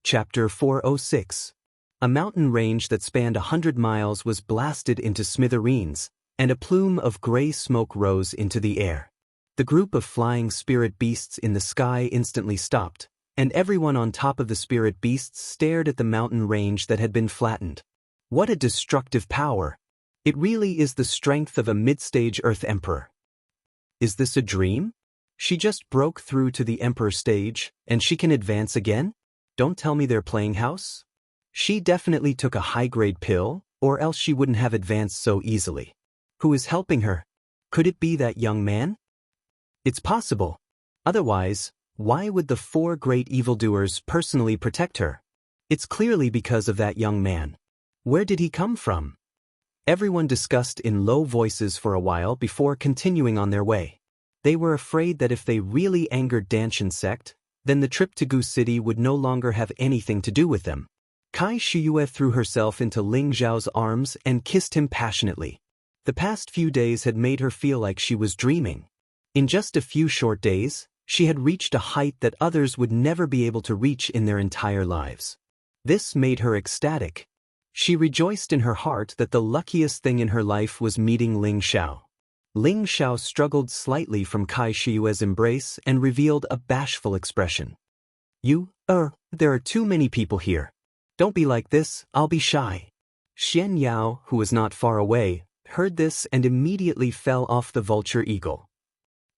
Chapter 406. A mountain range that spanned 100 miles was blasted into smithereens, and a plume of gray smoke rose into the air. The group of flying spirit beasts in the sky instantly stopped, and everyone on top of the spirit beasts stared at the mountain range that had been flattened. What a destructive power! It really is the strength of a mid-stage Earth Emperor. Is this a dream? She just broke through to the Emperor stage, and she can advance again? Don't tell me they're playing house? She definitely took a high-grade pill, or else she wouldn't have advanced so easily. Who is helping her? Could it be that young man? It's possible. Otherwise, why would the 4 great evildoers personally protect her? It's clearly because of that young man. Where did he come from? Everyone discussed in low voices for a while before continuing on their way. They were afraid that if they really angered Danshan's sect, then the trip to Gu City would no longer have anything to do with them. Kai Shiyue threw herself into Ling Zhao's arms and kissed him passionately. The past few days had made her feel like she was dreaming. In just a few short days, she had reached a height that others would never be able to reach in their entire lives. This made her ecstatic. She rejoiced in her heart that the luckiest thing in her life was meeting Ling Xiao. Ling Xiao struggled slightly from Kai Shiyue's embrace and revealed a bashful expression. There are too many people here. Don't be like this, I'll be shy. Xianxia, who was not far away, heard this and immediately fell off the vulture eagle.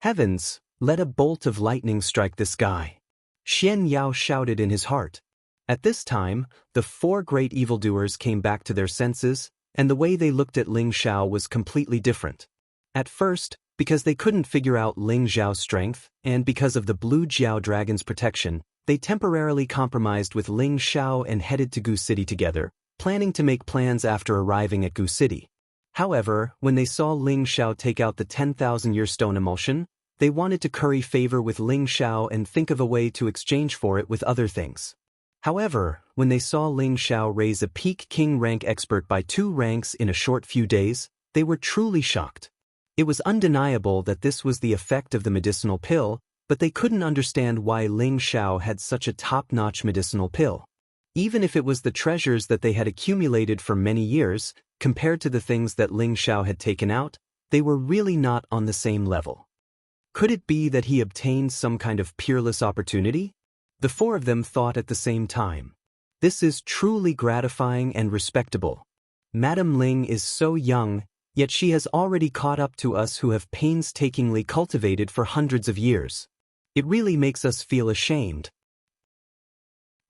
Heavens, let a bolt of lightning strike this guy. Xianxia shouted in his heart. At this time, the 4 great evildoers came back to their senses, and the way they looked at Ling Xiao was completely different. At first, because they couldn't figure out Ling Zhao's strength, and because of the Blue Jiao Dragon's protection, they temporarily compromised with Ling Xiao and headed to Gu City together, planning to make plans after arriving at Gu City. However, when they saw Ling Xiao take out the 10,000-year stone emulsion, they wanted to curry favor with Ling Xiao and think of a way to exchange for it with other things. However, when they saw Ling Xiao raise a peak king rank expert by 2 ranks in a short few days, they were truly shocked. It was undeniable that this was the effect of the medicinal pill, but they couldn't understand why Ling Xiao had such a top-notch medicinal pill. Even if it was the treasures that they had accumulated for many years, compared to the things that Ling Xiao had taken out, they were really not on the same level. Could it be that he obtained some kind of peerless opportunity? The 4 of them thought at the same time. This is truly gratifying and respectable. Madame Ling is so young, yet she has already caught up to us who have painstakingly cultivated for hundreds of years. It really makes us feel ashamed.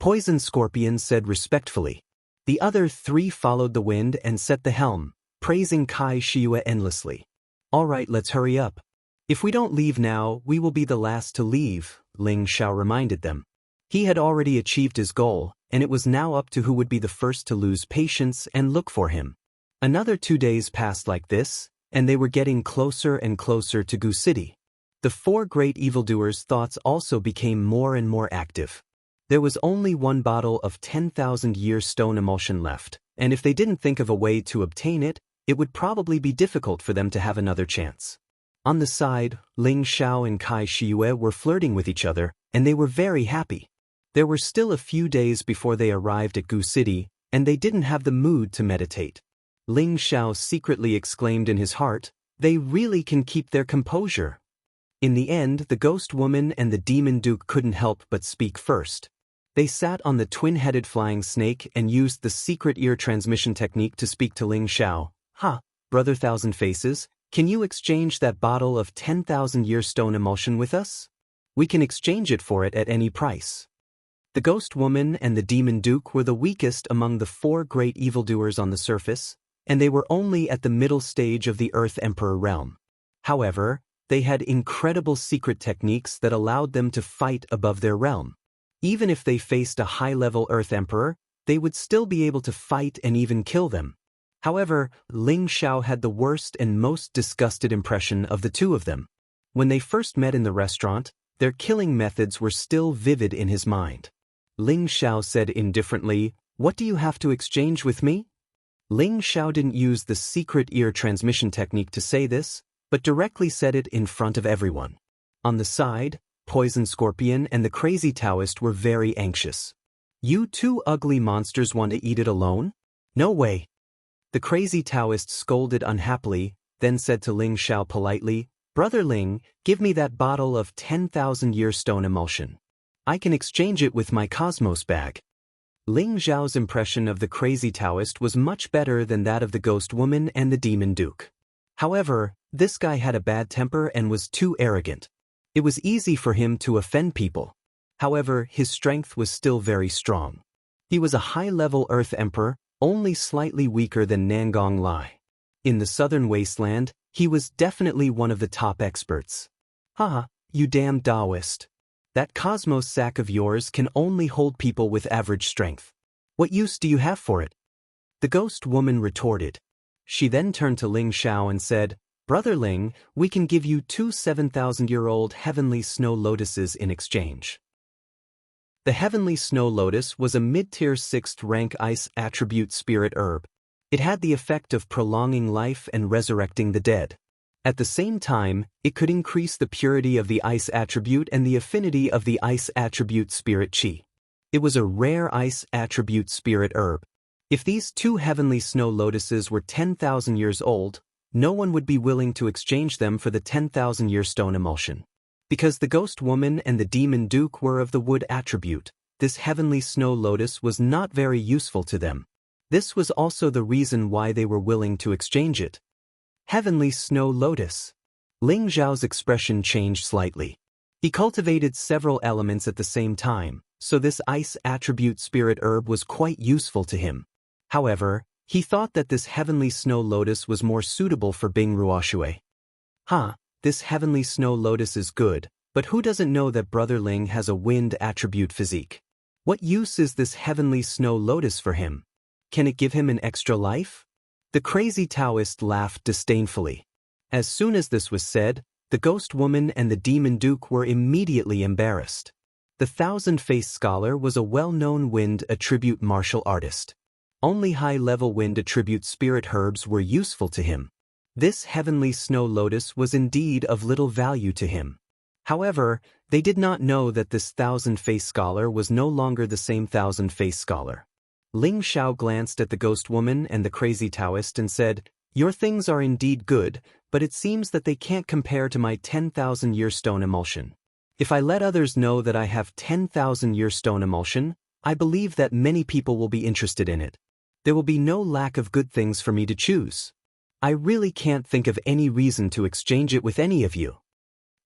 Poison Scorpion said respectfully. The other 3 followed the wind and set the helm, praising Kai Shiyue endlessly. All right, let's hurry up. If we don't leave now, we will be the last to leave, Ling Xiao reminded them. He had already achieved his goal, and it was now up to who would be the first to lose patience and look for him. Another 2 days passed like this, and they were getting closer and closer to Gu City. The 4 great evildoers' thoughts also became more and more active. There was only 1 bottle of 10,000-year stone emulsion left, and if they didn't think of a way to obtain it, it would probably be difficult for them to have another chance. On the side, Ling Xiao and Kai Shiyue were flirting with each other, and they were very happy. There were still a few days before they arrived at Gu City, and they didn't have the mood to meditate. Ling Xiao secretly exclaimed in his heart, "They really can keep their composure." In the end, the ghost woman and the demon duke couldn't help but speak first. They sat on the twin-headed flying snake and used the secret ear transmission technique to speak to Ling Xiao. Brother Thousand Faces, can you exchange that bottle of 10,000-year stone emulsion with us? We can exchange it for it at any price. The ghost woman and the demon duke were the weakest among the 4 great evildoers on the surface, and they were only at the middle stage of the Earth Emperor realm. However, they had incredible secret techniques that allowed them to fight above their realm. Even if they faced a high-level Earth Emperor, they would still be able to fight and even kill them. However, Ling Xiao had the worst and most disgusted impression of the 2 of them. When they first met in the restaurant, their killing methods were still vivid in his mind. Ling Xiao said indifferently, "What do you have to exchange with me?" Ling Xiao didn't use the secret ear transmission technique to say this, but directly said it in front of everyone. On the side, Poison Scorpion and the Crazy Taoist were very anxious. You two ugly monsters want to eat it alone? No way. The crazy Taoist scolded unhappily, then said to Ling Xiao politely, Brother Ling, give me that bottle of 10,000-year stone emulsion. I can exchange it with my Cosmos bag. Ling Xiao's impression of the crazy Taoist was much better than that of the ghost woman and the demon duke. However, this guy had a bad temper and was too arrogant. It was easy for him to offend people. However, his strength was still very strong. He was a high-level Earth Emperor, only slightly weaker than Nangong Lai. In the southern wasteland, he was definitely one of the top experts. Haha, you damn Taoist. That Cosmos sack of yours can only hold people with average strength. What use do you have for it? The ghost woman retorted. She then turned to Ling Xiao and said, Brother Ling, we can give you 2 7,000-year-old heavenly snow lotuses in exchange. The heavenly snow lotus was a mid-tier 6th-rank ice attribute spirit herb. It had the effect of prolonging life and resurrecting the dead. At the same time, it could increase the purity of the ice attribute and the affinity of the ice attribute spirit chi. It was a rare ice attribute spirit herb. If these 2 heavenly snow lotuses were 10,000 years old, no one would be willing to exchange them for the 10,000-year stone emulsion. Because the ghost woman and the demon duke were of the wood attribute, this heavenly snow lotus was not very useful to them. This was also the reason why they were willing to exchange it. Heavenly snow lotus. Ling Xiao's expression changed slightly. He cultivated several elements at the same time, so this ice attribute spirit herb was quite useful to him. However, he thought that this heavenly snow lotus was more suitable for Bing Ruoshui. This heavenly snow lotus is good, but who doesn't know that Brother Ling has a wind attribute physique? What use is this heavenly snow lotus for him? Can it give him an extra life? The crazy Taoist laughed disdainfully. As soon as this was said, the ghost woman and the demon duke were immediately embarrassed. The thousand-faced scholar was a well-known wind attribute martial artist. Only high-level wind attribute spirit herbs were useful to him. This heavenly snow lotus was indeed of little value to him. However, they did not know that this thousand-faced scholar was no longer the same thousand-faced scholar. Ling Xiao glanced at the ghost woman and the crazy Taoist and said, Your things are indeed good, but it seems that they can't compare to my 10,000-year stone emulsion. If I let others know that I have 10,000-year stone emulsion, I believe that many people will be interested in it. There will be no lack of good things for me to choose. I really can't think of any reason to exchange it with any of you.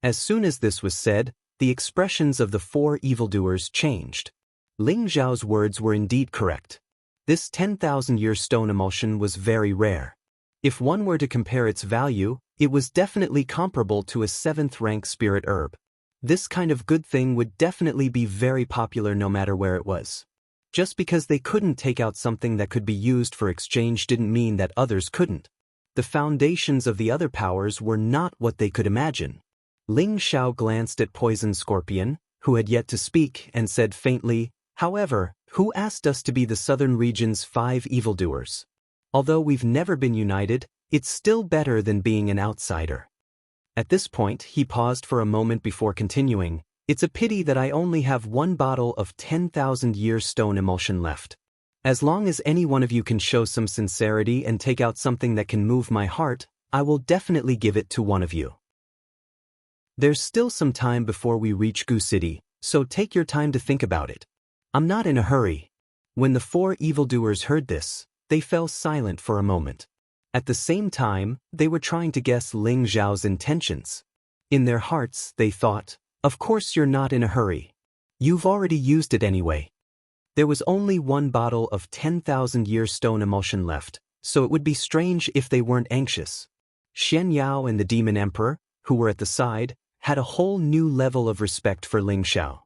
As soon as this was said, the expressions of the 4 evildoers changed. Ling Xiao's words were indeed correct. This 10,000-year stone emulsion was very rare. If one were to compare its value, it was definitely comparable to a 7th-rank spirit herb. This kind of good thing would definitely be very popular no matter where it was. Just because they couldn't take out something that could be used for exchange didn't mean that others couldn't. The foundations of the other powers were not what they could imagine. Ling Xiao glanced at Poison Scorpion, who had yet to speak, and said faintly, However, who asked us to be the southern region's 5 evildoers? Although we've never been united, it's still better than being an outsider. At this point, he paused for a moment before continuing, It's a pity that I only have 1 bottle of 10,000-year stone emulsion left. As long as any one of you can show some sincerity and take out something that can move my heart, I will definitely give it to one of you. There's still some time before we reach Gu City, so take your time to think about it. I'm not in a hurry. When the 4 evildoers heard this, they fell silent for a moment. At the same time, they were trying to guess Ling Xiao's intentions. In their hearts, they thought, Of course you're not in a hurry. You've already used it anyway. There was only 1 bottle of 10,000-year stone emulsion left, so it would be strange if they weren't anxious. Xianxia and the Demon Emperor, who were at the side, had a whole new level of respect for Ling Xiao.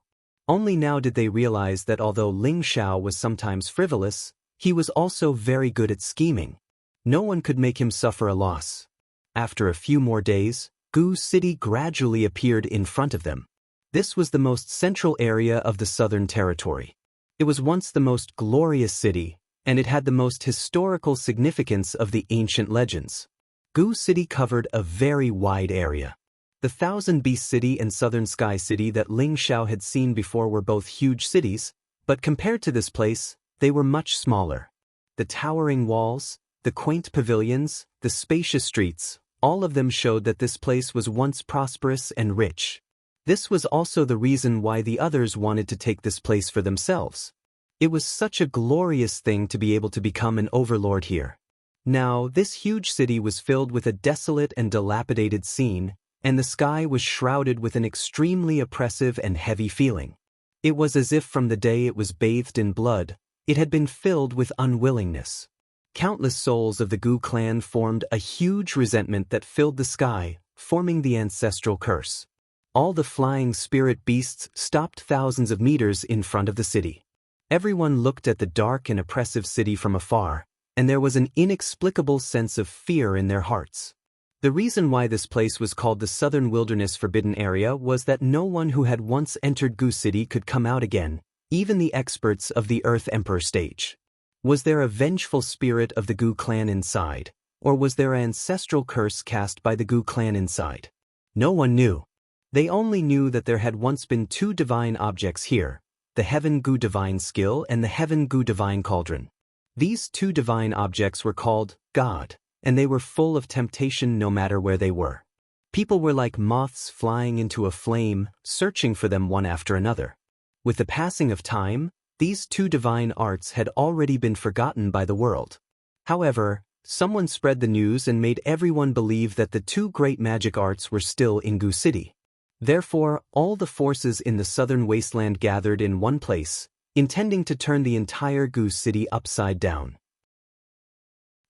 Only now did they realize that although Ling Xiao was sometimes frivolous, he was also very good at scheming. No one could make him suffer a loss. After a few more days, Gu City gradually appeared in front of them. This was the most central area of the southern territory. It was once the most glorious city, and it had the most historical significance of the ancient legends. Gu City covered a very wide area. The Thousand Beast City and Southern Sky City that Ling Xiao had seen before were both huge cities, But compared to this place, they were much smaller. The towering walls, the quaint pavilions, the spacious streets, all of them showed that this place was once prosperous and rich. This was also the reason why the others wanted to take this place for themselves. It was such a glorious thing to be able to become an overlord here. Now, this huge city was filled with a desolate and dilapidated scene, and the sky was shrouded with an extremely oppressive and heavy feeling. It was as if from the day it was bathed in blood, it had been filled with unwillingness. Countless souls of the Gu clan formed a huge resentment that filled the sky, forming the ancestral curse. All the flying spirit beasts stopped thousands of meters in front of the city. Everyone looked at the dark and oppressive city from afar, and there was an inexplicable sense of fear in their hearts. The reason why this place was called the Southern Wilderness Forbidden Area was that no one who had once entered Gu City could come out again, even the experts of the Earth Emperor stage. Was there a vengeful spirit of the Gu clan inside, or was there an ancestral curse cast by the Gu clan inside? No one knew. They only knew that there had once been two divine objects here, the Heaven Gu Divine Skill and the Heaven Gu Divine Cauldron. These two divine objects were called God, and they were full of temptation no matter where they were. People were like moths flying into a flame, searching for them one after another. With the passing of time, these two divine arts had already been forgotten by the world. However, someone spread the news and made everyone believe that the two great magic arts were still in Gu City. Therefore, all the forces in the southern wasteland gathered in one place, intending to turn the entire Gu City upside down.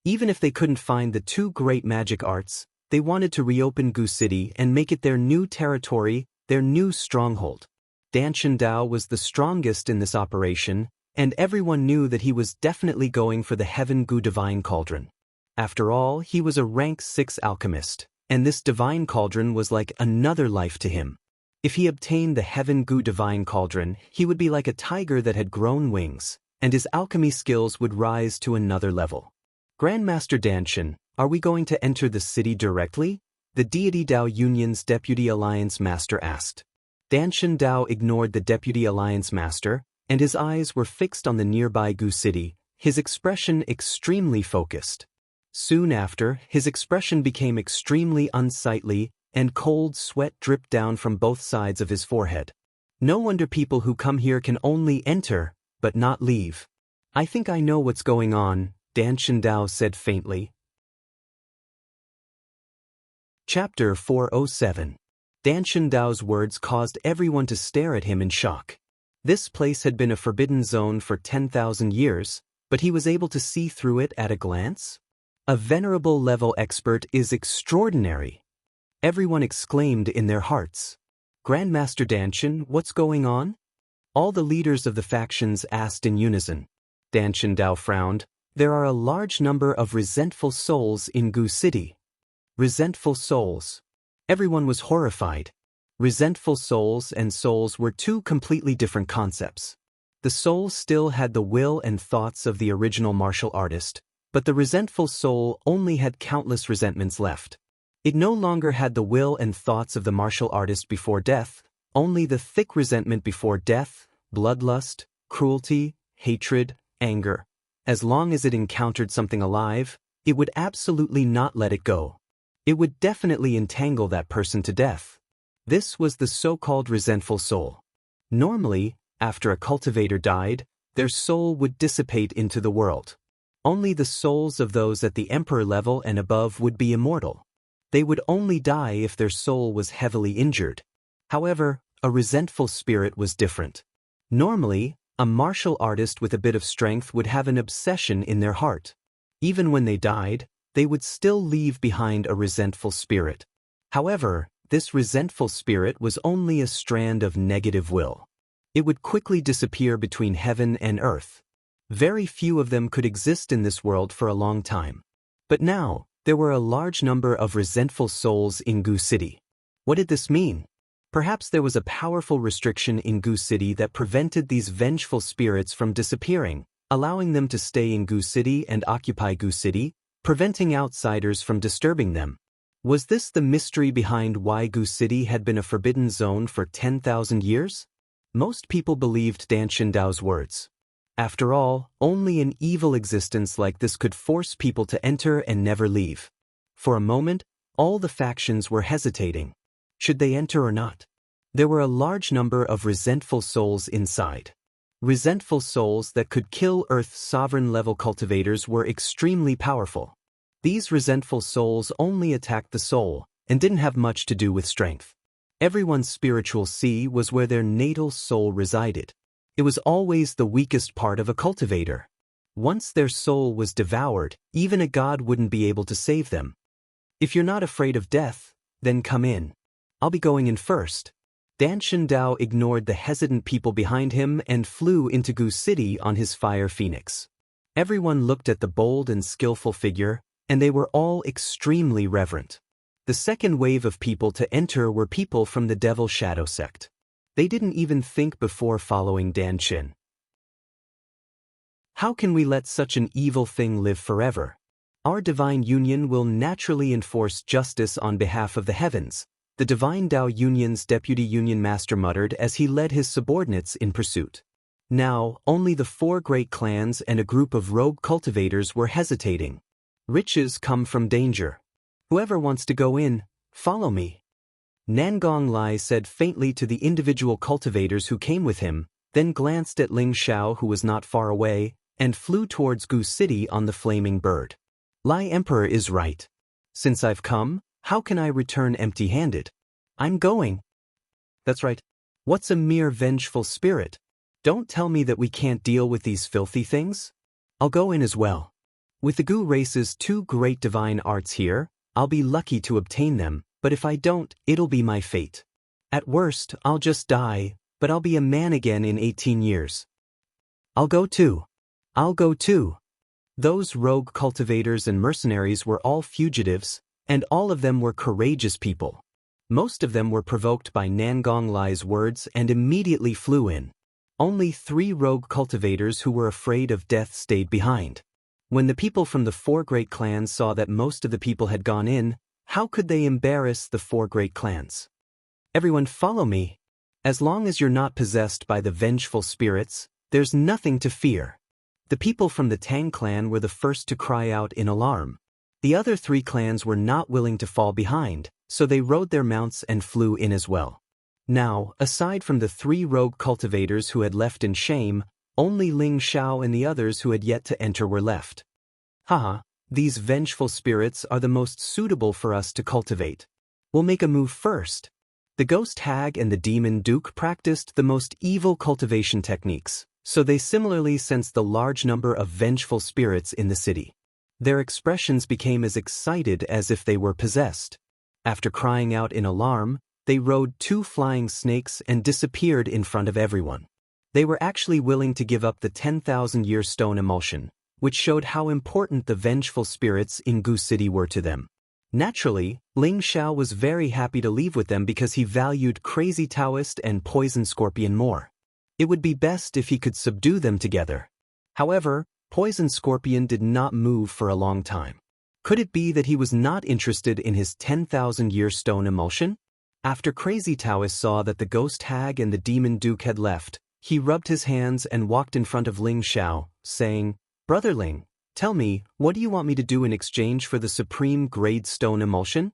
Even if they couldn't find the two great magic arts, they wanted to reopen Gu City and make it their new territory, their new stronghold. Danshan Dao was the strongest in this operation, and everyone knew that he was definitely going for the Heaven Gu Divine Cauldron. After all, he was a rank 6 alchemist, and this Divine Cauldron was like another life to him. If he obtained the Heaven Gu Divine Cauldron, he would be like a tiger that had grown wings, and his alchemy skills would rise to another level. Grandmaster Danshan, are we going to enter the city directly? The Deity Dao Union's Deputy Alliance Master asked. Danshan Dao ignored the Deputy Alliance Master, and his eyes were fixed on the nearby Gu City, his expression extremely focused. Soon after, his expression became extremely unsightly, and cold sweat dripped down from both sides of his forehead. No wonder people who come here can only enter, but not leave. I think I know what's going on, Danshan Dao said faintly. Chapter 407. Danshan Dao's words caused everyone to stare at him in shock. This place had been a forbidden zone for 10,000 years, but he was able to see through it at a glance? A venerable level expert is extraordinary. Everyone exclaimed in their hearts. Grandmaster Danshan, what's going on? All the leaders of the factions asked in unison. Danshan Dao frowned. There are a large number of resentful souls in Gu City. Resentful souls. Everyone was horrified. Resentful souls and souls were two completely different concepts. The soul still had the will and thoughts of the original martial artist, but the resentful soul only had countless resentments left. It no longer had the will and thoughts of the martial artist before death, only the thick resentment before death, bloodlust, cruelty, hatred, anger. As long as it encountered something alive, it would absolutely not let it go. It would definitely entangle that person to death. This was the so-called resentful soul. Normally, after a cultivator died, their soul would dissipate into the world. Only the souls of those at the emperor level and above would be immortal. They would only die if their soul was heavily injured. However, a resentful spirit was different. Normally, a martial artist with a bit of strength would have an obsession in their heart. Even when they died, they would still leave behind a resentful spirit. However, this resentful spirit was only a strand of negative will. It would quickly disappear between heaven and earth. Very few of them could exist in this world for a long time. But now, there were a large number of resentful souls in Gu City. What did this mean? Perhaps there was a powerful restriction in Gu City that prevented these vengeful spirits from disappearing, allowing them to stay in Gu City and occupy Gu City, preventing outsiders from disturbing them. Was this the mystery behind why Gu City had been a forbidden zone for 10,000 years? Most people believed Dan Dao's words. After all, only an evil existence like this could force people to enter and never leave. For a moment, all the factions were hesitating. Should they enter or not? There were a large number of resentful souls inside. Resentful souls that could kill Earth's sovereign-level cultivators were extremely powerful. These resentful souls only attacked the soul and didn't have much to do with strength. Everyone's spiritual sea was where their natal soul resided. It was always the weakest part of a cultivator. Once their soul was devoured, even a god wouldn't be able to save them. If you're not afraid of death, then come in. I'll be going in first. Dan Dao ignored the hesitant people behind him and flew into Gu City on his fire phoenix. Everyone looked at the bold and skillful figure, and they were all extremely reverent. The second wave of people to enter were people from the Devil Shadow sect. They didn't even think before following Dan Qin. How can we let such an evil thing live forever? Our divine union will naturally enforce justice on behalf of the heavens, the Divine Dao Union's deputy union master muttered as he led his subordinates in pursuit. Now, only the 4 great clans and a group of rogue cultivators were hesitating. Riches come from danger. Whoever wants to go in, follow me. Nangong Lai said faintly to the individual cultivators who came with him, then glanced at Ling Xiao who was not far away, and flew towards Gu City on the flaming bird. Lai Emperor is right. Since I've come, how can I return empty-handed? I'm going. That's right. What's a mere vengeful spirit? Don't tell me that we can't deal with these filthy things. I'll go in as well. With the Gu race's 2 great divine arts here, I'll be lucky to obtain them, but if I don't, it'll be my fate. At worst, I'll just die, but I'll be a man again in 18 years. I'll go too. I'll go too. Those rogue cultivators and mercenaries were all fugitives, and all of them were courageous people. Most of them were provoked by Nangong Lai's words and immediately flew in. Only 3 rogue cultivators who were afraid of death stayed behind. When the people from the 4 great clans saw that most of the people had gone in, how could they embarrass the 4 great clans? Everyone follow me. As long as you're not possessed by the vengeful spirits, there's nothing to fear. The people from the Tang clan were the first to cry out in alarm. The other 3 clans were not willing to fall behind, so they rode their mounts and flew in as well. Now, aside from the 3 rogue cultivators who had left in shame, only Ling Xiao and the others who had yet to enter were left. Haha, these vengeful spirits are the most suitable for us to cultivate. We'll make a move first. The ghost hag and the demon duke practiced the most evil cultivation techniques, so they similarly sensed the large number of vengeful spirits in the city. Their expressions became as excited as if they were possessed. After crying out in alarm, they rode 2 flying snakes and disappeared in front of everyone. They were actually willing to give up the 10,000-year stone emulsion, which showed how important the vengeful spirits in Gu City were to them. Naturally, Ling Xiao was very happy to leave with them because he valued Crazy Taoist and Poison Scorpion more. It would be best if he could subdue them together. However, Poison Scorpion did not move for a long time. Could it be that he was not interested in his 10,000-year stone emulsion? After Crazy Taoist saw that the ghost hag and the demon duke had left, he rubbed his hands and walked in front of Ling Xiao, saying, "Brother Ling, tell me, what do you want me to do in exchange for the supreme grade stone emulsion?"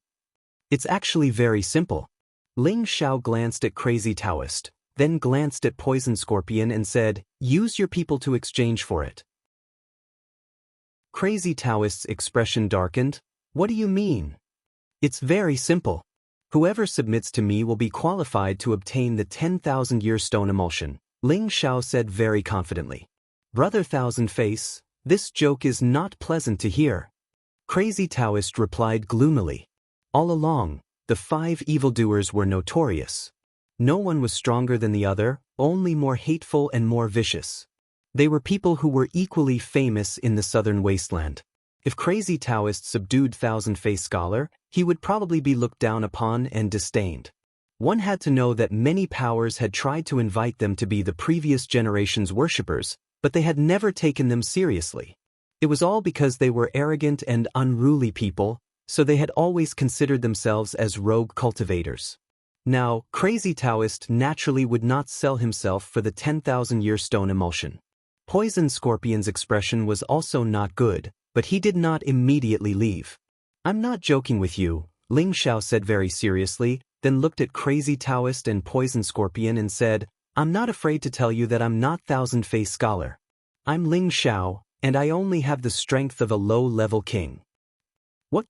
It's actually very simple. Ling Xiao glanced at Crazy Taoist, then glanced at Poison Scorpion and said, "Use your people to exchange for it." Crazy Taoist's expression darkened. "What do you mean?" "It's very simple. Whoever submits to me will be qualified to obtain the 10,000-year stone emulsion," Ling Xiao said very confidently. "Brother Thousand Face, this joke is not pleasant to hear." Crazy Taoist replied gloomily. All along, the 5 evildoers were notorious. No one was stronger than the other, only more hateful and more vicious. They were people who were equally famous in the southern wasteland. If Crazy Taoist subdued Thousand Face Scholar, he would probably be looked down upon and disdained. One had to know that many powers had tried to invite them to be the previous generation's worshippers, but they had never taken them seriously. It was all because they were arrogant and unruly people, so they had always considered themselves as rogue cultivators. Now, Crazy Taoist naturally would not sell himself for the 10,000-year stone emulsion. Poison Scorpion's expression was also not good, but he did not immediately leave. "I'm not joking with you," Ling Xiao said very seriously, then looked at Crazy Taoist and Poison Scorpion and said, "I'm not afraid to tell you that I'm not Thousand-Face Scholar. I'm Ling Xiao, and I only have the strength of a low-level king." "What?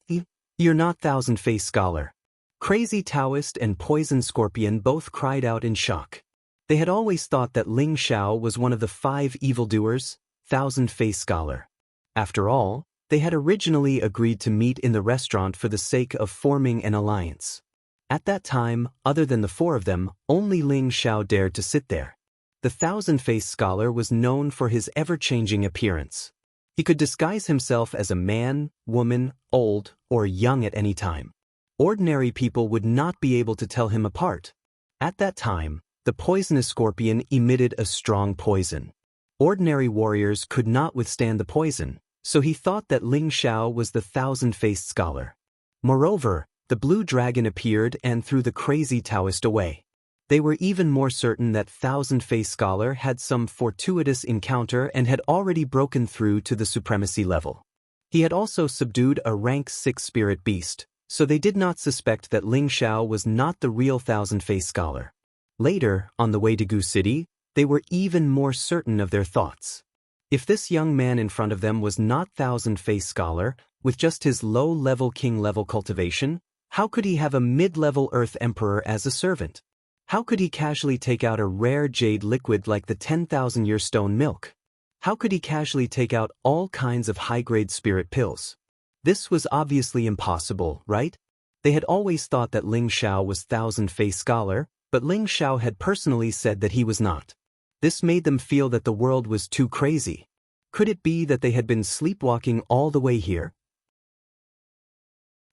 You're not Thousand-Face Scholar?" Crazy Taoist and Poison Scorpion both cried out in shock. They had always thought that Ling Xiao was one of the 5 evildoers, Thousand-Face Scholar. After all, they had originally agreed to meet in the restaurant for the sake of forming an alliance. At that time, other than the 4 of them, only Ling Xiao dared to sit there. The Thousand-Face Scholar was known for his ever-changing appearance. He could disguise himself as a man, woman, old, or young at any time. Ordinary people would not be able to tell him apart. At that time, the poisonous scorpion emitted a strong poison. Ordinary warriors could not withstand the poison, so he thought that Ling Xiao was the Thousand-Faced Scholar. Moreover, the blue dragon appeared and threw the Crazy Taoist away. They were even more certain that Thousand-Faced Scholar had some fortuitous encounter and had already broken through to the supremacy level. He had also subdued a rank 6 spirit beast, so they did not suspect that Ling Xiao was not the real Thousand-Faced Scholar. Later, on the way to Gu City, they were even more certain of their thoughts. If this young man in front of them was not Thousand-Faced Scholar, with just his low-level king-level cultivation, how could he have a mid-level Earth Emperor as a servant? How could he casually take out a rare jade liquid like the 10,000-year stone milk? How could he casually take out all kinds of high-grade spirit pills? This was obviously impossible, right? They had always thought that Ling Xiao was Thousand-Faced Scholar, but Ling Xiao had personally said that he was not. This made them feel that the world was too crazy. Could it be that they had been sleepwalking all the way here?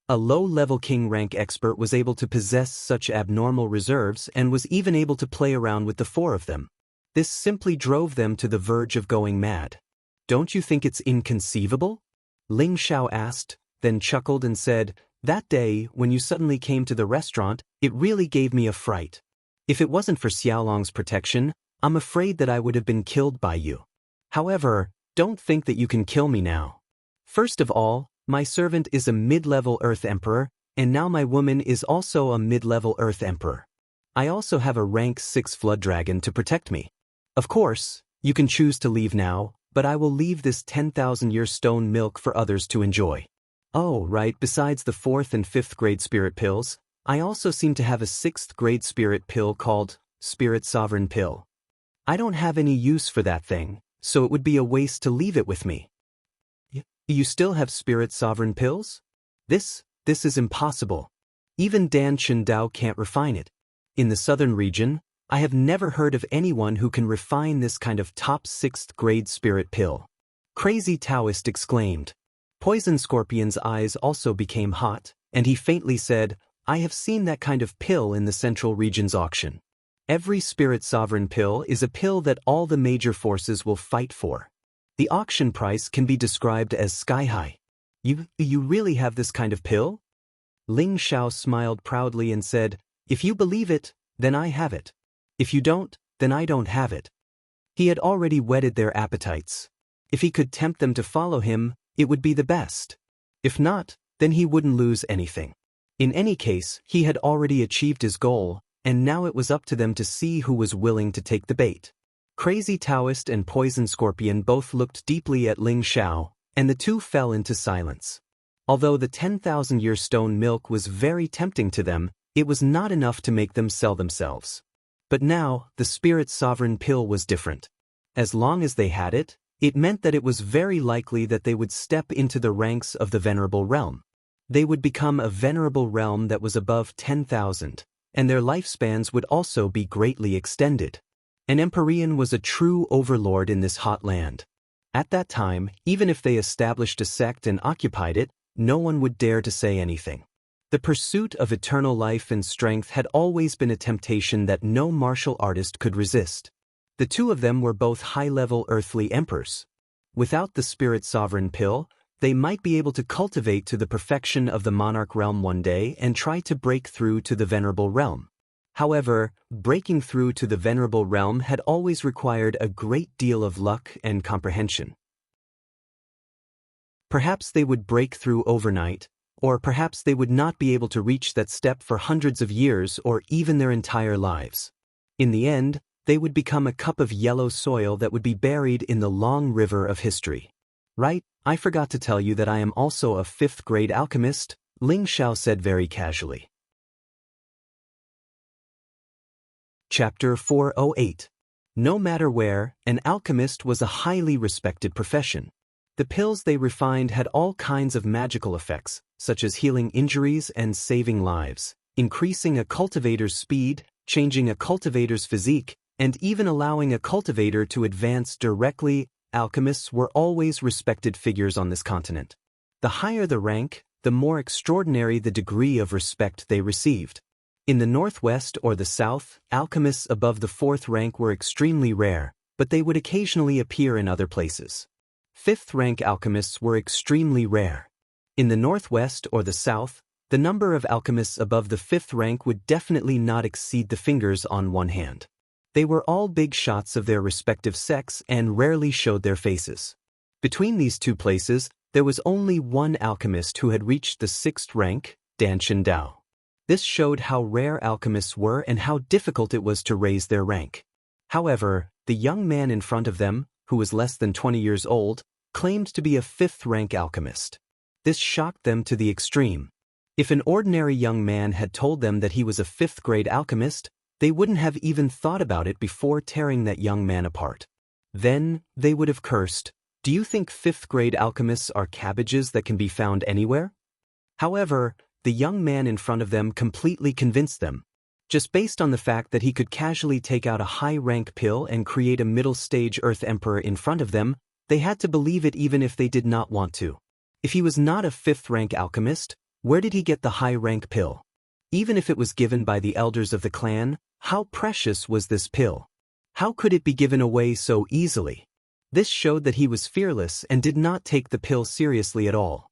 A low-level king rank expert was able to possess such abnormal reserves and was even able to play around with the 4 of them. This simply drove them to the verge of going mad. "Don't you think it's inconceivable?" Ling Xiao asked, then chuckled and said, "That day, when you suddenly came to the restaurant, it really gave me a fright. If it wasn't for Xiaolong's protection, I'm afraid that I would have been killed by you. However, don't think that you can kill me now. First of all, my servant is a mid-level Earth Emperor, and now my woman is also a mid-level Earth Emperor. I also have a rank 6 Flood Dragon to protect me. Of course, you can choose to leave now, but I will leave this 10,000-year stone milk for others to enjoy. Oh, right, besides the 4th and 5th grade spirit pills, I also seem to have a 6th grade spirit pill called Spirit Sovereign Pill. I don't have any use for that thing, so it would be a waste to leave it with me." "You still have Spirit Sovereign Pills? This is impossible. Even Dan Chundao can't refine it. In the southern region, I have never heard of anyone who can refine this kind of top 6th grade spirit pill." Crazy Taoist exclaimed. Poison Scorpion's eyes also became hot, and he faintly said, "I have seen that kind of pill in the Central Region's auction. Every Spirit Sovereign Pill is a pill that all the major forces will fight for. The auction price can be described as sky-high. You really have this kind of pill?" Ling Xiao smiled proudly and said, "If you believe it, then I have it. If you don't, then I don't have it." He had already whetted their appetites. If he could tempt them to follow him, it would be the best. If not, then he wouldn't lose anything. In any case, he had already achieved his goal, and now it was up to them to see who was willing to take the bait. Crazy Taoist and Poison Scorpion both looked deeply at Ling Xiao, and the two fell into silence. Although the 10,000-year stone milk was very tempting to them, it was not enough to make them sell themselves. But now, the Spirit Sovereign Pill was different. As long as they had it, it meant that it was very likely that they would step into the ranks of the Venerable Realm. They would become a Venerable Realm that was above 10,000, and their lifespans would also be greatly extended. An Empyrean was a true overlord in this hot land. At that time, even if they established a sect and occupied it, no one would dare to say anything. The pursuit of eternal life and strength had always been a temptation that no martial artist could resist. The two of them were both high-level earthly emperors. Without the Spirit Sovereign Pill, they might be able to cultivate to the perfection of the Monarch Realm one day and try to break through to the Venerable Realm. However, breaking through to the venerable realm had always required a great deal of luck and comprehension. Perhaps they would break through overnight, or perhaps they would not be able to reach that step for hundreds of years or even their entire lives. In the end, they would become a cup of yellow soil that would be buried in the long river of history. Right, I forgot to tell you that I am also a 5th grade alchemist, Ling Xiao said very casually. Chapter 408. No matter where, an alchemist was a highly respected profession. The pills they refined had all kinds of magical effects, such as healing injuries and saving lives, increasing a cultivator's speed, changing a cultivator's physique, and even allowing a cultivator to advance directly. Alchemists were always respected figures on this continent. The higher the rank, the more extraordinary the degree of respect they received. In the northwest or the south, alchemists above the 4th rank were extremely rare, but they would occasionally appear in other places. 5th rank alchemists were extremely rare. In the northwest or the south, the number of alchemists above the 5th rank would definitely not exceed the fingers on one hand. They were all big shots of their respective sects and rarely showed their faces. Between these two places, there was only one alchemist who had reached the 6th rank, Danshan Dao. This showed how rare alchemists were and how difficult it was to raise their rank. However, the young man in front of them, who was less than 20 years old, claimed to be a 5th rank alchemist. This shocked them to the extreme. If an ordinary young man had told them that he was a 5th grade alchemist, they wouldn't have even thought about it before tearing that young man apart. Then, they would have cursed, "Do you think 5th grade alchemists are cabbages that can be found anywhere?" However, the young man in front of them completely convinced them. Just based on the fact that he could casually take out a high-rank pill and create a middle-stage Earth Emperor in front of them, they had to believe it even if they did not want to. If he was not a 5th rank alchemist, where did he get the high-rank pill? Even if it was given by the elders of the clan, how precious was this pill? How could it be given away so easily? This showed that he was fearless and did not take the pill seriously at all.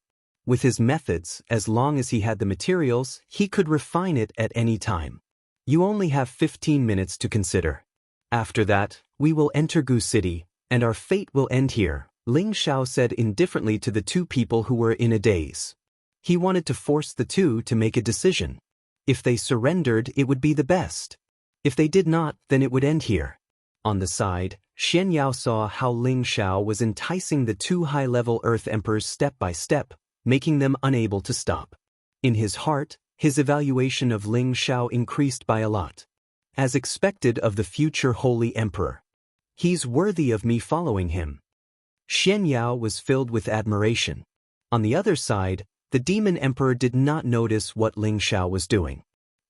With his methods, as long as he had the materials, he could refine it at any time. You only have 15 minutes to consider. After that, we will enter Gu City, and our fate will end here, Ling Xiao said indifferently to the two people who were in a daze. He wanted to force the two to make a decision. If they surrendered, it would be the best. If they did not, then it would end here. On the side, Xianxia saw how Ling Xiao was enticing the two high-level Earth Emperors step by step, making them unable to stop. In his heart, his evaluation of Ling Xiao increased by a lot. As expected of the future Holy Emperor. He's worthy of me following him. Xianxia was filled with admiration. On the other side, the Demon Emperor did not notice what Ling Xiao was doing.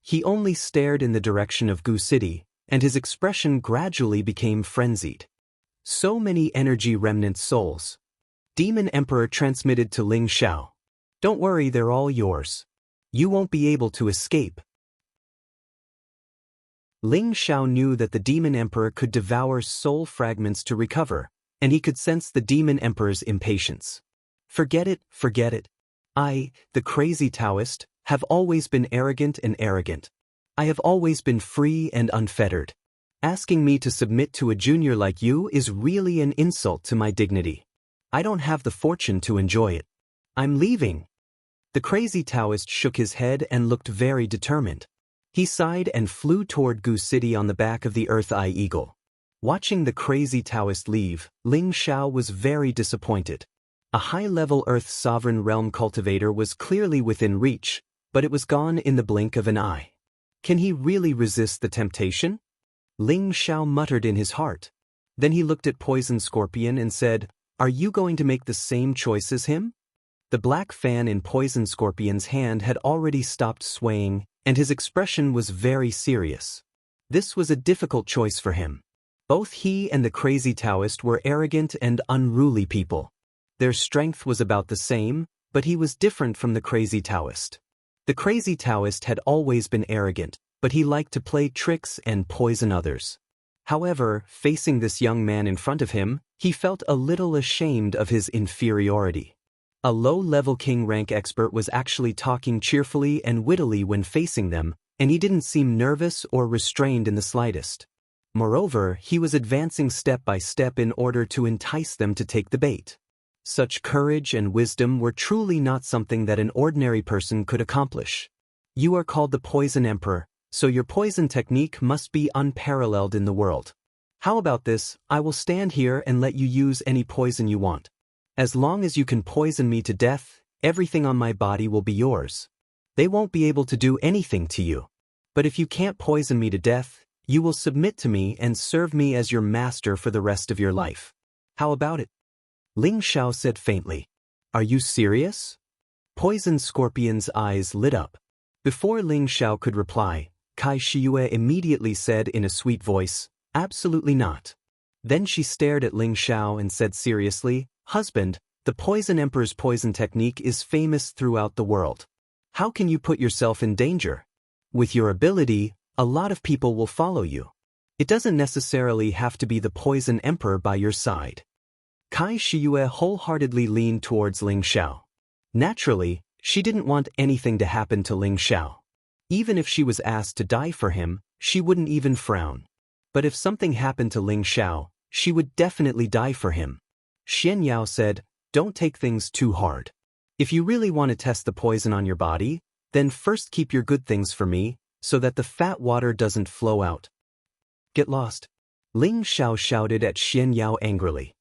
He only stared in the direction of Gu City, and his expression gradually became frenzied. So many energy remnant souls. Demon Emperor transmitted to Ling Xiao. Don't worry, they're all yours. You won't be able to escape. Ling Xiao knew that the Demon Emperor could devour soul fragments to recover, and he could sense the Demon Emperor's impatience. Forget it, forget it. I, the crazy Taoist, have always been arrogant and arrogant. I have always been free and unfettered. Asking me to submit to a junior like you is really an insult to my dignity. I don't have the fortune to enjoy it. I'm leaving. The crazy Taoist shook his head and looked very determined. He sighed and flew toward Gu City on the back of the Earth Eye Eagle. Watching the crazy Taoist leave, Ling Xiao was very disappointed. A high-level Earth Sovereign Realm cultivator was clearly within reach, but it was gone in the blink of an eye. Can he really resist the temptation? Ling Xiao muttered in his heart. Then he looked at Poison Scorpion and said, "Are you going to make the same choice as him?" The black fan in Poison Scorpion's hand had already stopped swaying, and his expression was very serious. This was a difficult choice for him. Both he and the crazy Taoist were arrogant and unruly people. Their strength was about the same, but he was different from the crazy Taoist. The crazy Taoist had always been arrogant, but he liked to play tricks and poison others. However, facing this young man in front of him, he felt a little ashamed of his inferiority. A low-level king rank expert was actually talking cheerfully and wittily when facing them, and he didn't seem nervous or restrained in the slightest. Moreover, he was advancing step by step in order to entice them to take the bait. Such courage and wisdom were truly not something that an ordinary person could accomplish. You are called the Poison Emperor, so your poison technique must be unparalleled in the world. How about this? I will stand here and let you use any poison you want. As long as you can poison me to death, everything on my body will be yours. They won't be able to do anything to you. But if you can't poison me to death, you will submit to me and serve me as your master for the rest of your life. How about it? Ling Xiao said faintly. Are you serious? Poison Scorpion's eyes lit up. Before Ling Xiao could reply, Kai Shiyue immediately said in a sweet voice, absolutely not. Then she stared at Ling Xiao and said seriously, Husband, the Poison Emperor's poison technique is famous throughout the world. How can you put yourself in danger? With your ability, a lot of people will follow you. It doesn't necessarily have to be the Poison Emperor by your side. Kai Shiyue wholeheartedly leaned towards Ling Xiao. Naturally, she didn't want anything to happen to Ling Xiao. Even if she was asked to die for him, she wouldn't even frown. But if something happened to Ling Xiao, she would definitely die for him. Xianxia said, don't take things too hard. If you really want to test the poison on your body, then first keep your good things for me, so that the fat water doesn't flow out. Get lost. Ling Xiao shouted at Xianxia angrily.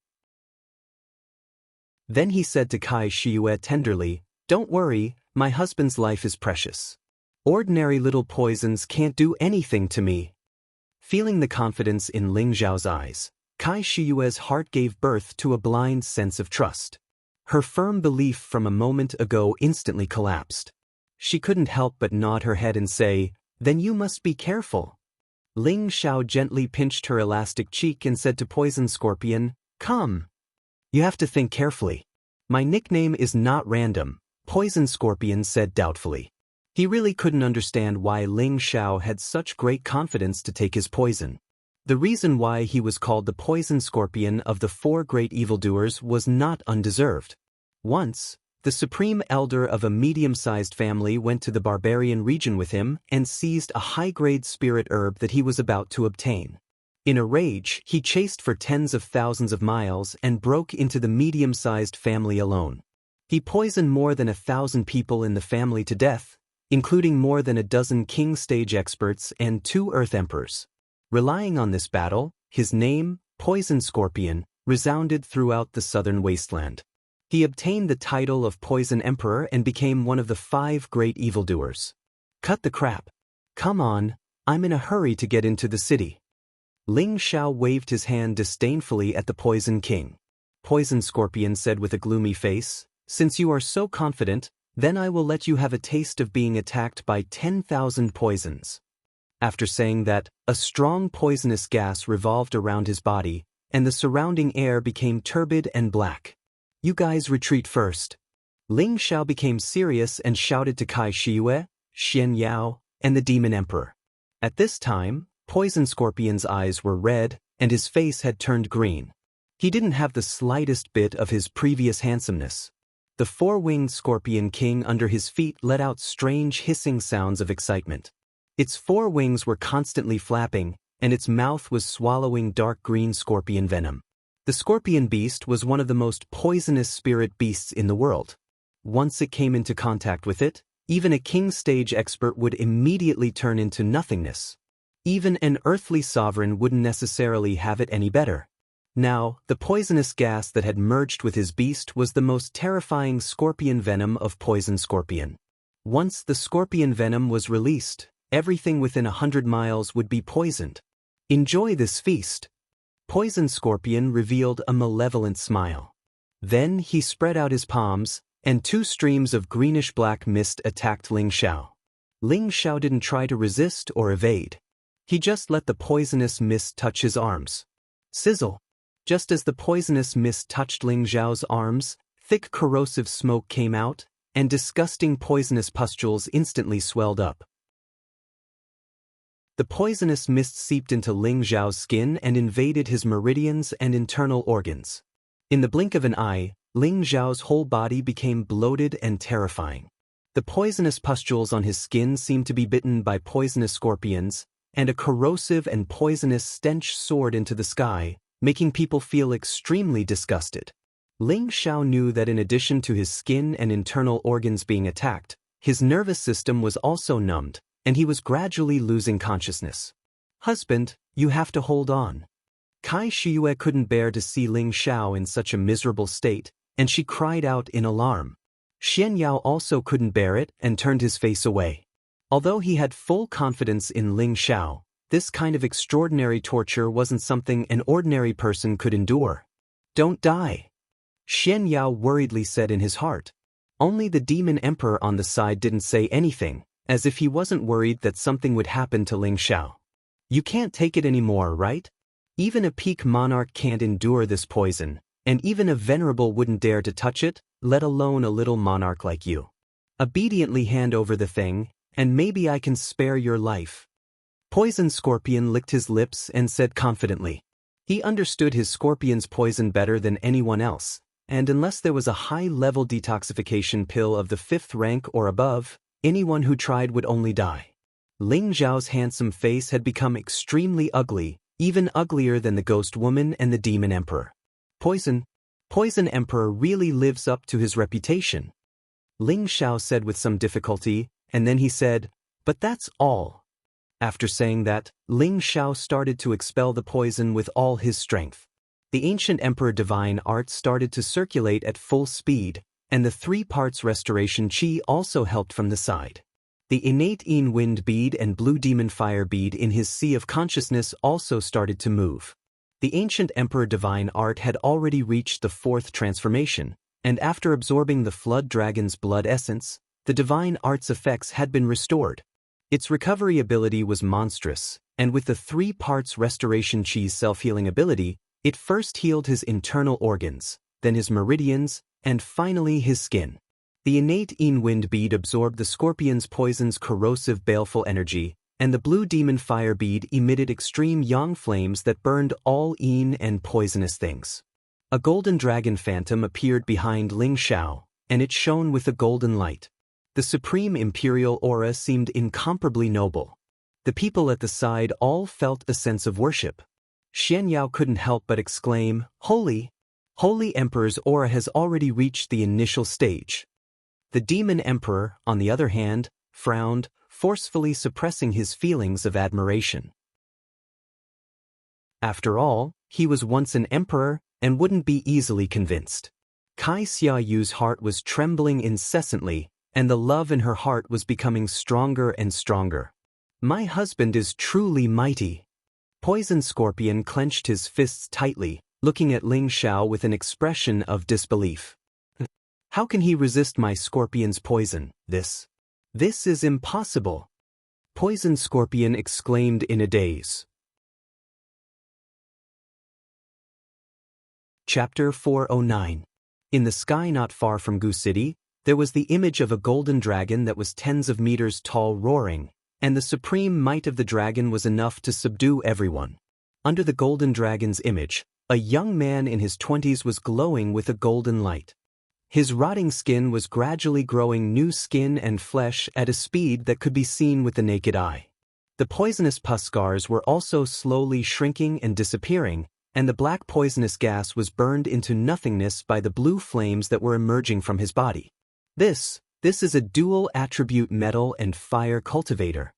Then he said to Kai Shiyue tenderly, don't worry, my husband's life is precious. Ordinary little poisons can't do anything to me. Feeling the confidence in Ling Xiao's eyes, Kai Shiyue's heart gave birth to a blind sense of trust. Her firm belief from a moment ago instantly collapsed. She couldn't help but nod her head and say, then you must be careful. Ling Xiao gently pinched her elastic cheek and said to Poison Scorpion, come. You have to think carefully. My nickname is not random, Poison Scorpion said doubtfully. He really couldn't understand why Ling Xiao had such great confidence to take his poison. The reason why he was called the Poison Scorpion of the four great evildoers was not undeserved. Once, the supreme elder of a medium-sized family went to the barbarian region with him and seized a high-grade spirit herb that he was about to obtain. In a rage, he chased for tens of thousands of miles and broke into the medium-sized family alone. He poisoned more than 1,000 people in the family to death, including more than a dozen king stage experts and 2 earth emperors. Relying on this battle, his name, Poison Scorpion, resounded throughout the southern wasteland. He obtained the title of Poison Emperor and became one of the 5 great evildoers. Cut the crap. Come on, I'm in a hurry to get into the city. Ling Xiao waved his hand disdainfully at the Poison King. Poison Scorpion said with a gloomy face, since you are so confident, then I will let you have a taste of being attacked by 10,000 poisons. After saying that, a strong poisonous gas revolved around his body, and the surrounding air became turbid and black. You guys retreat first. Ling Xiao became serious and shouted to Kai Shiyue, Xianxia, and the Demon Emperor. At this time, Poison Scorpion's eyes were red, and his face had turned green. He didn't have the slightest bit of his previous handsomeness. The 4-winged Scorpion King under his feet let out strange hissing sounds of excitement. Its 4 wings were constantly flapping, and its mouth was swallowing dark green scorpion venom. The scorpion beast was one of the most poisonous spirit beasts in the world. Once it came into contact with it, even a king stage expert would immediately turn into nothingness. Even an earthly sovereign wouldn't necessarily have it any better. Now, the poisonous gas that had merged with his beast was the most terrifying scorpion venom of Poison Scorpion. Once the scorpion venom was released, everything within 100 miles would be poisoned. Enjoy this feast. Poison Scorpion revealed a malevolent smile. Then he spread out his palms, and 2 streams of greenish-black mist attacked Ling Xiao. Ling Xiao didn't try to resist or evade. He just let the poisonous mist touch his arms. Sizzle! Just as the poisonous mist touched Ling Xiao's arms, thick corrosive smoke came out, and disgusting poisonous pustules instantly swelled up. The poisonous mist seeped into Ling Xiao's skin and invaded his meridians and internal organs. In the blink of an eye, Ling Xiao's whole body became bloated and terrifying. The poisonous pustules on his skin seemed to be bitten by poisonous scorpions, and a corrosive and poisonous stench soared into the sky, making people feel extremely disgusted. Ling Xiao knew that in addition to his skin and internal organs being attacked, his nervous system was also numbed, and he was gradually losing consciousness. "Husband, you have to hold on." Kai Shiyue couldn't bear to see Ling Xiao in such a miserable state, and she cried out in alarm. Xianxia also couldn't bear it and turned his face away. Although he had full confidence in Ling Xiao, this kind of extraordinary torture wasn't something an ordinary person could endure. "Don't die," Xianxia worriedly said in his heart. Only the demon emperor on the side didn't say anything, as if he wasn't worried that something would happen to Ling Xiao. "You can't take it anymore, right? Even a peak monarch can't endure this poison, and even a venerable wouldn't dare to touch it, let alone a little monarch like you. Obediently hand over the thing, and maybe I can spare your life." Poison Scorpion licked his lips and said confidently. He understood his scorpion's poison better than anyone else, and unless there was a high-level detoxification pill of the 5th rank or above, anyone who tried would only die. Ling Zhao's handsome face had become extremely ugly, even uglier than the ghost woman and the demon emperor. Poison Emperor really lives up to his reputation," Ling Xiao said with some difficulty, and then he said, "But that's all." After saying that, Ling Xiao started to expel the poison with all his strength. The ancient Emperor Divine Art started to circulate at full speed, and the 3 parts restoration chi also helped from the side. The innate Yin Wind bead and Blue Demon Fire bead in his Sea of Consciousness also started to move. The ancient Emperor Divine Art had already reached the 4th transformation, and after absorbing the Flood Dragon's blood essence, the Divine Art's effects had been restored. Its recovery ability was monstrous, and with the 3 parts restoration chi's self-healing ability, it first healed his internal organs, then his meridians, and finally his skin. The innate Yin Wind bead absorbed the scorpion's poison's corrosive baleful energy, and the Blue Demon Fire bead emitted extreme yang flames that burned all Yin and poisonous things. A golden dragon phantom appeared behind Ling Xiao, and it shone with a golden light. The supreme imperial aura seemed incomparably noble. The people at the side all felt a sense of worship. Xianxia couldn't help but exclaim, "Holy Emperor's aura has already reached the initial stage." The demon emperor, on the other hand, frowned, forcefully suppressing his feelings of admiration. After all, he was once an emperor and wouldn't be easily convinced. Kai Xiaoyu's heart was trembling incessantly, and the love in her heart was becoming stronger and stronger. "My husband is truly mighty." Poison Scorpion clenched his fists tightly, looking at Ling Xiao with an expression of disbelief. "How can he resist my scorpion's poison? This is impossible," Poison Scorpion exclaimed in a daze. Chapter 409. In the sky not far from Gu City, there was the image of a golden dragon that was tens of meters tall roaring, and the supreme might of the dragon was enough to subdue everyone. Under the golden dragon's image, a young man in his 20s was glowing with a golden light. His rotting skin was gradually growing new skin and flesh at a speed that could be seen with the naked eye. The poisonous pus scars were also slowly shrinking and disappearing, and the black poisonous gas was burned into nothingness by the blue flames that were emerging from his body. This is a dual-attribute metal and fire cultivator,"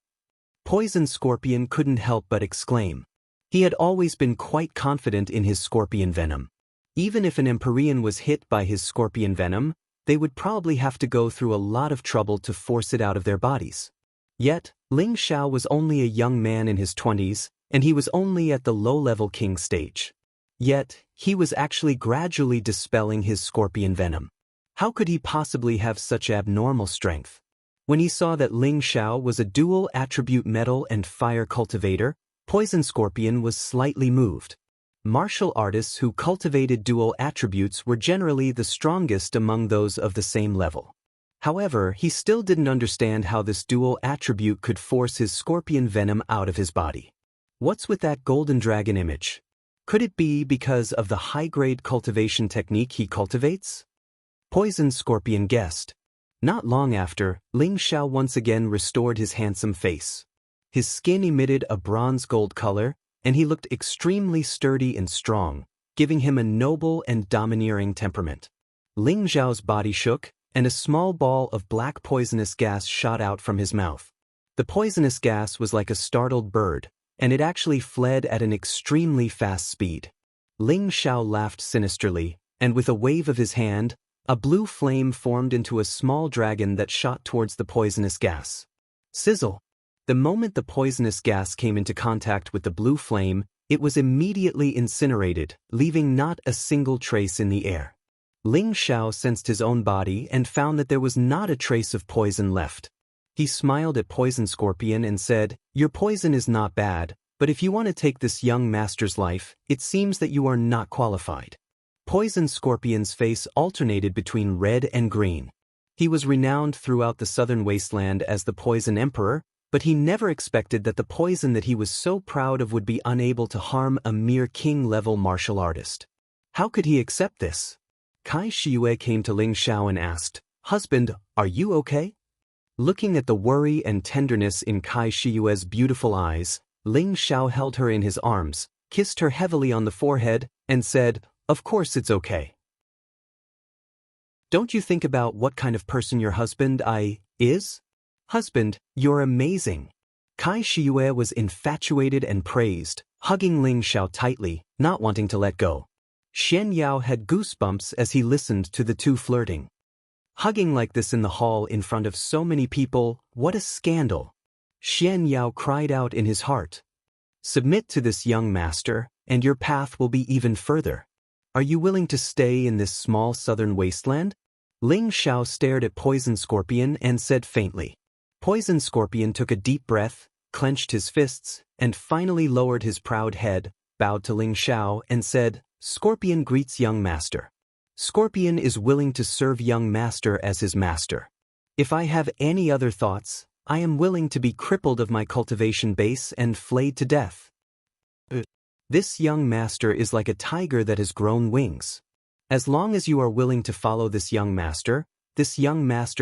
Poison Scorpion couldn't help but exclaim. He had always been quite confident in his scorpion venom. Even if an Empyrean was hit by his scorpion venom, they would probably have to go through a lot of trouble to force it out of their bodies. Yet, Ling Xiao was only a young man in his 20s, and he was only at the low-level king stage. Yet, he was actually gradually dispelling his scorpion venom. How could he possibly have such abnormal strength? When he saw that Ling Xiao was a dual-attribute metal and fire cultivator, Poison Scorpion was slightly moved. Martial artists who cultivated dual attributes were generally the strongest among those of the same level. However, he still didn't understand how this dual attribute could force his scorpion venom out of his body. What's with that golden dragon image? Could it be because of the high-grade cultivation technique he cultivates? Poison Scorpion guessed. Not long after, Ling Xiao once again restored his handsome face. His skin emitted a bronze-gold color, and he looked extremely sturdy and strong, giving him a noble and domineering temperament. Ling Xiao's body shook, and a small ball of black poisonous gas shot out from his mouth. The poisonous gas was like a startled bird, and it actually fled at an extremely fast speed. Ling Xiao laughed sinisterly, and with a wave of his hand, a blue flame formed into a small dragon that shot towards the poisonous gas. Sizzle! The moment the poisonous gas came into contact with the blue flame, it was immediately incinerated, leaving not a single trace in the air. Ling Xiao sensed his own body and found that there was not a trace of poison left. He smiled at Poison Scorpion and said, "Your poison is not bad, but if you want to take this young master's life, it seems that you are not qualified." Poison Scorpion's face alternated between red and green. He was renowned throughout the southern wasteland as the Poison Emperor, but he never expected that the poison that he was so proud of would be unable to harm a mere king-level martial artist. How could he accept this? Kai Shiyue came to Ling Xiao and asked, "Husband, are you okay?" Looking at the worry and tenderness in Kai Shiyue's beautiful eyes, Ling Xiao held her in his arms, kissed her heavily on the forehead, and said, "Of course it's okay. Don't you think about what kind of person your husband is? Husband, you're amazing." Kai Shiyue was infatuated and praised, hugging Ling Xiao tightly, not wanting to let go. Xianxia had goosebumps as he listened to the two flirting. Hugging like this in the hall in front of so many people, what a scandal! Xianxia cried out in his heart. "Submit to this young master, and your path will be even further. Are you willing to stay in this small southern wasteland?" Ling Xiao stared at Poison Scorpion and said faintly. Poison Scorpion took a deep breath, clenched his fists, and finally lowered his proud head, bowed to Ling Xiao, and said, "Scorpion greets young master. Scorpion is willing to serve young master as his master. If I have any other thoughts, I am willing to be crippled of my cultivation base and flayed to death. This young master is like a tiger that has grown wings. As long as you are willing to follow this young master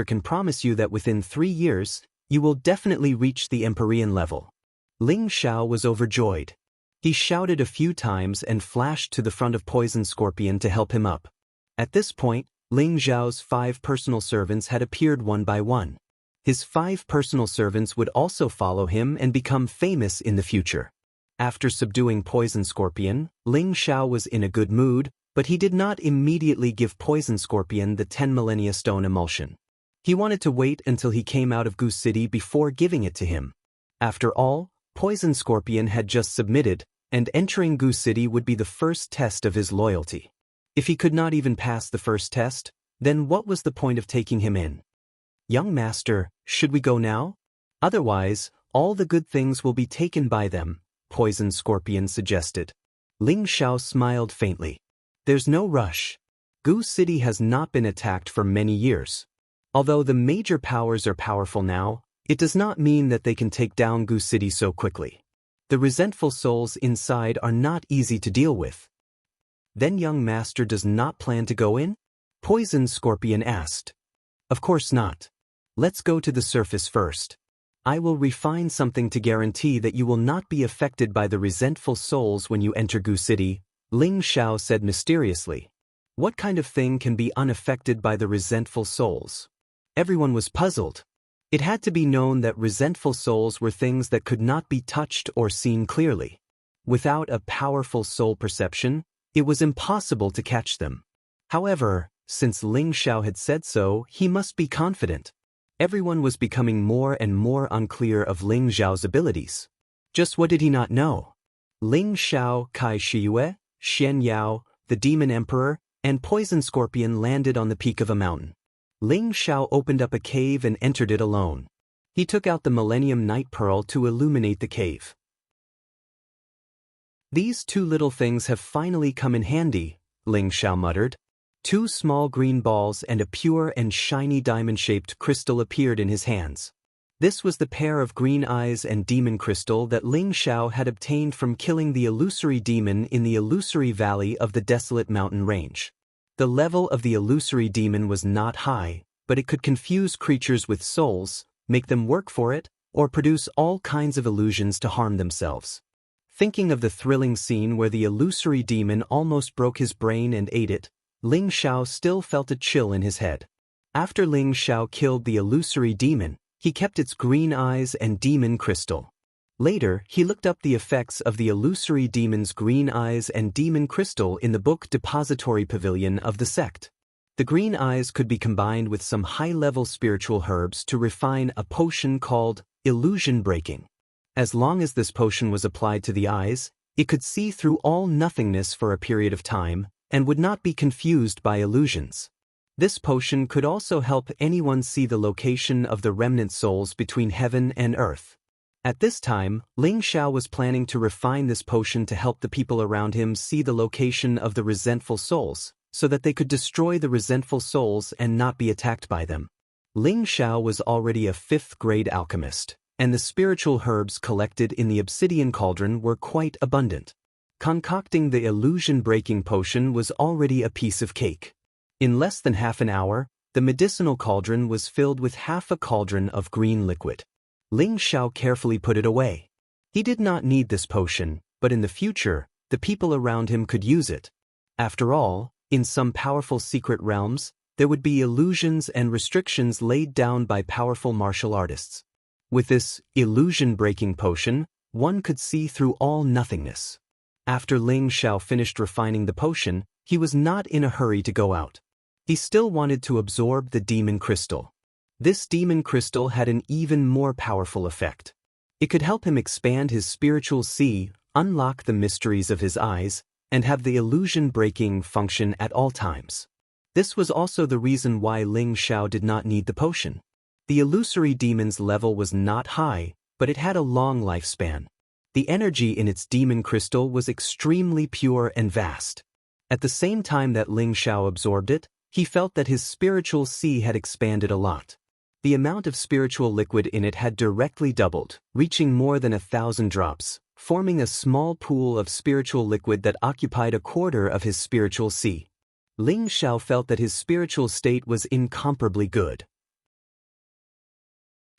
can promise you that within 3 years, you will definitely reach the Empyrean level." Ling Xiao was overjoyed. He shouted a few times and flashed to the front of Poison Scorpion to help him up. At this point, Ling Xiao's 5 personal servants had appeared one by one. His 5 personal servants would also follow him and become famous in the future. After subduing Poison Scorpion, Ling Xiao was in a good mood, but he did not immediately give Poison Scorpion the 10 Millennia Stone emulsion. He wanted to wait until he came out of Goose City before giving it to him. After all, Poison Scorpion had just submitted, and entering Goose City would be the first test of his loyalty. If he could not even pass the first test, then what was the point of taking him in? "Young master, should we go now? Otherwise, all the good things will be taken by them," Poison Scorpion suggested. Ling Xiao smiled faintly. "There's no rush. Goose City has not been attacked for many years. Although the major powers are powerful now, it does not mean that they can take down Goose City so quickly. The resentful souls inside are not easy to deal with." "Then young master does not plan to go in?" Poison Scorpion asked. "Of course not. Let's go to the surface first. I will refine something to guarantee that you will not be affected by the resentful souls when you enter Goose City," Ling Xiao said mysteriously. "What kind of thing can be unaffected by the resentful souls?" Everyone was puzzled. It had to be known that resentful souls were things that could not be touched or seen clearly. Without a powerful soul perception, it was impossible to catch them. However, since Ling Xiao had said so, he must be confident. Everyone was becoming more and more unclear of Ling Xiao's abilities. Just what did he not know? Ling Xiao, Kai Shiyue, Xianxia, the Demon Emperor, and Poison Scorpion landed on the peak of a mountain. Ling Xiao opened up a cave and entered it alone. He took out the Millennium Night Pearl to illuminate the cave. "These 2 little things have finally come in handy," Ling Xiao muttered. 2 small green balls and a pure and shiny diamond-shaped crystal appeared in his hands. This was the pair of green eyes and demon crystal that Ling Xiao had obtained from killing the illusory demon in the illusory valley of the desolate mountain range. The level of the illusory demon was not high, but it could confuse creatures with souls, make them work for it, or produce all kinds of illusions to harm themselves. Thinking of the thrilling scene where the illusory demon almost broke his brain and ate it, Ling Xiao still felt a chill in his head. After Ling Xiao killed the illusory demon, he kept its green eyes and demon crystal. Later, he looked up the effects of the illusory demon's green eyes and demon crystal in the book Depository Pavilion of the sect. The green eyes could be combined with some high-level spiritual herbs to refine a potion called illusion breaking. As long as this potion was applied to the eyes, it could see through all nothingness for a period of time and would not be confused by illusions. This potion could also help anyone see the location of the remnant souls between heaven and earth. At this time, Ling Xiao was planning to refine this potion to help the people around him see the location of the resentful souls, so that they could destroy the resentful souls and not be attacked by them. Ling Xiao was already a 5th-grade alchemist, and the spiritual herbs collected in the obsidian cauldron were quite abundant. Concocting the illusion-breaking potion was already a piece of cake. In less than half an hour, the medicinal cauldron was filled with half a cauldron of green liquid. Ling Xiao carefully put it away. He did not need this potion, but in the future, the people around him could use it. After all, in some powerful secret realms, there would be illusions and restrictions laid down by powerful martial artists. With this illusion-breaking potion, one could see through all nothingness. After Ling Xiao finished refining the potion, he was not in a hurry to go out. He still wanted to absorb the demon crystal. This demon crystal had an even more powerful effect. It could help him expand his spiritual see, unlock the mysteries of his eyes, and have the illusion-breaking function at all times. This was also the reason why Ling Xiao did not need the potion. The illusory demon's level was not high, but it had a long lifespan. The energy in its demon crystal was extremely pure and vast. At the same time that Ling Xiao absorbed it, he felt that his spiritual see had expanded a lot. The amount of spiritual liquid in it had directly doubled, reaching more than 1,000 drops, forming a small pool of spiritual liquid that occupied a quarter of his spiritual see. Ling Xiao felt that his spiritual state was incomparably good.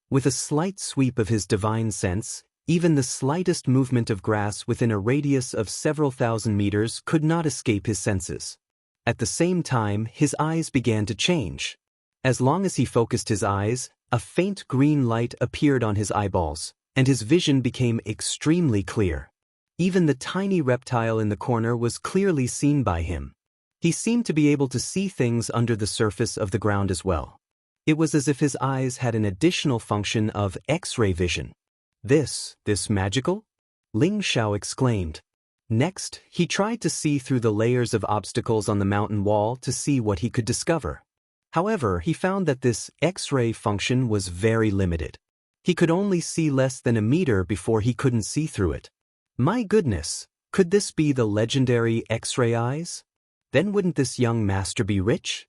With a slight sweep of his divine sense, even the slightest movement of grass within a radius of several thousand meters could not escape his senses. At the same time, his eyes began to change. As long as he focused his eyes, a faint green light appeared on his eyeballs, and his vision became extremely clear. Even the tiny reptile in the corner was clearly seen by him. He seemed to be able to see things under the surface of the ground as well. It was as if his eyes had an additional function of X-ray vision. This magical? Ling Xiao exclaimed. Next, he tried to see through the layers of obstacles on the mountain wall to see what he could discover. However, he found that this X-ray function was very limited. He could only see less than a meter before he couldn't see through it. My goodness, could this be the legendary X-ray eyes? Then wouldn't this young master be rich?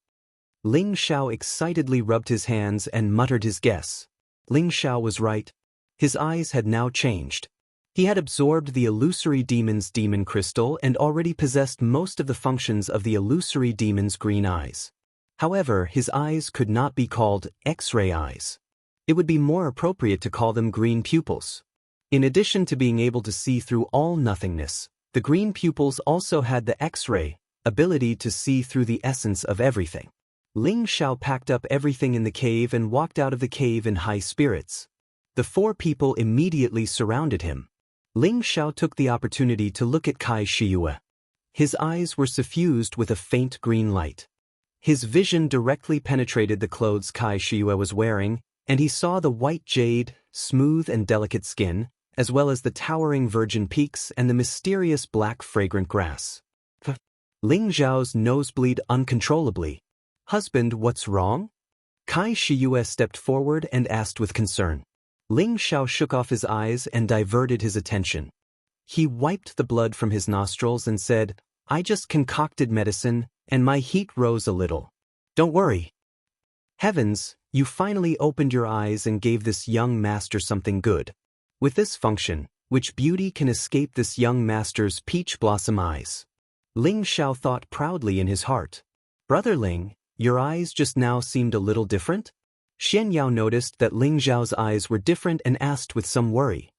Ling Xiao excitedly rubbed his hands and muttered his guess. Ling Xiao was right. His eyes had now changed. He had absorbed the illusory demon's demon crystal and already possessed most of the functions of the illusory demon's green eyes. However, his eyes could not be called X-ray eyes. It would be more appropriate to call them green pupils. In addition to being able to see through all nothingness, the green pupils also had the X-ray ability to see through the essence of everything. Ling Xiao packed up everything in the cave and walked out of the cave in high spirits. The 4 people immediately surrounded him. Ling Xiao took the opportunity to look at Kai Shiyue. His eyes were suffused with a faint green light. His vision directly penetrated the clothes Kai Shiyue was wearing, and he saw the white jade, smooth and delicate skin, as well as the towering virgin peaks and the mysterious black fragrant grass. Ling Xiao's nose bleed uncontrollably. "Husband, what's wrong?" Kai Shiyue stepped forward and asked with concern. Ling Xiao shook off his eyes and diverted his attention. He wiped the blood from his nostrils and said, "I just concocted medicine, and my heat rose a little. Don't worry." Heavens, you finally opened your eyes and gave this young master something good. With this function, which beauty can escape this young master's peach blossom eyes? Ling Xiao thought proudly in his heart. Brother Ling, your eyes just now seemed a little different? Xianxia noticed that Ling Xiao's eyes were different and asked with some worry.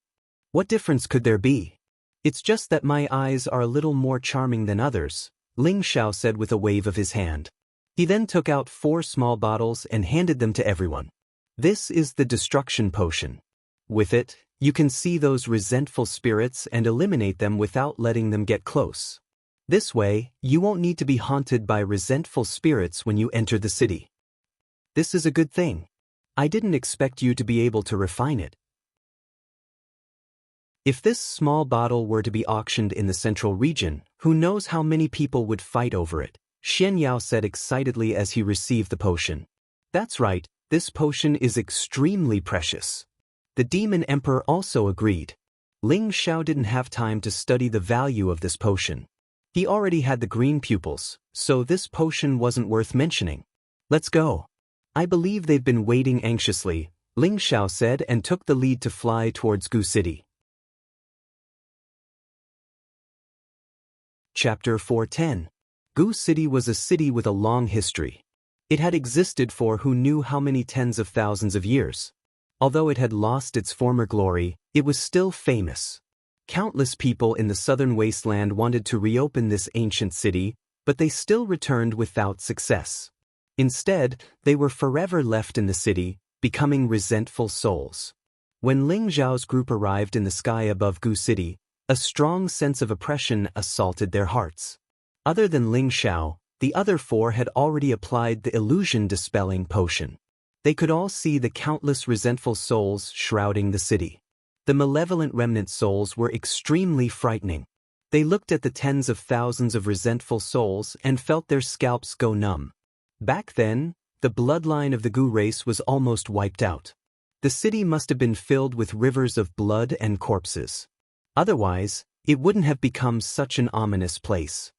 What difference could there be? It's just that my eyes are a little more charming than others, Ling Xiao said with a wave of his hand. He then took out 4 small bottles and handed them to everyone. This is the destruction potion. With it, you can see those resentful spirits and eliminate them without letting them get close. This way, you won't need to be haunted by resentful spirits when you enter the city. This is a good thing. I didn't expect you to be able to refine it. If this small bottle were to be auctioned in the central region, who knows how many people would fight over it, Xianxia said excitedly as he received the potion. That's right, this potion is extremely precious. The Demon Emperor also agreed. Ling Xiao didn't have time to study the value of this potion. He already had the green pupils, so this potion wasn't worth mentioning. Let's go. I believe they've been waiting anxiously, Ling Xiao said and took the lead to fly towards Gu City. Chapter 410. Gu City was a city with a long history. It had existed for who knew how many tens of thousands of years. Although it had lost its former glory, it was still famous. Countless people in the southern wasteland wanted to reopen this ancient city, but they still returned without success. Instead, they were forever left in the city, becoming resentful souls. When Ling Xiao's group arrived in the sky above Gu City, a strong sense of oppression assaulted their hearts. Other than Ling Xiao, the other 4 had already applied the illusion-dispelling potion. They could all see the countless resentful souls shrouding the city. The malevolent remnant souls were extremely frightening. They looked at the tens of thousands of resentful souls and felt their scalps go numb. Back then, the bloodline of the Gu race was almost wiped out. The city must have been filled with rivers of blood and corpses. Otherwise, it wouldn't have become such an ominous place.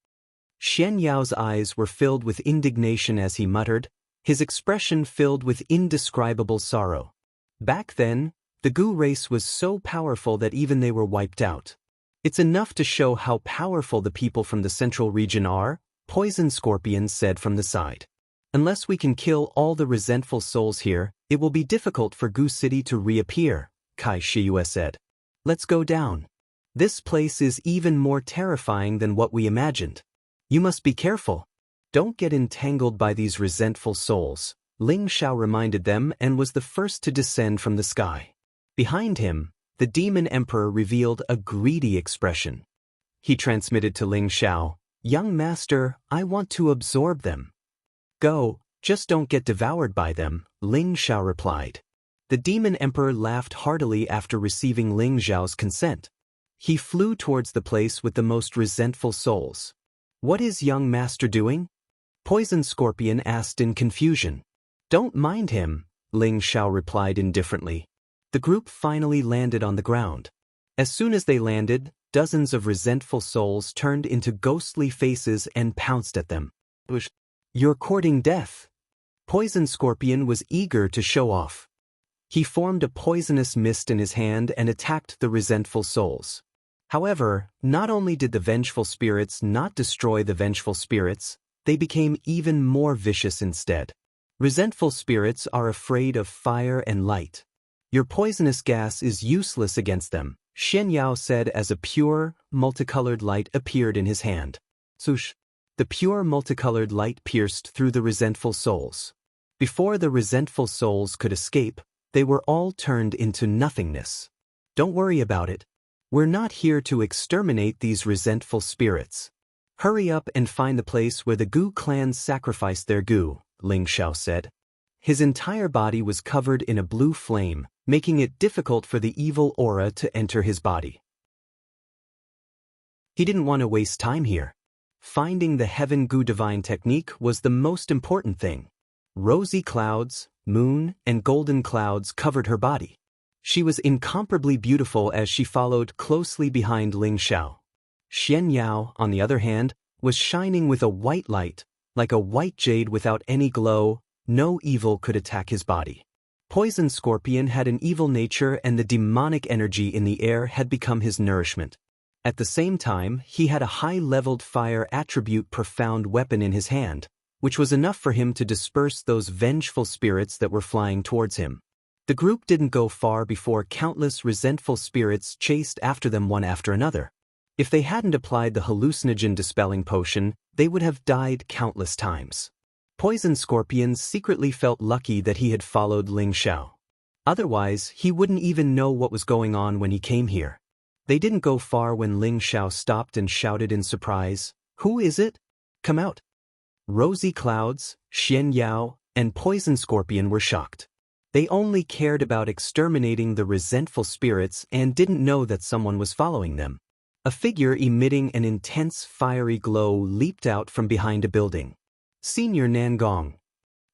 Xianyao's eyes were filled with indignation as he muttered, his expression filled with indescribable sorrow. Back then, the Gu race was so powerful that even they were wiped out. It's enough to show how powerful the people from the central region are, Poison Scorpion said from the side. Unless we can kill all the resentful souls here, it will be difficult for Gu City to reappear, Kai Shiyue said. Let's go down. This place is even more terrifying than what we imagined. You must be careful. Don't get entangled by these resentful souls, Ling Xiao reminded them and was the first to descend from the sky. Behind him, the Demon Emperor revealed a greedy expression. He transmitted to Ling Xiao, "Young master, I want to absorb them." "Go, just don't get devoured by them," Ling Xiao replied. The Demon Emperor laughed heartily after receiving Ling Xiao's consent. He flew towards the place with the most resentful souls. "What is young master doing?" Poison Scorpion asked in confusion. "Don't mind him," Ling Xiao replied indifferently. The group finally landed on the ground. As soon as they landed, dozens of resentful souls turned into ghostly faces and pounced at them. "You're courting death." Poison Scorpion was eager to show off. He formed a poisonous mist in his hand and attacked the resentful souls. However, not only did the vengeful spirits not destroy the vengeful spirits, they became even more vicious instead. Resentful spirits are afraid of fire and light. Your poisonous gas is useless against them, Xianxia said as a pure, multicolored light appeared in his hand. Swoosh! The pure multicolored light pierced through the resentful souls. Before the resentful souls could escape, they were all turned into nothingness. Don't worry about it. We're not here to exterminate these resentful spirits. Hurry up and find the place where the Gu clan sacrificed their Gu, Ling Xiao said. His entire body was covered in a blue flame, making it difficult for the evil aura to enter his body. He didn't want to waste time here. Finding the Heaven Gu divine technique was the most important thing. Rosy clouds, moon, and golden clouds covered her body. She was incomparably beautiful as she followed closely behind Ling Xiao. Xianxia, on the other hand, was shining with a white light, like a white jade without any glow. No evil could attack his body. Poison Scorpion had an evil nature and the demonic energy in the air had become his nourishment. At the same time, he had a high-leveled fire attribute profound weapon in his hand, which was enough for him to disperse those vengeful spirits that were flying towards him. The group didn't go far before countless resentful spirits chased after them one after another. If they hadn't applied the hallucinogen dispelling potion, they would have died countless times. Poison Scorpion secretly felt lucky that he had followed Ling Xiao. Otherwise, he wouldn't even know what was going on when he came here. They didn't go far when Ling Xiao stopped and shouted in surprise, "Who is it? Come out." Rosy Clouds, Xianxia, and Poison Scorpion were shocked. They only cared about exterminating the resentful spirits and didn't know that someone was following them. A figure emitting an intense fiery glow leaped out from behind a building. "Senior Nangong!"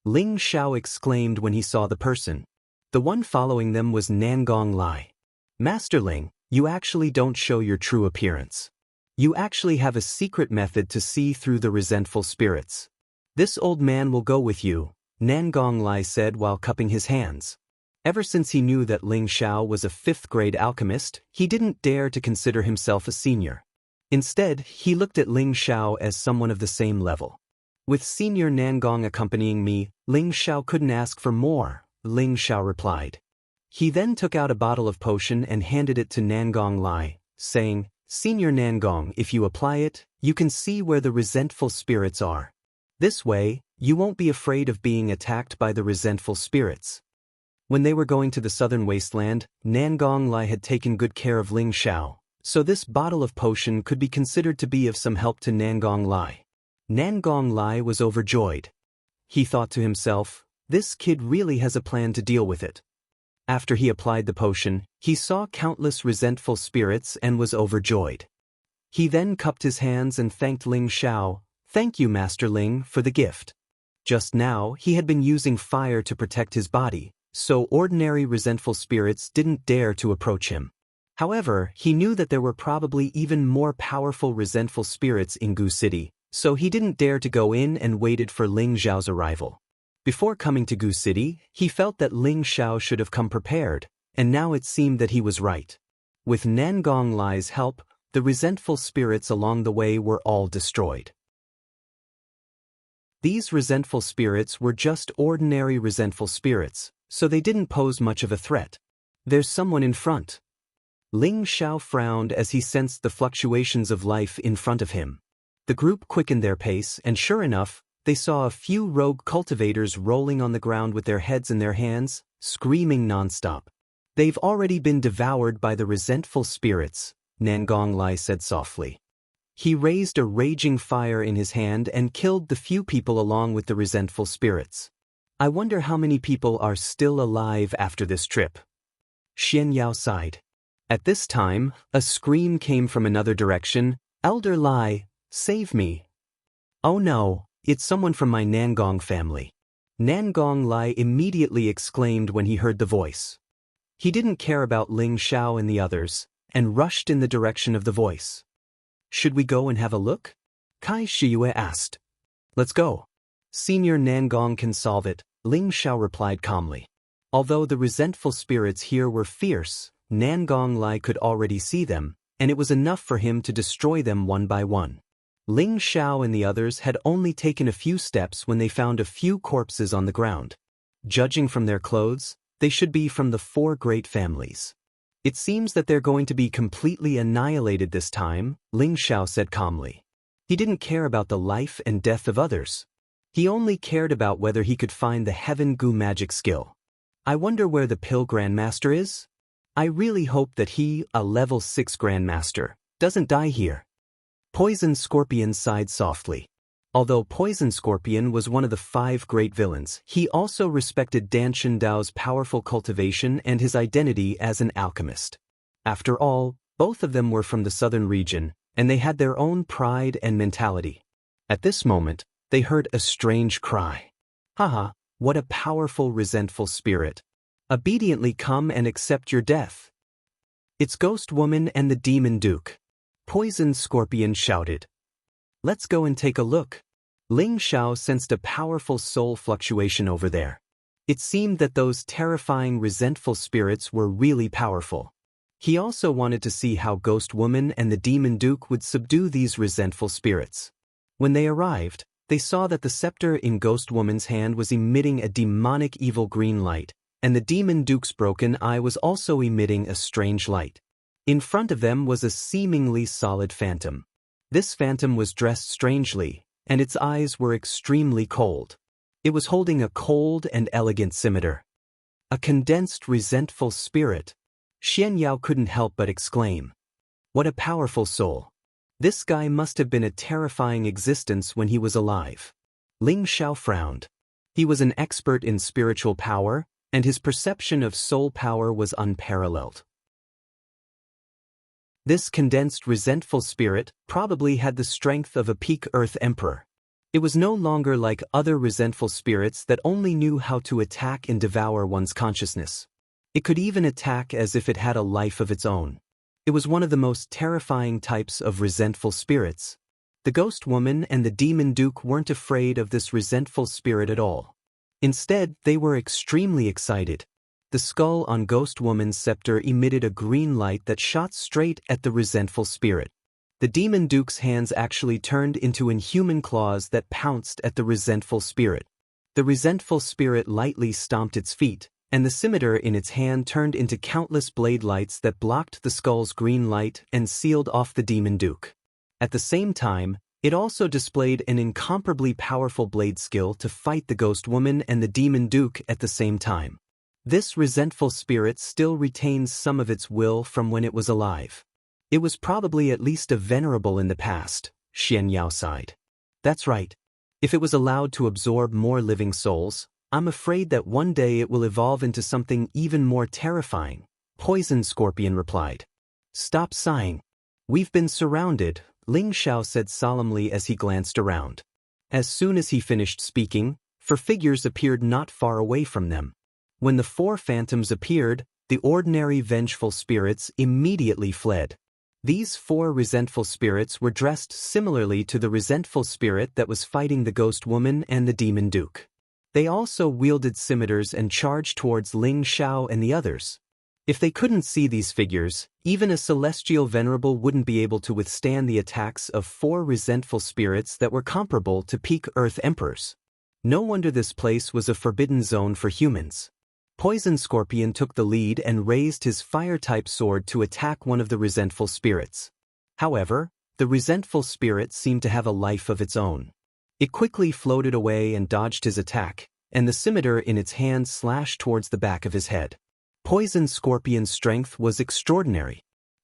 Ling Xiao exclaimed when he saw the person. The one following them was Nangong Lai. "Master Ling, you actually don't show your true appearance. You actually have a secret method to see through the resentful spirits. This old man will go with you," Nangong Lai said while cupping his hands. Ever since he knew that Ling Xiao was a 5th-grade alchemist, he didn't dare to consider himself a senior. Instead, he looked at Ling Xiao as someone of the same level. "With Senior Nangong accompanying me, Ling Xiao couldn't ask for more," Ling Xiao replied. He then took out a bottle of potion and handed it to Nangong Lai, saying, "Senior Nangong, if you apply it, you can see where the resentful spirits are. This way, you won't be afraid of being attacked by the resentful spirits." When they were going to the southern wasteland, Nangong Lai had taken good care of Ling Xiao, so this bottle of potion could be considered to be of some help to Nangong Lai. Nangong Lai was overjoyed. He thought to himself, "This kid really has a plan to deal with it." After he applied the potion, he saw countless resentful spirits and was overjoyed. He then cupped his hands and thanked Ling Xiao. "Thank you, Master Ling, for the gift." Just now, he had been using fire to protect his body, so ordinary resentful spirits didn't dare to approach him. However, he knew that there were probably even more powerful resentful spirits in Gu City, so he didn't dare to go in and waited for Ling Xiao's arrival. Before coming to Gu City, he felt that Ling Xiao should have come prepared, and now it seemed that he was right. With Nangong Lai's help, the resentful spirits along the way were all destroyed. These resentful spirits were just ordinary resentful spirits, so they didn't pose much of a threat. "There's someone in front." Ling Xiao frowned as he sensed the fluctuations of life in front of him. The group quickened their pace, and sure enough, they saw a few rogue cultivators rolling on the ground with their heads in their hands, screaming nonstop. "They've already been devoured by the resentful spirits," Nangong Lai said softly. He raised a raging fire in his hand and killed the few people along with the resentful spirits. "I wonder how many people are still alive after this trip." Xianxia sighed. At this time, a scream came from another direction. "Elder Lai, save me." "Oh no, it's someone from my Nangong family." Nangong Lai immediately exclaimed when he heard the voice. He didn't care about Ling Xiao and the others, and rushed in the direction of the voice. "Should we go and have a look?" Kai Shiyue asked. "Let's go. Senior Nangong can solve it," Ling Xiao replied calmly. Although the resentful spirits here were fierce, Nangong Lai could already see them, and it was enough for him to destroy them one by one. Ling Xiao and the others had only taken a few steps when they found a few corpses on the ground. Judging from their clothes, they should be from the 4 great families. "It seems that they're going to be completely annihilated this time," Ling Xiao said calmly. He didn't care about the life and death of others. He only cared about whether he could find the Heaven Gu magic skill. "I wonder where the Pill Grandmaster is? I really hope that he, a level 6 Grandmaster, doesn't die here." Poison Scorpion sighed softly. Although Poison Scorpion was one of the 5 great villains, he also respected Dan Shendao's powerful cultivation and his identity as an alchemist. After all, both of them were from the southern region, and they had their own pride and mentality. At this moment, they heard a strange cry. "Haha, what a powerful resentful spirit. Obediently come and accept your death." "It's Ghost Woman and the Demon Duke," Poison Scorpion shouted. "Let's go and take a look." Ling Xiao sensed a powerful soul fluctuation over there. It seemed that those terrifying resentful spirits were really powerful. He also wanted to see how Ghost Woman and the Demon Duke would subdue these resentful spirits. When they arrived, They saw that the scepter in Ghost Woman's hand was emitting a demonic evil green light, and the demon duke's broken eye was also emitting a strange light. In front of them was a seemingly solid phantom. This phantom was dressed strangely, and its eyes were extremely cold. It was holding a cold and elegant scimitar. A condensed, resentful spirit. Xianxia couldn't help but exclaim. What a powerful soul. This guy must have been a terrifying existence when he was alive. Ling Xiao frowned. He was an expert in spiritual power, and his perception of soul power was unparalleled. This condensed, resentful spirit probably had the strength of a peak Earth Emperor. It was no longer like other resentful spirits that only knew how to attack and devour one's consciousness. It could even attack as if it had a life of its own. It was one of the most terrifying types of resentful spirits. The Ghost Woman and the Demon Duke weren't afraid of this resentful spirit at all. Instead, they were extremely excited. The skull on Ghost Woman's scepter emitted a green light that shot straight at the resentful spirit. The Demon Duke's hands actually turned into inhuman claws that pounced at the resentful spirit. The resentful spirit lightly stomped its feet, and the scimitar in its hand turned into countless blade lights that blocked the skull's green light and sealed off the Demon Duke. At the same time, it also displayed an incomparably powerful blade skill to fight the Ghost Woman and the Demon Duke at the same time. This resentful spirit still retains some of its will from when it was alive. It was probably at least a venerable in the past, Xianxia sighed. That's right. If it was allowed to absorb more living souls, I'm afraid that one day it will evolve into something even more terrifying, Poison Scorpion replied. Stop sighing. We've been surrounded, Ling Xiao said solemnly as he glanced around. As soon as he finished speaking, 4 figures appeared not far away from them. When the 4 phantoms appeared, the ordinary vengeful spirits immediately fled. These 4 resentful spirits were dressed similarly to the resentful spirit that was fighting the Ghost Woman and the Demon Duke. They also wielded scimitars and charged towards Ling Xiao and the others. If they couldn't see these figures, even a celestial venerable wouldn't be able to withstand the attacks of 4 resentful spirits that were comparable to peak Earth Emperors. No wonder this place was a forbidden zone for humans. Poison Scorpion took the lead and raised his fire-type sword to attack one of the resentful spirits. However, the resentful spirit seemed to have a life of its own. It quickly floated away and dodged his attack, and the scimitar in its hand slashed towards the back of his head. Poison Scorpion's strength was extraordinary.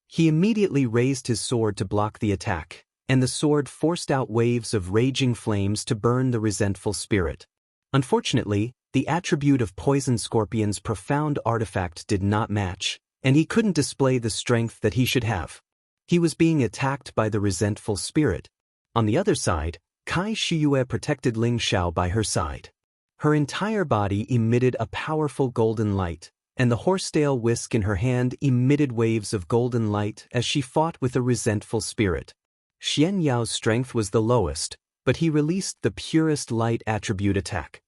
He immediately raised his sword to block the attack, and the sword forced out waves of raging flames to burn the resentful spirit. Unfortunately, the attribute of Poison Scorpion's profound artifact did not match, and he couldn't display the strength that he should have. He was being attacked by the resentful spirit. On the other side, Kai Shiyue protected Ling Xiao by her side. Her entire body emitted a powerful golden light, and the horsetail whisk in her hand emitted waves of golden light as she fought with the resentful spirit. Xianyao's strength was the lowest, but he released the purest light attribute attack.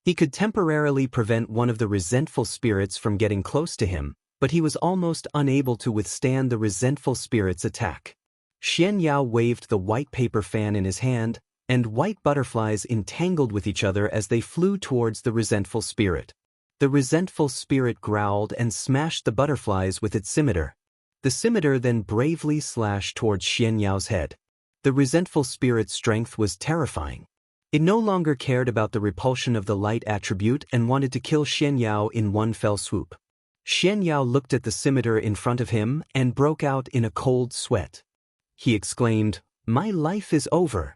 He could temporarily prevent one of the resentful spirits from getting close to him, but he was almost unable to withstand the resentful spirit's attack. Xianyao waved the white paper fan in his hand, and white butterflies entangled with each other as they flew towards the resentful spirit. The resentful spirit growled and smashed the butterflies with its scimitar. The scimitar then bravely slashed towards Xianyao's head. The resentful spirit's strength was terrifying. It no longer cared about the repulsion of the light attribute and wanted to kill Xianyao in one fell swoop. Xianyao looked at the scimitar in front of him and broke out in a cold sweat. He exclaimed, "My life is over."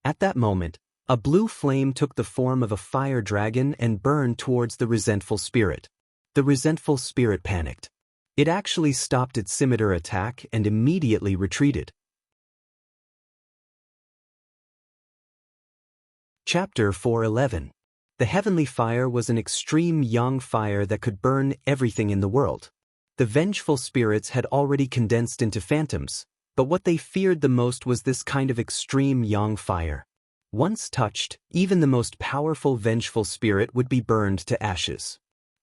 At that moment, a blue flame took the form of a fire dragon and burned towards the resentful spirit. The resentful spirit panicked. It actually stopped its scimitar attack and immediately retreated. Chapter 411. The heavenly fire was an extreme yang fire that could burn everything in the world. The vengeful spirits had already condensed into phantoms, but what they feared the most was this kind of extreme yang fire. Once touched, even the most powerful vengeful spirit would be burned to ashes.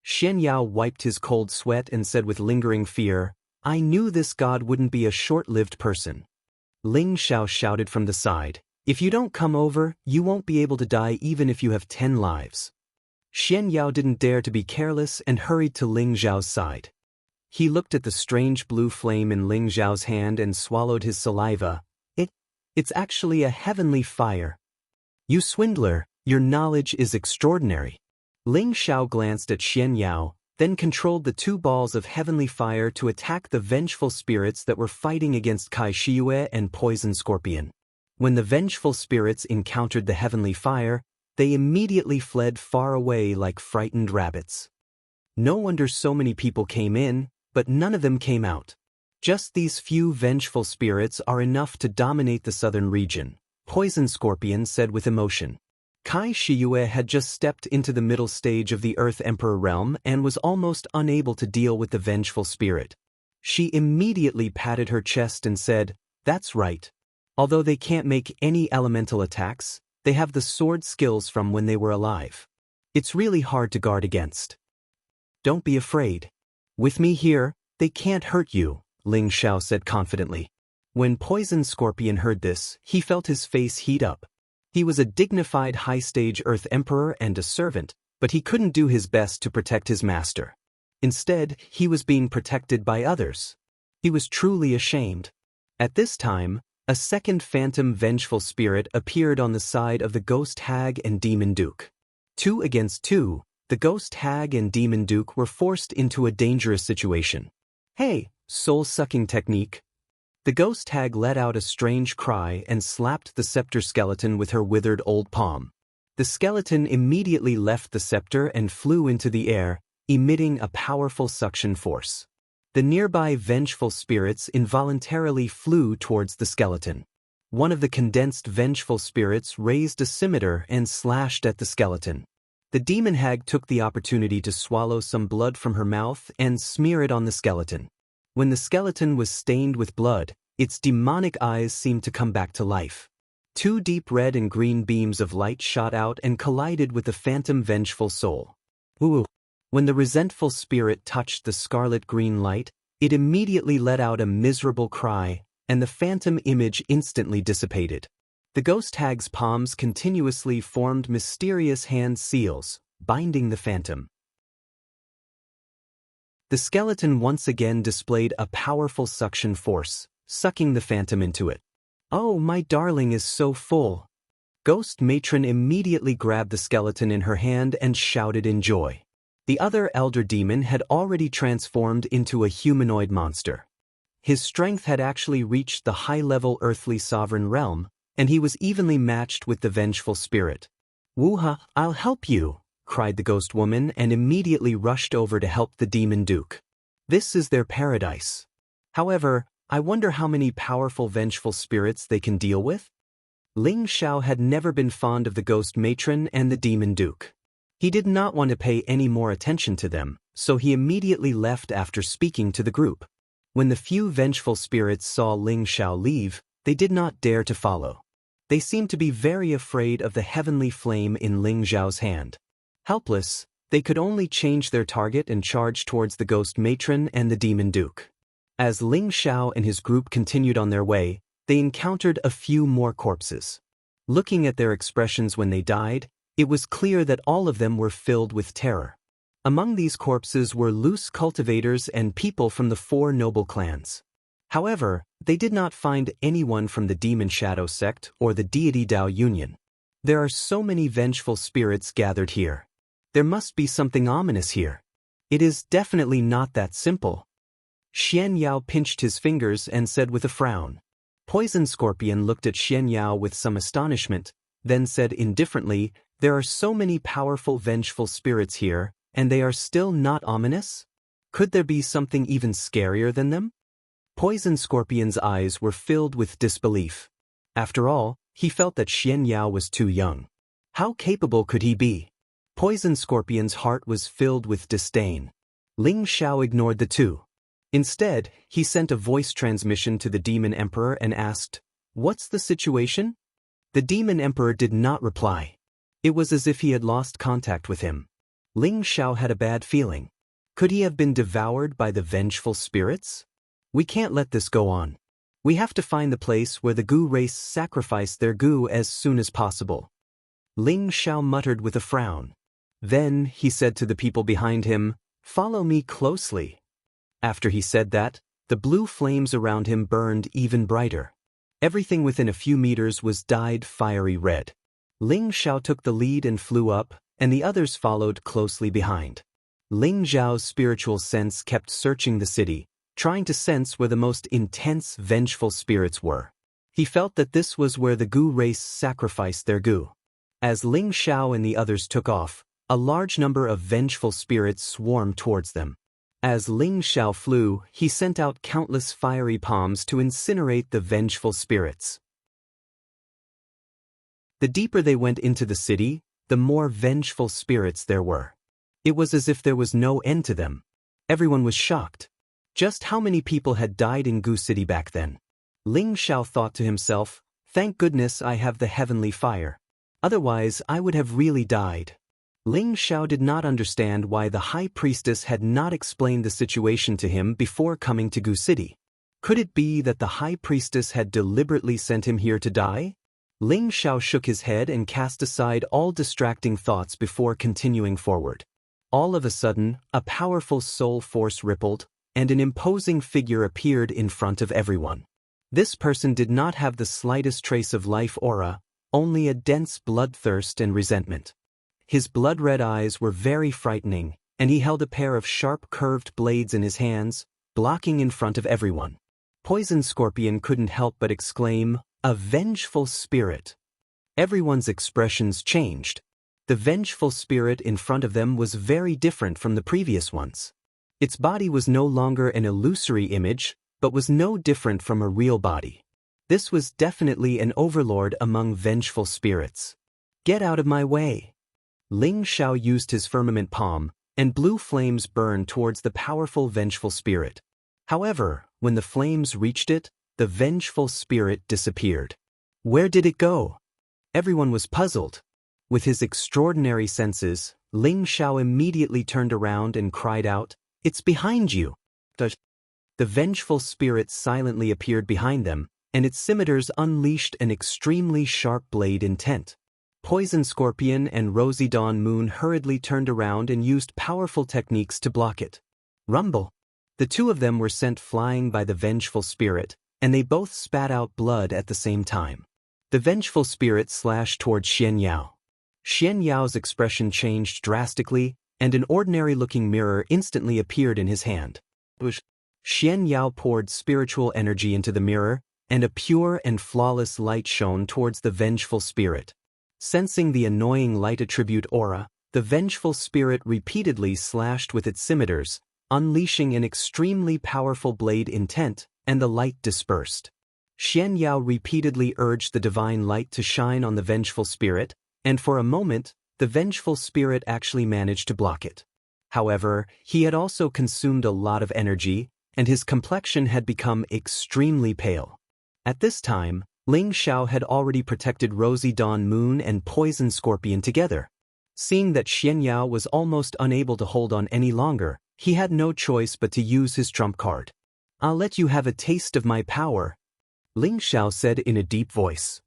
Xianyao wiped his cold sweat and said with lingering fear, "I knew this god wouldn't be a short-lived person." Ling Xiao shouted from the side, If you don't come over, you won't be able to die even if you have 10 lives. Xianxia didn't dare to be careless and hurried to Ling Zhao's side. He looked at the strange blue flame in Ling Zhao's hand and swallowed his saliva. It's actually a heavenly fire. You swindler, your knowledge is extraordinary. Ling Zhao glanced at Xianxia, then controlled the 2 balls of heavenly fire to attack the vengeful spirits that were fighting against Kai Shiyue and Poison Scorpion. When the vengeful spirits encountered the heavenly fire, they immediately fled far away like frightened rabbits. No wonder so many people came in, but none of them came out. Just these few vengeful spirits are enough to dominate the southern region, Poison Scorpion said with emotion. Kai Shiyue had just stepped into the middle stage of the Earth Emperor realm and was almost unable to deal with the vengeful spirit. She immediately patted her chest and said, "That's right. Although they can't make any elemental attacks, they have the sword skills from when they were alive. It's really hard to guard against. Don't be afraid. With me here, they can't hurt you," Ling Zhao said confidently. When Poison Scorpion heard this, he felt his face heat up. He was a dignified high-stage Earth Emperor and a servant, but he couldn't do his best to protect his master. Instead, he was being protected by others. He was truly ashamed. At this time, a second phantom vengeful spirit appeared on the side of the Ghost Hag and Demon Duke. 2 against 2, the Ghost Hag and Demon Duke were forced into a dangerous situation. "Hey, soul-sucking technique." The Ghost Hag let out a strange cry and slapped the scepter skeleton with her withered old palm. The skeleton immediately left the scepter and flew into the air, emitting a powerful suction force. The nearby vengeful spirits involuntarily flew towards the skeleton. One of the condensed vengeful spirits raised a scimitar and slashed at the skeleton. The demon hag took the opportunity to swallow some blood from her mouth and smear it on the skeleton. When the skeleton was stained with blood, its demonic eyes seemed to come back to life. 2 deep red and green beams of light shot out and collided with the phantom vengeful soul. Ooh! When the resentful spirit touched the scarlet-green light, it immediately let out a miserable cry, and the phantom image instantly dissipated. The ghost hag's palms continuously formed mysterious hand seals, binding the phantom. The skeleton once again displayed a powerful suction force, sucking the phantom into it. "Oh, my darling is so full." Ghost Matron immediately grabbed the skeleton in her hand and shouted in joy. The other elder demon had already transformed into a humanoid monster. His strength had actually reached the high-level earthly sovereign realm, and he was evenly matched with the vengeful spirit. "Wuha, I'll help you," cried the ghost woman and immediately rushed over to help the demon duke. This is their paradise. However, I wonder how many powerful vengeful spirits they can deal with? Ling Zhao had never been fond of the ghost matron and the demon duke. He did not want to pay any more attention to them, so he immediately left after speaking to the group. When the few vengeful spirits saw Ling Zhao leave, they did not dare to follow. They seemed to be very afraid of the heavenly flame in Ling Zhao's hand. Helpless, they could only change their target and charge towards the ghost matron and the demon duke. As Ling Zhao and his group continued on their way, they encountered a few more corpses. Looking at their expressions when they died, it was clear that all of them were filled with terror. Among these corpses were loose cultivators and people from the 4 noble clans. However, they did not find anyone from the Demon Shadow sect or the Deity Dao Union. There are so many vengeful spirits gathered here. There must be something ominous here. It is definitely not that simple. Xianxia pinched his fingers and said with a frown. Poison Scorpion looked at Xianxia with some astonishment, then said indifferently, "There are so many powerful vengeful spirits here, and they are still not ominous? Could there be something even scarier than them?" Poison Scorpion's eyes were filled with disbelief. After all, he felt that Xianxia was too young. How capable could he be? Poison Scorpion's heart was filled with disdain. Ling Zhao ignored the two. Instead, he sent a voice transmission to the Demon Emperor and asked, "What's the situation?" The Demon Emperor did not reply. It was as if he had lost contact with him. Ling Zhao had a bad feeling. Could he have been devoured by the vengeful spirits? "We can't let this go on. We have to find the place where the Gu race sacrificed their Gu as soon as possible. Ling Xiao muttered with a frown. Then he said to the people behind him, "Follow me closely." After he said that, the blue flames around him burned even brighter. Everything within a few meters was dyed fiery red. Ling Xiao took the lead and flew up, and the others followed closely behind. Ling Xiao's spiritual sense kept searching the city, trying to sense where the most intense, vengeful spirits were. He felt that this was where the Gu race sacrificed their Gu. As Ling Xiao and the others took off, a large number of vengeful spirits swarmed towards them. As Ling Xiao flew, he sent out countless fiery palms to incinerate the vengeful spirits. The deeper they went into the city, the more vengeful spirits there were. It was as if there was no end to them. Everyone was shocked. Just how many people had died in Gu City back then? Ling Xiao thought to himself, "Thank goodness I have the heavenly fire. Otherwise I would have really died." Ling Xiao did not understand why the high priestess had not explained the situation to him before coming to Gu City. Could it be that the high priestess had deliberately sent him here to die? Ling Xiao shook his head and cast aside all distracting thoughts before continuing forward. All of a sudden, a powerful soul force rippled, and an imposing figure appeared in front of everyone. This person did not have the slightest trace of life aura, only a dense bloodthirst and resentment. His blood-red eyes were very frightening, and he held a pair of sharp curved blades in his hands, blocking in front of everyone. Poison Scorpion couldn't help but exclaim, "A vengeful spirit." Everyone's expressions changed. The vengeful spirit in front of them was very different from the previous ones. Its body was no longer an illusory image, but was no different from a real body. This was definitely an overlord among vengeful spirits. "Get out of my way." Ling Xiao used his firmament palm, and blue flames burned towards the powerful vengeful spirit. However, when the flames reached it, the vengeful spirit disappeared. Where did it go? Everyone was puzzled. With his extraordinary senses, Ling Xiao immediately turned around and cried out, "It's behind you!" The vengeful spirit silently appeared behind them, and its scimitars unleashed an extremely sharp blade intent. Poison Scorpion and Rosy Dawn Moon hurriedly turned around and used powerful techniques to block it. Rumble! The two of them were sent flying by the vengeful spirit, and they both spat out blood at the same time. The vengeful spirit slashed toward Xianxia. Xianxia's expression changed drastically, and an ordinary-looking mirror instantly appeared in his hand. Xianxia poured spiritual energy into the mirror, and a pure and flawless light shone towards the vengeful spirit. Sensing the annoying light attribute aura, the vengeful spirit repeatedly slashed with its scimitars, unleashing an extremely powerful blade intent, and the light dispersed. Xianxia repeatedly urged the divine light to shine on the vengeful spirit, and for a moment, the vengeful spirit actually managed to block it. However, he had also consumed a lot of energy, and his complexion had become extremely pale. At this time, Ling Xiao had already protected Rosy Dawn Moon and Poison Scorpion together. Seeing that Xianxia was almost unable to hold on any longer, he had no choice but to use his trump card. "I'll let you have a taste of my power," Ling Xiao said in a deep voice.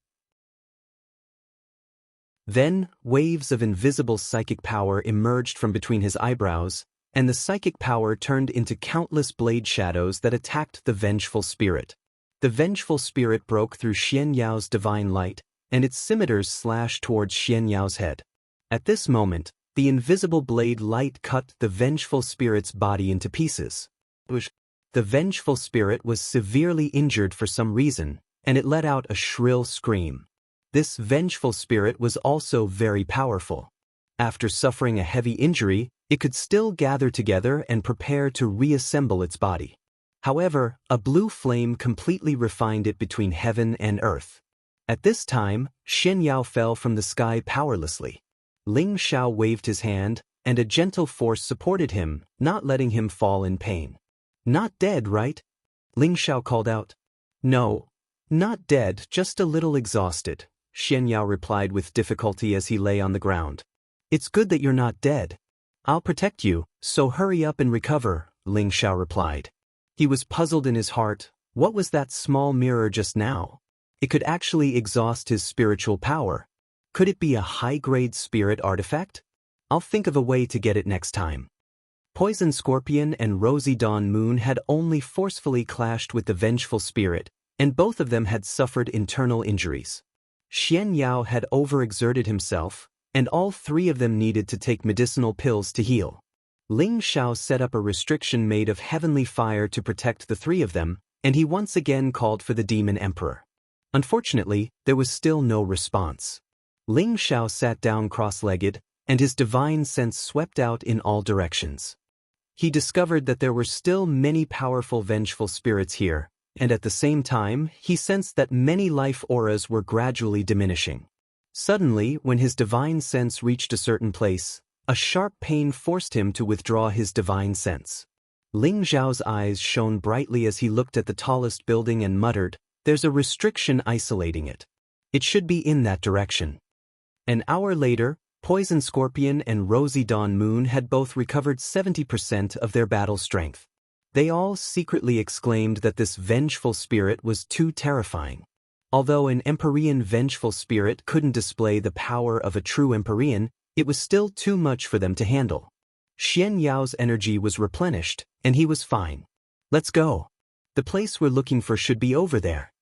Then, waves of invisible psychic power emerged from between his eyebrows, and the psychic power turned into countless blade shadows that attacked the vengeful spirit. The vengeful spirit broke through Xianxia's divine light, and its scimitars slashed towards Xianxia's head. At this moment, the invisible blade light cut the vengeful spirit's body into pieces. The vengeful spirit was severely injured for some reason, and it let out a shrill scream. This vengeful spirit was also very powerful. After suffering a heavy injury, it could still gather together and prepare to reassemble its body. However, a blue flame completely refined it between heaven and earth. At this time, Xianxia fell from the sky powerlessly. Ling Xiao waved his hand, and a gentle force supported him, not letting him fall in pain. "Not dead, right?" Ling Xiao called out. "No, not dead, just a little exhausted," Xianxia replied with difficulty as he lay on the ground. "It's good that you're not dead. I'll protect you, so hurry up and recover," Ling Xiao replied. He was puzzled in his heart. What was that small mirror just now? It could actually exhaust his spiritual power. Could it be a high-grade spirit artifact? I'll think of a way to get it next time. Poison Scorpion and Rosy Dawn Moon had only forcefully clashed with the vengeful spirit, and both of them had suffered internal injuries. Xianxia had overexerted himself, and all three of them needed to take medicinal pills to heal. Ling Xiao set up a restriction made of heavenly fire to protect the three of them, and he once again called for the Demon Emperor. Unfortunately, there was still no response. Ling Xiao sat down cross-legged, and his divine sense swept out in all directions. He discovered that there were still many powerful vengeful spirits here, and at the same time, he sensed that many life auras were gradually diminishing. Suddenly, when his divine sense reached a certain place, a sharp pain forced him to withdraw his divine sense. Ling Xiao's eyes shone brightly as he looked at the tallest building and muttered, "There's a restriction isolating it. It should be in that direction." An hour later, Poison Scorpion and Rosy Dawn Moon had both recovered 70% of their battle strength. They all secretly exclaimed that this vengeful spirit was too terrifying. Although an Empyrean vengeful spirit couldn't display the power of a true Empyrean, it was still too much for them to handle. Xianyao's energy was replenished, and he was fine. "Let's go. The place we're looking for should be over there."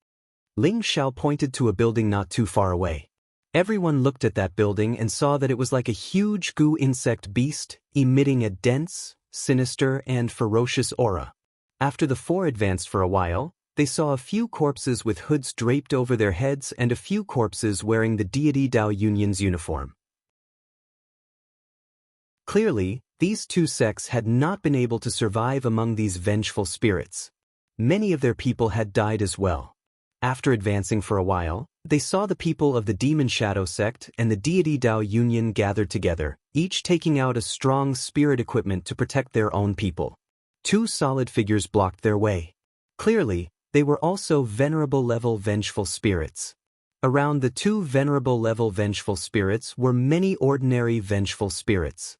Ling Xiao pointed to a building not too far away. Everyone looked at that building and saw that it was like a huge goo insect beast, emitting a dense, sinister, and ferocious aura. After the four advanced for a while, they saw a few corpses with hoods draped over their heads and a few corpses wearing the deity Dao Union's uniform. Clearly, these two sects had not been able to survive among these vengeful spirits. Many of their people had died as well. After advancing for a while, they saw the people of the Demon Shadow sect and the deity Dao Union gathered together, each taking out a strong spirit equipment to protect their own people. Two solid figures blocked their way. Clearly, they were also venerable-level vengeful spirits. Around the two venerable-level vengeful spirits were many ordinary vengeful spirits.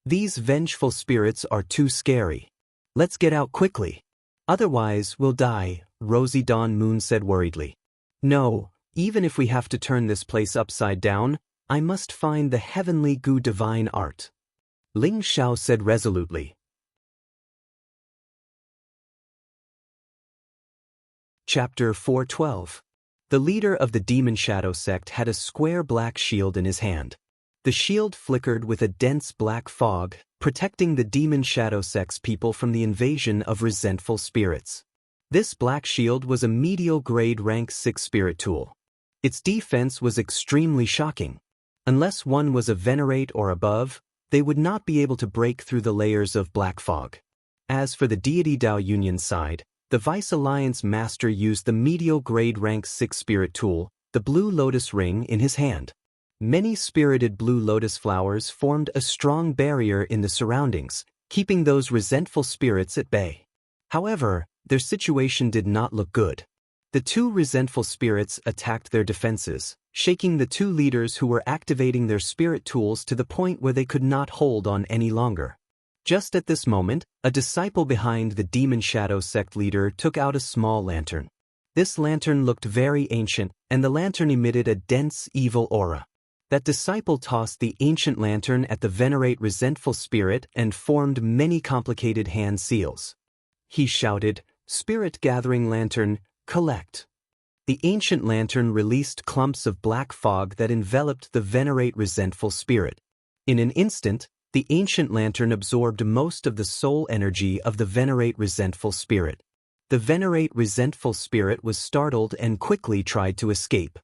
These vengeful spirits are too scary. "Let's get out quickly. Otherwise, we'll die," Rosy Dawn Moon said worriedly. "No, even if we have to turn this place upside down, I must find the heavenly goo divine art," Ling Xiao said resolutely. Chapter 412. The leader of the Demon Shadow sect had a square black shield in his hand. The shield flickered with a dense black fog, protecting the Demon Shadow sect's people from the invasion of resentful spirits. This black shield was a medial grade rank 6 spirit tool. Its defense was extremely shocking. Unless one was a venerate or above, they would not be able to break through the layers of black fog. As for the deity Dao Union side, the Vice Alliance master used the medial grade rank 6 spirit tool, the blue lotus ring, in his hand. Many spirited blue lotus flowers formed a strong barrier in the surroundings, keeping those resentful spirits at bay. However, their situation did not look good. The two resentful spirits attacked their defenses, shaking the two leaders who were activating their spirit tools to the point where they could not hold on any longer. Just at this moment, a disciple behind the Demon Shadow sect leader took out a small lantern. This lantern looked very ancient, and the lantern emitted a dense, evil aura. That disciple tossed the ancient lantern at the venerate resentful spirit and formed many complicated hand seals. He shouted, "Spirit gathering lantern, collect." The ancient lantern released clumps of black fog that enveloped the venerate resentful spirit. In an instant, the ancient lantern absorbed most of the soul energy of the venerate resentful spirit. The venerate resentful spirit was startled and quickly tried to escape.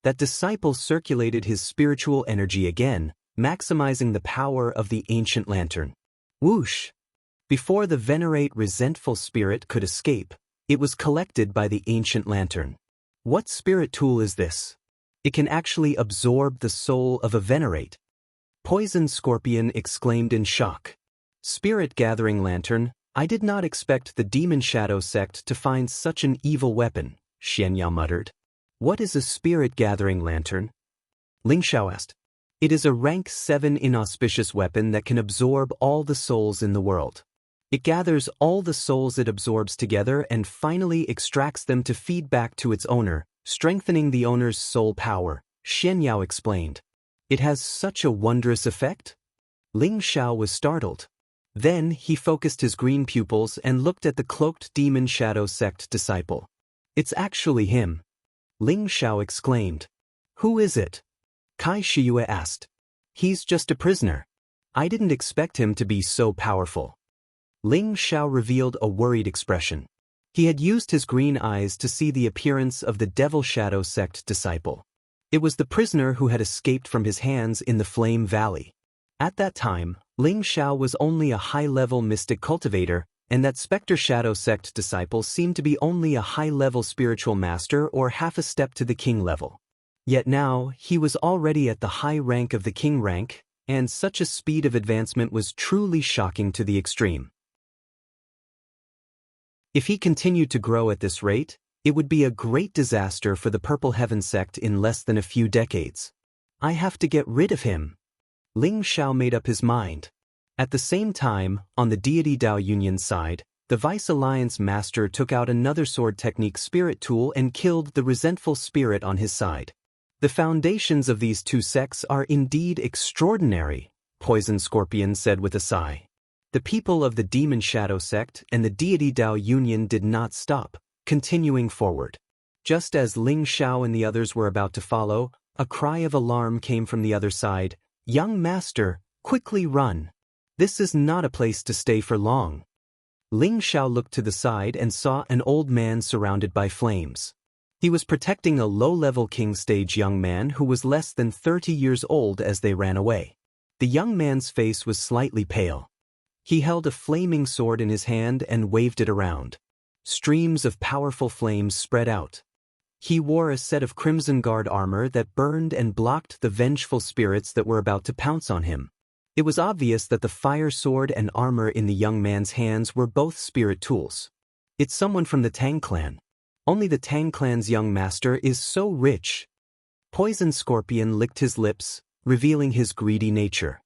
That disciple circulated his spiritual energy again, maximizing the power of the ancient lantern. Whoosh! Before the venerate resentful spirit could escape, it was collected by the ancient lantern. What spirit tool is this? It can actually absorb the soul of a venerate. Poison Scorpion exclaimed in shock. Spirit gathering lantern, I did not expect the Demon Shadow sect to find such an evil weapon, Xianxia muttered. What is a spirit gathering lantern? Ling Xiao asked. It is a rank 7 inauspicious weapon that can absorb all the souls in the world. It gathers all the souls it absorbs together and finally extracts them to feed back to its owner, strengthening the owner's soul power, Xianxia explained. It has such a wondrous effect? Ling Xiao was startled. Then he focused his green pupils and looked at the cloaked demon shadow sect disciple. It's actually him. Ling Xiao exclaimed. Who is it? Kai Shiyue asked. He's just a prisoner. I didn't expect him to be so powerful. Ling Xiao revealed a worried expression. He had used his green eyes to see the appearance of the Devil Shadow sect disciple. It was the prisoner who had escaped from his hands in the Flame Valley. At that time, Ling Xiao was only a high-level mystic cultivator, and that Spectre Shadow sect disciple seemed to be only a high-level spiritual master or half a step to the king level. Yet now, he was already at the high rank of the king rank, and such a speed of advancement was truly shocking to the extreme. If he continued to grow at this rate, it would be a great disaster for the Purple Heaven sect in less than a few decades. I have to get rid of him. Ling Xiao made up his mind. At the same time, on the Deity Dao Union side, the Vice Alliance Master took out another sword technique spirit tool and killed the resentful spirit on his side. The foundations of these two sects are indeed extraordinary, Poison Scorpion said with a sigh. The people of the Demon Shadow sect and the Deity Dao Union did not stop, continuing forward. Just as Ling Xiao and the others were about to follow, a cry of alarm came from the other side. Young master, quickly run. This is not a place to stay for long. Ling Xiao looked to the side and saw an old man surrounded by flames. He was protecting a low-level king stage young man who was less than 30 years old as they ran away. The young man's face was slightly pale. He held a flaming sword in his hand and waved it around. Streams of powerful flames spread out. He wore a set of Crimson Guard armor that burned and blocked the vengeful spirits that were about to pounce on him. It was obvious that the fire sword and armor in the young man's hands were both spirit tools. It's someone from the Tang clan. Only the Tang clan's young master is so rich. Poison Scorpion licked his lips, revealing his greedy nature.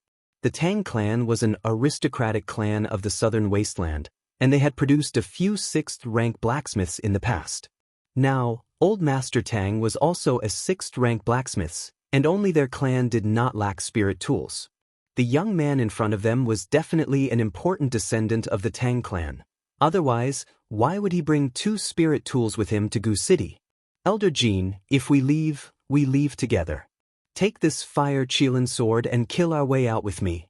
The Tang clan was an aristocratic clan of the southern wasteland, and they had produced a few 6th-rank blacksmiths in the past. Now, Old Master Tang was also a 6th-rank blacksmith, and only their clan did not lack spirit tools. The young man in front of them was definitely an important descendant of the Tang clan. Otherwise, why would he bring 2 spirit tools with him to Gu City? Elder Jean, if we leave together. Take this fire Qilin sword and kill our way out with me.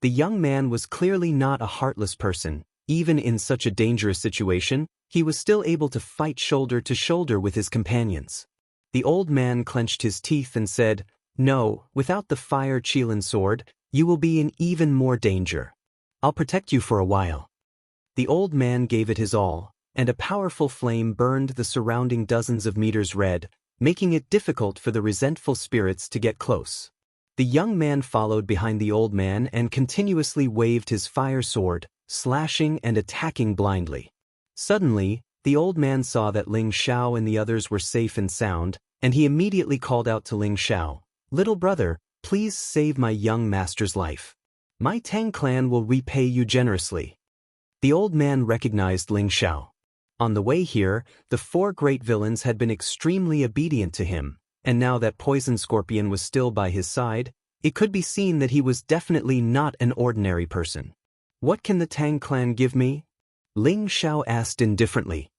The young man was clearly not a heartless person. Even in such a dangerous situation, he was still able to fight shoulder to shoulder with his companions. The old man clenched his teeth and said, "No, without the fire Qilin sword, you will be in even more danger. I'll protect you for a while." The old man gave it his all, and a powerful flame burned the surrounding dozens of meters red, making it difficult for the resentful spirits to get close. The young man followed behind the old man and continuously waved his fire sword, slashing and attacking blindly. Suddenly, the old man saw that Ling Xiao and the others were safe and sound, and he immediately called out to Ling Xiao, "Little brother, please save my young master's life. My Tang clan will repay you generously." The old man recognized Ling Xiao. On the way here, the 4 great villains had been extremely obedient to him, and now that Poison Scorpion was still by his side, it could be seen that he was definitely not an ordinary person. "What can the Tang clan give me?" Ling Xiao asked indifferently.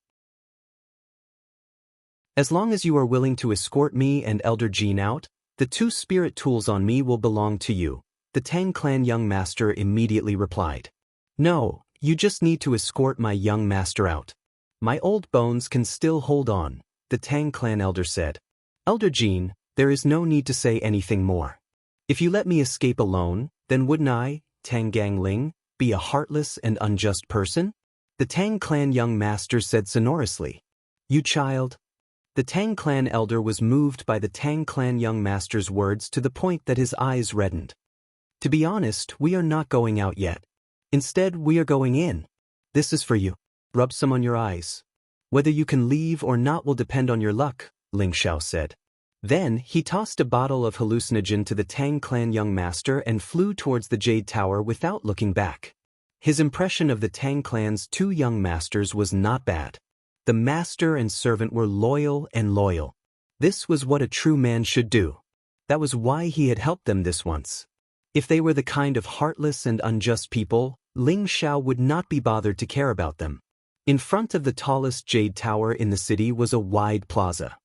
"As long as you are willing to escort me and Elder Jean out, the 2 spirit tools on me will belong to you," the Tang clan young master immediately replied. "No, you just need to escort my young master out. My old bones can still hold on," the Tang clan elder said. "Elder Jean, there is no need to say anything more. If you let me escape alone, then wouldn't I, Tang Gang Ling, be a heartless and unjust person?" The Tang clan young master said sonorously. "You child." The Tang clan elder was moved by the Tang clan young master's words to the point that his eyes reddened. "To be honest, we are not going out yet. Instead, we are going in. This is for you. Rub some on your eyes. Whether you can leave or not will depend on your luck," Ling Xiao said. Then he tossed a bottle of hallucinogen to the Tang clan young master and flew towards the Jade Tower without looking back. His impression of the Tang clan's two young masters was not bad. The master and servant were loyal and loyal. This was what a true man should do. That was why he had helped them this once. If they were the kind of heartless and unjust people, Ling Xiao would not be bothered to care about them. In front of the tallest jade tower in the city was a wide plaza.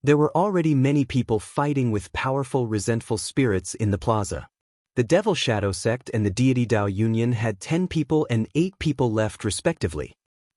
There were already many people fighting with powerful resentful spirits in the plaza. The Devil Shadow sect and the Deity Dao Union had 10 people and 8 people left respectively.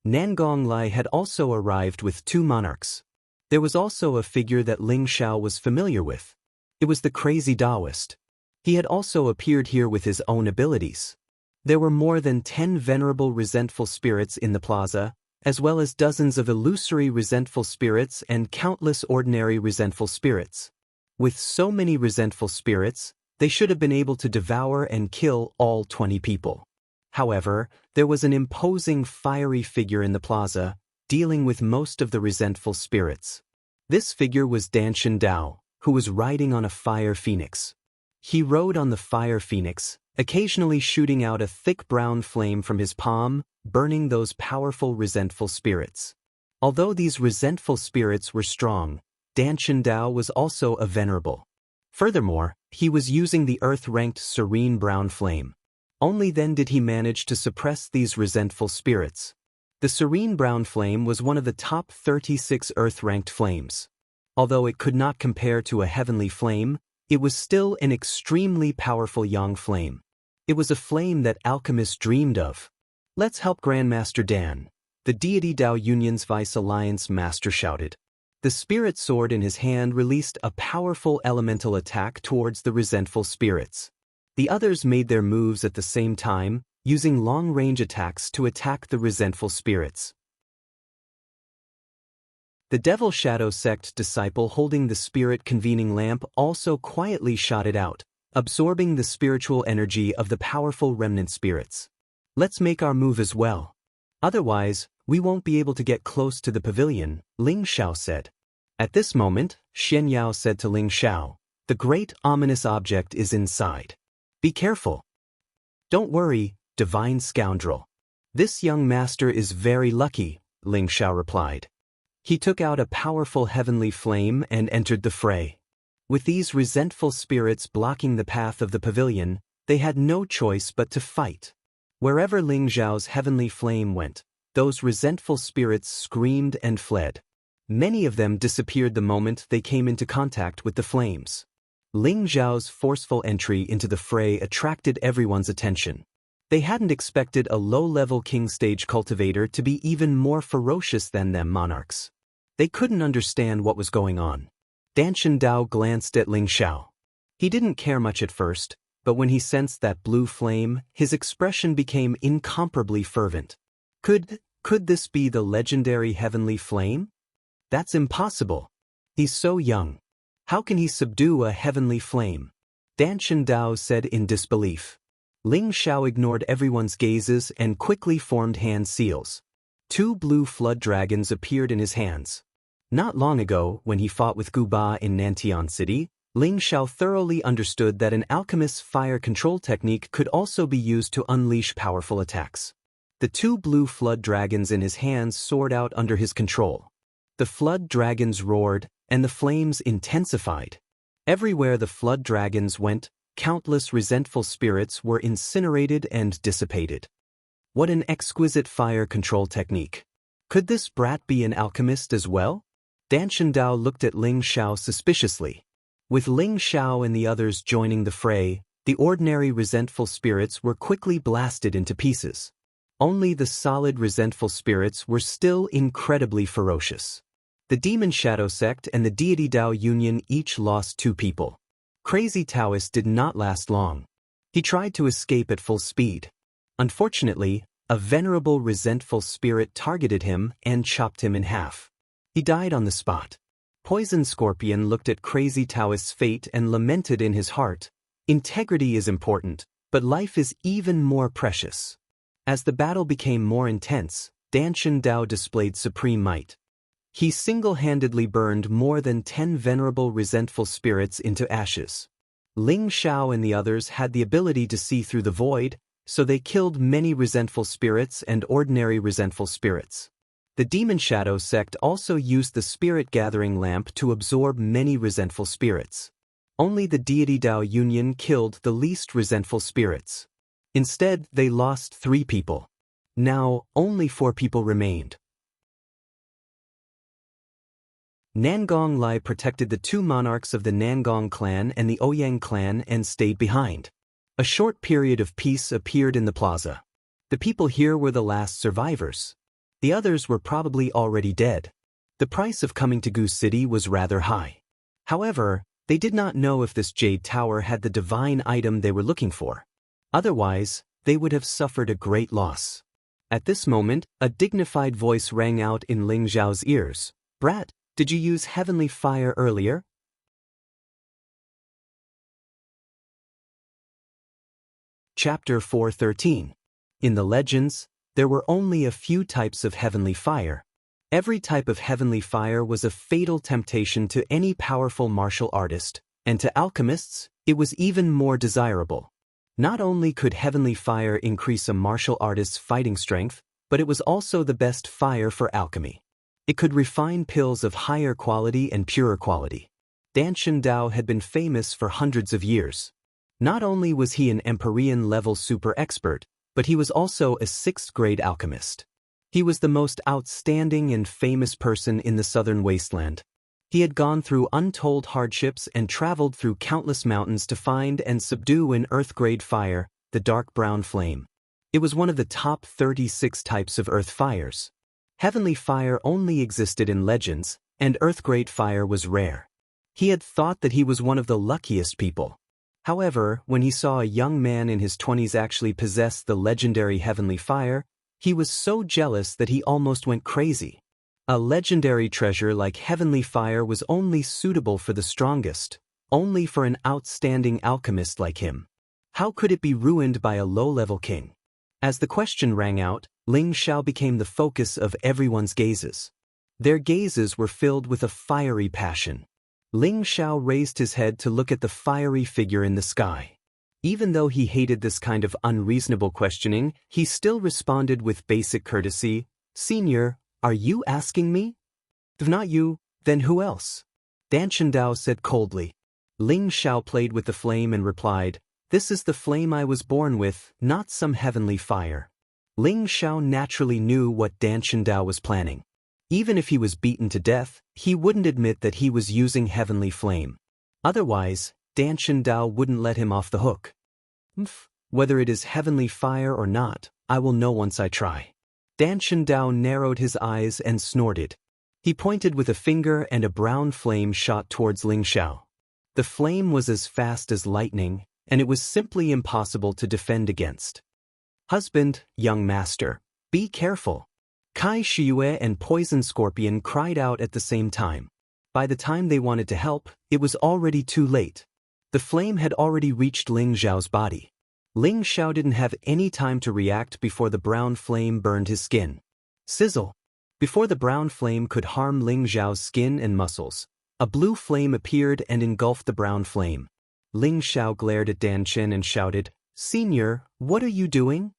Nangong Lai had also arrived with 2 monarchs. There was also a figure that Ling Xiao was familiar with. It was the crazy Taoist. He had also appeared here with his own abilities. There were more than 10 venerable resentful spirits in the plaza, as well as dozens of illusory resentful spirits and countless ordinary resentful spirits. With so many resentful spirits, they should have been able to devour and kill all 20 people. However, there was an imposing fiery figure in the plaza, dealing with most of the resentful spirits. This figure was Danshan Dao, who was riding on a fire phoenix. He rode on the fire phoenix, occasionally shooting out a thick brown flame from his palm, burning those powerful resentful spirits. Although these resentful spirits were strong, Danshan Dao was also a venerable. Furthermore, he was using the earth-ranked serene brown flame. Only then did he manage to suppress these resentful spirits. The serene brown flame was one of the top 36 earth-ranked flames. Although it could not compare to a heavenly flame, it was still an extremely powerful yang flame. It was a flame that alchemists dreamed of. "Let's help Grandmaster Dan," the Deity Dao Union's Vice Alliance master shouted. The spirit sword in his hand released a powerful elemental attack towards the resentful spirits. The others made their moves at the same time, using long-range attacks to attack the resentful spirits. The Devil Shadow sect disciple holding the spirit convening lamp also quietly shot it out, absorbing the spiritual energy of the powerful remnant spirits. "Let's make our move as well. Otherwise, we won't be able to get close to the pavilion," Ling Xiao said. At this moment, Xianxia said to Ling Xiao, "The great ominous object is inside. Be careful." "Don't worry, divine scoundrel. This young master is very lucky," Ling Xiao replied. He took out a powerful heavenly flame and entered the fray. With these resentful spirits blocking the path of the pavilion, they had no choice but to fight. Wherever Ling Xiao's heavenly flame went, those resentful spirits screamed and fled. Many of them disappeared the moment they came into contact with the flames. Ling Xiao's forceful entry into the fray attracted everyone's attention. They hadn't expected a low-level king-stage cultivator to be even more ferocious than them monarchs. They couldn't understand what was going on. Danshan Dao glanced at Ling Xiao. He didn't care much at first, but when he sensed that blue flame, his expression became incomparably fervent. Could this be the legendary heavenly flame? That's impossible. He's so young. How can he subdue a heavenly flame? Danshan Dao said in disbelief. Ling Xiao ignored everyone's gazes and quickly formed hand seals. 2 blue flood dragons appeared in his hands. Not long ago, when he fought with Gu Ba in Nantian City, Ling Xiao thoroughly understood that an alchemist's fire control technique could also be used to unleash powerful attacks. The 2 blue flood dragons in his hands soared out under his control. The flood dragons roared, and the flames intensified. Everywhere the flood dragons went, countless resentful spirits were incinerated and dissipated. What an exquisite fire control technique. Could this brat be an alchemist as well? Danshan Dao looked at Ling Xiao suspiciously. With Ling Xiao and the others joining the fray, the ordinary resentful spirits were quickly blasted into pieces. Only the solid resentful spirits were still incredibly ferocious. The Demon Shadow sect and the Deity Dao Union each lost 2 people. Crazy Taoist did not last long. He tried to escape at full speed. Unfortunately, a venerable resentful spirit targeted him and chopped him in half. He died on the spot. Poison Scorpion looked at Crazy Taoist's fate and lamented in his heart. Integrity is important, but life is even more precious. As the battle became more intense, Danshan Dao displayed supreme might. He single-handedly burned more than 10 venerable resentful spirits into ashes. Ling Xiao and the others had the ability to see through the void, So they killed many resentful spirits and ordinary resentful spirits. The Demon Shadow sect also used the spirit-gathering lamp to absorb many resentful spirits. Only the deity Dao Union killed the least resentful spirits. Instead, they lost 3 people. Now, only 4 people remained. Nangong Lai protected the 2 monarchs of the Nangong clan and the Ouyang clan and stayed behind. A short period of peace appeared in the plaza. The people here were the last survivors. The others were probably already dead. The price of coming to Goose City was rather high. However, they did not know if this Jade Tower had the divine item they were looking for. Otherwise, they would have suffered a great loss. At this moment, a dignified voice rang out in Ling Zhao's ears. "Brat, did you use heavenly fire earlier?" Chapter 413. In the legends, there were only a few types of heavenly fire. Every type of heavenly fire was a fatal temptation to any powerful martial artist, and to alchemists, it was even more desirable. Not only could heavenly fire increase a martial artist's fighting strength, but it was also the best fire for alchemy. It could refine pills of higher quality and purer quality. Danshan Dao had been famous for hundreds of years. Not only was he an Empyrean-level super expert, but he was also a 6th-grade alchemist. He was the most outstanding and famous person in the southern wasteland. He had gone through untold hardships and traveled through countless mountains to find and subdue an earth-grade fire, the dark brown flame. It was one of the top 36 types of earth fires. Heavenly fire only existed in legends, and earth-grade fire was rare. He had thought that he was one of the luckiest people. However, when he saw a young man in his 20s actually possess the legendary heavenly fire, he was so jealous that he almost went crazy. A legendary treasure like heavenly fire was only suitable for the strongest, only for an outstanding alchemist like him. How could it be ruined by a low-level king? As the question rang out, Ling Xiao became the focus of everyone's gazes. Their gazes were filled with a fiery passion. Ling Xiao raised his head to look at the fiery figure in the sky. Even though he hated this kind of unreasonable questioning, he still responded with basic courtesy, "Senior, are you asking me?" "If not you, then who else?" Danshan Dao said coldly. Ling Xiao played with the flame and replied, "This is the flame I was born with, not some heavenly fire." Ling Xiao naturally knew what Danshan Dao was planning. Even if he was beaten to death, he wouldn't admit that he was using heavenly flame. Otherwise, Danshan Dao wouldn't let him off the hook. "Whether it is heavenly fire or not, I will know once I try." Danshan Dao narrowed his eyes and snorted. He pointed with a finger and a brown flame shot towards Ling Xiao. The flame was as fast as lightning, and it was simply impossible to defend against. "Husband, young master, be careful." Kai Shiyue and Poison Scorpion cried out at the same time. By the time they wanted to help, it was already too late. The flame had already reached Ling Xiao's body. Ling Xiao didn't have any time to react before the brown flame burned his skin. Sizzle! Before the brown flame could harm Ling Xiao's skin and muscles, a blue flame appeared and engulfed the brown flame. Ling Xiao glared at Danshan and shouted, "Senior, what are you doing?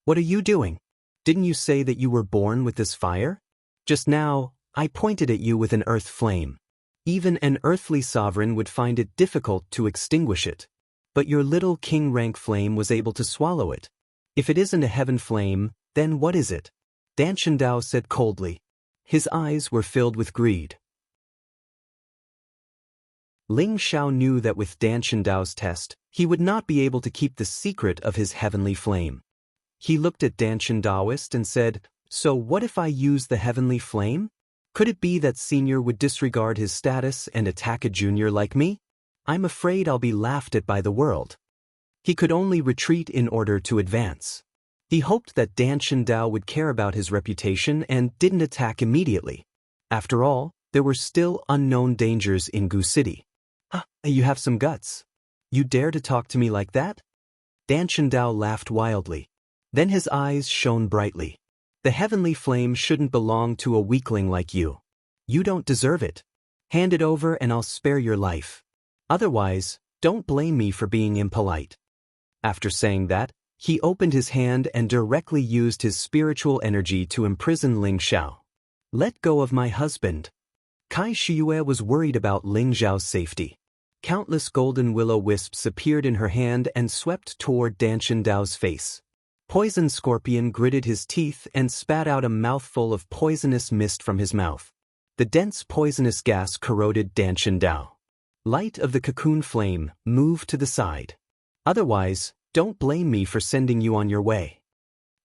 What are you doing? Didn't you say that you were born with this fire? Just now, I pointed at you with an earth flame. Even an earthly sovereign would find it difficult to extinguish it. But your little king-rank flame was able to swallow it. If it isn't a heaven flame, then what is it?" Danshan Dao said coldly. His eyes were filled with greed. Ling Xiao knew that with Danshan Dao's test, he would not be able to keep the secret of his heavenly flame. He looked at Danshan Daoist and said, "So what if I use the heavenly flame? Could it be that Senior would disregard his status and attack a junior like me? I'm afraid I'll be laughed at by the world." He could only retreat in order to advance. He hoped that Danshan Dao would care about his reputation and didn't attack immediately. After all, there were still unknown dangers in Gu City. You have some guts. You dare to talk to me like that?" Danshan Dao laughed wildly. Then his eyes shone brightly. "The heavenly flame shouldn't belong to a weakling like you. You don't deserve it. Hand it over and I'll spare your life. Otherwise, don't blame me for being impolite." After saying that, He opened his hand and directly used his spiritual energy to imprison Ling Xiao. Let go of my husband. Kai Shiyue was worried about Ling Xiao's safety. Countless golden willow wisps appeared in her hand and swept toward Danshan Dao's face. Poison Scorpion gritted his teeth and spat out a mouthful of poisonous mist from his mouth. The dense poisonous gas corroded Danshan Dao. Light of the cocoon flame, move to the side. Otherwise, don't blame me for sending you on your way.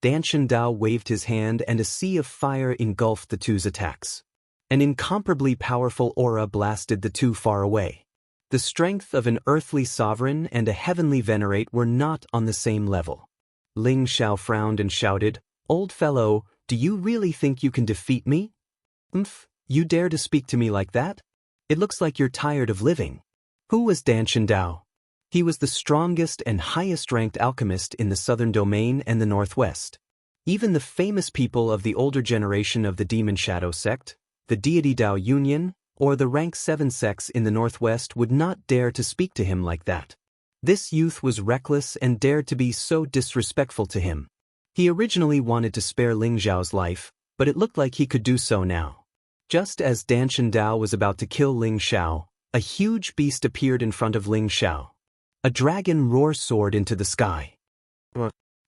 Danshan Dao waved his hand and a sea of fire engulfed the two's attacks. An incomparably powerful aura blasted the two far away. The strength of an earthly sovereign and a heavenly venerate were not on the same level. Ling Xiao frowned and shouted, "Old fellow, do you really think you can defeat me? You dare to speak to me like that? It looks like you're tired of living." Who was Danshan Dao? He was the strongest and highest-ranked alchemist in the southern domain and the northwest. Even the famous people of the older generation of the Demon Shadow sect, the Deity Dao Union, or the rank 7 sects in the northwest would not dare to speak to him like that. This youth was reckless and dared to be so disrespectful to him. He originally wanted to spare Ling Xiao's life, but it looked like he could do so now. Just as Danshan Dao was about to kill Ling Xiao, a huge beast appeared in front of Ling Xiao. A dragon roar soared into the sky.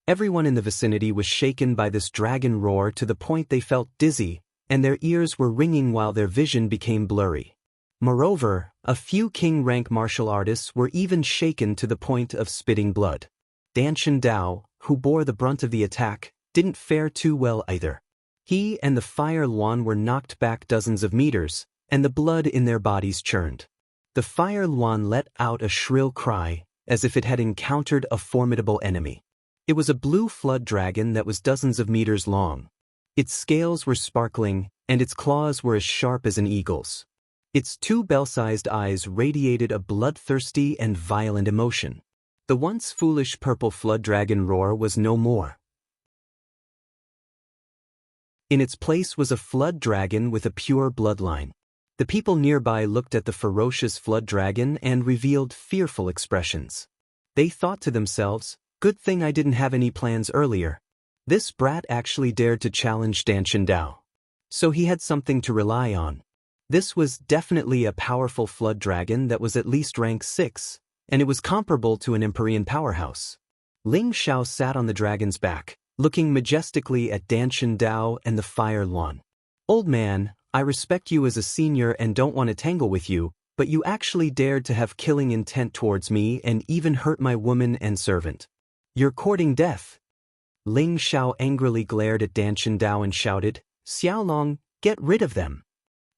Everyone in the vicinity was shaken by this dragon roar to the point they felt dizzy, and their ears were ringing while their vision became blurry. Moreover, a few king-rank martial artists were even shaken to the point of spitting blood. Danshan Dao, who bore the brunt of the attack, didn't fare too well either. He and the Fire Luan were knocked back dozens of meters, and the blood in their bodies churned. The Fire Luan let out a shrill cry, as if it had encountered a formidable enemy. It was a blue flood dragon that was dozens of meters long. Its scales were sparkling, and its claws were as sharp as an eagle's. Its two bell-sized eyes radiated a bloodthirsty and violent emotion. The once foolish purple flood dragon roar was no more. In its place was a flood dragon with a pure bloodline. The people nearby looked at the ferocious flood dragon and revealed fearful expressions. They thought to themselves, "Good thing I didn't have any plans earlier. This brat actually dared to challenge Danshan Dao. So he had something to rely on." This was definitely a powerful flood dragon that was at least rank 6, and it was comparable to an Empyrean powerhouse. Ling Xiao sat on the dragon's back, looking majestically at Danshan Dao and the Fire Luan. "Old man, I respect you as a senior and don't want to tangle with you, but you actually dared to have killing intent towards me and even hurt my woman and servant. You're courting death." Ling Xiao angrily glared at Danshan Dao and shouted, "Xiaolong, get rid of them."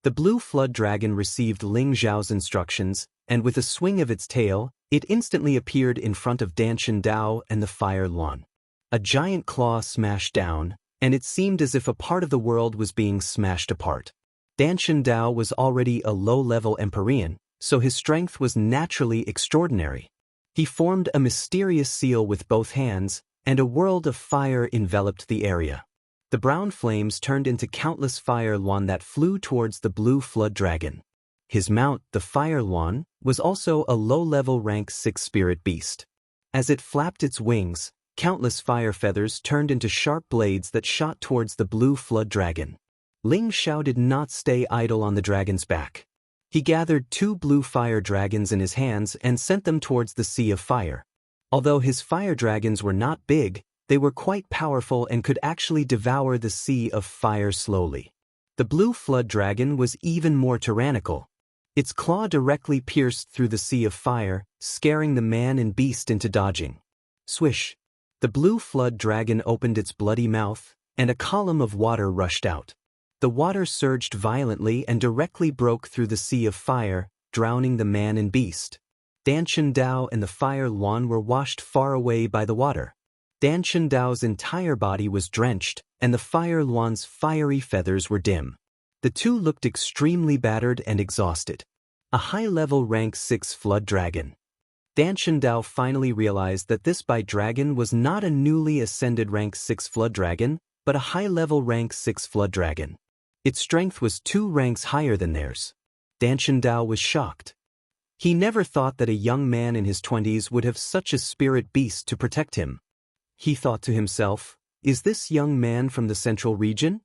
The blue flood dragon received Ling Xiao's instructions, and with a swing of its tail, it instantly appeared in front of Danshan Dao and the Fire Luan. A giant claw smashed down, and it seemed as if a part of the world was being smashed apart. Danshan Dao was already a low-level Empyrean, so his strength was naturally extraordinary. He formed a mysterious seal with both hands, and a world of fire enveloped the area. The brown flames turned into countless Fire Luan that flew towards the blue flood dragon. His mount, the Fire Luan, was also a low-level rank 6 spirit beast. As it flapped its wings, countless fire feathers turned into sharp blades that shot towards the blue flood dragon. Ling Xiao did not stay idle on the dragon's back. He gathered 2 blue fire dragons in his hands and sent them towards the sea of fire. Although his fire dragons were not big, they were quite powerful and could actually devour the sea of fire slowly. The blue flood dragon was even more tyrannical. Its claw directly pierced through the sea of fire, scaring the man and beast into dodging. Swish! The blue flood dragon opened its bloody mouth, and a column of water rushed out. The water surged violently and directly broke through the sea of fire, drowning the man and beast. Danshan Dao and the Fire Luan were washed far away by the water. Danshan Dao's entire body was drenched, and the Fire Luan's fiery feathers were dim. The two looked extremely battered and exhausted. A high-level rank 6 flood dragon. Danshan Dao finally realized that this dragon was not a newly ascended rank 6 flood dragon, but a high-level rank 6 flood dragon. Its strength was 2 ranks higher than theirs. Danshan Dao was shocked. He never thought that a young man in his 20s would have such a spirit beast to protect him. he thought to himself. Is this young man from the central region?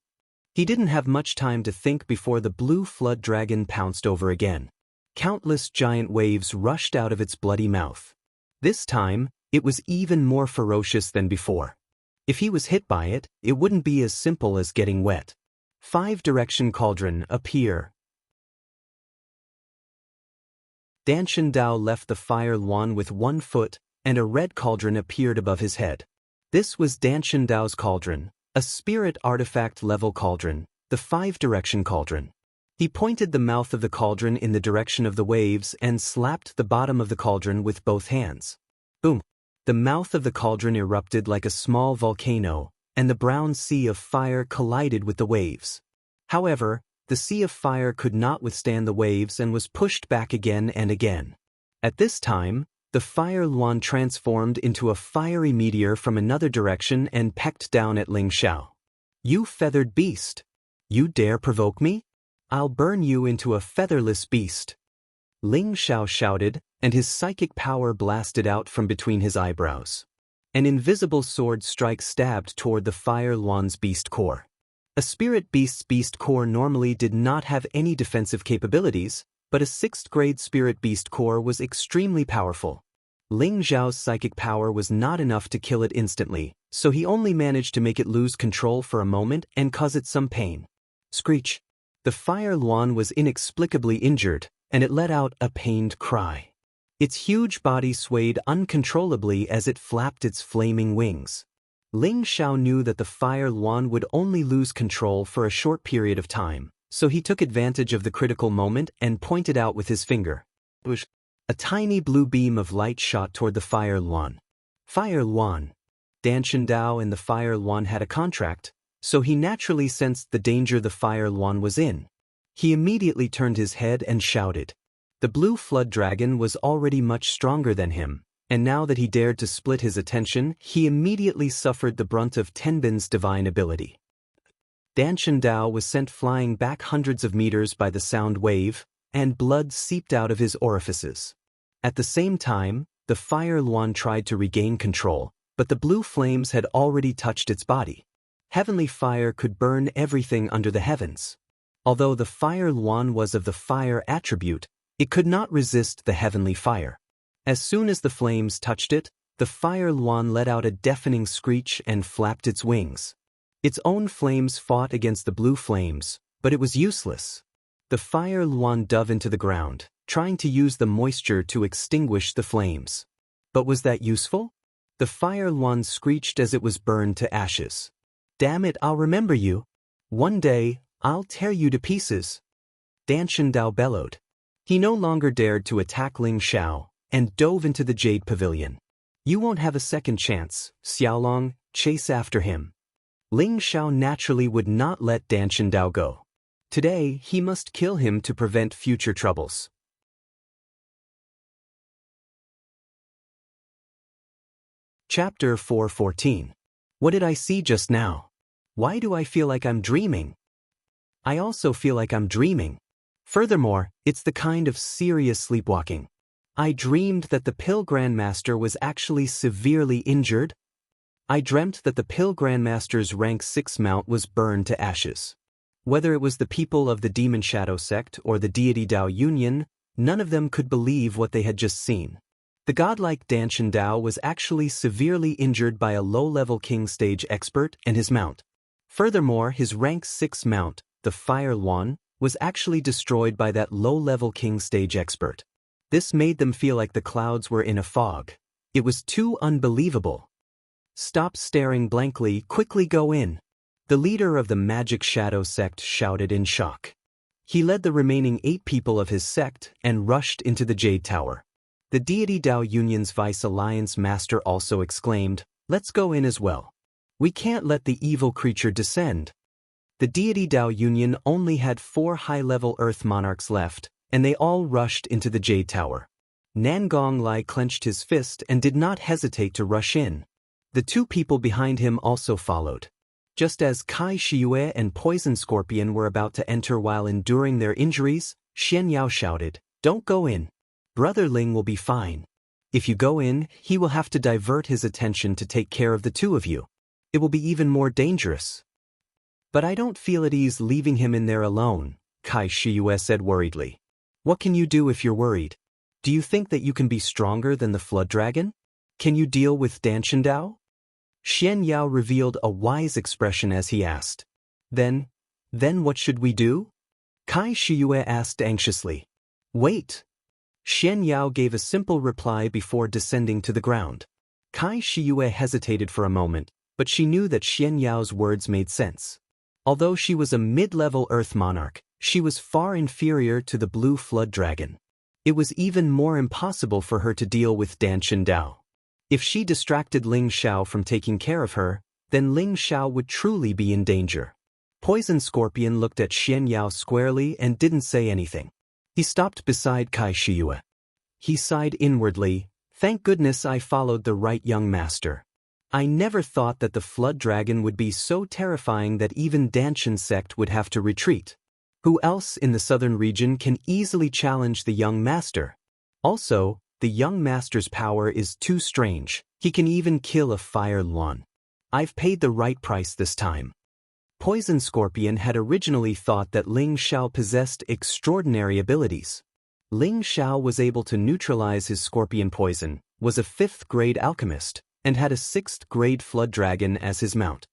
He didn't have much time to think before the blue flood dragon pounced over again. Countless giant waves rushed out of its bloody mouth. This time, it was even more ferocious than before. If he was hit by it, it wouldn't be as simple as getting wet. 5-direction cauldron appear. Danshan Dao left the fire luan with 1 foot, and a red cauldron appeared above his head. This was Danshan Dao's cauldron, a spirit artifact level cauldron, the 5-direction cauldron. He pointed the mouth of the cauldron in the direction of the waves and slapped the bottom of the cauldron with both hands. Boom! The mouth of the cauldron erupted like a small volcano, and the brown sea of fire collided with the waves. However, the sea of fire could not withstand the waves and was pushed back again and again. At this time, the fire luan transformed into a fiery meteor from another direction and pecked down at Ling Xiao. You feathered beast! You dare provoke me? I'll burn you into a featherless beast! Ling Xiao shouted, and his psychic power blasted out from between his eyebrows. An invisible sword strike stabbed toward the fire luan's beast core. A spirit beast's beast core normally did not have any defensive capabilities, but a 6th-grade spirit beast core was extremely powerful. Ling Xiao's psychic power was not enough to kill it instantly, so he only managed to make it lose control for a moment and cause it some pain. Screech! The fire luan was inexplicably injured, and it let out a pained cry. Its huge body swayed uncontrollably as it flapped its flaming wings. Ling Xiao knew that the fire luan would only lose control for a short period of time, so he took advantage of the critical moment and pointed out with his finger. A tiny blue beam of light shot toward the fire luan. Fire luan! Danshan Dao and the fire luan had a contract, so he naturally sensed the danger the fire luan was in. He immediately turned his head and shouted. The blue flood dragon was already much stronger than him, and now that he dared to split his attention, he immediately suffered the brunt of Tenbin's divine ability. Danshan Dao was sent flying back hundreds of meters by the sound wave, and blood seeped out of his orifices. At the same time, the fire luan tried to regain control, but the blue flames had already touched its body. Heavenly fire could burn everything under the heavens. Although the fire luan was of the fire attribute, it could not resist the heavenly fire. As soon as the flames touched it, the fire luan let out a deafening screech and flapped its wings. Its own flames fought against the blue flames, but it was useless. The fire luan dove into the ground, trying to use the moisture to extinguish the flames. But was that useful? The fire luan screeched as it was burned to ashes. Damn it, I'll remember you. One day, I'll tear you to pieces. Danshan Dao bellowed. He no longer dared to attack Ling Xiao, and dove into the Jade Pavilion. You won't have a second chance, Xiaolong, chase after him. Ling Xiao naturally would not let Danshan Dao go. Today, he must kill him to prevent future troubles. Chapter 4:14. What did I see just now? Why do I feel like I'm dreaming? I also feel like I'm dreaming. Furthermore, it's the kind of serious sleepwalking. I dreamed that the Pill Grandmaster was actually severely injured. I dreamt that the Pill Grandmaster's rank 6 mount was burned to ashes. Whether it was the people of the Demon Shadow sect or the Deity Dao Union, none of them could believe what they had just seen. The godlike Danshan Dao was actually severely injured by a low-level king stage expert and his mount. Furthermore, his rank 6 mount, the Fire Luan, was actually destroyed by that low-level king stage expert. This made them feel like the clouds were in a fog. It was too unbelievable. Stop staring blankly, quickly go in. The leader of the Magic Shadow sect shouted in shock. He led the remaining 8 people of his sect and rushed into the Jade Tower. The Deity Dao Union's Vice Alliance Master also exclaimed, "Let's go in as well. We can't let the evil creature descend." The Deity Dao Union only had 4 high-level Earth Monarchs left, and they all rushed into the Jade Tower. Nangong Lai clenched his fist and did not hesitate to rush in. The 2 people behind him also followed. Just as Kai Shiyue and Poison Scorpion were about to enter while enduring their injuries, Xianxia shouted, "Don't go in. Brother Ling will be fine." If you go in, he will have to divert his attention to take care of the two of you. It will be even more dangerous. But I don't feel at ease leaving him in there alone, Kai Shiyue said worriedly. What can you do if you're worried? Do you think that you can be stronger than the flood dragon? Can you deal with Danshandao? Xianxia revealed a wise expression as he asked. Then what should we do? Kai Shiyue asked anxiously. Wait. Xianxia gave a simple reply before descending to the ground. Kai Shiyue hesitated for a moment, but she knew that Xianxiao's words made sense. Although she was a mid-level Earth monarch, she was far inferior to the blue flood dragon. It was even more impossible for her to deal with Danshandao. If she distracted Ling Xiao from taking care of her, then Ling Xiao would truly be in danger. Poison Scorpion looked at Xianxia squarely and didn't say anything. He stopped beside Kai Shiyue. He sighed inwardly, thank goodness I followed the right young master. I never thought that the flood dragon would be so terrifying that even Danshan sect would have to retreat. Who else in the southern region can easily challenge the young master? Also, the young master's power is too strange. He can even kill a fire luan. I've paid the right price this time. Poison Scorpion had originally thought that Ling Xiao possessed extraordinary abilities. Ling Xiao was able to neutralize his scorpion poison, was a 5th-grade alchemist, and had a 6th-grade flood dragon as his mount.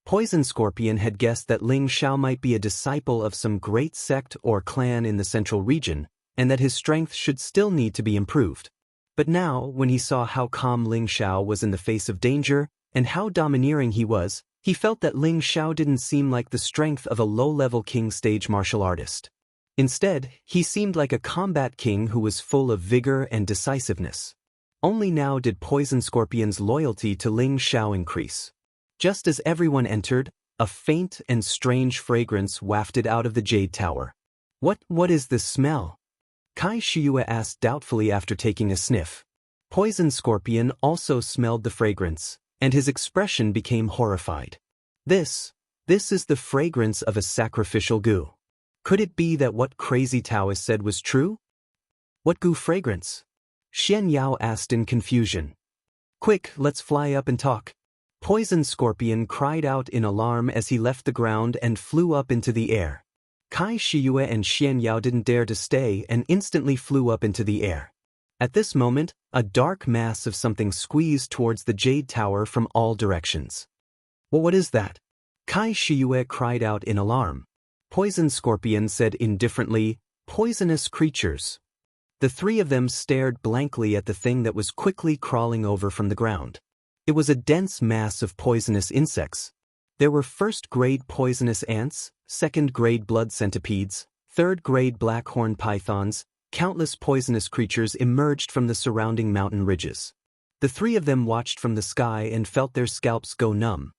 Poison Scorpion had guessed that Ling Xiao might be a disciple of some great sect or clan in the central region, and that his strength should still need to be improved. But now, when he saw how calm Ling Xiao was in the face of danger, and how domineering he was, he felt that Ling Xiao didn't seem like the strength of a low-level king stage martial artist. Instead, he seemed like a combat king who was full of vigor and decisiveness. Only now did Poison Scorpion's loyalty to Ling Xiao increase. Just as everyone entered, a faint and strange fragrance wafted out of the Jade Tower. What is this smell? Kai Shiyue asked doubtfully after taking a sniff. Poison Scorpion also smelled the fragrance, and his expression became horrified. This is the fragrance of a sacrificial goo. Could it be that what crazy Taoist said was true? What goo fragrance? Xianxia asked in confusion. Quick, let's fly up and talk. Poison Scorpion cried out in alarm as he left the ground and flew up into the air. Kai Shiyue and Xianxia didn't dare to stay and instantly flew up into the air. At this moment, a dark mass of something squeezed towards the Jade Tower from all directions. Well, what is that? Kai Shiyue cried out in alarm. Poison Scorpion said indifferently, poisonous creatures. The three of them stared blankly at the thing that was quickly crawling over from the ground. It was a dense mass of poisonous insects. There were 1st-grade poisonous ants, 2nd-grade blood centipedes, 3rd-grade black-horned pythons. Countless poisonous creatures emerged from the surrounding mountain ridges. The three of them watched from the sky and felt their scalps go numb.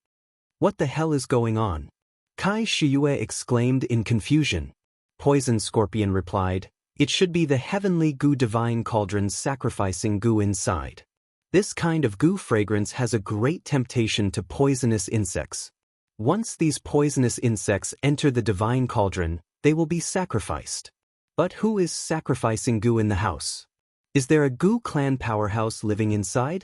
What the hell is going on? Kai Shiyue exclaimed in confusion. Poison Scorpion replied, it should be the heavenly goo divine cauldron's sacrificing goo inside. This kind of goo fragrance has a great temptation to poisonous insects. Once these poisonous insects enter the divine cauldron, they will be sacrificed. But who is sacrificing goo in the house? Is there a goo clan powerhouse living inside?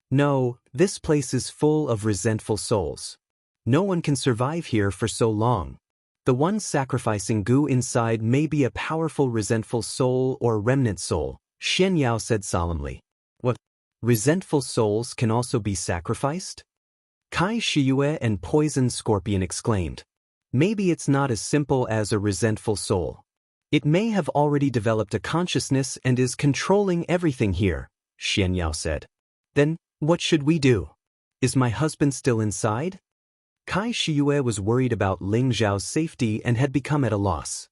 No, this place is full of resentful souls. No one can survive here for so long. The one sacrificing goo inside may be a powerful resentful soul or remnant soul, Xianxia said solemnly. What? Resentful souls can also be sacrificed? Kai Shiyue and Poison Scorpion exclaimed. Maybe it's not as simple as a resentful soul. It may have already developed a consciousness and is controlling everything here, Xianxia said. Then, what should we do? Is my husband still inside? Kai Shiyue was worried about Ling Xiao's safety and had become at a loss.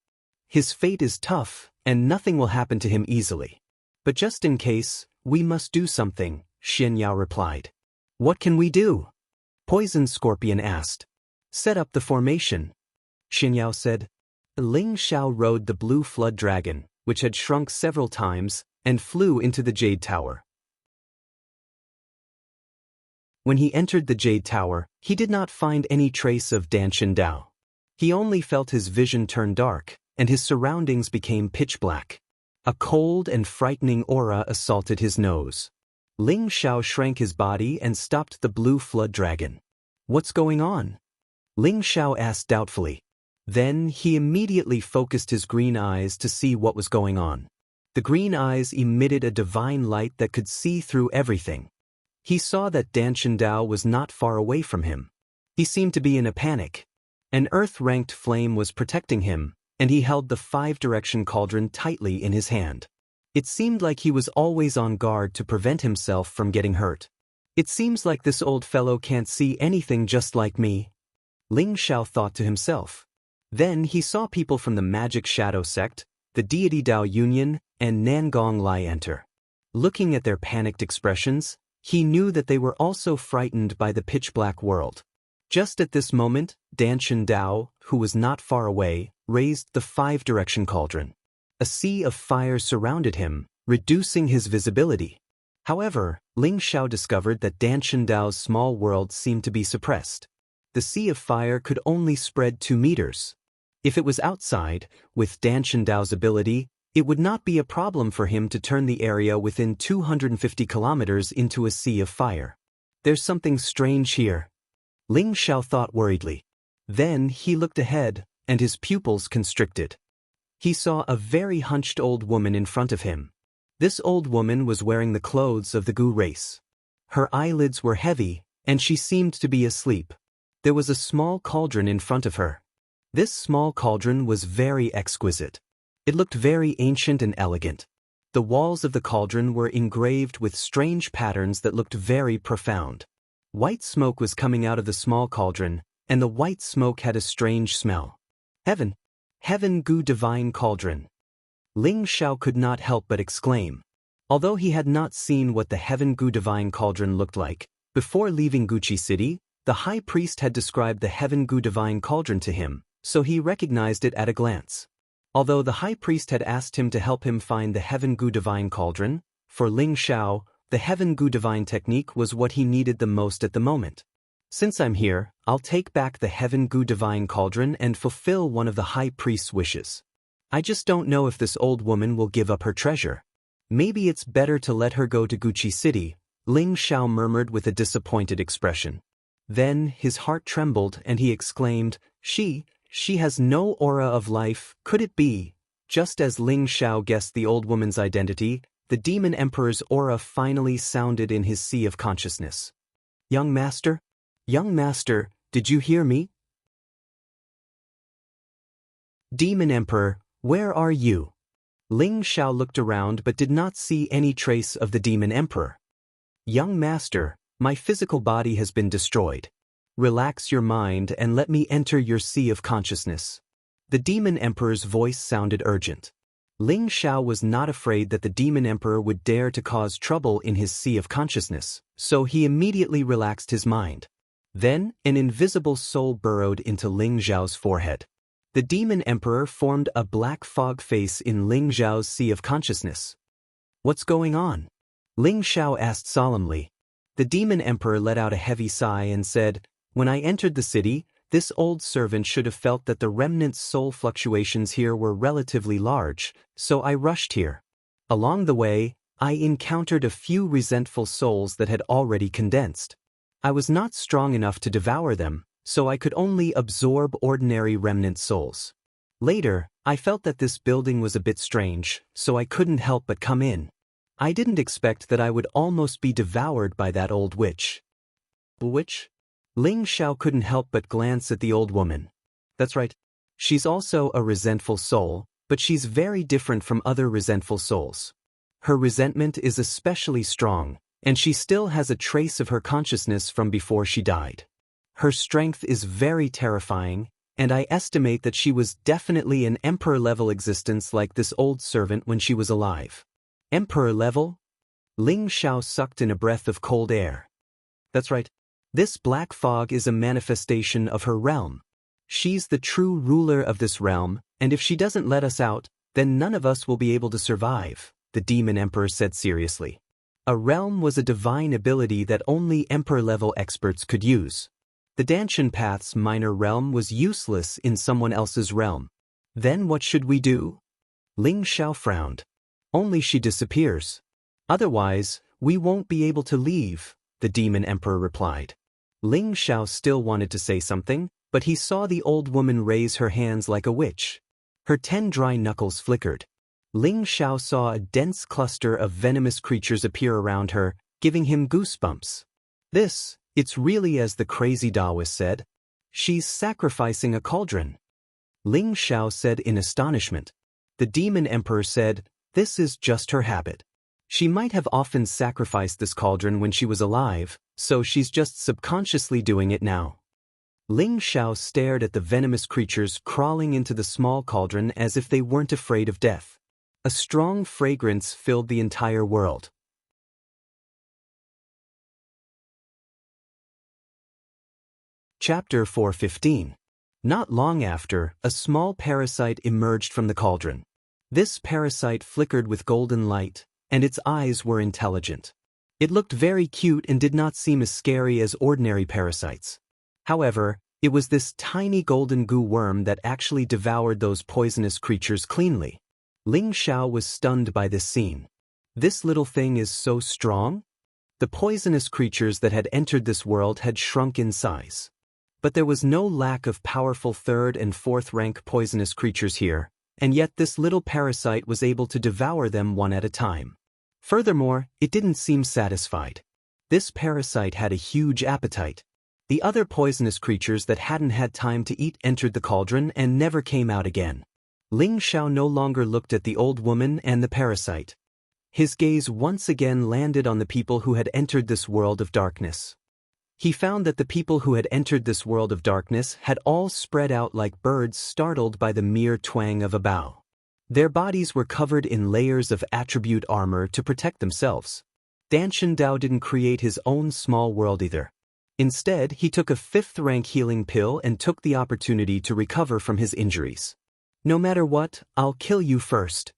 His fate is tough, and nothing will happen to him easily. But just in case, we must do something, Xianxia replied. What can we do? Poison Scorpion asked. Set up the formation. Xianxia said. Ling Xiao rode the blue flood dragon, which had shrunk several times, and flew into the Jade Tower. When he entered the Jade Tower, he did not find any trace of Danshandao. He only felt his vision turn dark, and his surroundings became pitch black. A cold and frightening aura assaulted his nose. Ling Xiao shrank his body and stopped the blue flood dragon. What's going on? Ling Xiao asked doubtfully. Then he immediately focused his green eyes to see what was going on. The green eyes emitted a divine light that could see through everything. He saw that Dan Dao was not far away from him. He seemed to be in a panic. An earth-ranked flame was protecting him, and he held the 5-direction cauldron tightly in his hand. It seemed like he was always on guard to prevent himself from getting hurt. It seems like this old fellow can't see anything just like me, Ling Xiao thought to himself. Then he saw people from the Magic Shadow sect, the Deity Dao Union, and Nangong Lai enter. Looking at their panicked expressions, he knew that they were also frightened by the pitch-black world. Just at this moment, Dan Dao, who was not far away, raised the 5-direction cauldron. A sea of fire surrounded him, reducing his visibility. However, Ling Xiao discovered that Dan Dao's small world seemed to be suppressed. The sea of fire could only spread 2 meters. If it was outside, with Dan Dao's ability, it would not be a problem for him to turn the area within 250 kilometers into a sea of fire. There's something strange here, Ling Xiao thought worriedly. Then he looked ahead, and his pupils constricted. He saw a very hunched old woman in front of him. This old woman was wearing the clothes of the Gu race. Her eyelids were heavy, and she seemed to be asleep. There was a small cauldron in front of her. This small cauldron was very exquisite. It looked very ancient and elegant. The walls of the cauldron were engraved with strange patterns that looked very profound. White smoke was coming out of the small cauldron, and the white smoke had a strange smell. Heaven Gu Divine Cauldron. Ling Xiao could not help but exclaim. Although he had not seen what the Heaven Gu Divine Cauldron looked like, before leaving Guqi City, the high priest had described the Heaven Gu Divine Cauldron to him, so he recognized it at a glance. Although the high priest had asked him to help him find the Heaven Gu Divine Cauldron, for Ling Xiao, the Heaven Gu Divine technique was what he needed the most at the moment. Since I'm here, I'll take back the Heaven Gu Divine Cauldron and fulfill one of the high priest's wishes. I just don't know if this old woman will give up her treasure. Maybe it's better to let her go to Guqi City, Ling Xiao murmured with a disappointed expression. Then his heart trembled and he exclaimed, She has no aura of life, could it be? Just as Ling Xiao guessed the old woman's identity, the Demon Emperor's aura finally sounded in his sea of consciousness. Young Master, did you hear me? Demon Emperor, where are you? Ling Xiao looked around but did not see any trace of the Demon Emperor. Young Master, my physical body has been destroyed. Relax your mind and let me enter your sea of consciousness. The Demon Emperor's voice sounded urgent. Ling Xiao was not afraid that the Demon Emperor would dare to cause trouble in his sea of consciousness, so he immediately relaxed his mind. Then, an invisible soul burrowed into Ling Xiao's forehead. The Demon Emperor formed a black fog face in Ling Xiao's sea of consciousness. What's going on? Ling Xiao asked solemnly. The Demon Emperor let out a heavy sigh and said, When I entered the city, this old servant should have felt that the remnant soul fluctuations here were relatively large, so I rushed here. Along the way, I encountered a few resentful souls that had already condensed. I was not strong enough to devour them, so I could only absorb ordinary remnant souls. Later, I felt that this building was a bit strange, so I couldn't help but come in. I didn't expect that I would almost be devoured by that old witch. Witch? Ling Xiao couldn't help but glance at the old woman. That's right. She's also a resentful soul, but she's very different from other resentful souls. Her resentment is especially strong, and she still has a trace of her consciousness from before she died. Her strength is very terrifying, and I estimate that she was definitely an emperor-level existence like this old servant when she was alive. Emperor level? Ling Xiao sucked in a breath of cold air. That's right. This black fog is a manifestation of her realm. She's the true ruler of this realm, and if she doesn't let us out, then none of us will be able to survive, the Demon Emperor said seriously. A realm was a divine ability that only emperor-level experts could use. The Danshan Path's minor realm was useless in someone else's realm. Then what should we do? Ling Xiao frowned. Only she disappears. Otherwise, we won't be able to leave, the demon emperor replied. Ling Xiao still wanted to say something, but he saw the old woman raise her hands like a witch. Her 10 dry knuckles flickered. Ling Xiao saw a dense cluster of venomous creatures appear around her, giving him goosebumps. It's really as the crazy Taoist said. She's sacrificing a cauldron. Ling Xiao said in astonishment. The demon emperor said, this is just her habit. She might have often sacrificed this cauldron when she was alive, so she's just subconsciously doing it now. Ling Xiao stared at the venomous creatures crawling into the small cauldron as if they weren't afraid of death. A strong fragrance filled the entire world. Chapter 415. Not long after, a small parasite emerged from the cauldron. This parasite flickered with golden light, and its eyes were intelligent. It looked very cute and did not seem as scary as ordinary parasites. However, it was this tiny golden goo worm that actually devoured those poisonous creatures cleanly. Ling Xiao was stunned by this scene. This little thing is so strong? The poisonous creatures that had entered this world had shrunk in size. But there was no lack of powerful 3rd and 4th rank poisonous creatures here, and yet this little parasite was able to devour them one at a time. Furthermore, it didn't seem satisfied. This parasite had a huge appetite. The other poisonous creatures that hadn't had time to eat entered the cauldron and never came out again. Ling Xiao no longer looked at the old woman and the parasite. His gaze once again landed on the people who had entered this world of darkness. He found that the people who had entered this world of darkness had all spread out like birds startled by the mere twang of a bow. Their bodies were covered in layers of attribute armor to protect themselves. Danshan Dao didn't create his own small world either. Instead, he took a 5th rank healing pill and took the opportunity to recover from his injuries. No matter what, I'll kill you first.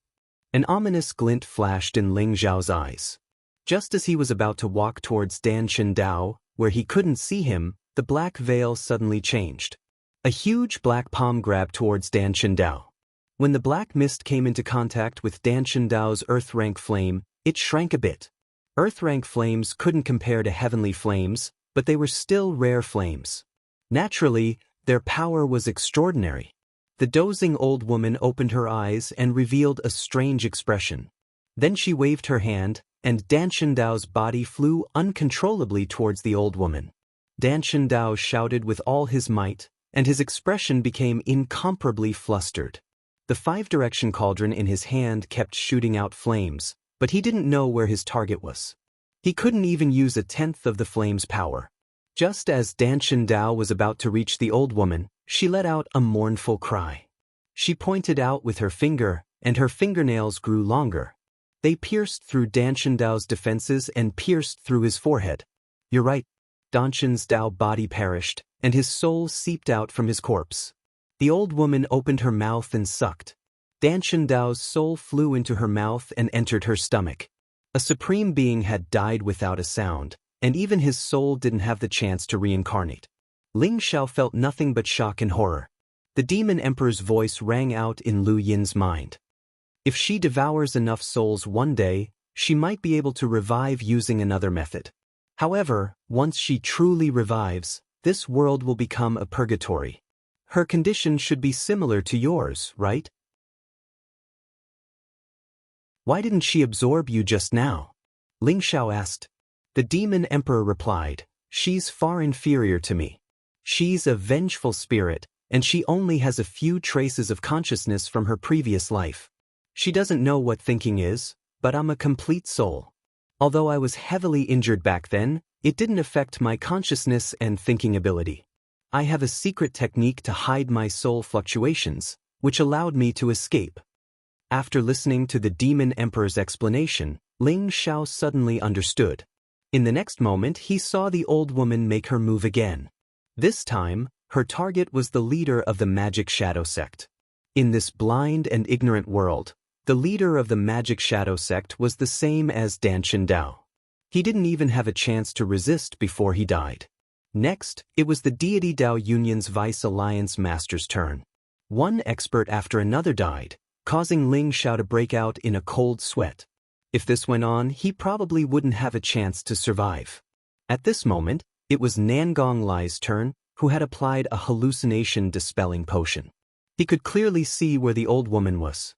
An ominous glint flashed in Ling Xiao's eyes. Just as he was about to walk towards Danshan Dao, where he couldn't see him, the black veil suddenly changed. A huge black palm grabbed towards Danshan Dao. When the black mist came into contact with Danshan Dao's earth rank flame, it shrank a bit. Earth rank flames couldn't compare to heavenly flames, but they were still rare flames. Naturally, their power was extraordinary. The dozing old woman opened her eyes and revealed a strange expression. Then she waved her hand, and Danshan Dao's body flew uncontrollably towards the old woman. Danshan Dao shouted with all his might, and his expression became incomparably flustered. The 5-direction cauldron in his hand kept shooting out flames, but he didn't know where his target was. He couldn't even use a 10th of the flame's power. Just as Danshan Dao was about to reach the old woman, she let out a mournful cry. She pointed out with her finger, and her fingernails grew longer. They pierced through Danshan Dao's defenses and pierced through his forehead. You're right. Danshan Dao's body perished, and his soul seeped out from his corpse. The old woman opened her mouth and sucked. Danshan Dao's soul flew into her mouth and entered her stomach. A supreme being had died without a sound, and even his soul didn't have the chance to reincarnate. Ling Xiao felt nothing but shock and horror. The demon emperor's voice rang out in Lu Yin's mind. If she devours enough souls one day, she might be able to revive using another method. However, once she truly revives, this world will become a purgatory. Her condition should be similar to yours, right? Why didn't she absorb you just now? Ling Xiao asked. The demon emperor replied, she's far inferior to me. She's a vengeful spirit, and she only has a few traces of consciousness from her previous life. She doesn't know what thinking is, but I'm a complete soul. Although I was heavily injured back then, it didn't affect my consciousness and thinking ability. I have a secret technique to hide my soul fluctuations, which allowed me to escape. After listening to the demon emperor's explanation, Ling Xiao suddenly understood. In the next moment, he saw the old woman make her move again. This time, her target was the leader of the Magic Shadow sect. In this blind and ignorant world, the leader of the Magic Shadow sect was the same as Danshan Dao. He didn't even have a chance to resist before he died. Next, it was the Deity Dao Union's Vice Alliance Master's turn. One expert after another died, causing Ling Xiao to break out in a cold sweat. If this went on, he probably wouldn't have a chance to survive. At this moment, it was Nangong Lai's turn, who had applied a hallucination-dispelling potion. He could clearly see where the old woman was.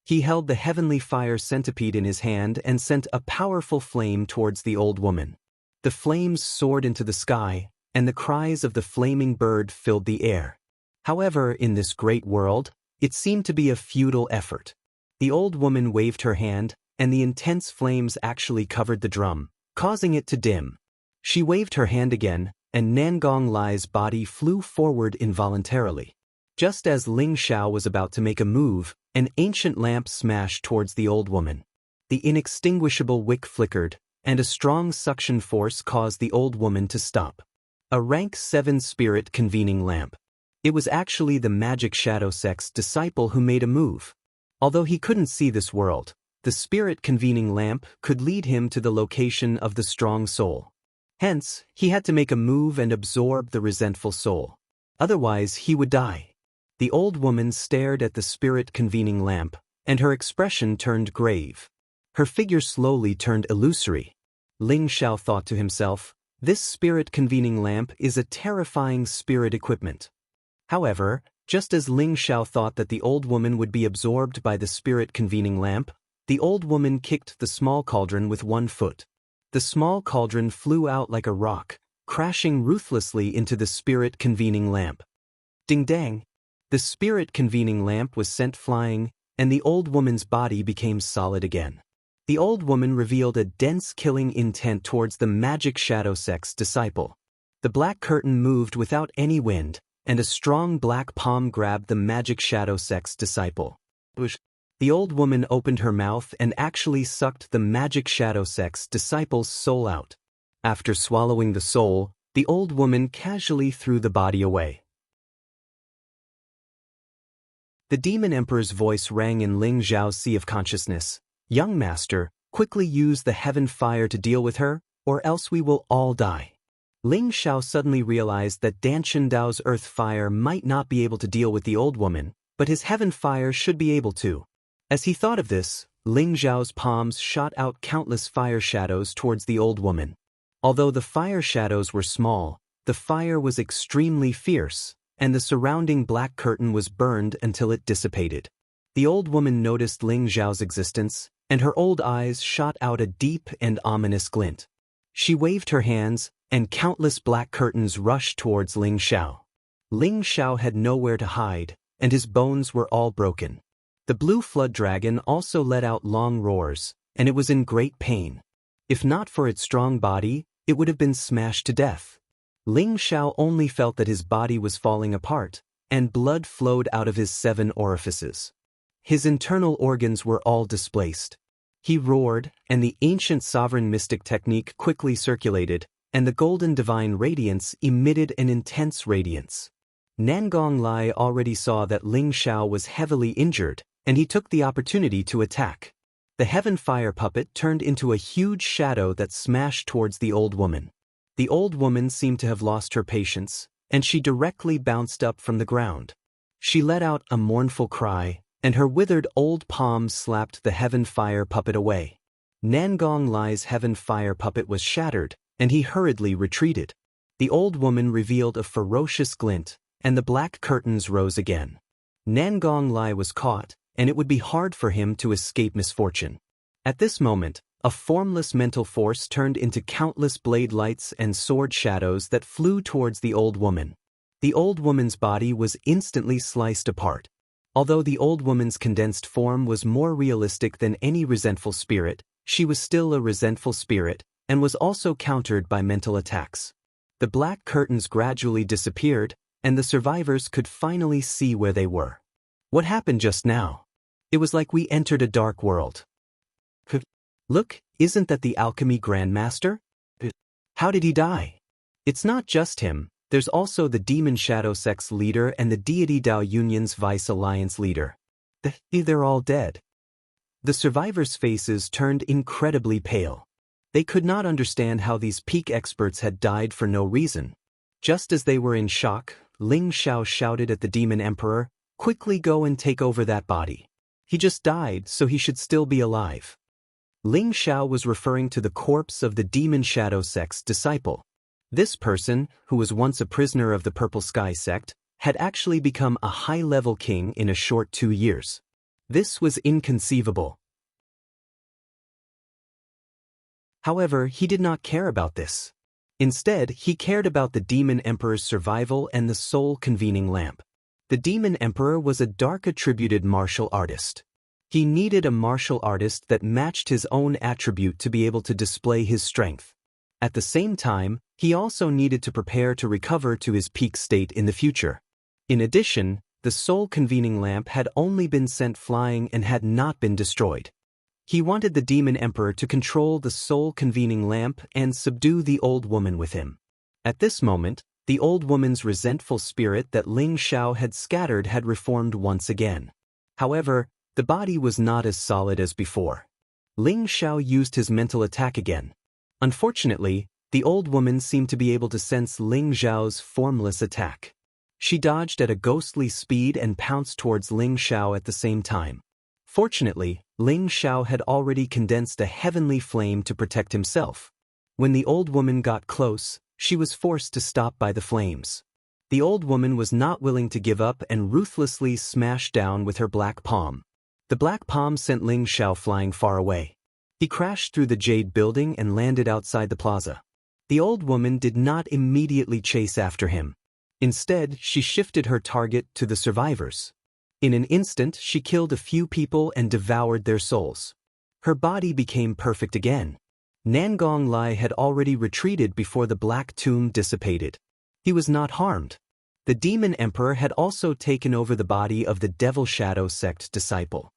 He held the heavenly fire centipede in his hand and sent a powerful flame towards the old woman. The flames soared into the sky, and the cries of the flaming bird filled the air. However, in this great world, it seemed to be a futile effort. The old woman waved her hand, and the intense flames actually covered the drum, causing it to dim. She waved her hand again, and Nangong Lai's body flew forward involuntarily. Just as Ling Xiao was about to make a move, an ancient lamp smashed towards the old woman. The inextinguishable wick flickered, and a strong suction force caused the old woman to stop. A rank 7 spirit convening lamp. It was actually the magic shadow sect's disciple who made a move. Although he couldn't see this world, the spirit convening lamp could lead him to the location of the strong soul. Hence, he had to make a move and absorb the resentful soul. Otherwise, he would die. The old woman stared at the spirit convening lamp, and her expression turned grave. Her figure slowly turned illusory. Ling Xiao thought to himself, this spirit convening lamp is a terrifying spirit equipment. However, just as Ling Xiao thought that the old woman would be absorbed by the spirit convening lamp, the old woman kicked the small cauldron with one foot. The small cauldron flew out like a rock, crashing ruthlessly into the spirit convening lamp. Ding-dang! The spirit convening lamp was sent flying, and the old woman's body became solid again. The old woman revealed a dense killing intent towards the magic shadow sect's disciple. The black curtain moved without any wind, and a strong black palm grabbed the magic shadow sect's disciple. The old woman opened her mouth and actually sucked the magic shadow sect's disciple's soul out. After swallowing the soul, the old woman casually threw the body away. The demon emperor's voice rang in Ling Xiao's sea of consciousness. Young master, quickly use the heaven fire to deal with her, or else we will all die. Ling Xiao suddenly realized that Danshan Dao's earth fire might not be able to deal with the old woman, but his heaven fire should be able to. As he thought of this, Ling Xiao's palms shot out countless fire shadows towards the old woman. Although the fire shadows were small, the fire was extremely fierce, and the surrounding black curtain was burned until it dissipated. The old woman noticed Ling Xiao's existence, and her old eyes shot out a deep and ominous glint. She waved her hands, and countless black curtains rushed towards Ling Xiao. Ling Xiao had nowhere to hide, and his bones were all broken. The blue flood dragon also let out long roars, and it was in great pain. If not for its strong body, it would have been smashed to death. Ling Xiao only felt that his body was falling apart, and blood flowed out of his 7 orifices. His internal organs were all displaced. He roared, and the ancient sovereign mystic technique quickly circulated, and the golden divine radiance emitted an intense radiance. Nangong Lai already saw that Ling Xiao was heavily injured, and he took the opportunity to attack. The heaven fire puppet turned into a huge shadow that smashed towards the old woman. The old woman seemed to have lost her patience, and she directly bounced up from the ground. She let out a mournful cry, and her withered old palms slapped the heaven fire puppet away. Nangong Lai's heaven fire puppet was shattered, and he hurriedly retreated. The old woman revealed a ferocious glint, and the black curtains rose again. Nangong Lai was caught, and it would be hard for him to escape misfortune. At this moment, a formless mental force turned into countless blade lights and sword shadows that flew towards the old woman. The old woman's body was instantly sliced apart. Although the old woman's condensed form was more realistic than any resentful spirit, she was still a resentful spirit, and was also countered by mental attacks. The black curtains gradually disappeared, and the survivors could finally see where they were. What happened just now? It was like we entered a dark world. Look, isn't that the alchemy grandmaster? How did he die? It's not just him, there's also the demon shadow sect's leader and the deity Dao Union's vice alliance leader. They're all dead. The survivors' faces turned incredibly pale. They could not understand how these peak experts had died for no reason. Just as they were in shock, Ling Xiao shouted at the demon emperor, "Quickly go and take over that body." He just died, so he should still be alive. Ling Xiao was referring to the corpse of the Demon Shadow sect's disciple. This person, who was once a prisoner of the Purple Sky sect, had actually become a high-level king in a short 2 years. This was inconceivable. However, he did not care about this. Instead, he cared about the Demon Emperor's survival and the soul convening lamp. The Demon Emperor was a dark attributed martial artist. He needed a martial artist that matched his own attribute to be able to display his strength. At the same time, he also needed to prepare to recover to his peak state in the future. In addition, the soul convening lamp had only been sent flying and had not been destroyed. He wanted the Demon Emperor to control the soul convening lamp and subdue the old woman with him. At this moment, the old woman's resentful spirit that Ling Xiao had scattered had reformed once again. However, the body was not as solid as before. Ling Xiao used his mental attack again. Unfortunately, the old woman seemed to be able to sense Ling Xiao's formless attack. She dodged at a ghostly speed and pounced towards Ling Xiao at the same time. Fortunately, Ling Xiao had already condensed a heavenly flame to protect himself. When the old woman got close, she was forced to stop by the flames. The old woman was not willing to give up and ruthlessly smashed down with her black palm. The black palm sent Ling Xiao flying far away. He crashed through the Jade building and landed outside the plaza. The old woman did not immediately chase after him. Instead, she shifted her target to the survivors. In an instant, she killed a few people and devoured their souls. Her body became perfect again. Nangong Lai had already retreated before the black tomb dissipated. He was not harmed. The Demon Emperor had also taken over the body of the Devil Shadow sect disciple.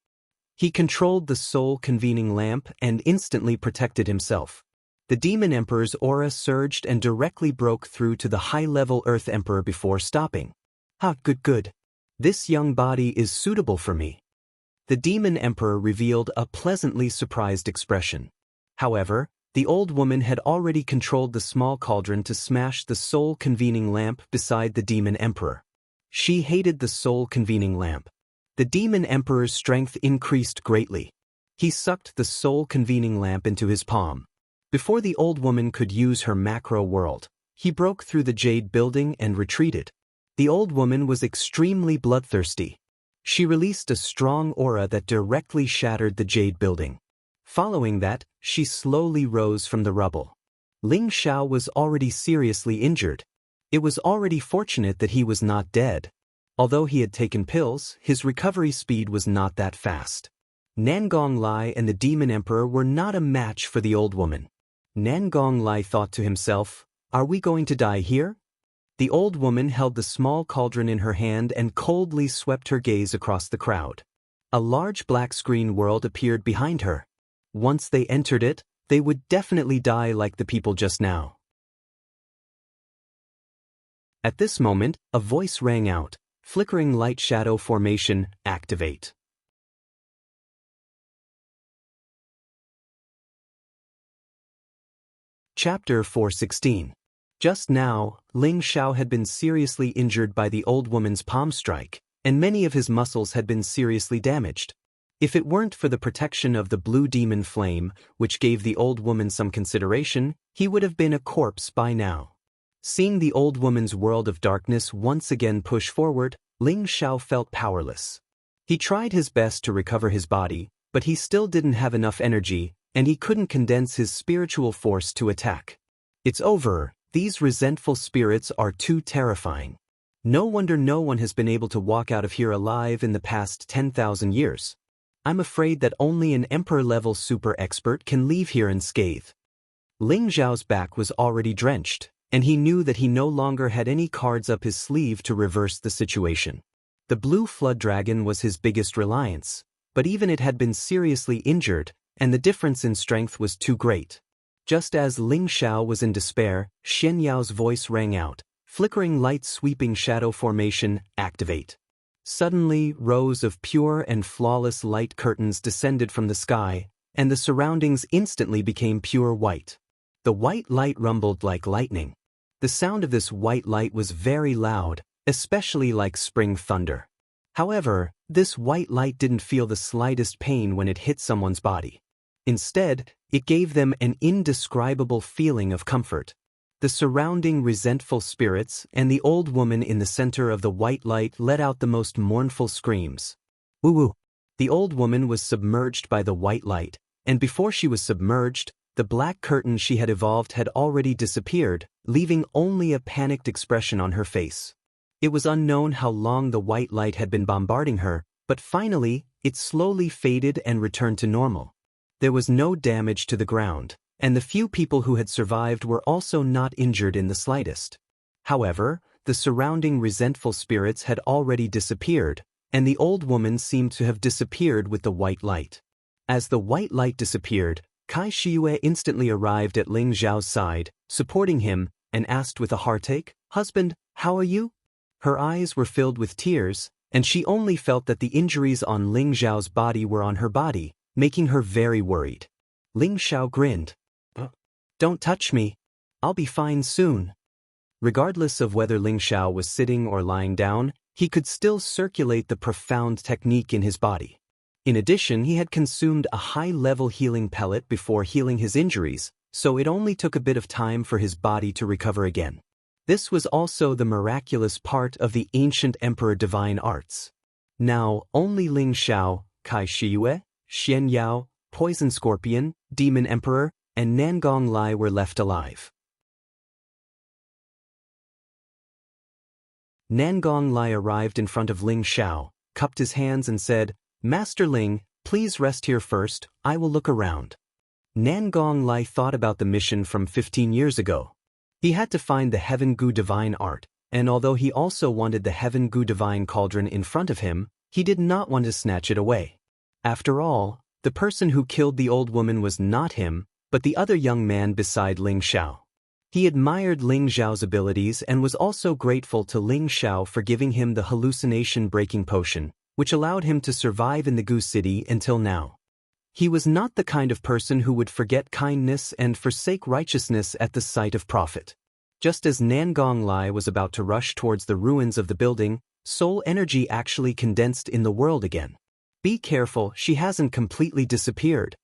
He controlled the soul convening lamp and instantly protected himself. The Demon Emperor's aura surged and directly broke through to the high-level Earth Emperor before stopping. Good. This young body is suitable for me. The Demon Emperor revealed a pleasantly surprised expression. However, the old woman had already controlled the small cauldron to smash the soul convening lamp beside the Demon Emperor. She hated the soul convening lamp. The Demon Emperor's strength increased greatly. He sucked the soul convening lamp into his palm. Before the old woman could use her macro world, he broke through the Jade building and retreated. The old woman was extremely bloodthirsty. She released a strong aura that directly shattered the Jade building. Following that, she slowly rose from the rubble. Ling Xiao was already seriously injured. It was already fortunate that he was not dead. Although he had taken pills, his recovery speed was not that fast. Nangong Lai and the Demon Emperor were not a match for the old woman. Nangong Lai thought to himself, "Are we going to die here?" The old woman held the small cauldron in her hand and coldly swept her gaze across the crowd. A large black screen world appeared behind her. Once they entered it, they would definitely die like the people just now. At this moment, a voice rang out, "Flickering light shadow formation, activate." Chapter 416. Just now, Ling Xiao had been seriously injured by the old woman's palm strike, and many of his muscles had been seriously damaged. If it weren't for the protection of the blue demon flame, which gave the old woman some consideration, he would have been a corpse by now. Seeing the old woman's world of darkness once again push forward, Ling Xiao felt powerless. He tried his best to recover his body, but he still didn't have enough energy, and he couldn't condense his spiritual force to attack. It's over. These resentful spirits are too terrifying. No wonder no one has been able to walk out of here alive in the past 10,000 years. I'm afraid that only an emperor-level super expert can leave here unscathed. Ling Xiao's back was already drenched, and he knew that he no longer had any cards up his sleeve to reverse the situation. The blue flood dragon was his biggest reliance, but even it had been seriously injured, and the difference in strength was too great. Just as Ling Xiao was in despair, Xianxia's voice rang out, "Flickering light sweeping shadow formation, activate." Suddenly, rows of pure and flawless light curtains descended from the sky, and the surroundings instantly became pure white. The white light rumbled like lightning. The sound of this white light was very loud, especially like spring thunder. However, this white light didn't feel the slightest pain when it hit someone's body. Instead, it gave them an indescribable feeling of comfort. The surrounding resentful spirits and the old woman in the center of the white light let out the most mournful screams. Woo-woo! The old woman was submerged by the white light, and before she was submerged, the black curtain she had evolved had already disappeared, leaving only a panicked expression on her face. It was unknown how long the white light had been bombarding her, but finally, it slowly faded and returned to normal. There was no damage to the ground, and the few people who had survived were also not injured in the slightest. However, the surrounding resentful spirits had already disappeared, and the old woman seemed to have disappeared with the white light. As the white light disappeared, Kai Shiyue instantly arrived at Ling Xiao's side, supporting him, and asked with a heartache, "Husband, how are you?" Her eyes were filled with tears, and she only felt that the injuries on Ling Xiao's body were on her body, making her very worried. Ling Xiao grinned. "Don't touch me. I'll be fine soon." Regardless of whether Ling Xiao was sitting or lying down, he could still circulate the profound technique in his body. In addition, he had consumed a high-level healing pellet before healing his injuries, so it only took a bit of time for his body to recover again. This was also the miraculous part of the ancient Emperor Divine Arts. Now, only Ling Xiao, Kai Shiyue, Xianxia, Poison Scorpion, Demon Emperor, and Nangong Lai were left alive. Nangong Lai arrived in front of Ling Xiao, cupped his hands and said, "Master Ling, please rest here first, I will look around." Nangong Lai thought about the mission from 15 years ago. He had to find the Heaven Gu Divine Art, and although he also wanted the Heaven Gu Divine Cauldron in front of him, he did not want to snatch it away. After all, the person who killed the old woman was not him, but the other young man beside Ling Xiao. He admired Ling Xiao's abilities and was also grateful to Ling Xiao for giving him the hallucination-breaking potion, which allowed him to survive in the Gu City until now. He was not the kind of person who would forget kindness and forsake righteousness at the sight of profit. Just as Nangong Lai was about to rush towards the ruins of the building, soul energy actually condensed in the world again. "Be careful, she hasn't completely disappeared,"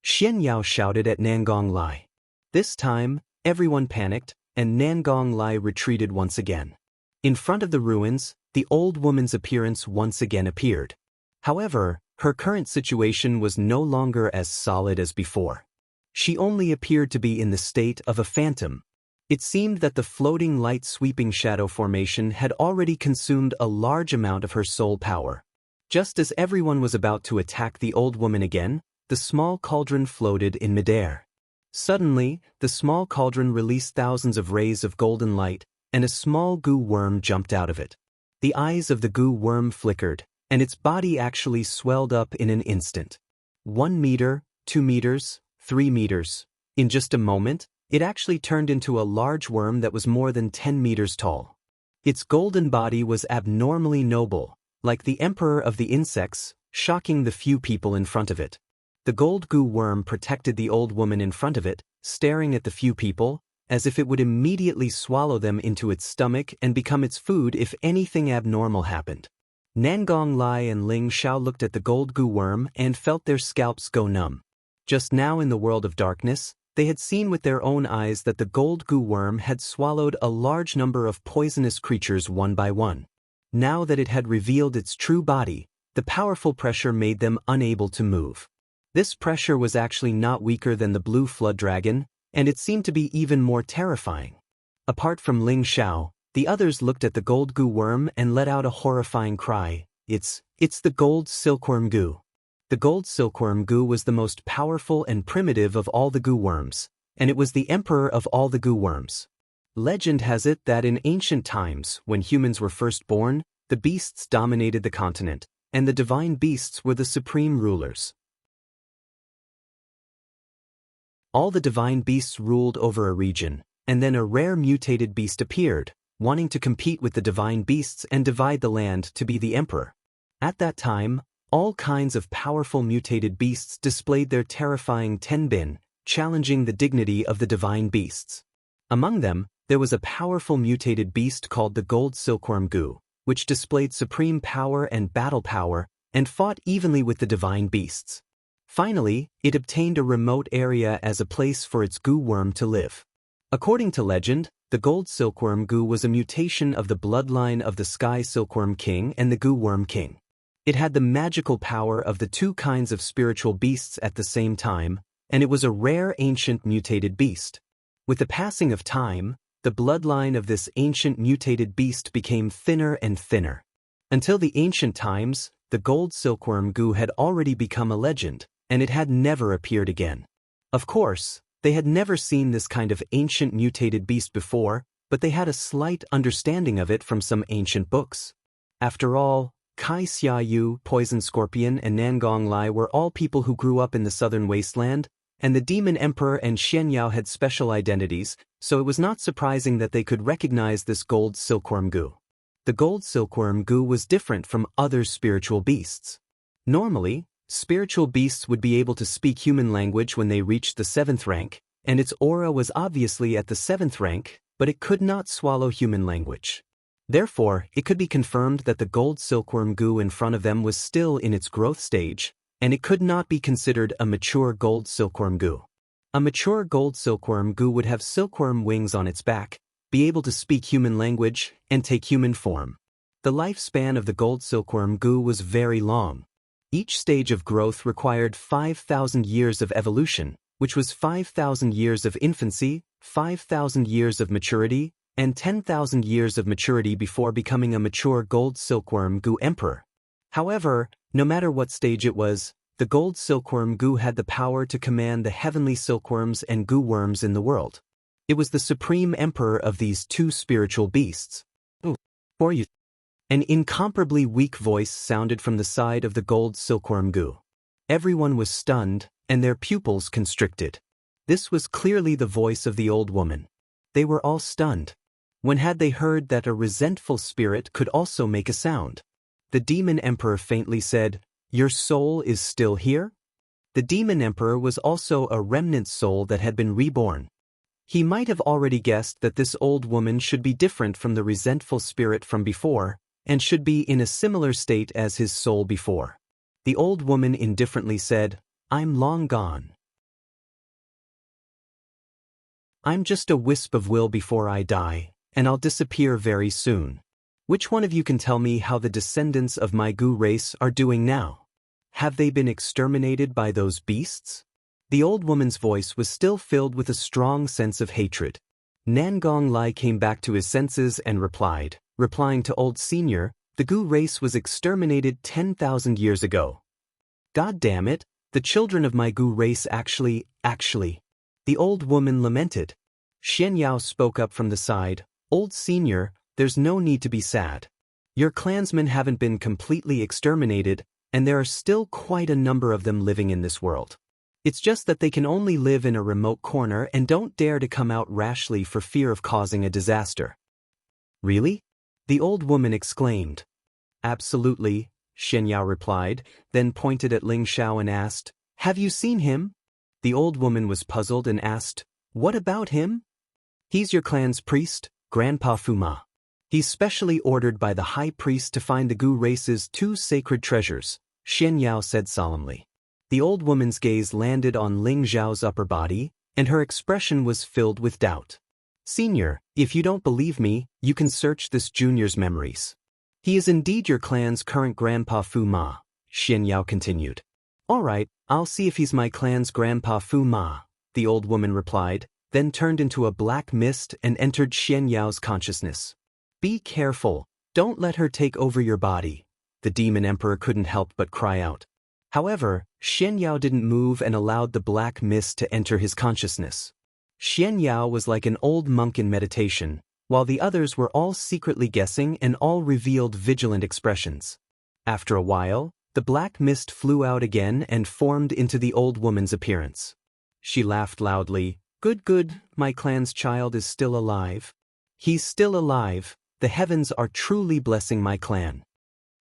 Xianxia shouted at Nangong Lai. This time, everyone panicked, and Nangong Lai retreated once again. In front of the ruins, the old woman's appearance once again appeared. However, her current situation was no longer as solid as before. She only appeared to be in the state of a phantom. It seemed that the floating light sweeping shadow formation had already consumed a large amount of her soul power. Just as everyone was about to attack the old woman again, the small cauldron floated in midair. Suddenly, the small cauldron released thousands of rays of golden light, and a small goo worm jumped out of it. The eyes of the goo worm flickered, and its body actually swelled up in an instant. 1 meter, 2 meters, 3 meters. In just a moment, it actually turned into a large worm that was more than 10 meters tall. Its golden body was abnormally noble, like the emperor of the insects, shocking the few people in front of it. The gold goo worm protected the old woman in front of it, staring at the few people, as if it would immediately swallow them into its stomach and become its food if anything abnormal happened. Nangong Lai and Ling Xiao looked at the gold goo worm and felt their scalps go numb. Just now in the world of darkness, they had seen with their own eyes that the gold goo worm had swallowed a large number of poisonous creatures one by one. Now that it had revealed its true body, the powerful pressure made them unable to move. This pressure was actually not weaker than the blue flood dragon, and it seemed to be even more terrifying. Apart from Ling Xiao, the others looked at the gold goo worm and let out a horrifying cry. It's the gold silkworm goo. The gold silkworm goo was the most powerful and primitive of all the goo worms, and it was the emperor of all the goo worms. Legend has it that in ancient times, when humans were first born, the beasts dominated the continent, and the divine beasts were the supreme rulers. All the divine beasts ruled over a region, and then a rare mutated beast appeared, wanting to compete with the divine beasts and divide the land to be the emperor. At that time, all kinds of powerful mutated beasts displayed their terrifying tenbin, challenging the dignity of the divine beasts. Among them, there was a powerful mutated beast called the gold silkworm goo, which displayed supreme power and battle power, and fought evenly with the divine beasts. Finally, it obtained a remote area as a place for its goo worm to live. According to legend, the gold silkworm goo was a mutation of the bloodline of the sky silkworm king and the goo worm king. It had the magical power of the two kinds of spiritual beasts at the same time, and it was a rare ancient mutated beast. With the passing of time, the bloodline of this ancient mutated beast became thinner and thinner. Until the ancient times, the gold silkworm goo had already become a legend, and it had never appeared again. Of course, they had never seen this kind of ancient mutated beast before, but they had a slight understanding of it from some ancient books. After all, Kai Xiaoyu, Poison Scorpion, and Nangong Lai were all people who grew up in the southern wasteland, and the Demon Emperor and Xianxia had special identities, so it was not surprising that they could recognize this gold silkworm goo. The gold silkworm goo was different from other spiritual beasts. Normally, spiritual beasts would be able to speak human language when they reached the 7th rank, and its aura was obviously at the 7th rank, but it could not swallow human language. Therefore, it could be confirmed that the gold silkworm goo in front of them was still in its growth stage, and it could not be considered a mature gold silkworm goo. A mature gold silkworm goo would have silkworm wings on its back, be able to speak human language, and take human form. The lifespan of the gold silkworm goo was very long. Each stage of growth required 5,000 years of evolution, which was 5,000 years of infancy, 5,000 years of maturity, and 10,000 years of maturity before becoming a mature gold silkworm goo emperor. However, no matter what stage it was, the gold silkworm goo had the power to command the heavenly silkworms and goo worms in the world. It was the supreme emperor of these two spiritual beasts. For you. An incomparably weak voice sounded from the side of the gold silkworm goo. Everyone was stunned, and their pupils constricted. This was clearly the voice of the old woman. They were all stunned. When had they heard that a resentful spirit could also make a sound? The demon emperor faintly said, "Your soul is still here?" The demon emperor was also a remnant soul that had been reborn. He might have already guessed that this old woman should be different from the resentful spirit from before, and should be in a similar state as his soul before. The old woman indifferently said, "I'm long gone. I'm just a wisp of will before I die, and I'll disappear very soon. Which one of you can tell me how the descendants of my goo race are doing now? Have they been exterminated by those beasts?" The old woman's voice was still filled with a strong sense of hatred. Nangong Lai came back to his senses and replying to Old Senior, "The goo race was exterminated 10,000 years ago. God damn it, the children of my goo race actually. The old woman lamented. Xianxia spoke up from the side, "Old Senior, there's no need to be sad. Your clansmen haven't been completely exterminated, and there are still quite a number of them living in this world. It's just that they can only live in a remote corner and don't dare to come out rashly for fear of causing a disaster." "Really?" the old woman exclaimed. "Absolutely," Xianxia replied, then pointed at Ling Xiao and asked, "Have you seen him?" The old woman was puzzled and asked, "What about him?" "He's your clan's priest, Grandpa Fuma. He's specially ordered by the high priest to find the goo race's 2 sacred treasures," Xianxia said solemnly. The old woman's gaze landed on Ling Xiao's upper body, and her expression was filled with doubt. "Senior, if you don't believe me, you can search this junior's memories. He is indeed your clan's current Grandpa Fuma," Xianxia continued. "All right, I'll see if he's my clan's Grandpa Fuma," the old woman replied, then turned into a black mist and entered Xianxiao's consciousness. "Be careful, don't let her take over your body," the demon emperor couldn't help but cry out. However, Xianxia didn't move and allowed the black mist to enter his consciousness. Xianxia was like an old monk in meditation, while the others were all secretly guessing and all revealed vigilant expressions. After a while, the black mist flew out again and formed into the old woman's appearance. She laughed loudly. Good, my clan's child is still alive. He's still alive, the heavens are truly blessing my clan."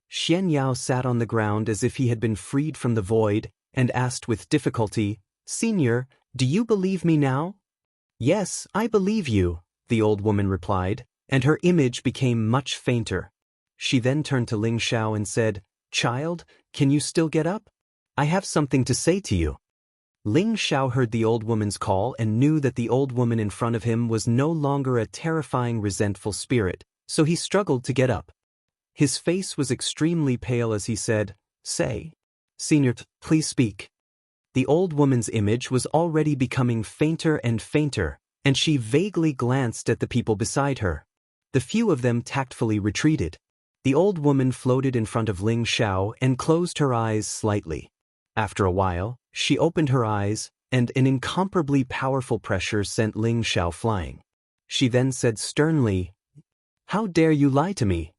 Xianxia sat on the ground as if he had been freed from the void, and asked with difficulty, "Senior, do you believe me now?" "Yes, I believe you," the old woman replied, and her image became much fainter. She then turned to Ling Xiao and said, "Child, can you still get up? I have something to say to you." Ling Xiao heard the old woman's call and knew that the old woman in front of him was no longer a terrifying, resentful spirit, so he struggled to get up. His face was extremely pale as he said, "Say, Senior, please speak." The old woman's image was already becoming fainter and fainter, and she vaguely glanced at the people beside her. The few of them tactfully retreated. The old woman floated in front of Ling Xiao and closed her eyes slightly. After a while, she opened her eyes, and an incomparably powerful pressure sent Ling Xiao flying. She then said sternly, "How dare you lie to me?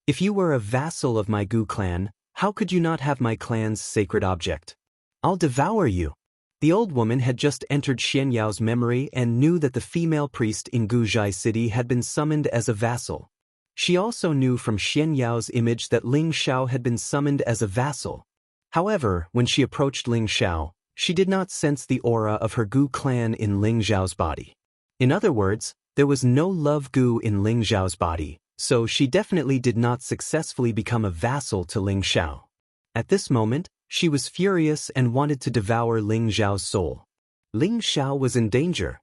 If you were a vassal of my Gu clan, how could you not have my clan's sacred object? I'll devour you." The old woman had just entered Xianyao's memory and knew that the female priest in Guzhai City had been summoned as a vassal. She also knew from Xianyao's image that Ling Xiao had been summoned as a vassal. However, when she approached Ling Xiao, she did not sense the aura of her Gu clan in Ling Xiao's body. In other words, there was no love Gu in Ling Xiao's body, so she definitely did not successfully become a vassal to Ling Xiao. At this moment, she was furious and wanted to devour Ling Xiao's soul. Ling Xiao was in danger.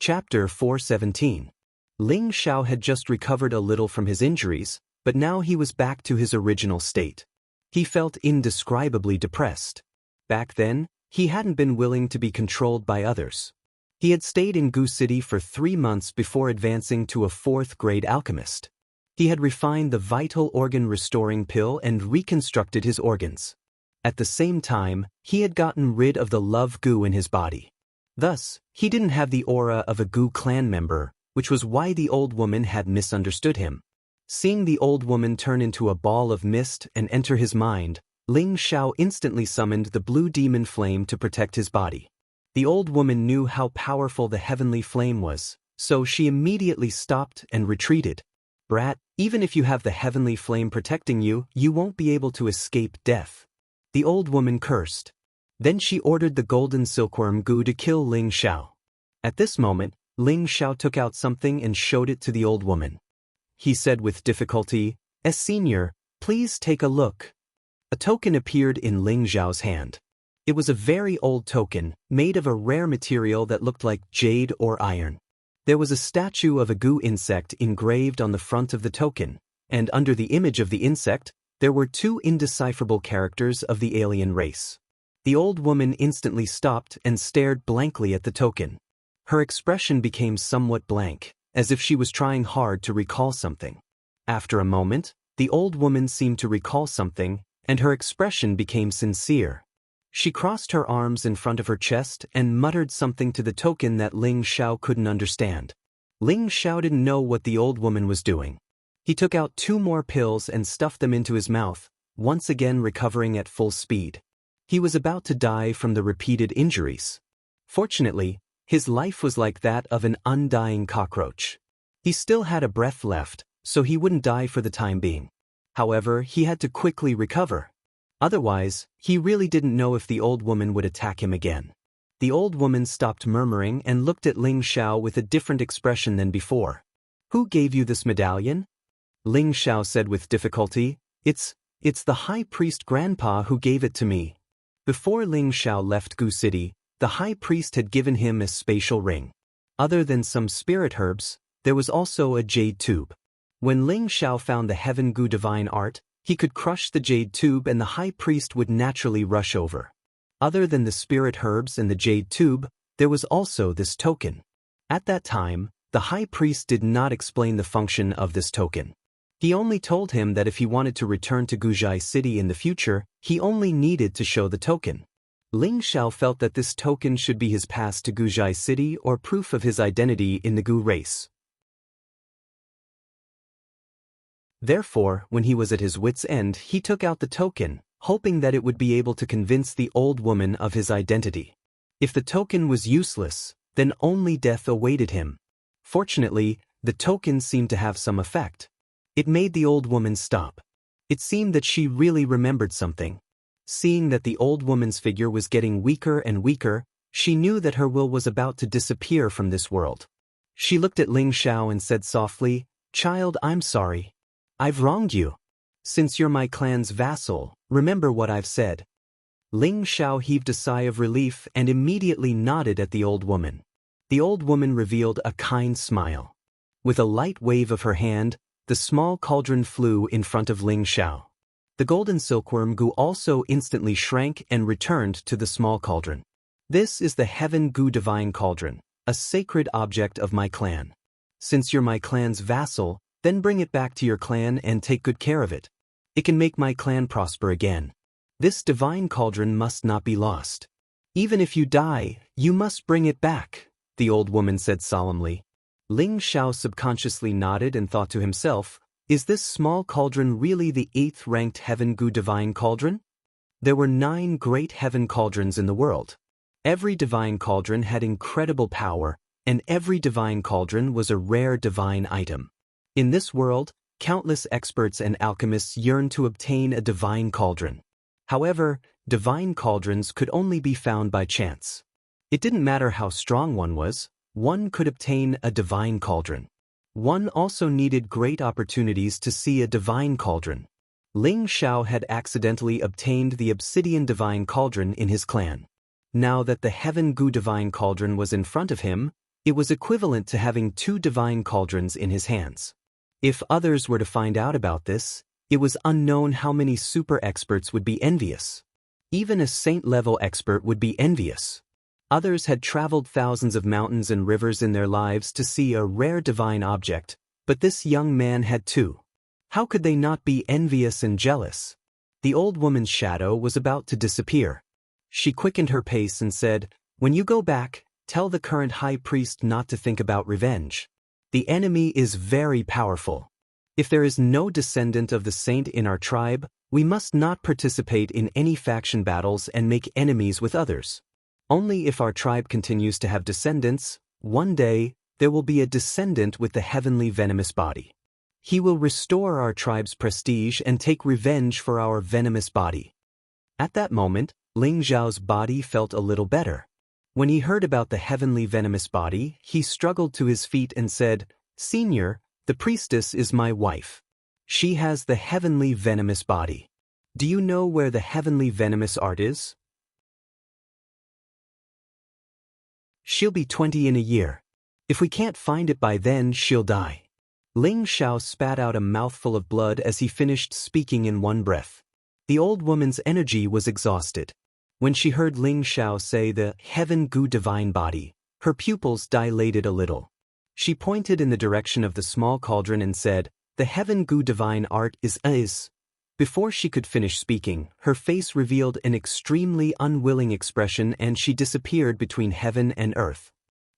Chapter 417. Ling Xiao had just recovered a little from his injuries, but now he was back to his original state. He felt indescribably depressed. Back then, he hadn't been willing to be controlled by others. He had stayed in Gu City for 3 months before advancing to a 4th-grade alchemist. He had refined the vital organ restoring pill and reconstructed his organs. At the same time, he had gotten rid of the love Gu in his body. Thus, he didn't have the aura of a Gu clan member, which was why the old woman had misunderstood him. Seeing the old woman turn into a ball of mist and enter his mind, Ling Xiao instantly summoned the blue demon flame to protect his body. The old woman knew how powerful the heavenly flame was, so she immediately stopped and retreated. "Brat, even if you have the heavenly flame protecting you, you won't be able to escape death." The old woman cursed. Then she ordered the golden silkworm Gu to kill Ling Xiao. At this moment, Ling Xiao took out something and showed it to the old woman. He said with difficulty, "Senior, please take a look." A token appeared in Ling Xiao's hand. It was a very old token, made of a rare material that looked like jade or iron. There was a statue of a Gu insect engraved on the front of the token, and under the image of the insect, there were 2 indecipherable characters of the alien race. The old woman instantly stopped and stared blankly at the token. Her expression became somewhat blank, as if she was trying hard to recall something. After a moment, the old woman seemed to recall something, and her expression became sincere. She crossed her arms in front of her chest and muttered something to the token that Ling Xiao couldn't understand. Ling Xiao didn't know what the old woman was doing. He took out 2 more pills and stuffed them into his mouth, once again recovering at full speed. He was about to die from the repeated injuries. Fortunately, his life was like that of an undying cockroach. He still had a breath left, so he wouldn't die for the time being. However, he had to quickly recover. Otherwise, he really didn't know if the old woman would attack him again. The old woman stopped murmuring and looked at Ling Xiao with a different expression than before. "Who gave you this medallion?" Ling Xiao said with difficulty, It's the high priest grandpa who gave it to me." Before Ling Xiao left Gu City, the high priest had given him a spatial ring. Other than some spirit herbs, there was also a jade tube. When Ling Xiao found the Heaven Gu divine art, he could crush the jade tube and the high priest would naturally rush over. Other than the spirit herbs and the jade tube, there was also this token. At that time, the high priest did not explain the function of this token. He only told him that if he wanted to return to Guzhai City in the future, he only needed to show the token. Ling Xiao felt that this token should be his pass to Guzhai City or proof of his identity in the Gu race. Therefore, when he was at his wit's end, he took out the token, hoping that it would be able to convince the old woman of his identity. If the token was useless, then only death awaited him. Fortunately, the token seemed to have some effect. It made the old woman stop. It seemed that she really remembered something. Seeing that the old woman's figure was getting weaker and weaker, She knew that her will was about to disappear from this world. She looked at Ling Xiao and said softly, "Child, I'm sorry. I've wronged you. Since you're my clan's vassal, remember what I've said." Ling Xiao heaved a sigh of relief and immediately nodded at the old woman. The old woman revealed a kind smile. With a light wave of her hand, the small cauldron flew in front of Ling Xiao. The golden silkworm Gu also instantly shrank and returned to the small cauldron. "This is the Heaven Gu Divine Cauldron, a sacred object of my clan. Since you're my clan's vassal, then bring it back to your clan and take good care of it. It can make my clan prosper again. This divine cauldron must not be lost. Even if you die, you must bring it back," the old woman said solemnly. Ling Xiao subconsciously nodded and thought to himself, "Is this small cauldron really the 8th-ranked Heaven Gu Divine Cauldron?" There were 9 great heaven cauldrons in the world. Every divine cauldron had incredible power, and every divine cauldron was a rare divine item. In this world, countless experts and alchemists yearned to obtain a divine cauldron. However, divine cauldrons could only be found by chance. It didn't matter how strong one was, one could obtain a divine cauldron. One also needed great opportunities to see a divine cauldron. Ling Xiao had accidentally obtained the obsidian divine cauldron in his clan. Now that the Heaven Gu Divine Cauldron was in front of him, it was equivalent to having 2 divine cauldrons in his hands. If others were to find out about this, it was unknown how many super experts would be envious. Even a saint-level expert would be envious. Others had traveled thousands of mountains and rivers in their lives to see a rare divine object, but this young man had 2. How could they not be envious and jealous? The old woman's shadow was about to disappear. She quickened her pace and said, "When you go back, tell the current high priest not to think about revenge. The enemy is very powerful. If there is no descendant of the saint in our tribe, we must not participate in any faction battles and make enemies with others. Only if our tribe continues to have descendants, one day, there will be a descendant with the heavenly venomous body. He will restore our tribe's prestige and take revenge for our venomous body." At that moment, Ling Xiao's body felt a little better. When he heard about the heavenly venomous body, he struggled to his feet and said, "Senior, the priestess is my wife. She has the heavenly venomous body. Do you know where the heavenly venomous art is? She'll be 20 in a year. If we can't find it by then, she'll die." Ling Xiao spat out a mouthful of blood as he finished speaking in one breath. The old woman's energy was exhausted. When she heard Ling Xiao say the Heaven Gu Divine Body, her pupils dilated a little. She pointed in the direction of the small cauldron and said, "The Heaven Gu Divine Art is." Before she could finish speaking, her face revealed an extremely unwilling expression and she disappeared between heaven and earth.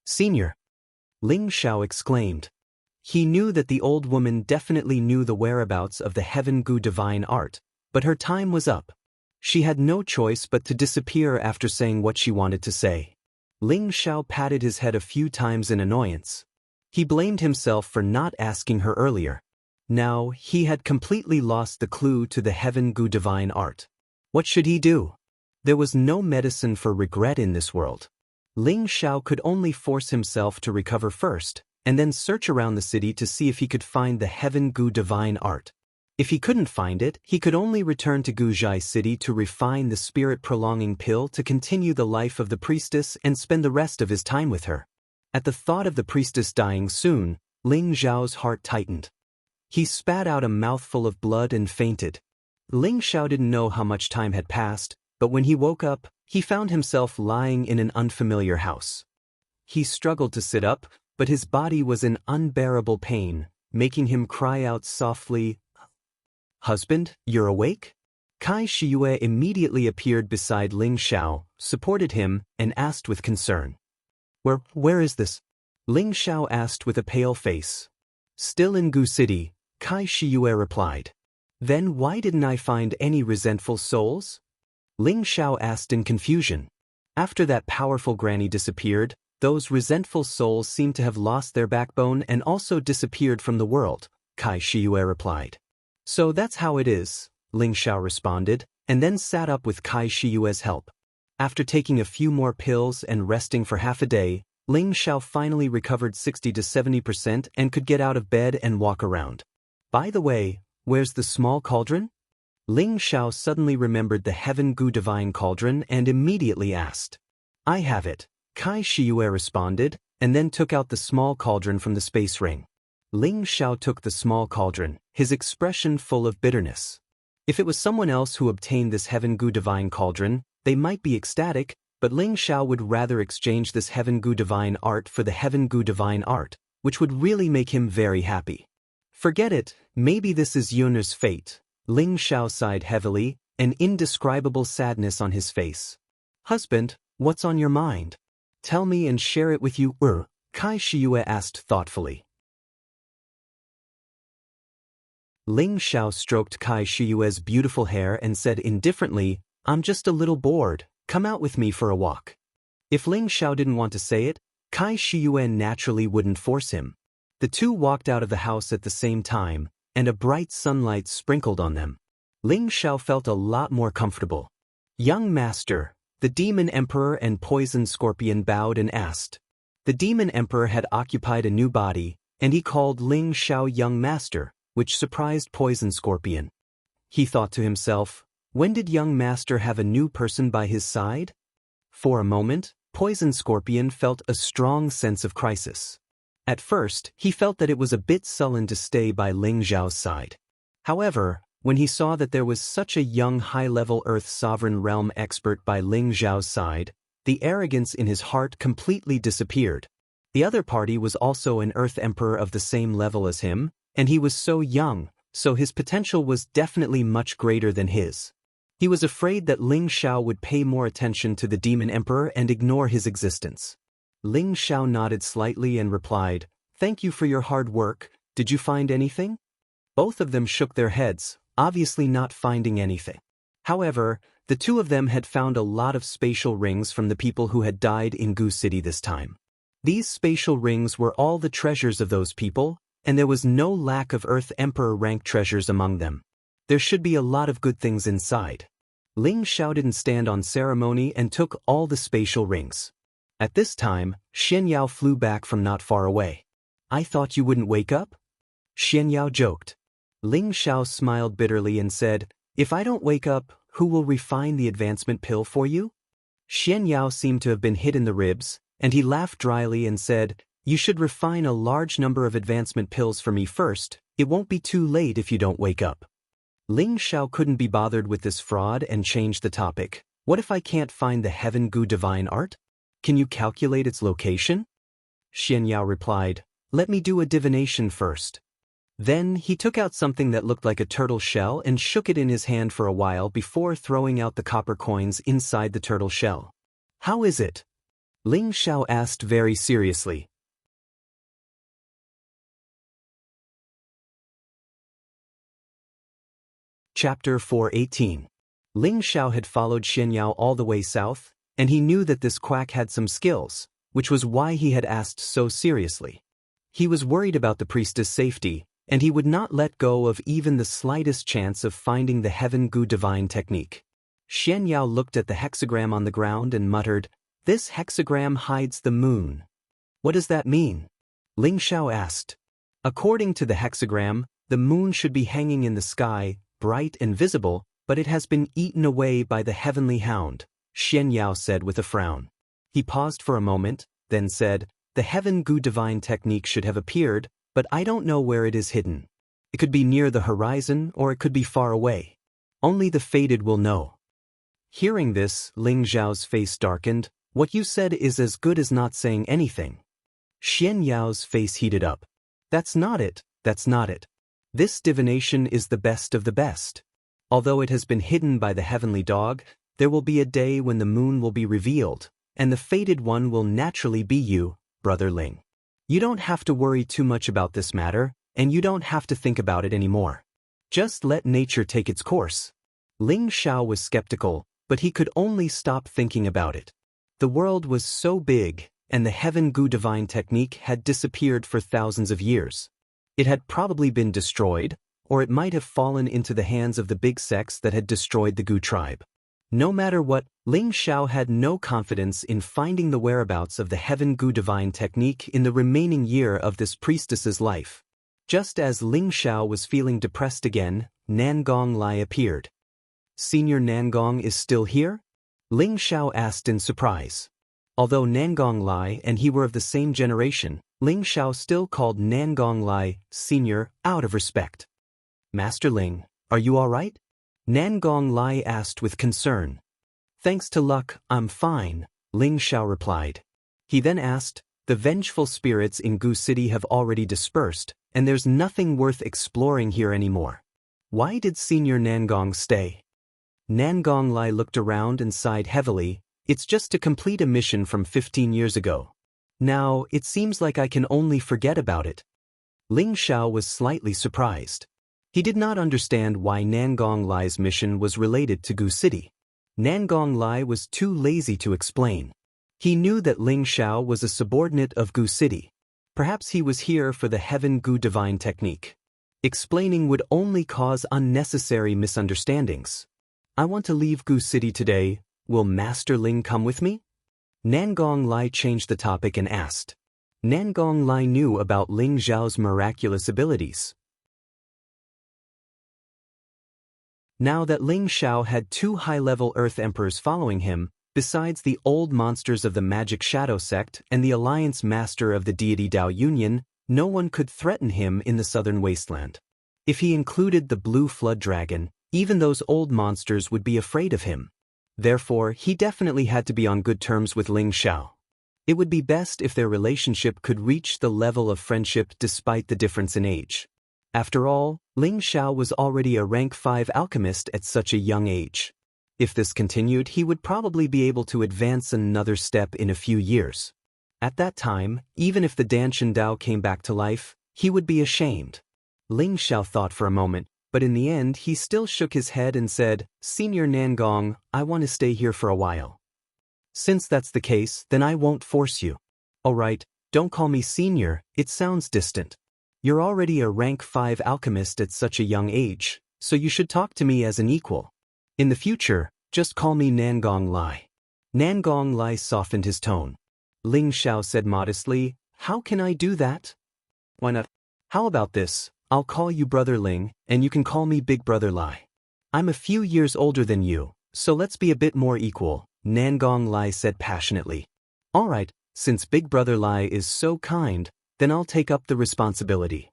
"Senior!" Ling Xiao exclaimed. He knew that the old woman definitely knew the whereabouts of the Heaven Gu Divine Art, but her time was up. She had no choice but to disappear after saying what she wanted to say. Ling Xiao patted his head a few times in annoyance. He blamed himself for not asking her earlier. Now, he had completely lost the clue to the Heaven Gu Divine Art. What should he do? There was no medicine for regret in this world. Ling Xiao could only force himself to recover first, and then search around the city to see if he could find the Heaven Gu Divine Art. If he couldn't find it, he could only return to Guzhai City to refine the spirit-prolonging pill to continue the life of the priestess and spend the rest of his time with her. At the thought of the priestess dying soon, Ling Xiao's heart tightened. He spat out a mouthful of blood and fainted. Ling Xiao didn't know how much time had passed, but when he woke up, he found himself lying in an unfamiliar house. He struggled to sit up, but his body was in unbearable pain, making him cry out softly, "Husband, you're awake?" Kai Shiyue immediately appeared beside Ling Xiao, supported him, and asked with concern. Where is this?" Ling Xiao asked with a pale face. "Still in Gu City," Kai Shiyue replied. "Then why didn't I find any resentful souls?" Ling Xiao asked in confusion. After that powerful granny disappeared, those resentful souls seemed to have lost their backbone and also disappeared from the world, Kai Shiyue replied. "So that's how it is," Ling Xiao responded, and then sat up with Kai Shiyue's help. After taking a few more pills and resting for half a day, Ling Xiao finally recovered 60 to 70% and could get out of bed and walk around. By the way, where's the small cauldron? Ling Xiao suddenly remembered the Heaven Gu Divine Cauldron and immediately asked. I have it, Kai Shiyue responded, and then took out the small cauldron from the space ring. Ling Xiao took the small cauldron, his expression full of bitterness. If it was someone else who obtained this Heaven Gu Divine Cauldron, they might be ecstatic, but Ling Xiao would rather exchange this Heaven Gu Divine Art for the Heaven Gu Divine Art, which would really make him very happy. Forget it, maybe this is Yun'er's fate. Ling Xiao sighed heavily, an indescribable sadness on his face. Husband, what's on your mind? Tell me and share it with you, Kai Shiyue asked thoughtfully. Ling Xiao stroked Kai Shiyue's beautiful hair and said indifferently, I'm just a little bored, come out with me for a walk. If Ling Xiao didn't want to say it, Kai Shiyue naturally wouldn't force him. The two walked out of the house at the same time, and a bright sunlight sprinkled on them. Ling Xiao felt a lot more comfortable. Young master, the Demon Emperor and Poison Scorpion bowed and asked. The Demon Emperor had occupied a new body, and he called Ling Xiao Young Master, which surprised Poison Scorpion. He thought to himself, when did Young Master have a new person by his side? For a moment, Poison Scorpion felt a strong sense of crisis. At first, he felt that it was a bit sullen to stay by Ling Xiao's side. However, when he saw that there was such a young high-level Earth Sovereign Realm expert by Ling Xiao's side, the arrogance in his heart completely disappeared. The other party was also an Earth Emperor of the same level as him, and he was so young, so his potential was definitely much greater than his. He was afraid that Ling Xiao would pay more attention to the Demon Emperor and ignore his existence. Ling Xiao nodded slightly and replied, Thank you for your hard work, did you find anything? Both of them shook their heads, obviously not finding anything. However, the two of them had found a lot of spatial rings from the people who had died in Gu City this time. These spatial rings were all the treasures of those people, and there was no lack of Earth Emperor rank treasures among them. There should be a lot of good things inside. Ling Xiao didn't stand on ceremony and took all the spatial rings. At this time, Xianxia flew back from not far away. I thought you wouldn't wake up? Xianxia joked. Ling Xiao smiled bitterly and said, If I don't wake up, who will refine the advancement pill for you? Xianxia seemed to have been hit in the ribs, and he laughed dryly and said, You should refine a large number of advancement pills for me first, it won't be too late if you don't wake up. Ling Xiao couldn't be bothered with this fraud and changed the topic. What if I can't find the Heaven Gu Divine Art? Can you calculate its location? Xianxia replied, Let me do a divination first. Then he took out something that looked like a turtle shell and shook it in his hand for a while before throwing out the copper coins inside the turtle shell. How is it? Ling Xiao asked very seriously. Chapter 418. Ling Xiao had followed Xianxia all the way south, and he knew that this quack had some skills, which was why he had asked so seriously. He was worried about the priestess' safety, and he would not let go of even the slightest chance of finding the Heaven Gu Divine technique. Xianxia looked at the hexagram on the ground and muttered, This hexagram hides the moon. What does that mean? Ling Xiao asked. According to the hexagram, the moon should be hanging in the sky, bright and visible, but it has been eaten away by the heavenly hound, Xianxia said with a frown. He paused for a moment, then said, The Heaven Gu Divine technique should have appeared, but I don't know where it is hidden. It could be near the horizon or it could be far away. Only the fated will know. Hearing this, Ling Xiao's face darkened. What you said is as good as not saying anything. Xianxia's face heated up. That's not it, that's not it. This divination is the best of the best. Although it has been hidden by the heavenly dog, there will be a day when the moon will be revealed, and the fated one will naturally be you, Brother Ling. You don't have to worry too much about this matter, and you don't have to think about it anymore. Just let nature take its course. Ling Xiao was skeptical, but he could only stop thinking about it. The world was so big, and the Heaven Gu Divine technique had disappeared for thousands of years. It had probably been destroyed, or it might have fallen into the hands of the big sects that had destroyed the Gu tribe. No matter what, Ling Xiao had no confidence in finding the whereabouts of the Heaven Gu Divine technique in the remaining year of this priestess's life. Just as Ling Xiao was feeling depressed again, Nangong Lai appeared. "Senior Nangong is still here?" Ling Xiao asked in surprise. Although Nangong Lai and he were of the same generation, Ling Xiao still called Nangong Lai senior out of respect. "Master Ling, are you all right?" Nangong Lai asked with concern. "Thanks to luck, I'm fine," Ling Xiao replied. He then asked, "The vengeful spirits in Gu City have already dispersed, and there's nothing worth exploring here anymore. Why did Senior Nangong stay?" Nangong Lai looked around and sighed heavily. "It's just to complete a mission from 15 years ago. Now, it seems like I can only forget about it." Ling Xiao was slightly surprised. He did not understand why Nangong Lai's mission was related to Gu City. Nangong Lai was too lazy to explain. He knew that Ling Xiao was a subordinate of Gu City. Perhaps he was here for the Heaven Gu Divine technique. Explaining would only cause unnecessary misunderstandings. "I want to leave Gu City today. Will Master Ling come with me?" Nangong Lai changed the topic and asked. Nangong Lai knew about Ling Xiao's miraculous abilities. Now that Ling Xiao had two high-level Earth Emperors following him, besides the old monsters of the Magic Shadow Sect and the Alliance Master of the Deity Dao Union, no one could threaten him in the Southern Wasteland. If he included the Blue Flood Dragon, even those old monsters would be afraid of him. Therefore, he definitely had to be on good terms with Ling Xiao. It would be best if their relationship could reach the level of friendship despite the difference in age. After all, Ling Xiao was already a rank 5 alchemist at such a young age. If this continued, he would probably be able to advance another step in a few years. At that time, even if the Danshan Dao came back to life, he would be ashamed. Ling Xiao thought for a moment, but in the end he still shook his head and said, "Senior Nangong, I want to stay here for a while." "Since that's the case, then I won't force you." "All right, don't call me senior, it sounds distant. You're already a rank 5 alchemist at such a young age, so you should talk to me as an equal. In the future, just call me Nangong Lai." Nangong Lai softened his tone. Ling Xiao said modestly, "How can I do that?" "Why not? How about this? I'll call you Brother Ling, and you can call me Big Brother Lai. I'm a few years older than you, so let's be a bit more equal," Nangong Lai said passionately. "All right, since Big Brother Lai is so kind, then I'll take up the responsibility."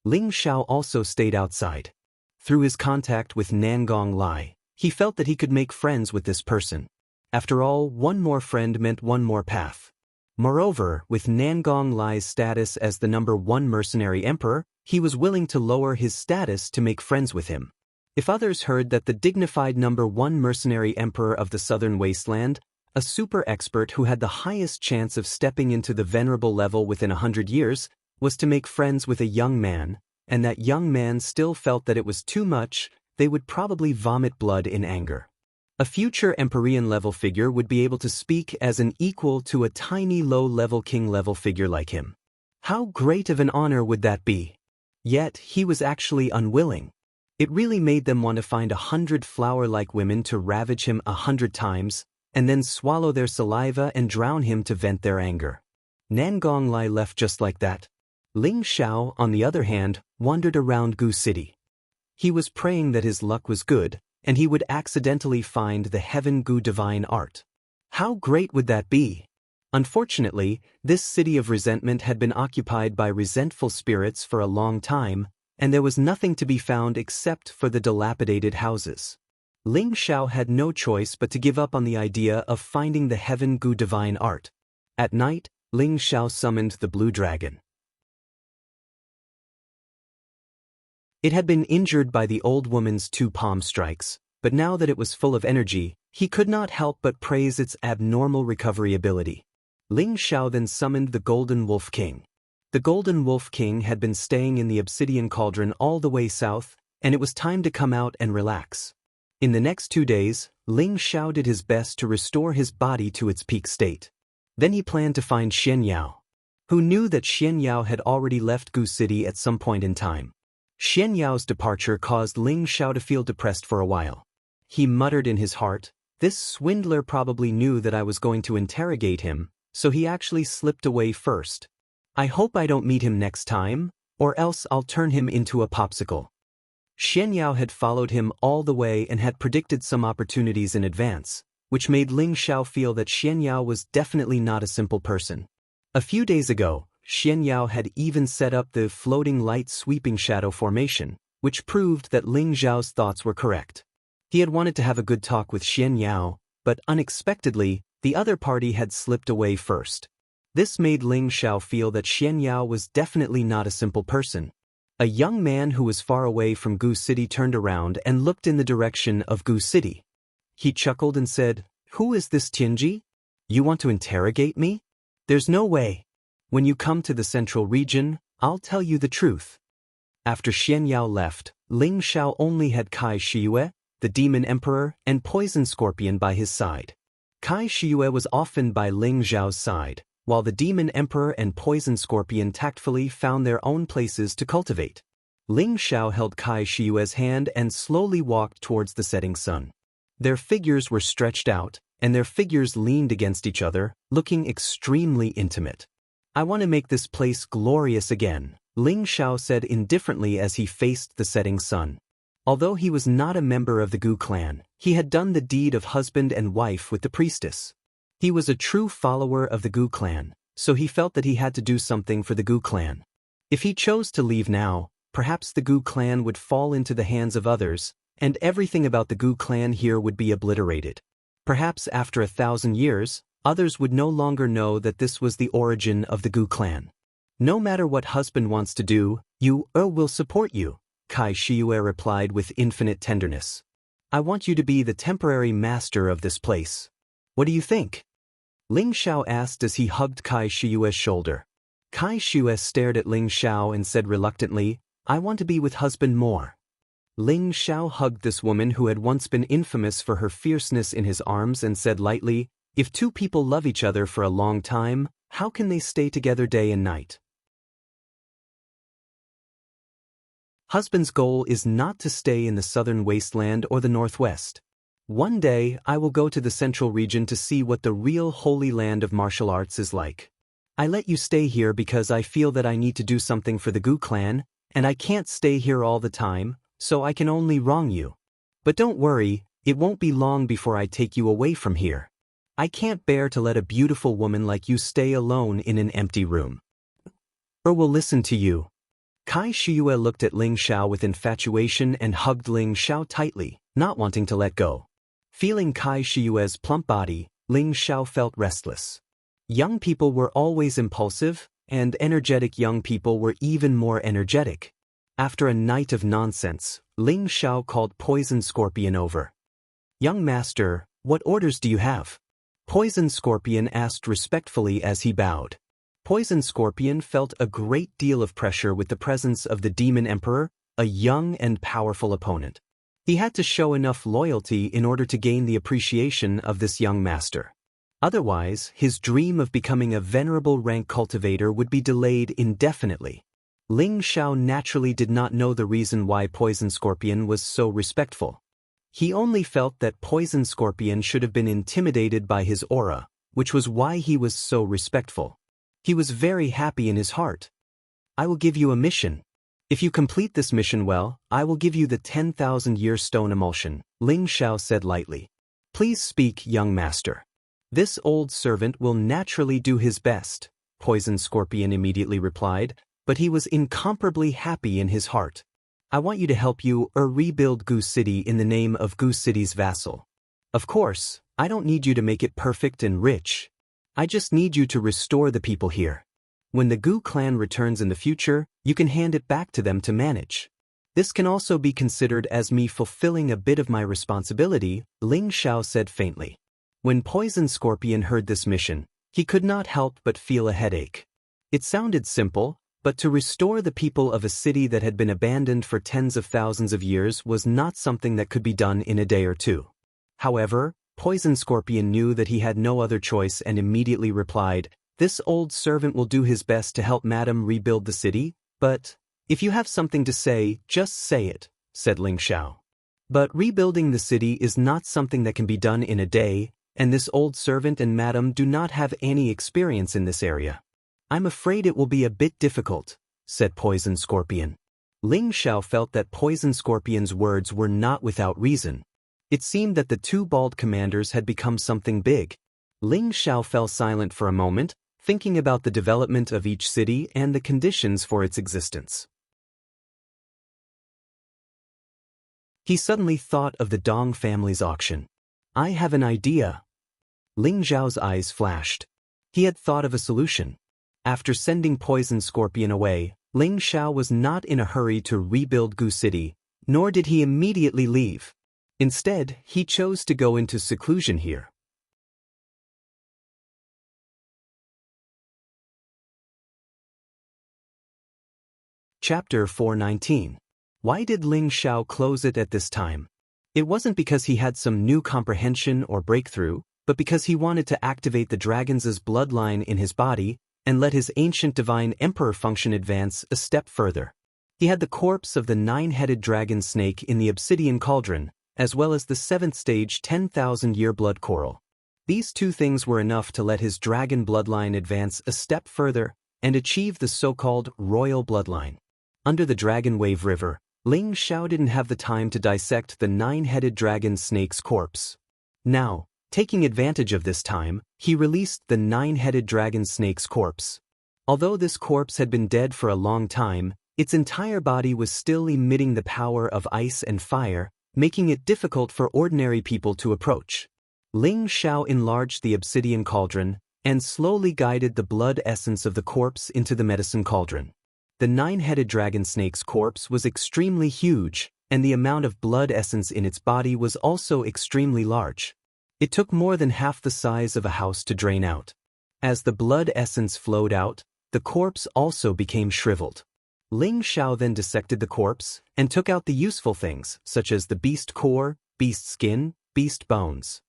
Ling Xiao also stayed outside. Through his contact with Nangong Lai, he felt that he could make friends with this person. After all, one more friend meant one more path. Moreover, with Nangong Lai's status as the #1 mercenary emperor, he was willing to lower his status to make friends with him. If others heard that the dignified #1 mercenary emperor of the Southern Wasteland, a super expert who had the highest chance of stepping into the venerable level within 100 years, was to make friends with a young man, and that young man still felt that it was too much, they would probably vomit blood in anger. A future Empyrean level figure would be able to speak as an equal to a tiny low-level king level figure like him. How great of an honor would that be? Yet, he was actually unwilling. It really made them want to find 100 flower-like women to ravage him 100 times, and then swallow their saliva and drown him to vent their anger. Nangong Lai left just like that. Ling Xiao, on the other hand, wandered around Gu City. He was praying that his luck was good, and he would accidentally find the Heaven Gu Divine art. How great would that be? Unfortunately, this city of resentment had been occupied by resentful spirits for a long time, and there was nothing to be found except for the dilapidated houses. Ling Xiao had no choice but to give up on the idea of finding the Heaven Gu Divine art. At night, Ling Xiao summoned the Blue Dragon. It had been injured by the old woman's 2 palm strikes, but now that it was full of energy, he could not help but praise its abnormal recovery ability. Ling Xiao then summoned the Golden Wolf King. The Golden Wolf King had been staying in the Obsidian Cauldron all the way south, and it was time to come out and relax. In the next 2 days, Ling Xiao did his best to restore his body to its peak state. Then he planned to find Xianxia. Who knew that Xianxia had already left Gu City at some point in time? Xianxia's departure caused Ling Xiao to feel depressed for a while. He muttered in his heart, This swindler probably knew that I was going to interrogate him, so he actually slipped away first. I hope I don't meet him next time, or else I'll turn him into a popsicle. Xianxia had followed him all the way and had predicted some opportunities in advance, which made Ling Xiao feel that Xianxia was definitely not a simple person. A few days ago, Xianxia had even set up the floating light sweeping shadow formation, which proved that Ling Xiao's thoughts were correct. He had wanted to have a good talk with Xianxia, but unexpectedly, the other party had slipped away first. This made Ling Xiao feel that Xianxia was definitely not a simple person. A young man who was far away from Gu City turned around and looked in the direction of Gu City. He chuckled and said, "Who is this Tianji? You want to interrogate me? There's no way. When you come to the central region, I'll tell you the truth." After Xianxia left, Ling Xiao only had Kai Shiyue, the Demon Emperor, and Poison Scorpion by his side. Kai Shiyue was often by Ling Xiao's side, while the Demon Emperor and Poison Scorpion tactfully found their own places to cultivate. Ling Xiao held Kai Shiyue's hand and slowly walked towards the setting sun. Their figures were stretched out, and their figures leaned against each other, looking extremely intimate. "I want to make this place glorious again," Ling Xiao said indifferently as he faced the setting sun. Although he was not a member of the Gu clan, he had done the deed of husband and wife with the priestess. He was a true follower of the Gu clan, so he felt that he had to do something for the Gu clan. If he chose to leave now, perhaps the Gu clan would fall into the hands of others, and everything about the Gu clan here would be obliterated. Perhaps after 1,000 years, others would no longer know that this was the origin of the Gu clan. "No matter what husband wants to do, you will support you," Kai Shiyue replied with infinite tenderness. "I want you to be the temporary master of this place. What do you think?" Ling Xiao asked as he hugged Kai Shiyue's shoulder. Kai Shiyue stared at Ling Xiao and said reluctantly, "I want to be with husband more." Ling Xiao hugged this woman who had once been infamous for her fierceness in his arms and said lightly, "If two people love each other for a long time, how can they stay together day and night?" Husband's goal is not to stay in the southern wasteland or the northwest. One day, I will go to the central region to see what the real holy land of martial arts is like. I let you stay here because I feel that I need to do something for the Gu clan, and I can't stay here all the time, so I can only wrong you. But don't worry, it won't be long before I take you away from here. I can't bear to let a beautiful woman like you stay alone in an empty room. Or will listen to you. Kai Shiyue looked at Ling Xiao with infatuation and hugged Ling Xiao tightly, not wanting to let go. Feeling Kai Shiyue's plump body, Ling Xiao felt restless. Young people were always impulsive, and energetic young people were even more energetic. After a night of nonsense, Ling Xiao called Poison Scorpion over. "Young master, what orders do you have?" Poison Scorpion asked respectfully as he bowed. Poison Scorpion felt a great deal of pressure with the presence of the Demon Emperor, a young and powerful opponent. He had to show enough loyalty in order to gain the appreciation of this young master. Otherwise, his dream of becoming a venerable rank cultivator would be delayed indefinitely. Ling Xiao naturally did not know the reason why Poison Scorpion was so respectful. He only felt that Poison Scorpion should have been intimidated by his aura, which was why he was so respectful. He was very happy in his heart. "I will give you a mission. If you complete this mission well, I will give you the 10,000-year stone emulsion," Ling Xiao said lightly. "Please speak, young master." "This old servant will naturally do his best," Poison Scorpion immediately replied, but he was incomparably happy in his heart. "I want you to help you rebuild Gu City in the name of Gu City's vassal. Of course, I don't need you to make it perfect and rich. I just need you to restore the people here. When the Gu clan returns in the future, you can hand it back to them to manage. This can also be considered as me fulfilling a bit of my responsibility," Ling Xiao said faintly. When Poison Scorpion heard this mission, he could not help but feel a headache. It sounded simple, but to restore the people of a city that had been abandoned for tens of thousands of years was not something that could be done in a day or two. However, Poison Scorpion knew that he had no other choice and immediately replied, "This old servant will do his best to help Madam rebuild the city, but if you have something to say, just say it," said Ling Xiao. But rebuilding the city is not something that can be done in a day, and this old servant and madam do not have any experience in this area. I'm afraid it will be a bit difficult, said Poison Scorpion. Ling Xiao felt that Poison Scorpion's words were not without reason. It seemed that the two bald commanders had become something big. Ling Xiao fell silent for a moment, thinking about the development of each city and the conditions for its existence. He suddenly thought of the Dong family's auction. I have an idea. Ling Xiao's eyes flashed. He had thought of a solution. After sending Poison Scorpion away, Ling Xiao was not in a hurry to rebuild Gu City, nor did he immediately leave. Instead, he chose to go into seclusion here. Chapter 419. Why did Ling Xiao close it at this time? It wasn't because he had some new comprehension or breakthrough, but because he wanted to activate the dragon's bloodline in his body and let his ancient divine emperor function advance a step further. He had the corpse of the 9-headed dragon snake in the obsidian cauldron, as well as the 7th stage 10,000-year blood coral. These two things were enough to let his dragon bloodline advance a step further and achieve the so-called royal bloodline. Under the Dragon Wave River, Ling Xiao didn't have the time to dissect the 9-headed dragon snake's corpse. Now, taking advantage of this time, he released the 9-headed dragon snake's corpse. Although this corpse had been dead for a long time, its entire body was still emitting the power of ice and fire, making it difficult for ordinary people to approach. Ling Xiao enlarged the obsidian cauldron and slowly guided the blood essence of the corpse into the medicine cauldron. The 9-headed dragon snake's corpse was extremely huge, and the amount of blood essence in its body was also extremely large. It took more than half the size of a house to drain out. As the blood essence flowed out, the corpse also became shriveled. Ling Xiao then dissected the corpse and took out the useful things, such as the beast core, beast skin, beast bones.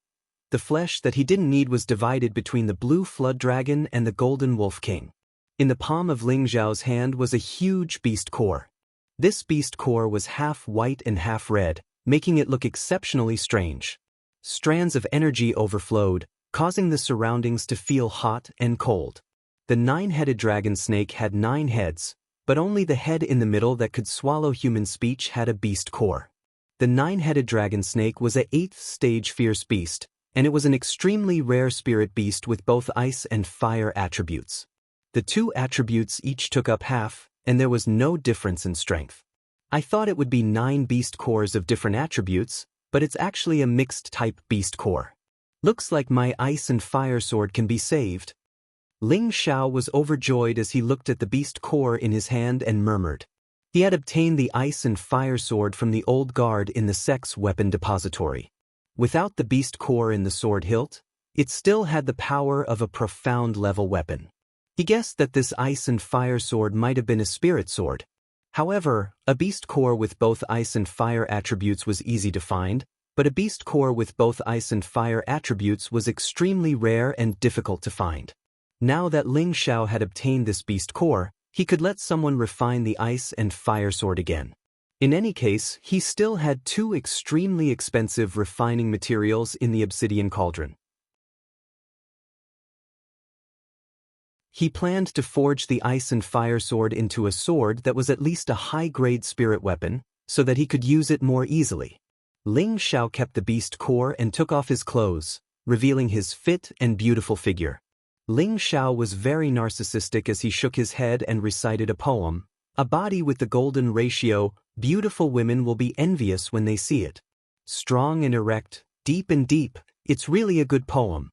The flesh that he didn't need was divided between the blue flood dragon and the golden wolf king. In the palm of Ling Xiao's hand was a huge beast core. This beast core was half white and half red, making it look exceptionally strange. Strands of energy overflowed, causing the surroundings to feel hot and cold. The 9-headed dragon snake had 9 heads, but only the head in the middle that could swallow human speech had a beast core. The 9-headed dragon snake was a 8th stage fierce beast, and it was an extremely rare spirit beast with both ice and fire attributes. The two attributes each took up half, and there was no difference in strength. I thought it would be 9 beast cores of different attributes, but it's actually a mixed-type beast core. Looks like my ice and fire sword can be saved. Ling Xiao was overjoyed as he looked at the beast core in his hand and murmured. He had obtained the ice and fire sword from the old guard in the sect's weapon depository. Without the beast core in the sword hilt, it still had the power of a profound-level weapon. He guessed that this ice and fire sword might have been a spirit sword. However, a beast core with both ice and fire attributes was easy to find, but a beast core with both ice and fire attributes was extremely rare and difficult to find. Now that Ling Xiao had obtained this beast core, he could let someone refine the ice and fire sword again. In any case, he still had 2 extremely expensive refining materials in the obsidian cauldron. He planned to forge the ice and fire sword into a sword that was at least a high-grade spirit weapon, so that he could use it more easily. Ling Xiao kept the beast core and took off his clothes, revealing his fit and beautiful figure. Ling Xiao was very narcissistic as he shook his head and recited a poem, "A body with the golden ratio, beautiful women will be envious when they see it. Strong and erect, deep and deep, it's really a good poem."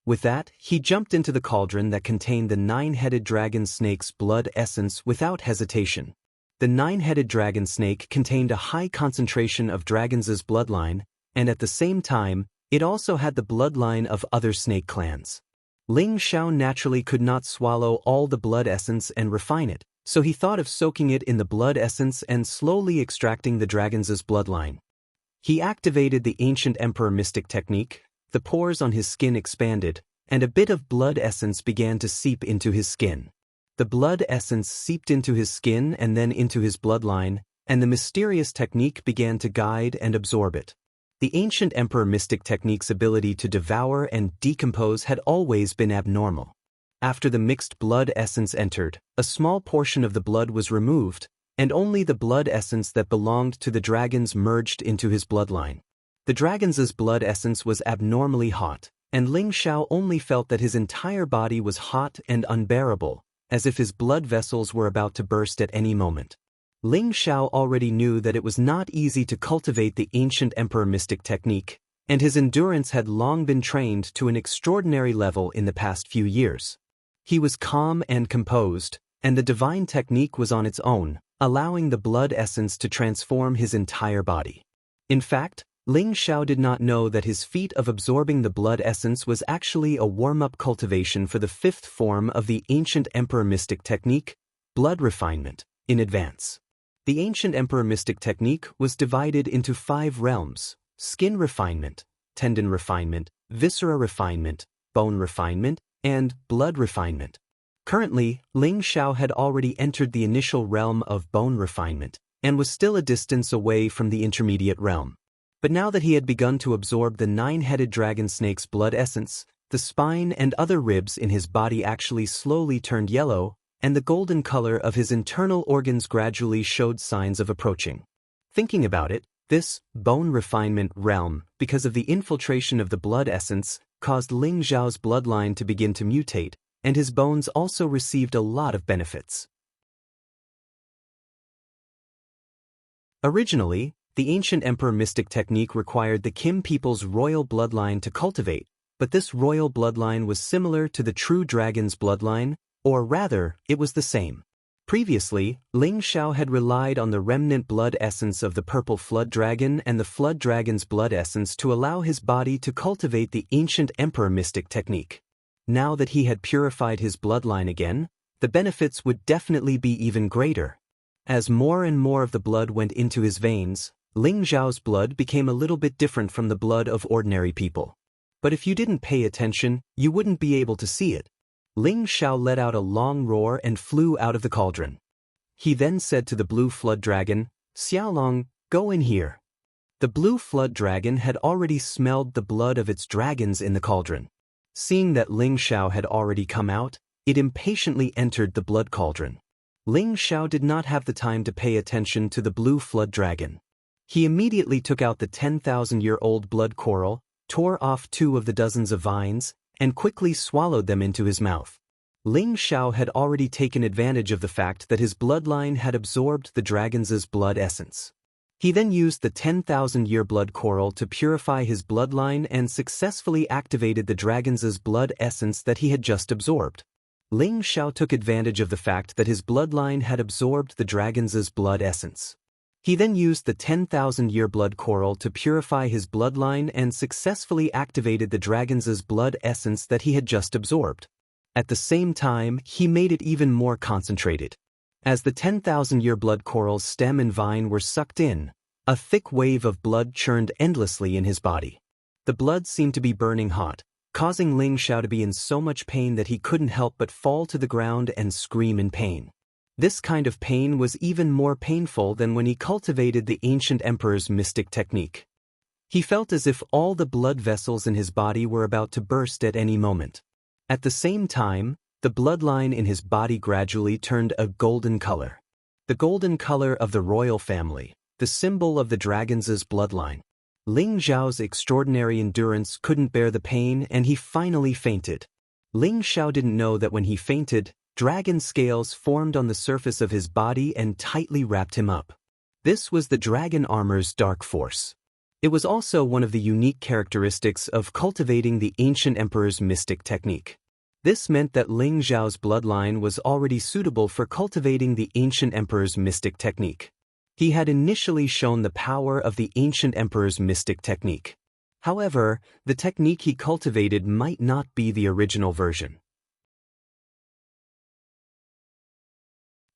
With that, he jumped into the cauldron that contained the 9-headed dragon snake's blood essence without hesitation. The 9-headed dragon snake contained a high concentration of dragon's bloodline, and at the same time, it also had the bloodline of other snake clans. Ling Xiao naturally could not swallow all the blood essence and refine it, so he thought of soaking it in the blood essence and slowly extracting the dragon's bloodline. He activated the ancient emperor mystic technique. The pores on his skin expanded, and a bit of blood essence began to seep into his skin. The blood essence seeped into his skin and then into his bloodline, and the mysterious technique began to guide and absorb it. The ancient Emperor Mystic Technique's ability to devour and decompose had always been abnormal. After the mixed blood essence entered, a small portion of the blood was removed, and only the blood essence that belonged to the dragons merged into his bloodline. The dragon's blood essence was abnormally hot, and Ling Xiao only felt that his entire body was hot and unbearable, as if his blood vessels were about to burst at any moment. Ling Xiao already knew that it was not easy to cultivate the ancient Emperor Mystic Technique, and his endurance had long been trained to an extraordinary level in the past few years. He was calm and composed, and the divine technique was on its own, allowing the blood essence to transform his entire body. In fact, Ling Xiao did not know that his feat of absorbing the blood essence was actually a warm-up cultivation for the fifth form of the ancient Emperor Mystic Technique, blood refinement, in advance. The ancient Emperor Mystic Technique was divided into 5 realms: skin refinement, tendon refinement, viscera refinement, bone refinement, and blood refinement. Currently, Ling Xiao had already entered the initial realm of bone refinement, and was still a distance away from the intermediate realm. But now that he had begun to absorb the 9-headed dragon snake's blood essence, the spine and other ribs in his body actually slowly turned yellow, and the golden color of his internal organs gradually showed signs of approaching. Thinking about it, this bone refinement realm, because of the infiltration of the blood essence, caused Ling Xiao's bloodline to begin to mutate, and his bones also received a lot of benefits. Originally, the ancient Emperor Mystic Technique required the Kim people's royal bloodline to cultivate, but this royal bloodline was similar to the true dragon's bloodline, or rather, it was the same. Previously, Ling Xiao had relied on the remnant blood essence of the purple flood dragon and the flood dragon's blood essence to allow his body to cultivate the ancient Emperor Mystic Technique. Now that he had purified his bloodline again, the benefits would definitely be even greater. As more and more of the blood went into his veins, Ling Xiao's blood became a little bit different from the blood of ordinary people. But if you didn't pay attention, you wouldn't be able to see it. Ling Xiao let out a long roar and flew out of the cauldron. He then said to the blue flood dragon, "Xiaolong, go in here." The blue flood dragon had already smelled the blood of its dragons in the cauldron. Seeing that Ling Xiao had already come out, it impatiently entered the blood cauldron. Ling Xiao did not have the time to pay attention to the blue flood dragon. He immediately took out the 10,000-year-old blood coral, tore off 2 of the dozens of vines, and quickly swallowed them into his mouth. Ling Xiao had already taken advantage of the fact that his bloodline had absorbed the dragon's blood essence. He then used the 10,000-year blood coral to purify his bloodline and successfully activated the dragon's blood essence that he had just absorbed. Ling Xiao took advantage of the fact that his bloodline had absorbed the dragon's blood essence. He then used the 10,000-year blood coral to purify his bloodline and successfully activated the dragon's blood essence that he had just absorbed. At the same time, he made it even more concentrated. As the 10,000-year blood coral's stem and vine were sucked in, a thick wave of blood churned endlessly in his body. The blood seemed to be burning hot, causing Ling Xiao to be in so much pain that he couldn't help but fall to the ground and scream in pain. This kind of pain was even more painful than when he cultivated the ancient emperor's mystic technique. He felt as if all the blood vessels in his body were about to burst at any moment. At the same time, the bloodline in his body gradually turned a golden color. The golden color of the royal family, the symbol of the dragon's bloodline. Ling Xiao's extraordinary endurance couldn't bear the pain and he finally fainted. Ling Xiao didn't know that when he fainted, dragon scales formed on the surface of his body and tightly wrapped him up. This was the dragon armor's dark force. It was also one of the unique characteristics of cultivating the ancient emperor's mystic technique. This meant that Ling Xiao's bloodline was already suitable for cultivating the ancient emperor's mystic technique. He had initially shown the power of the ancient emperor's mystic technique. However, the technique he cultivated might not be the original version.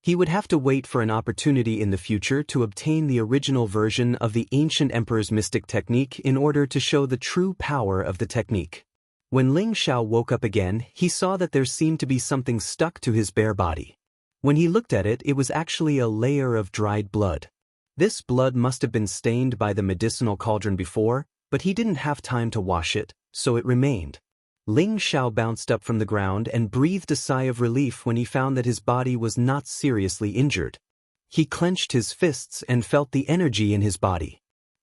He would have to wait for an opportunity in the future to obtain the original version of the ancient emperor's mystic technique in order to show the true power of the technique. When Ling Xiao woke up again, he saw that there seemed to be something stuck to his bare body. When he looked at it, it was actually a layer of dried blood. This blood must have been stained by the medicinal cauldron before, but he didn't have time to wash it, so it remained. Ling Xiao bounced up from the ground and breathed a sigh of relief when he found that his body was not seriously injured. He clenched his fists and felt the energy in his body.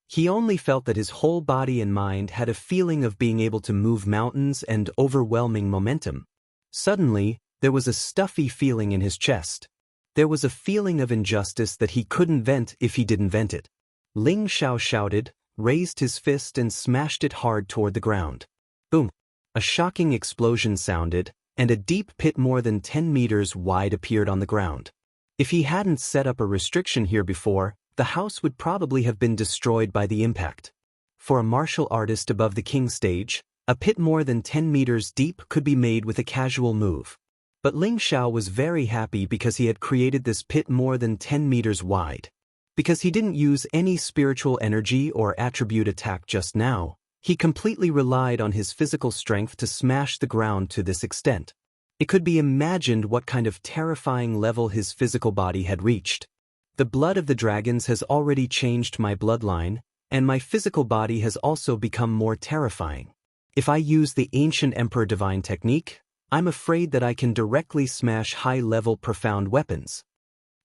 He only felt that his whole body and mind had a feeling of being able to move mountains and overwhelming momentum. Suddenly, there was a stuffy feeling in his chest. There was a feeling of injustice that he couldn't vent if he didn't vent it. Ling Xiao shouted, raised his fist and smashed it hard toward the ground. Boom! A shocking explosion sounded, and a deep pit more than 10 meters wide appeared on the ground. If he hadn't set up a restriction here before, the house would probably have been destroyed by the impact. For a martial artist above the king stage, a pit more than 10 meters deep could be made with a casual move. But Ling Xiao was very happy because he had created this pit more than 10 meters wide. Because he didn't use any spiritual energy or attribute attack just now, he completely relied on his physical strength to smash the ground to this extent. It could be imagined what kind of terrifying level his physical body had reached. The blood of the dragons has already changed my bloodline, and my physical body has also become more terrifying. If I use the ancient Emperor Divine technique, I'm afraid that I can directly smash high-level profound weapons.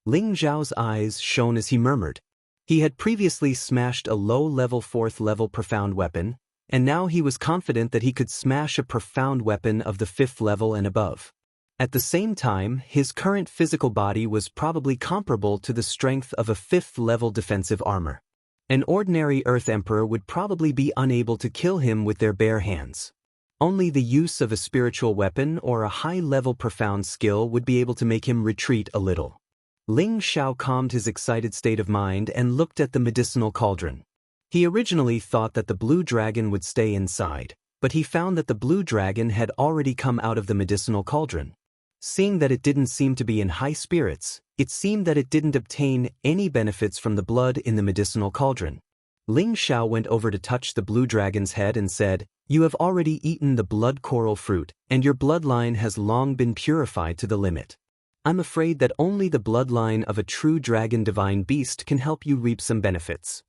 Ling Zhao's eyes shone as he murmured. He had previously smashed a low-level 4th-level profound weapon, and now he was confident that he could smash a profound weapon of the 5th level and above. At the same time, his current physical body was probably comparable to the strength of a 5th-level defensive armor. An ordinary Earth Emperor would probably be unable to kill him with their bare hands. Only the use of a spiritual weapon or a high-level profound skill would be able to make him retreat a little. Ling Xiao calmed his excited state of mind and looked at the medicinal cauldron. He originally thought that the blue dragon would stay inside, but he found that the blue dragon had already come out of the medicinal cauldron. Seeing that it didn't seem to be in high spirits, it seemed that it didn't obtain any benefits from the blood in the medicinal cauldron. Ling Xiao went over to touch the blue dragon's head and said, "You have already eaten the blood coral fruit, and your bloodline has long been purified to the limit. I'm afraid that only the bloodline of a true dragon divine beast can help you reap some benefits.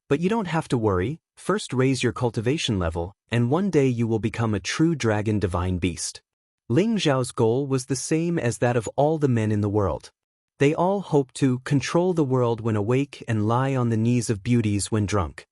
But you don't have to worry, first raise your cultivation level, and one day you will become a true dragon divine beast." Ling Zhao's goal was the same as that of all the men in the world. They all hoped to control the world when awake and lie on the knees of beauties when drunk.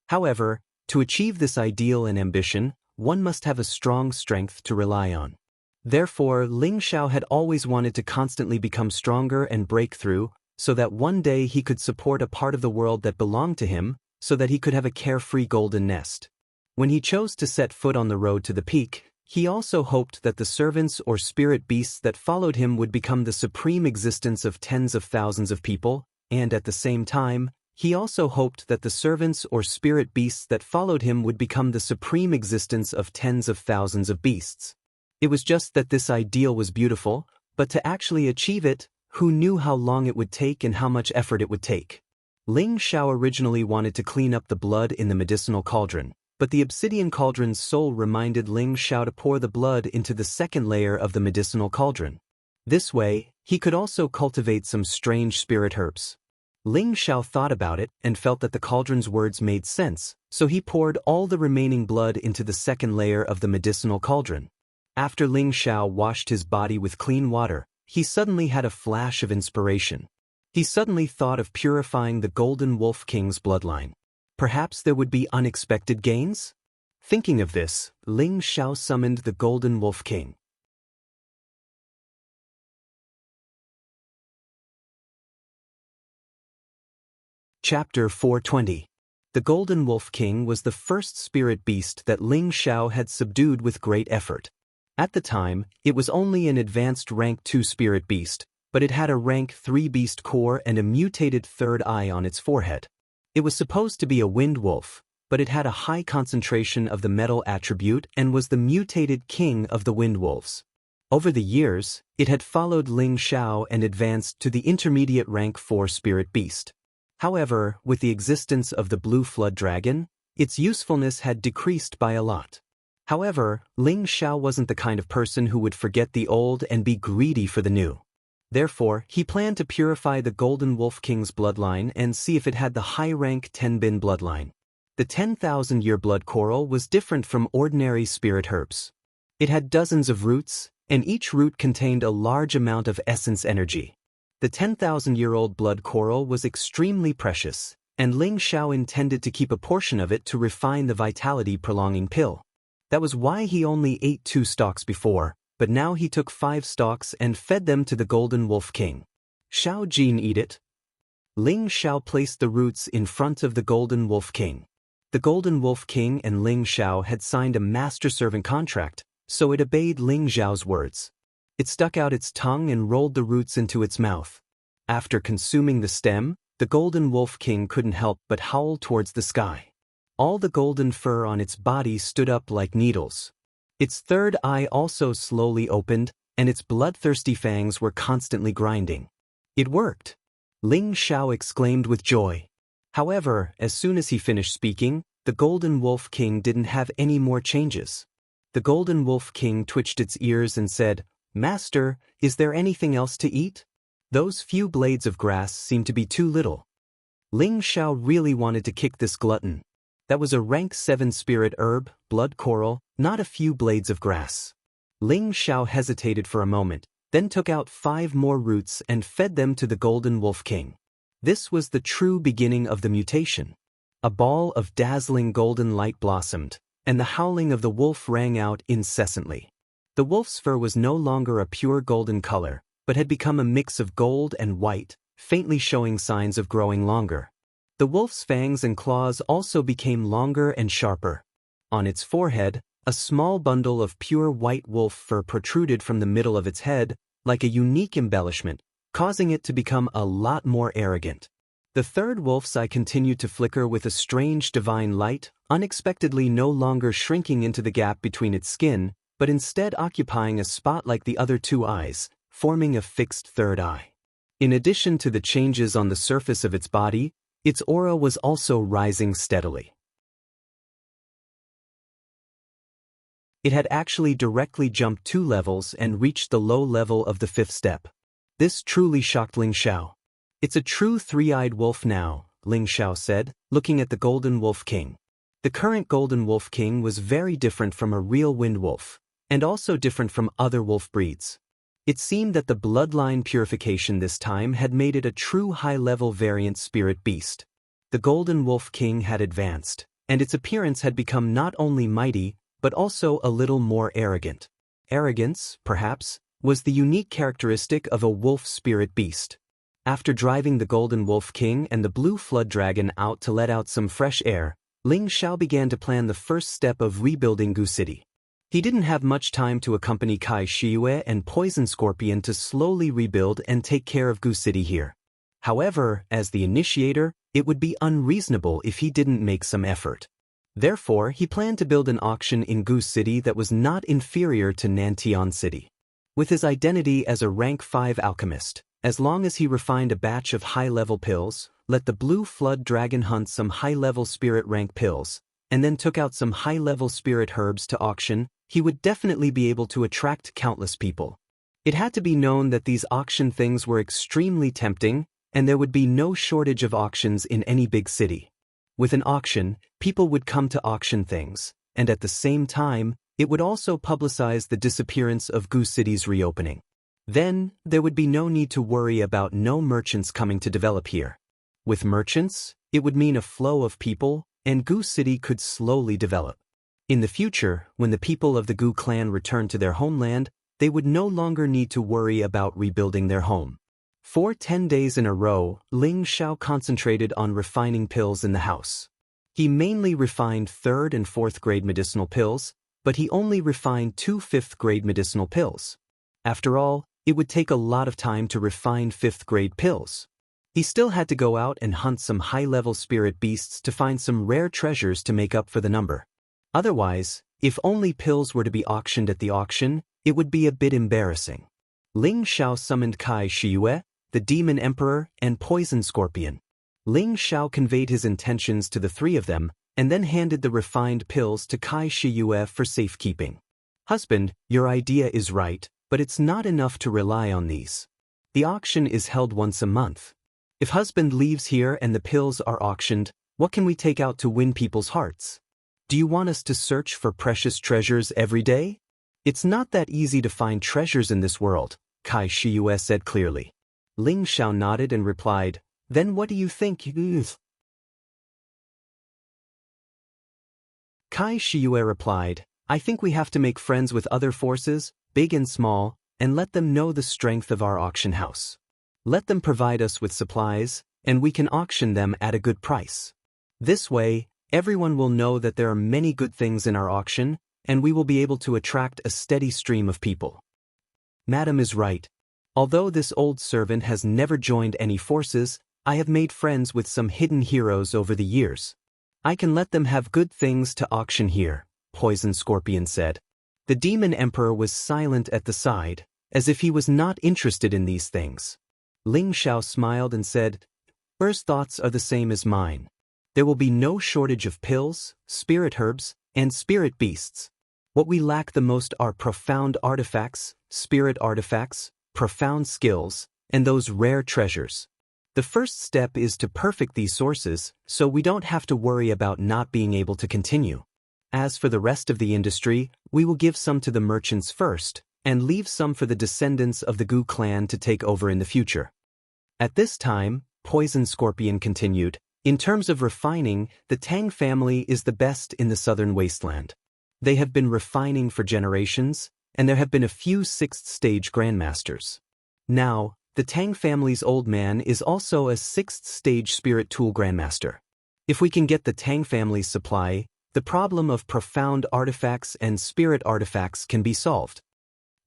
However, to achieve this ideal and ambition, one must have a strong strength to rely on. Therefore, Ling Xiao had always wanted to constantly become stronger and break through, so that one day he could support a part of the world that belonged to him, so that he could have a carefree golden nest. When he chose to set foot on the road to the peak, he also hoped that the servants or spirit beasts that followed him would become the supreme existence of tens of thousands of people, and at the same time, he also hoped that the servants or spirit beasts that followed him would become the supreme existence of tens of thousands of beasts. It was just that this ideal was beautiful, but to actually achieve it, who knew how long it would take and how much effort it would take? Ling Xiao originally wanted to clean up the blood in the medicinal cauldron, but the obsidian cauldron's soul reminded Ling Xiao to pour the blood into the second layer of the medicinal cauldron. This way, he could also cultivate some strange spirit herbs. Ling Xiao thought about it and felt that the cauldron's words made sense, so he poured all the remaining blood into the second layer of the medicinal cauldron. After Ling Xiao washed his body with clean water, he suddenly had a flash of inspiration. He suddenly thought of purifying the Golden Wolf King's bloodline. Perhaps there would be unexpected gains? Thinking of this, Ling Xiao summoned the Golden Wolf King. Chapter 420. The Golden Wolf King was the first spirit beast that Ling Xiao had subdued with great effort. At the time, it was only an advanced rank 2 spirit beast, but it had a rank 3 beast core and a mutated third eye on its forehead. It was supposed to be a wind wolf, but it had a high concentration of the metal attribute and was the mutated king of the wind wolves. Over the years, it had followed Ling Xiao and advanced to the intermediate rank 4 spirit beast. However, with the existence of the blue flood dragon, its usefulness had decreased by a lot. However, Ling Xiao wasn't the kind of person who would forget the old and be greedy for the new. Therefore, he planned to purify the Golden Wolf King's bloodline and see if it had the high-rank Tenbin bloodline. The 10,000-year blood coral was different from ordinary spirit herbs. It had dozens of roots, and each root contained a large amount of essence energy. The 10,000-year-old blood coral was extremely precious, and Ling Xiao intended to keep a portion of it to refine the vitality-prolonging pill. That was why he only ate 2 stalks before, but now he took 5 stalks and fed them to the Golden Wolf King. Xiao Jin eat it. Ling Xiao placed the roots in front of the Golden Wolf King. The Golden Wolf King and Ling Xiao had signed a master-servant contract, so it obeyed Ling Xiao's words. It stuck out its tongue and rolled the roots into its mouth. After consuming the stem, the Golden Wolf King couldn't help but howl towards the sky. All the golden fur on its body stood up like needles. Its third eye also slowly opened, and its bloodthirsty fangs were constantly grinding. It worked! Ling Xiao exclaimed with joy. However, as soon as he finished speaking, the Golden Wolf King didn't have any more changes. The Golden Wolf King twitched its ears and said, "Master, is there anything else to eat? Those few blades of grass seem to be too little." Ling Xiao really wanted to kick this glutton. That was a rank 7 spirit herb, blood coral, not a few blades of grass. Ling Xiao hesitated for a moment, then took out 5 more roots and fed them to the Golden Wolf King. This was the true beginning of the mutation. A ball of dazzling golden light blossomed, and the howling of the wolf rang out incessantly. The wolf's fur was no longer a pure golden color, but had become a mix of gold and white, faintly showing signs of growing longer. The wolf's fangs and claws also became longer and sharper. On its forehead, a small bundle of pure white wolf fur protruded from the middle of its head, like a unique embellishment, causing it to become a lot more arrogant. The third wolf's eye continued to flicker with a strange divine light, unexpectedly no longer shrinking into the gap between its skin, but instead occupying a spot like the other 2 eyes, forming a fixed third eye. In addition to the changes on the surface of its body, its aura was also rising steadily. It had actually directly jumped 2 levels and reached the low level of the 5th step. This truly shocked Ling Xiao. "It's a true 3-eyed wolf now," Ling Xiao said, looking at the Golden Wolf King. The current Golden Wolf King was very different from a real wind wolf, and also different from other wolf breeds. It seemed that the bloodline purification this time had made it a true high-level variant spirit beast. The Golden Wolf King had advanced, and its appearance had become not only mighty, but also a little more arrogant. Arrogance, perhaps, was the unique characteristic of a wolf spirit beast. After driving the Golden Wolf King and the Blue Flood Dragon out to let out some fresh air, Ling Xiao began to plan the first step of rebuilding Gu City. He didn't have much time to accompany Kai Shiyue and Poison Scorpion to slowly rebuild and take care of Gu City here. However, as the initiator, it would be unreasonable if he didn't make some effort. Therefore, he planned to build an auction in Gu City that was not inferior to Nantian City. With his identity as a rank 5 alchemist, as long as he refined a batch of high-level pills, let the Blue Flood Dragon hunt some high-level spirit rank pills, and then took out some high-level spirit herbs to auction, he would definitely be able to attract countless people. It had to be known that these auction things were extremely tempting, and there would be no shortage of auctions in any big city. With an auction, people would come to auction things, and at the same time, it would also publicize the disappearance of Gu City's reopening. Then, there would be no need to worry about no merchants coming to develop here. With merchants, it would mean a flow of people, and Gu City could slowly develop. In the future, when the people of the Gu clan returned to their homeland, they would no longer need to worry about rebuilding their home. For 10 days in a row, Ling Xiao concentrated on refining pills in the house. He mainly refined 3rd and 4th grade medicinal pills, but he only refined 2 5th grade medicinal pills. After all, it would take a lot of time to refine 5th grade pills. He still had to go out and hunt some high-level spirit beasts to find some rare treasures to make up for the number. Otherwise, if only pills were to be auctioned at the auction, it would be a bit embarrassing. Ling Xiao summoned Kai Shiyue, the Demon Emperor, and Poison Scorpion. Ling Xiao conveyed his intentions to the 3 of them, and then handed the refined pills to Kai Shiyue for safekeeping. "Husband, your idea is right, but it's not enough to rely on these. The auction is held once a month. If husband leaves here and the pills are auctioned, what can we take out to win people's hearts? Do you want us to search for precious treasures every day? It's not that easy to find treasures in this world, Kai Shiyue said clearly. Ling Xiao nodded and replied, then what do you think? Kai Shiyue replied, I think we have to make friends with other forces, big and small, and let them know the strength of our auction house. Let them provide us with supplies, and we can auction them at a good price. This way, everyone will know that there are many good things in our auction, and we will be able to attract a steady stream of people. Madam is right. Although this old servant has never joined any forces, I have made friends with some hidden heroes over the years. I can let them have good things to auction here, Poison Scorpion said. The Demon Emperor was silent at the side, as if he was not interested in these things. Ling Xiao smiled and said, Er's thoughts are the same as mine. There will be no shortage of pills, spirit herbs, and spirit beasts. What we lack the most are profound artifacts, spirit artifacts, profound skills, and those rare treasures. The first step is to perfect these sources, so we don't have to worry about not being able to continue. As for the rest of the industry, we will give some to the merchants first, and leave some for the descendants of the Gu clan to take over in the future. At this time, Poison Scorpion continued, in terms of refining, the Tang family is the best in the southern wasteland. They have been refining for generations, and there have been a few sixth-stage grandmasters. Now, the Tang family's old man is also a sixth-stage spirit tool grandmaster. If we can get the Tang family's supply, the problem of profound artifacts and spirit artifacts can be solved.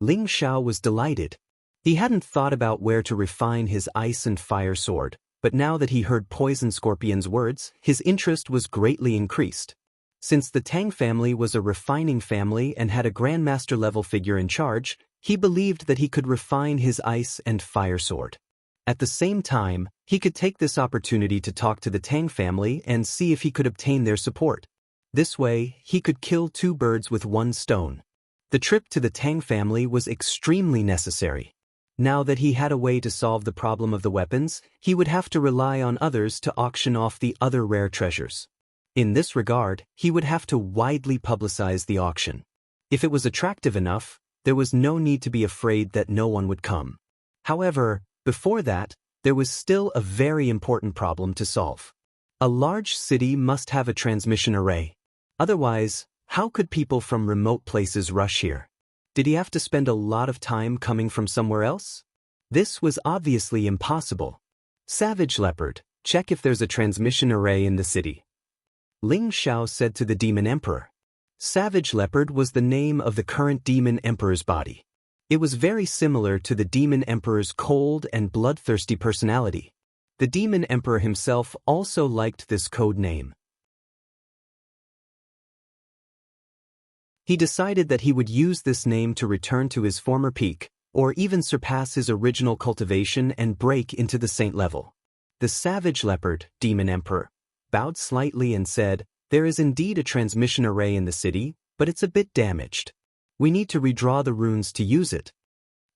Ling Xiao was delighted. He hadn't thought about where to refine his ice and fire sword, but now that he heard Poison Scorpion's words, his interest was greatly increased. Since the Tang family was a refining family and had a grandmaster-level figure in charge, he believed that he could refine his ice and fire sword. At the same time, he could take this opportunity to talk to the Tang family and see if he could obtain their support. This way, he could kill two birds with one stone. The trip to the Tang family was extremely necessary. Now that he had a way to solve the problem of the weapons, he would have to rely on others to auction off the other rare treasures. In this regard, he would have to widely publicize the auction. If it was attractive enough, there was no need to be afraid that no one would come. However, before that, there was still a very important problem to solve. A large city must have a transmission array. Otherwise, how could people from remote places rush here? Did he have to spend a lot of time coming from somewhere else? This was obviously impossible. Savage Leopard, check if there's a transmission array in the city. Ling Xiao said to the Demon Emperor. Savage Leopard was the name of the current Demon Emperor's body. It was very similar to the Demon Emperor's cold and bloodthirsty personality. The Demon Emperor himself also liked this code name. He decided that he would use this name to return to his former peak, or even surpass his original cultivation and break into the saint level. The Savage Leopard, Demon Emperor, bowed slightly and said, There is indeed a transmission array in the city, but it's a bit damaged. We need to redraw the runes to use it.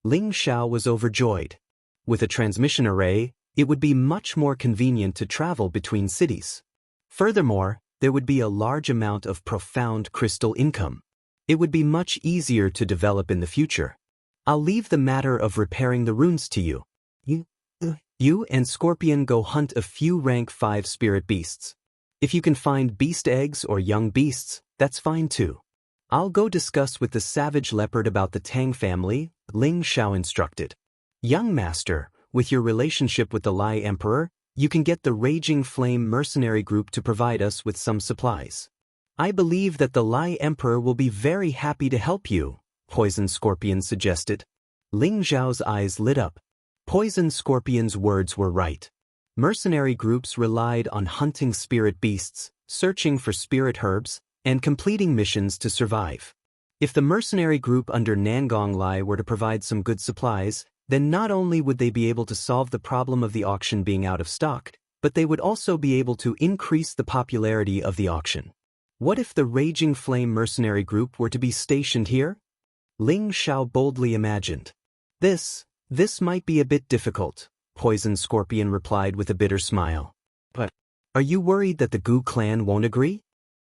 Ling Xiao was overjoyed. With a transmission array, it would be much more convenient to travel between cities. Furthermore, there would be a large amount of profound crystal income. It would be much easier to develop in the future. I'll leave the matter of repairing the runes to you. You and Scorpion go hunt a few rank 5 spirit beasts. If you can find beast eggs or young beasts, that's fine too. I'll go discuss with the Savage Leopard about the Tang family, Ling Xiao instructed. Young master, with your relationship with the Lai Emperor, you can get the Raging Flame mercenary group to provide us with some supplies. I believe that the Lai Emperor will be very happy to help you, Poison Scorpion suggested. Ling Xiao's eyes lit up. Poison Scorpion's words were right. Mercenary groups relied on hunting spirit beasts, searching for spirit herbs, and completing missions to survive. If the mercenary group under Nangong Lai were to provide some good supplies, then not only would they be able to solve the problem of the auction being out of stock, but they would also be able to increase the popularity of the auction. What if the Raging Flame mercenary group were to be stationed here? Ling Xiao boldly imagined. This This might be a bit difficult, Poison Scorpion replied with a bitter smile. But are you worried that the Gu clan won't agree?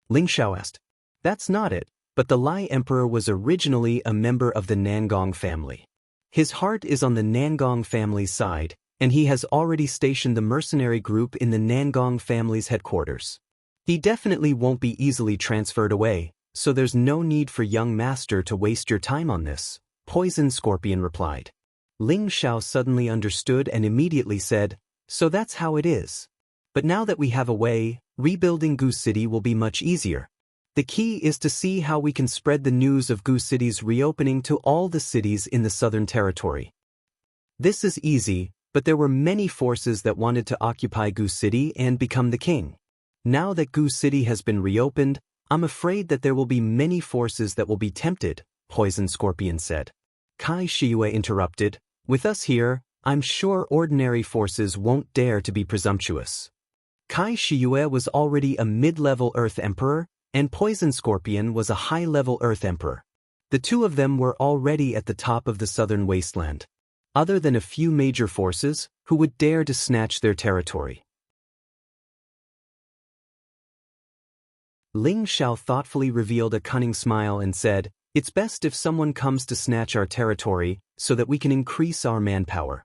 Ling Xiao asked. That's not it, but the Lai Emperor was originally a member of the Nangong family. His heart is on the Nangong family's side, and he has already stationed the mercenary group in the Nangong family's headquarters. He definitely won't be easily transferred away, so there's no need for young master to waste your time on this, Poison Scorpion replied. Ling Xiao suddenly understood and immediately said, so that's how it is. But now that we have a way, rebuilding Gu City will be much easier. The key is to see how we can spread the news of Gu City's reopening to all the cities in the southern territory. This is easy, but there were many forces that wanted to occupy Gu City and become the king. Now that Gu City has been reopened, I'm afraid that there will be many forces that will be tempted, Poison Scorpion said. Kai Shiyue interrupted, with us here, I'm sure ordinary forces won't dare to be presumptuous. Kai Shiyue was already a mid-level Earth Emperor, and Poison Scorpion was a high-level Earth Emperor. The two of them were already at the top of the southern wasteland. Other than a few major forces, who would dare to snatch their territory? Ling Xiao thoughtfully revealed a cunning smile and said, it's best if someone comes to snatch our territory so that we can increase our manpower.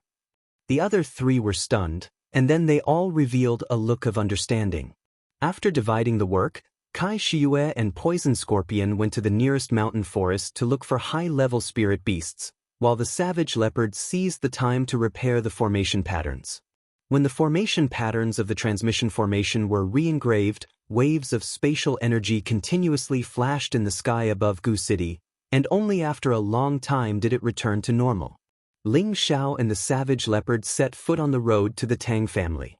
The other three were stunned, and then they all revealed a look of understanding. After dividing the work, Kai Shiyue and Poison Scorpion went to the nearest mountain forest to look for high-level spirit beasts, while the savage leopard seized the time to repair the formation patterns. When the formation patterns of the transmission formation were re-engraved, waves of spatial energy continuously flashed in the sky above Gu City, and only after a long time did it return to normal. Ling Xiao and the savage leopard set foot on the road to the Tang family.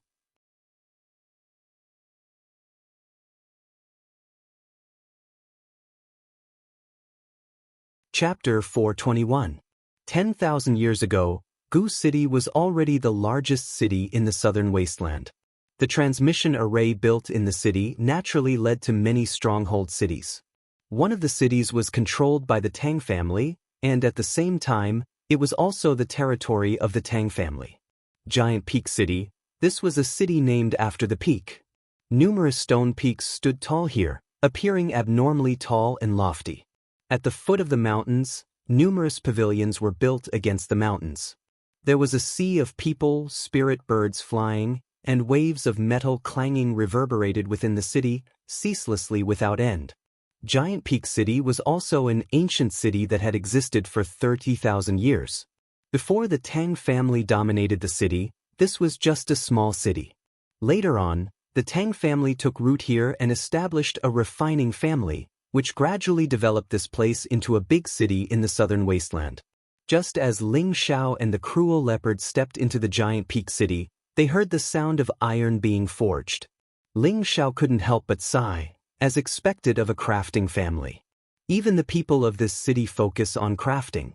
Chapter 421. 10,000 years ago, Gu City was already the largest city in the southern wasteland. The transmission array built in the city naturally led to many stronghold cities. One of the cities was controlled by the Tang family, and at the same time, it was also the territory of the Tang family. Giant Peak City, this was a city named after the peak. Numerous stone peaks stood tall here, appearing abnormally tall and lofty. At the foot of the mountains, numerous pavilions were built against the mountains. There was a sea of people, spirit birds flying, and waves of metal clanging reverberated within the city, ceaselessly without end. Giant Peak City was also an ancient city that had existed for 30,000 years. Before the Tang family dominated the city, this was just a small city. Later on, the Tang family took root here and established a refining family, which gradually developed this place into a big city in the southern wasteland. Just as Ling Xiao and the cruel leopard stepped into the Giant Peak City, they heard the sound of iron being forged. Ling Xiao couldn't help but sigh, as expected of a crafting family. Even the people of this city focus on crafting.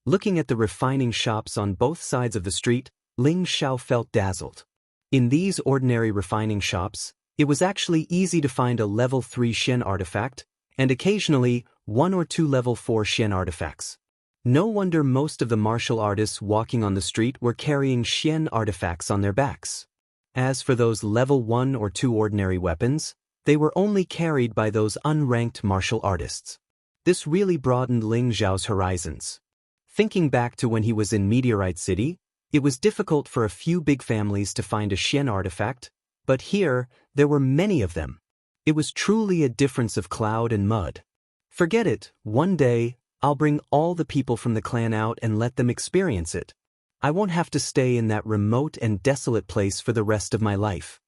Looking at the refining shops on both sides of the street, Ling Xiao felt dazzled. In these ordinary refining shops, it was actually easy to find a level 3 Shen artifact, and occasionally 1 or 2 level 4 Shen artifacts. No wonder most of the martial artists walking on the street were carrying Shen artifacts on their backs. As for those level 1 or 2 ordinary weapons, they were only carried by those unranked martial artists. This really broadened Ling Xiao's horizons. Thinking back to when he was in Meteorite City, it was difficult for a few big families to find a Shen artifact, but here, there were many of them. It was truly a difference of cloud and mud. Forget it, one day, I'll bring all the people from the clan out and let them experience it. I won't have to stay in that remote and desolate place for the rest of my life.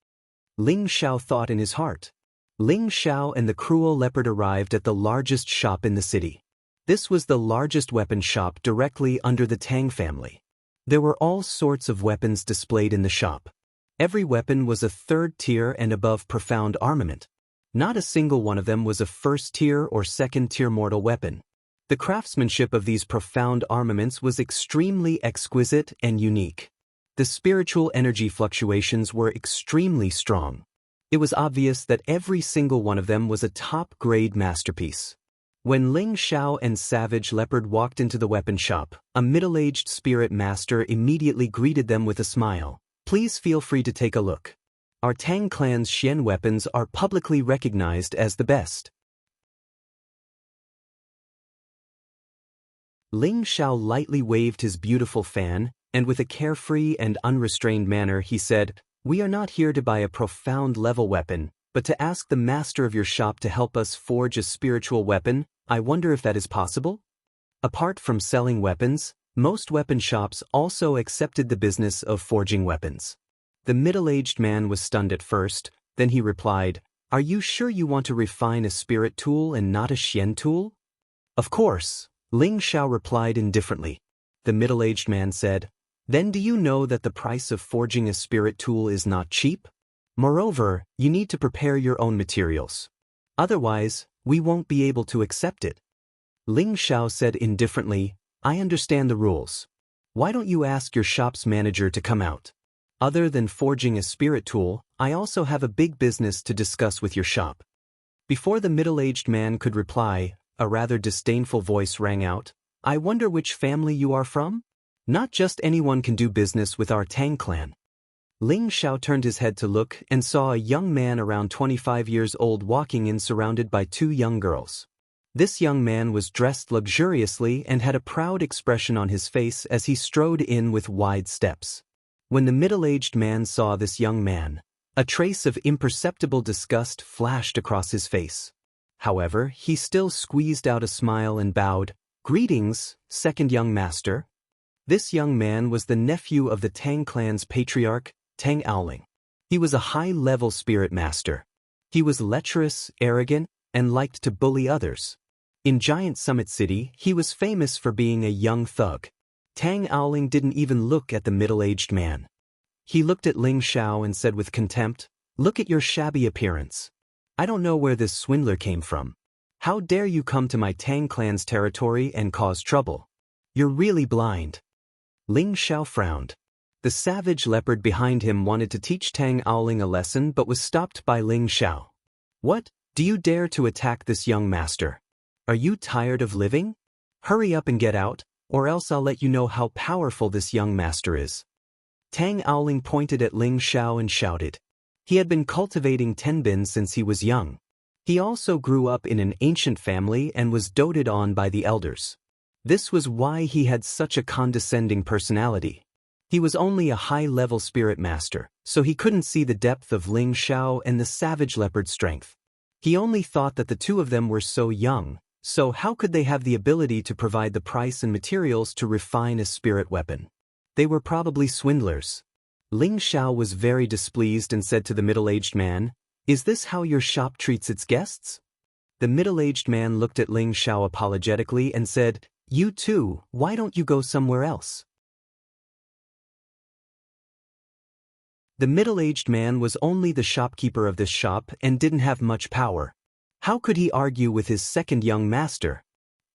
Ling Xiao thought in his heart. Ling Xiao and the cruel leopard arrived at the largest shop in the city. This was the largest weapon shop directly under the Tang family. There were all sorts of weapons displayed in the shop. Every weapon was a 3rd tier and above profound armament. Not a single one of them was a 1st tier or 2nd tier mortal weapon. The craftsmanship of these profound armaments was extremely exquisite and unique. The spiritual energy fluctuations were extremely strong. It was obvious that every single one of them was a top-grade masterpiece. When Ling Xiao and Savage Leopard walked into the weapon shop, a middle-aged spirit master immediately greeted them with a smile. Please feel free to take a look. Our Tang clan's Xian weapons are publicly recognized as the best. Ling Xiao lightly waved his beautiful fan, and with a carefree and unrestrained manner he said, "We are not here to buy a profound level weapon, but to ask the master of your shop to help us forge a spiritual weapon. I wonder if that is possible?" Apart from selling weapons, most weapon shops also accepted the business of forging weapons. The middle-aged man was stunned at first, then he replied, "Are you sure you want to refine a spirit tool and not a Xian tool?" "Of course," Ling Xiao replied indifferently. The middle-aged man said, "Then do you know that the price of forging a spirit tool is not cheap? Moreover, you need to prepare your own materials. Otherwise, we won't be able to accept it." Ling Xiao said indifferently, "I understand the rules. Why don't you ask your shop's manager to come out? Other than forging a spirit tool, I also have a big business to discuss with your shop." Before the middle-aged man could reply, a rather disdainful voice rang out, "I wonder which family you are from? Not just anyone can do business with our Tang clan." Ling Xiao turned his head to look and saw a young man around 25 years old walking in surrounded by two young girls. This young man was dressed luxuriously and had a proud expression on his face as he strode in with wide steps. When the middle-aged man saw this young man, a trace of imperceptible disgust flashed across his face. However, he still squeezed out a smile and bowed. "Greetings, second young master." This young man was the nephew of the Tang clan's patriarch, Tang Aoling. He was a high-level spirit master. He was lecherous, arrogant, and liked to bully others. In Giant Summit City, he was famous for being a young thug. Tang Aoling didn't even look at the middle-aged man. He looked at Ling Xiao and said with contempt, "Look at your shabby appearance. I don't know where this swindler came from. How dare you come to my Tang clan's territory and cause trouble? You're really blind." Ling Xiao frowned. The savage leopard behind him wanted to teach Tang Aoling a lesson but was stopped by Ling Xiao. "What? Do you dare to attack this young master? Are you tired of living? Hurry up and get out, or else I'll let you know how powerful this young master is." Tang Aoling pointed at Ling Xiao and shouted. He had been cultivating tenbin since he was young. He also grew up in an ancient family and was doted on by the elders. This was why he had such a condescending personality. He was only a high-level spirit master, so he couldn't see the depth of Ling Xiao and the savage leopard's strength. He only thought that the two of them were so young, so how could they have the ability to provide the price and materials to refine a spirit weapon? They were probably swindlers. Ling Xiao was very displeased and said to the middle-aged man, "Is this how your shop treats its guests?" The middle-aged man looked at Ling Xiao apologetically and said, "You too, why don't you go somewhere else?" The middle-aged man was only the shopkeeper of this shop and didn't have much power. How could he argue with his second young master?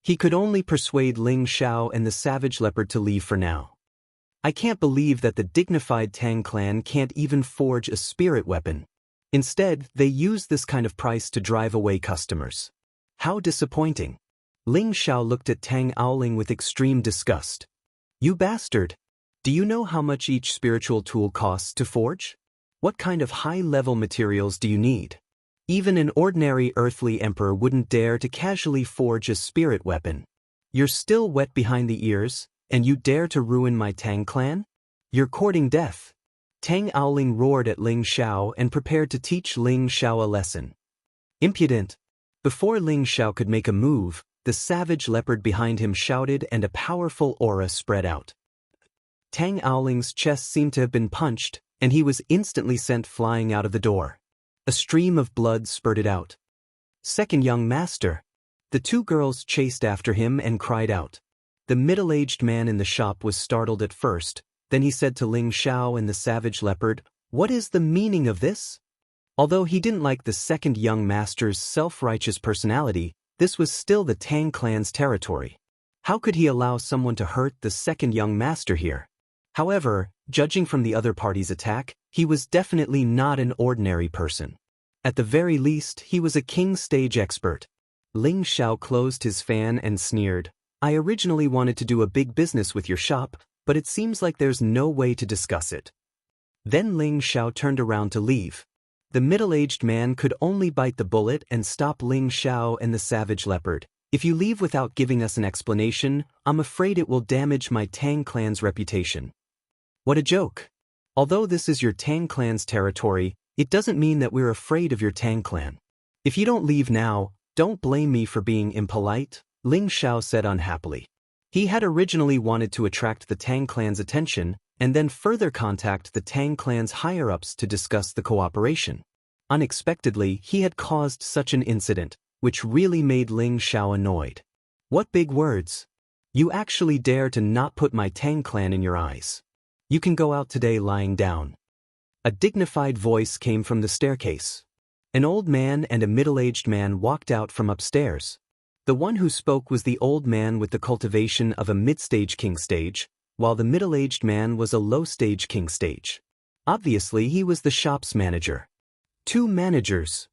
He could only persuade Ling Xiao and the savage leopard to leave for now. "I can't believe that the dignified Tang clan can't even forge a spirit weapon. Instead, they use this kind of price to drive away customers. How disappointing." Ling Xiao looked at Tang Aoling with extreme disgust. "You bastard! Do you know how much each spiritual tool costs to forge? What kind of high-level materials do you need? Even an ordinary earthly emperor wouldn't dare to casually forge a spirit weapon. You're still wet behind the ears, and you dare to ruin my Tang clan? You're courting death." Tang Aoling roared at Ling Xiao and prepared to teach Ling Xiao a lesson. "Impudent!" Before Ling Xiao could make a move, the savage leopard behind him shouted and a powerful aura spread out. Tang Aoling's chest seemed to have been punched, and he was instantly sent flying out of the door. A stream of blood spurted out. "Second young master!" The two girls chased after him and cried out. The middle-aged man in the shop was startled at first, then he said to Ling Xiao and the savage leopard, "What is the meaning of this?" Although he didn't like the second young master's self-righteous personality, this was still the Tang clan's territory. How could he allow someone to hurt the second young master here? However, judging from the other party's attack, he was definitely not an ordinary person. At the very least, he was a king stage expert. Ling Xiao closed his fan and sneered. I originally wanted to do a big business with your shop, but it seems like there's no way to discuss it. Then Ling Xiao turned around to leave. The middle-aged man could only bite the bullet and stop Ling Xiao and the savage leopard. If you leave without giving us an explanation, I'm afraid it will damage my Tang clan's reputation. What a joke. Although this is your Tang clan's territory, it doesn't mean that we're afraid of your Tang clan. If you don't leave now, don't blame me for being impolite, Ling Xiao said unhappily. He had originally wanted to attract the Tang clan's attention, and then further contact the Tang clan's higher-ups to discuss the cooperation. Unexpectedly, he had caused such an incident, which really made Ling Xiao annoyed. What big words! You actually dare to not put my Tang clan in your eyes. You can go out today lying down. A dignified voice came from the staircase. An old man and a middle-aged man walked out from upstairs. The one who spoke was the old man with the cultivation of a mid-stage king stage, while the middle-aged man was a low-stage king stage. Obviously, he was the shop's manager. Two managers.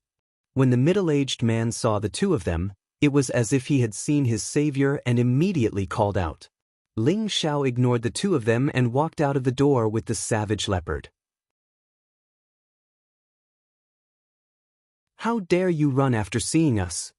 When the middle-aged man saw the two of them, it was as if he had seen his savior and immediately called out. Ling Xiao ignored the two of them and walked out of the door with the savage leopard. How dare you run after seeing us?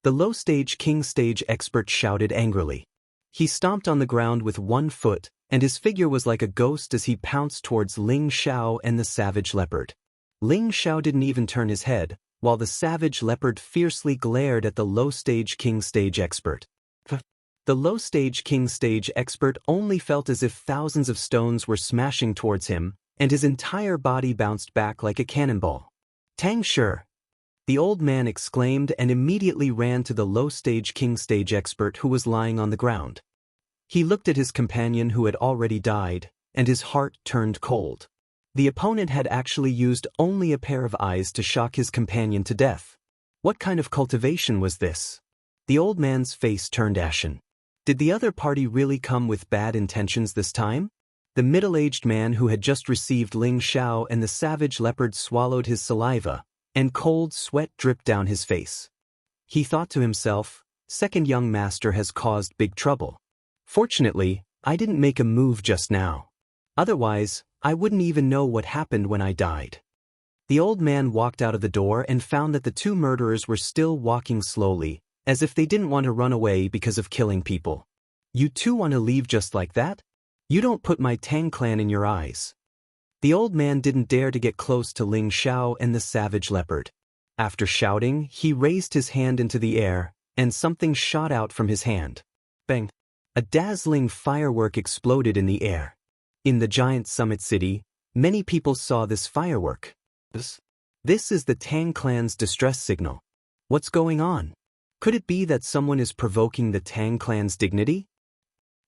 The low-stage king stage expert shouted angrily. He stomped on the ground with one foot, and his figure was like a ghost as he pounced towards Ling Xiao and the savage leopard. Ling Xiao didn't even turn his head, while the savage leopard fiercely glared at the low-stage king stage expert. The low-stage king stage expert only felt as if thousands of stones were smashing towards him, and his entire body bounced back like a cannonball. Tang Shi! The old man exclaimed and immediately ran to the low-stage king stage expert who was lying on the ground. He looked at his companion who had already died, and his heart turned cold. The opponent had actually used only a pair of eyes to shock his companion to death. What kind of cultivation was this? The old man's face turned ashen. Did the other party really come with bad intentions this time? The middle-aged man who had just received Ling Xiao and the savage leopard swallowed his saliva, and cold sweat dripped down his face. He thought to himself, second young master has caused big trouble. Fortunately, I didn't make a move just now. Otherwise, I wouldn't even know what happened when I died. The old man walked out of the door and found that the two murderers were still walking slowly, as if they didn't want to run away because of killing people. You two want to leave just like that? You don't put my Tang clan in your eyes. The old man didn't dare to get close to Ling Xiao and the savage leopard. After shouting, he raised his hand into the air, and something shot out from his hand. Bang! A dazzling firework exploded in the air. In the giant summit city, many people saw this firework. This is the Tang clan's distress signal. What's going on? Could it be that someone is provoking the Tang clan's dignity?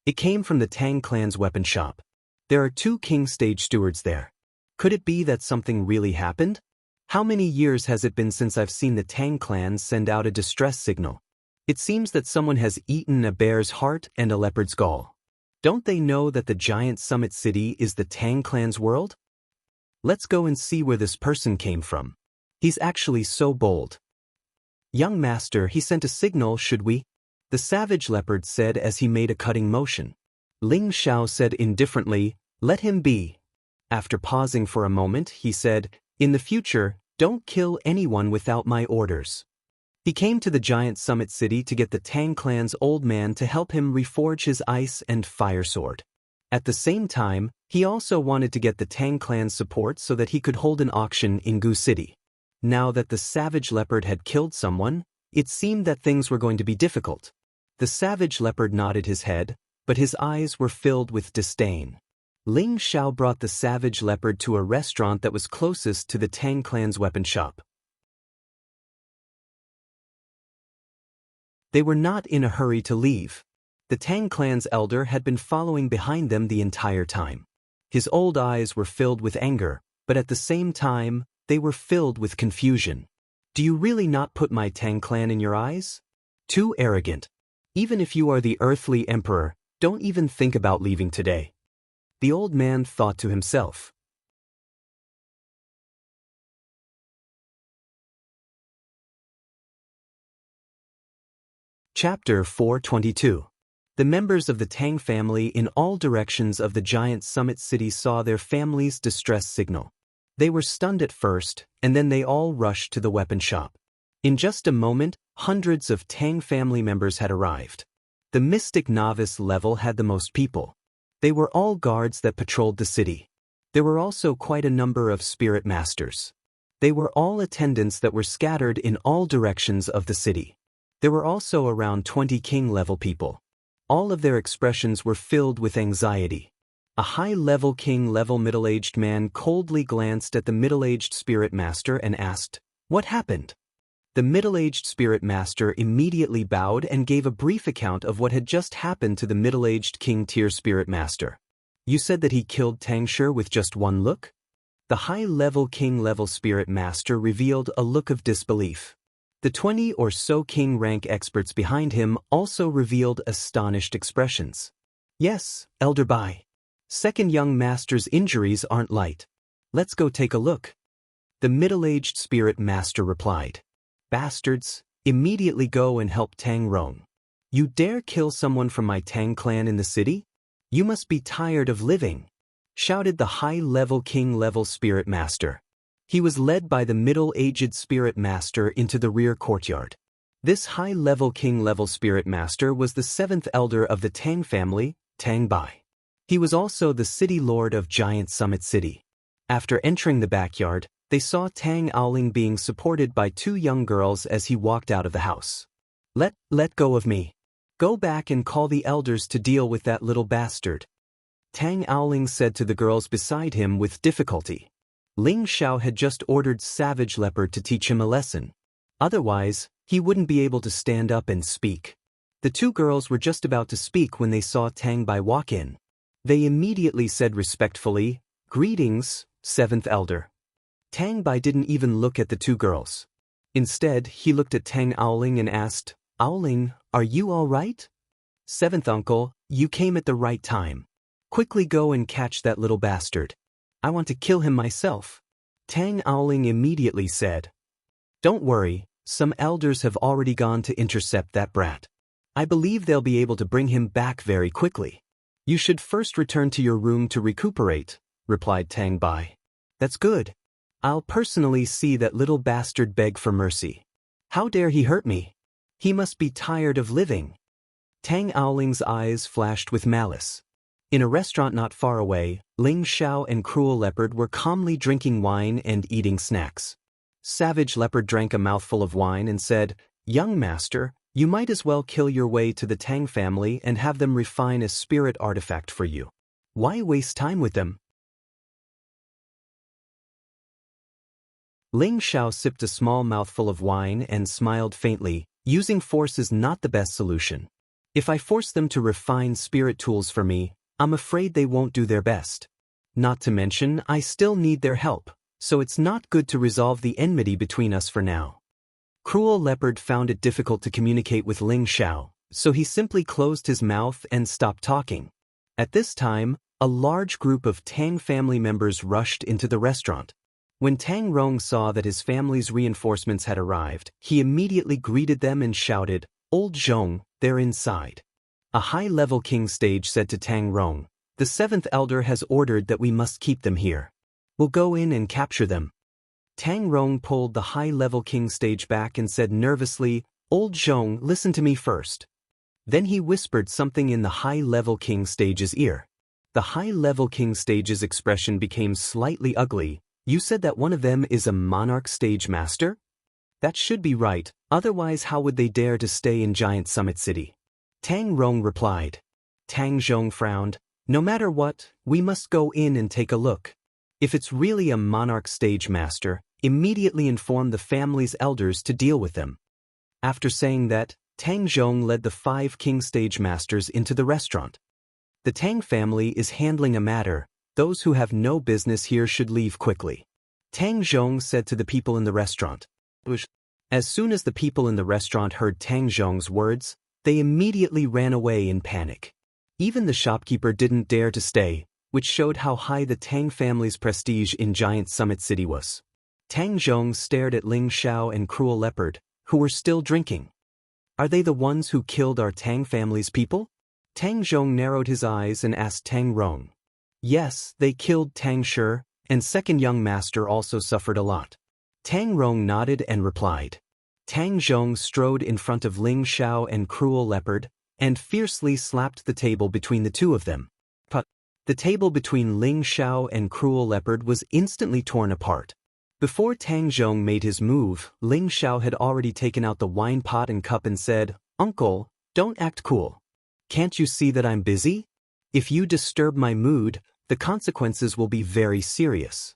It came from the Tang clan's weapon shop. There are two king stage stewards there. Could it be that something really happened? How many years has it been since I've seen the Tang clan send out a distress signal? It seems that someone has eaten a bear's heart and a leopard's gall. Don't they know that the giant summit city is the Tang clan's world? Let's go and see where this person came from. He's actually so bold. Young master, he sent a signal, should we? The savage leopard said as he made a cutting motion. Ling Xiao said indifferently, let him be. After pausing for a moment, he said, in the future, don't kill anyone without my orders. He came to the giant summit city to get the Tang clan's old man to help him reforge his ice and fire sword. At the same time, he also wanted to get the Tang clan's support so that he could hold an auction in Gu City. Now that the savage leopard had killed someone, it seemed that things were going to be difficult. The savage leopard nodded his head, but his eyes were filled with disdain. Ling Xiao brought the savage leopard to a restaurant that was closest to the Tang clan's weapon shop. They were not in a hurry to leave. The Tang clan's elder had been following behind them the entire time. His old eyes were filled with anger, but at the same time, they were filled with confusion. Do you really not put my Tang clan in your eyes? Too arrogant. Even if you are the earthly emperor, don't even think about leaving today. The old man thought to himself. Chapter 422. The members of the Tang family in all directions of the giant summit city saw their family's distress signal. They were stunned at first, and then they all rushed to the weapon shop. In just a moment, hundreds of Tang family members had arrived. The Mystic Novice level had the most people. They were all guards that patrolled the city. There were also quite a number of spirit masters. They were all attendants that were scattered in all directions of the city. There were also around 20 king-level people. All of their expressions were filled with anxiety. A high-level king-level middle-aged man coldly glanced at the middle-aged spirit master and asked, "What happened?" The middle-aged spirit master immediately bowed and gave a brief account of what had just happened to the middle-aged king-tier spirit master. "You said that he killed Xianxia with just one look?" The high-level king-level spirit master revealed a look of disbelief. The 20 or so king-rank experts behind him also revealed astonished expressions. "Yes, Elder Bai. Second young master's injuries aren't light. Let's go take a look." The middle-aged spirit master replied. "Bastards, immediately go and help Tang Rong. You dare kill someone from my Tang clan in the city? You must be tired of living," shouted the high-level king-level spirit master. He was led by the middle-aged spirit master into the rear courtyard. This high-level king-level spirit master was the 7th elder of the Tang family, Tang Bai. He was also the city lord of Giant Summit City. After entering the backyard, they saw Tang Aoling being supported by 2 young girls as he walked out of the house. Let go of me. Go back and call the elders to deal with that little bastard," Tang Aoling said to the girls beside him with difficulty. Ling Xiao had just ordered Savage Leopard to teach him a lesson. Otherwise, he wouldn't be able to stand up and speak. The 2 girls were just about to speak when they saw Tang Bai walk in. They immediately said respectfully, "Greetings, 7th elder." Tang Bai didn't even look at the 2 girls. Instead, he looked at Tang Aoling and asked, "Aoling, are you all right?" "7th uncle, you came at the right time. Quickly go and catch that little bastard. I want to kill him myself," Tang Aoling immediately said. "Don't worry, some elders have already gone to intercept that brat. I believe they'll be able to bring him back very quickly. You should first return to your room to recuperate," replied Tang Bai. "That's good. I'll personally see that little bastard beg for mercy. How dare he hurt me? He must be tired of living." Tang Aoling's eyes flashed with malice. In a restaurant not far away, Ling Xiao and Cruel Leopard were calmly drinking wine and eating snacks. Savage Leopard drank a mouthful of wine and said, "Young master, you might as well kill your way to the Tang family and have them refine a spirit artifact for you. Why waste time with them?" Ling Xiao sipped a small mouthful of wine and smiled faintly. "Using force is not the best solution. If I force them to refine spirit tools for me, I'm afraid they won't do their best. Not to mention, I still need their help, so it's not good to resolve the enmity between us for now." Cruel Leopard found it difficult to communicate with Ling Xiao, so he simply closed his mouth and stopped talking. At this time, a large group of Tang family members rushed into the restaurant. When Tang Rong saw that his family's reinforcements had arrived, he immediately greeted them and shouted, "Old Zhong, they're inside." A high-level king stage said to Tang Rong, "The 7th elder has ordered that we must keep them here. We'll go in and capture them." Tang Rong pulled the high-level king stage back and said nervously, "Old Zhong, listen to me first." Then he whispered something in the high-level king stage's ear. The high-level king stage's expression became slightly ugly. "You said that one of them is a monarch stage master? That should be right, otherwise how would they dare to stay in Giant Summit City?" Tang Rong replied. Tang Zhong frowned. "No matter what, we must go in and take a look. If it's really a monarch stage master, immediately inform the family's elders to deal with them." After saying that, Tang Zhong led the 5 king stage masters into the restaurant. "The Tang family is handling a matter. Those who have no business here should leave quickly," Tang Zhong said to the people in the restaurant. As soon as the people in the restaurant heard Tang Zhong's words, they immediately ran away in panic. Even the shopkeeper didn't dare to stay, which showed how high the Tang family's prestige in Giant Summit City was. Tang Zhong stared at Ling Xiao and Cruel Leopard, who were still drinking. Are they the ones who killed our Tang family's people? Tang Zhong narrowed his eyes and asked Tang Rong. Yes, they killed Tang Shi, and second young master also suffered a lot. Tang Rong nodded and replied. Tang Zhong strode in front of Ling Xiao and Cruel Leopard, and fiercely slapped the table between the two of them. But the table between Ling Xiao and Cruel Leopard was instantly torn apart. Before Tang Zhong made his move, Ling Xiao had already taken out the wine pot and cup and said, "Uncle, don't act cool. Can't you see that I'm busy? If you disturb my mood, the consequences will be very serious."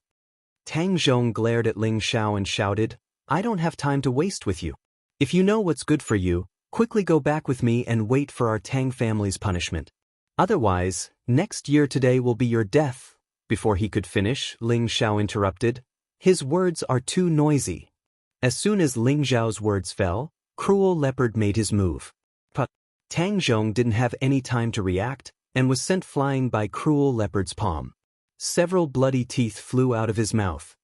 Tang Zhong glared at Ling Xiao and shouted, "I don't have time to waste with you. If you know what's good for you, quickly go back with me and wait for our Tang family's punishment. Otherwise, next year today will be your death." Before he could finish, Ling Xiao interrupted, "His words are too noisy." As soon as Ling Xiao's words fell, Cruel Leopard made his move. But Tang Zhong didn't have any time to react, and was sent flying by Cruel Leopard's palm. Several bloody teeth flew out of his mouth.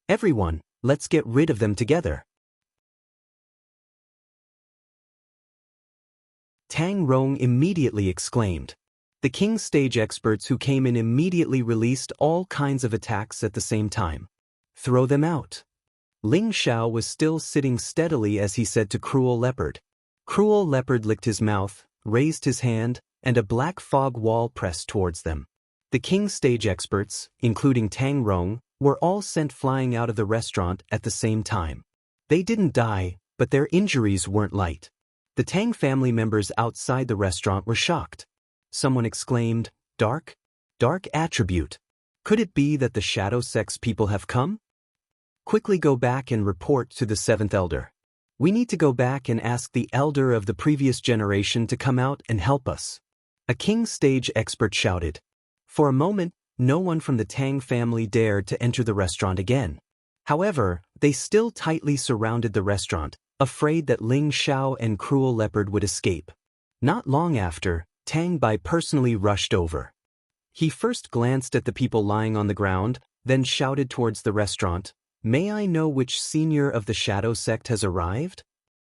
"Everyone, let's get rid of them together." Tang Rong immediately exclaimed. The king's stage experts who came in immediately released all kinds of attacks at the same time. "Throw them out." Ling Xiao was still sitting steadily as he said to Cruel Leopard. Cruel Leopard licked his mouth, raised his hand, and a black fog wall pressed towards them. The king's stage experts, including Tang Rong, were all sent flying out of the restaurant at the same time. They didn't die, but their injuries weren't light. The Tang family members outside the restaurant were shocked. Someone exclaimed, "Dark? Dark attribute. Could it be that the Shadow Sects people have come? Quickly go back and report to the seventh elder. We need to go back and ask the elder of the previous generation to come out and help us." A king's stage expert shouted. For a moment, no one from the Tang family dared to enter the restaurant again. However, they still tightly surrounded the restaurant, afraid that Ling Xiao and Cruel Leopard would escape. Not long after, Tang Bai personally rushed over. He first glanced at the people lying on the ground, then shouted towards the restaurant, "May I know which senior of the Shadow Sect has arrived?"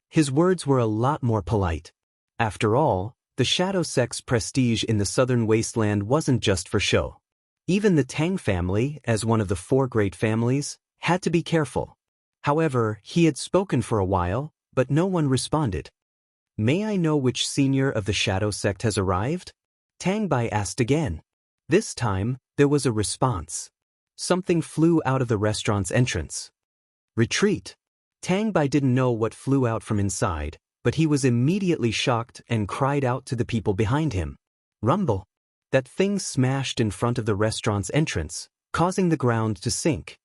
His words were a lot more polite. After all, the Shadow Sect's prestige in the southern wasteland wasn't just for show. Even the Tang family, as one of the four great families, had to be careful. However, he had spoken for a while, but no one responded. "May I know which senior of the Shadow Sect has arrived?" Tang Bai asked again. This time, there was a response. Something flew out of the restaurant's entrance. "Retreat." Tang Bai didn't know what flew out from inside, but he was immediately shocked and cried out to the people behind him. Rumble. That thing smashed in front of the restaurant's entrance, causing the ground to sink.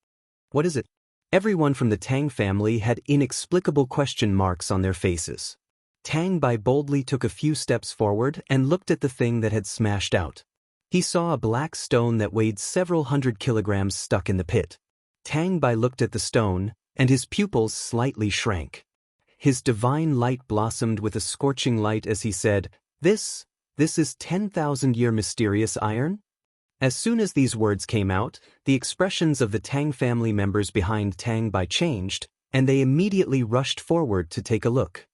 What is it? Everyone from the Tang family had inexplicable question marks on their faces. Tang Bai boldly took a few steps forward and looked at the thing that had smashed out. He saw a black stone that weighed several hundred kilograms stuck in the pit. Tang Bai looked at the stone, and his pupils slightly shrank. His divine light blossomed with a scorching light as he said, This is 10,000-year mysterious iron?" As soon as these words came out, the expressions of the Tang family members behind Tang Bai changed, and they immediately rushed forward to take a look.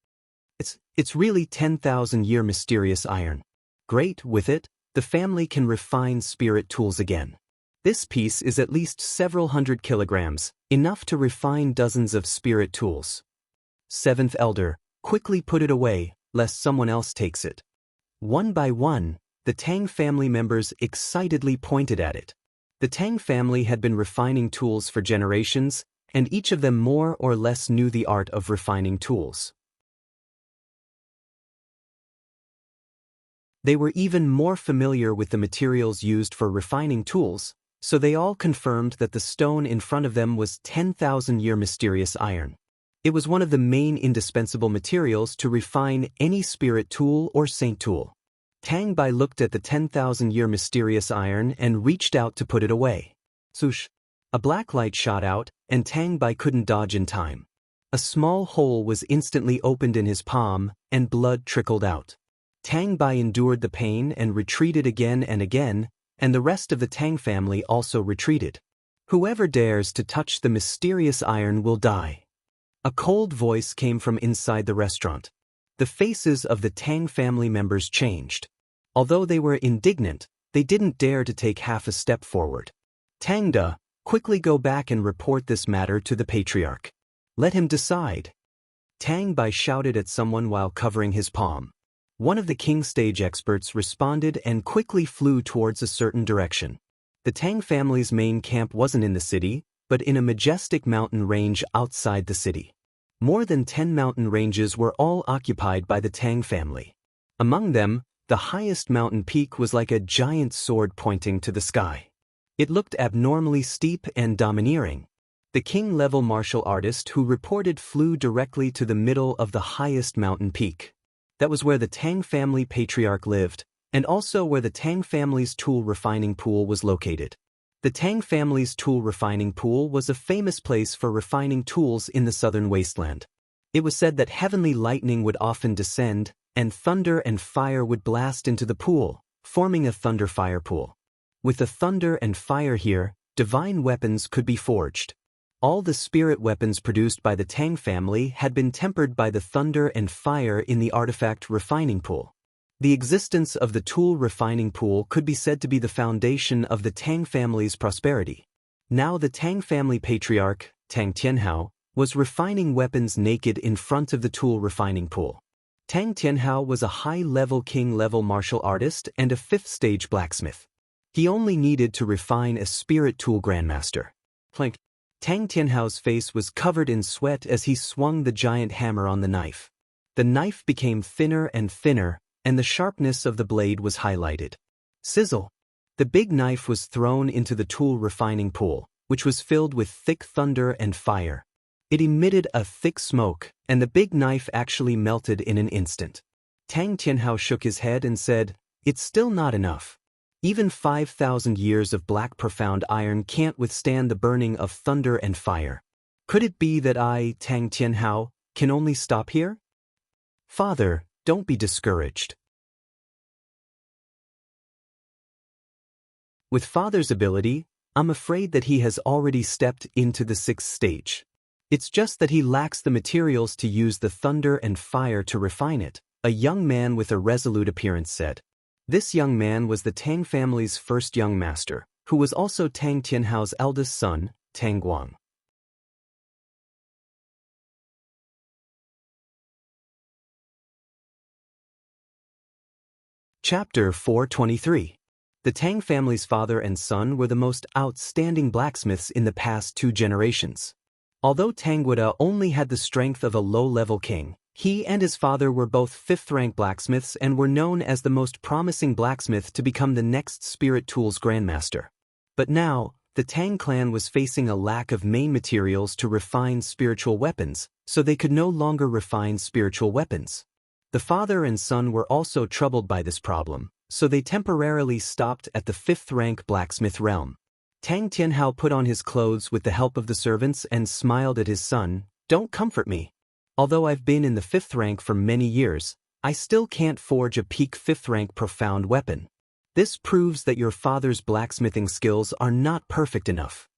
It's really 10,000-year mysterious iron. Great, with it, the family can refine spirit tools again. This piece is at least several hundred kilograms, enough to refine dozens of spirit tools. Seventh Elder, quickly put it away, lest someone else takes it. One by one, the Tang family members excitedly pointed at it. The Tang family had been refining tools for generations, and each of them more or less knew the art of refining tools. They were even more familiar with the materials used for refining tools, so they all confirmed that the stone in front of them was 10,000-year mysterious iron. It was one of the main indispensable materials to refine any spirit tool or saint tool. Tang Bai looked at the 10,000-year mysterious iron and reached out to put it away. Swoosh! A black light shot out, and Tang Bai couldn't dodge in time. A small hole was instantly opened in his palm, and blood trickled out. Tang Bai endured the pain and retreated again and again, and the rest of the Tang family also retreated. Whoever dares to touch the mysterious iron will die. A cold voice came from inside the restaurant. The faces of the Tang family members changed. Although they were indignant, they didn't dare to take half a step forward. Tangda, quickly go back and report this matter to the patriarch. Let him decide. Tang Bai shouted at someone while covering his palm. One of the king stage experts responded and quickly flew towards a certain direction. The Tang family's main camp wasn't in the city, but in a majestic mountain range outside the city. More than 10 mountain ranges were all occupied by the Tang family. Among them, the highest mountain peak was like a giant sword pointing to the sky. It looked abnormally steep and domineering. The king-level martial artist who reported flew directly to the middle of the highest mountain peak. That was where the Tang family patriarch lived, and also where the Tang family's tool refining pool was located. The Tang family's tool refining pool was a famous place for refining tools in the southern wasteland. It was said that heavenly lightning would often descend, and thunder and fire would blast into the pool, forming a thunder-fire pool. With the thunder and fire here, divine weapons could be forged. All the spirit weapons produced by the Tang family had been tempered by the thunder and fire in the artifact refining pool. The existence of the tool refining pool could be said to be the foundation of the Tang family's prosperity. Now the Tang family patriarch, Tang Tianhao, was refining weapons naked in front of the tool refining pool. Tang Tianhao was a high-level king-level martial artist and a 5th-stage blacksmith. He only needed to refine a spirit tool grandmaster. Clink. Tang Tianhao's face was covered in sweat as he swung the giant hammer on the knife. The knife became thinner and thinner, and the sharpness of the blade was highlighted. Sizzle! The big knife was thrown into the tool refining pool, which was filled with thick thunder and fire. It emitted a thick smoke, and the big knife actually melted in an instant. Tang Tianhao shook his head and said, "It's still not enough. Even 5,000 years of black profound iron can't withstand the burning of thunder and fire. Could it be that I, Tang Tianhao, can only stop here? Father, don't be discouraged." With Father's ability, I'm afraid that he has already stepped into the 6th stage. It's just that he lacks the materials to use the thunder and fire to refine it, a young man with a resolute appearance said. This young man was the Tang family's first young master, who was also Tang Tianhao's eldest son, Tang Guang. Chapter 423. The Tang family's father and son were the most outstanding blacksmiths in the past 2 generations. Although Tangguda only had the strength of a low-level king, he and his father were both 5th-rank blacksmiths and were known as the most promising blacksmith to become the next Spirit Tools Grandmaster. But now, the Tang clan was facing a lack of main materials to refine spiritual weapons, so they could no longer refine spiritual weapons. The father and son were also troubled by this problem, so they temporarily stopped at the 5th-rank blacksmith realm. Tang Tianhao put on his clothes with the help of the servants and smiled at his son. "Don't comfort me. Although I've been in the 5th rank for many years, I still can't forge a peak 5th rank profound weapon. This proves that your father's blacksmithing skills are not perfect enough."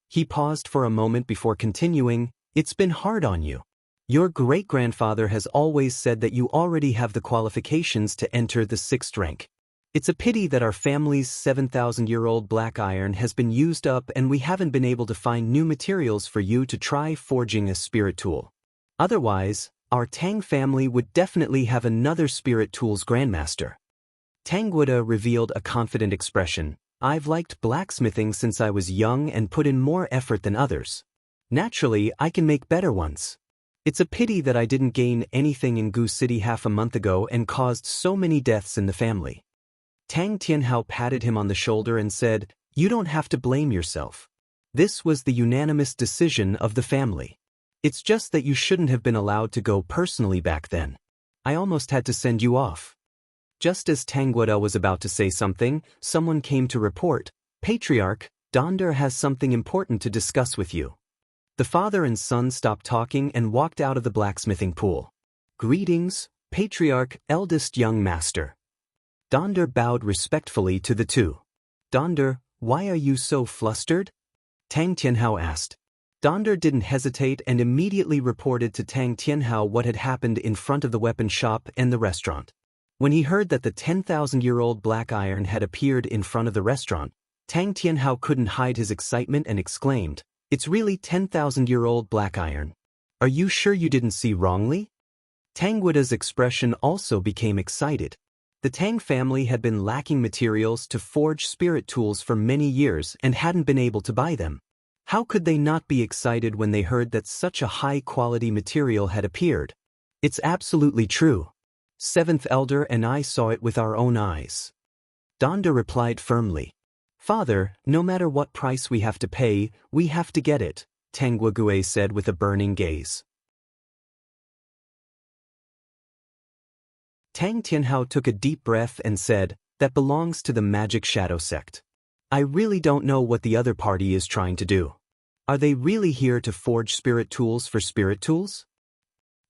He paused for a moment before continuing, "It's been hard on you. Your great-grandfather has always said that you already have the qualifications to enter the 6th rank. It's a pity that our family's 7,000-year-old black iron has been used up and we haven't been able to find new materials for you to try forging a spirit tool. Otherwise, our Tang family would definitely have another Spirit Tools Grandmaster." Tangguda revealed a confident expression. "I've liked blacksmithing since I was young and put in more effort than others. Naturally, I can make better ones. It's a pity that I didn't gain anything in Gu City half a month ago and caused so many deaths in the family." Tang Tianhao patted him on the shoulder and said, "You don't have to blame yourself. This was the unanimous decision of the family. It's just that you shouldn't have been allowed to go personally back then. I almost had to send you off." Just as Tangguda was about to say something, someone came to report, "Patriarch, Donder has something important to discuss with you." The father and son stopped talking and walked out of the blacksmithing pool. "Greetings, Patriarch, eldest young master." Donder bowed respectfully to the two. "Donder, why are you so flustered?" Tang Tianhao asked. Donder didn't hesitate and immediately reported to Tang Tianhao what had happened in front of the weapon shop and the restaurant. When he heard that the 10,000-year-old black iron had appeared in front of the restaurant, Tang Tianhao couldn't hide his excitement and exclaimed, "It's really 10,000-year-old black iron. Are you sure you didn't see wrongly?" Tang Guida's expression also became excited. The Tang family had been lacking materials to forge spirit tools for many years and hadn't been able to buy them. How could they not be excited when they heard that such a high-quality material had appeared? It's absolutely true. Seventh Elder and I saw it with our own eyes. Donder replied firmly. Father, no matter what price we have to pay, we have to get it, Tang Guigue said with a burning gaze. Tang Tianhao took a deep breath and said, "That belongs to the Magic Shadow sect. I really don't know what the other party is trying to do. Are they really here to forge spirit tools for spirit tools?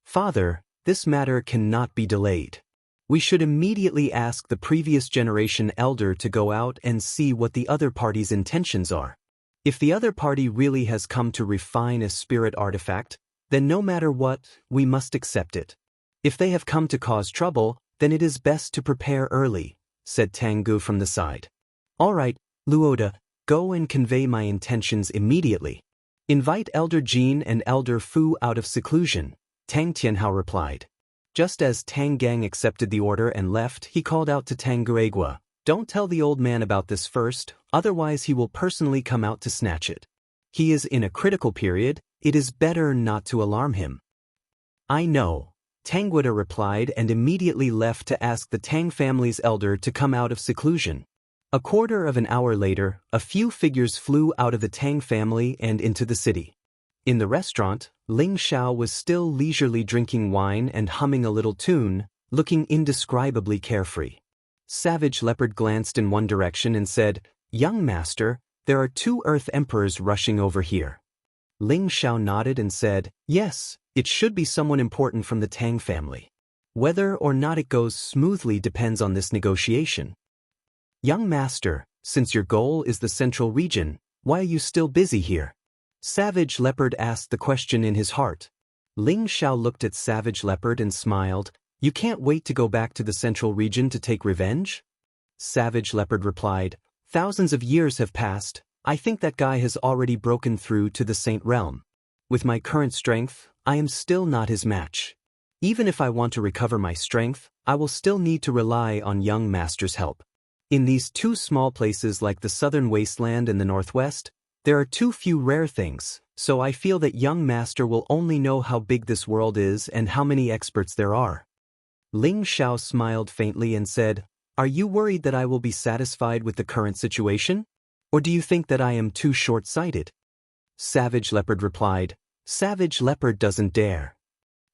Father, this matter cannot be delayed. We should immediately ask the previous generation elder to go out and see what the other party's intentions are. If the other party really has come to refine a spirit artifact, then no matter what, we must accept it. If they have come to cause trouble, then it is best to prepare early," said Tang Gu from the side. "All right, Luoda, go and convey my intentions immediately. Invite Elder Jin and Elder Fu out of seclusion," Tang Tianhao replied. Just as Tang Gang accepted the order and left, he called out to Tang Guigue, "Don't tell the old man about this first, otherwise he will personally come out to snatch it. He is in a critical period, it is better not to alarm him." "I know," Tang Guida replied and immediately left to ask the Tang family's elder to come out of seclusion. A quarter of an hour later, a few figures flew out of the Tang family and into the city. In the restaurant, Ling Xiao was still leisurely drinking wine and humming a little tune, looking indescribably carefree. Savage Leopard glanced in one direction and said, "Young master, there are 2 Earth Emperors rushing over here." Ling Xiao nodded and said, "Yes, it should be someone important from the Tang family. Whether or not it goes smoothly depends on this negotiation. Young master, since your goal is the Central Region, why are you still busy here?" Savage Leopard asked the question in his heart. Ling Xiao looked at Savage Leopard and smiled. "You can't wait to go back to the Central Region to take revenge?" Savage Leopard replied, "Thousands of years have passed. I think that guy has already broken through to the Saint Realm. With my current strength, I am still not his match. Even if I want to recover my strength, I will still need to rely on young master's help. In these 2 small places like the southern wasteland and the northwest, there are too few rare things, so I feel that young master will only know how big this world is and how many experts there are." Ling Xiao smiled faintly and said, "Are you worried that I will be satisfied with the current situation? Or do you think that I am too short-sighted?" Savage Leopard replied, "Savage Leopard doesn't dare."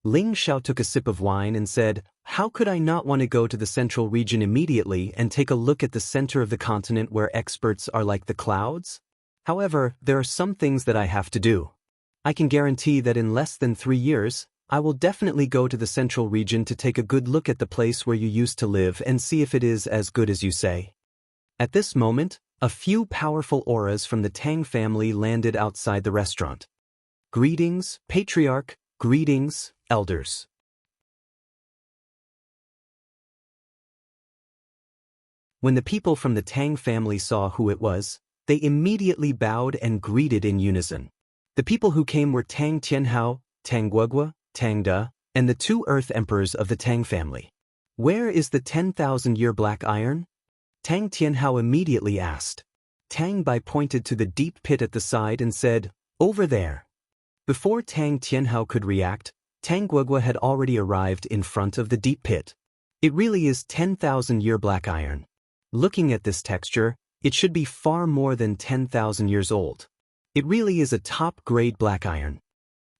Ling Xiao took a sip of wine and said, "How could I not want to go to the Central Region immediately and take a look at the center of the continent where experts are like the clouds? However, there are some things that I have to do. I can guarantee that in less than 3 years, I will definitely go to the Central Region to take a good look at the place where you used to live and see if it is as good as you say." At this moment, a few powerful auras from the Tang family landed outside the restaurant. "Greetings, Patriarch, greetings, elders." When the people from the Tang family saw who it was, they immediately bowed and greeted in unison. The people who came were Tang Tianhao, Tang Guigue, Tang Da, and the 2 Earth Emperors of the Tang family. "Where is the 10,000-year black iron?" Tang Tianhao immediately asked. Tang Bai pointed to the deep pit at the side and said, "Over there." Before Tang Tianhao could react, Tang Guigue had already arrived in front of the deep pit. "It really is 10,000-year black iron. Looking at this texture, it should be far more than 10,000 years old. It really is a top-grade black iron."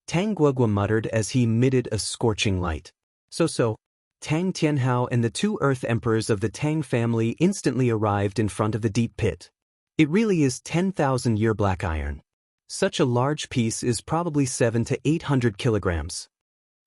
Tang Guigue muttered as he emitted a scorching light. So, Tang Tianhao and the 2 Earth Emperors of the Tang family instantly arrived in front of the deep pit. "It really is 10,000-year black iron. Such a large piece is probably 700 to 800 kilograms."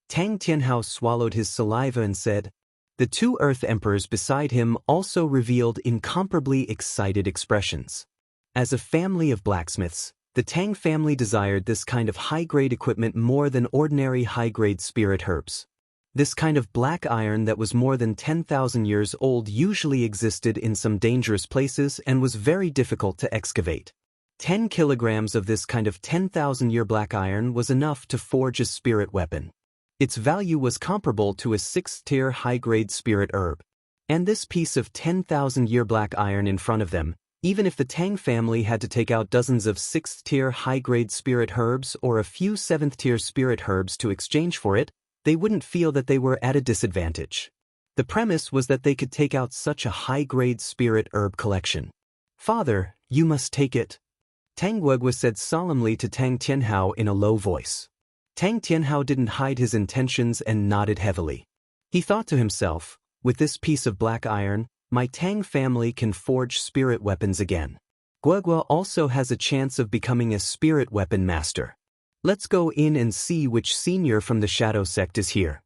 Tang Tianhao swallowed his saliva and said. The 2 Earth Emperors beside him also revealed incomparably excited expressions. As a family of blacksmiths, The Tang family desired this kind of high-grade equipment more than ordinary high-grade spirit herbs. This kind of black iron that was more than 10,000 years old usually existed in some dangerous places and was very difficult to excavate. 10 kilograms of this kind of 10,000-year black iron was enough to forge a spirit weapon. Its value was comparable to a 6th-tier high-grade spirit herb. And this piece of 10,000-year black iron in front of them, even if the Tang family had to take out dozens of 6th-tier high-grade spirit herbs or a few 7th-tier spirit herbs to exchange for it, they wouldn't feel that they were at a disadvantage. The premise was that they could take out such a high-grade spirit herb collection. "Father, you must take it," Tang Guogua said solemnly to Tang Tianhao in a low voice. Tang Tianhao didn't hide his intentions and nodded heavily. He thought to himself, with this piece of black iron, my Tang family can forge spirit weapons again. Guogua also has a chance of becoming a spirit weapon master. Let's go in and see which senior from the Shadow Sect is here,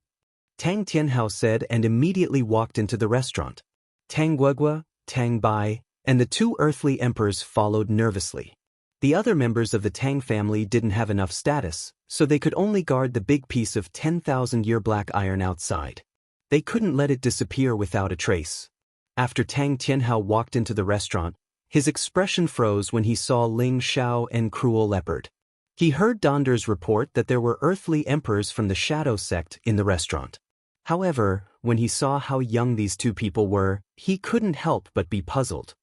Tang Tianhao said and immediately walked into the restaurant. Tang Guogua, Tang Bai, and the 2 earthly emperors followed nervously. The other members of the Tang family didn't have enough status, so they could only guard the big piece of 10,000-year black iron outside. They couldn't let it disappear without a trace. After Tang Tianhao walked into the restaurant, his expression froze when he saw Ling Xiao and Cruel Leopard. He heard Donder's report that there were earthly emperors from the Shadow Sect in the restaurant. However, when he saw how young these 2 people were, he couldn't help but be puzzled.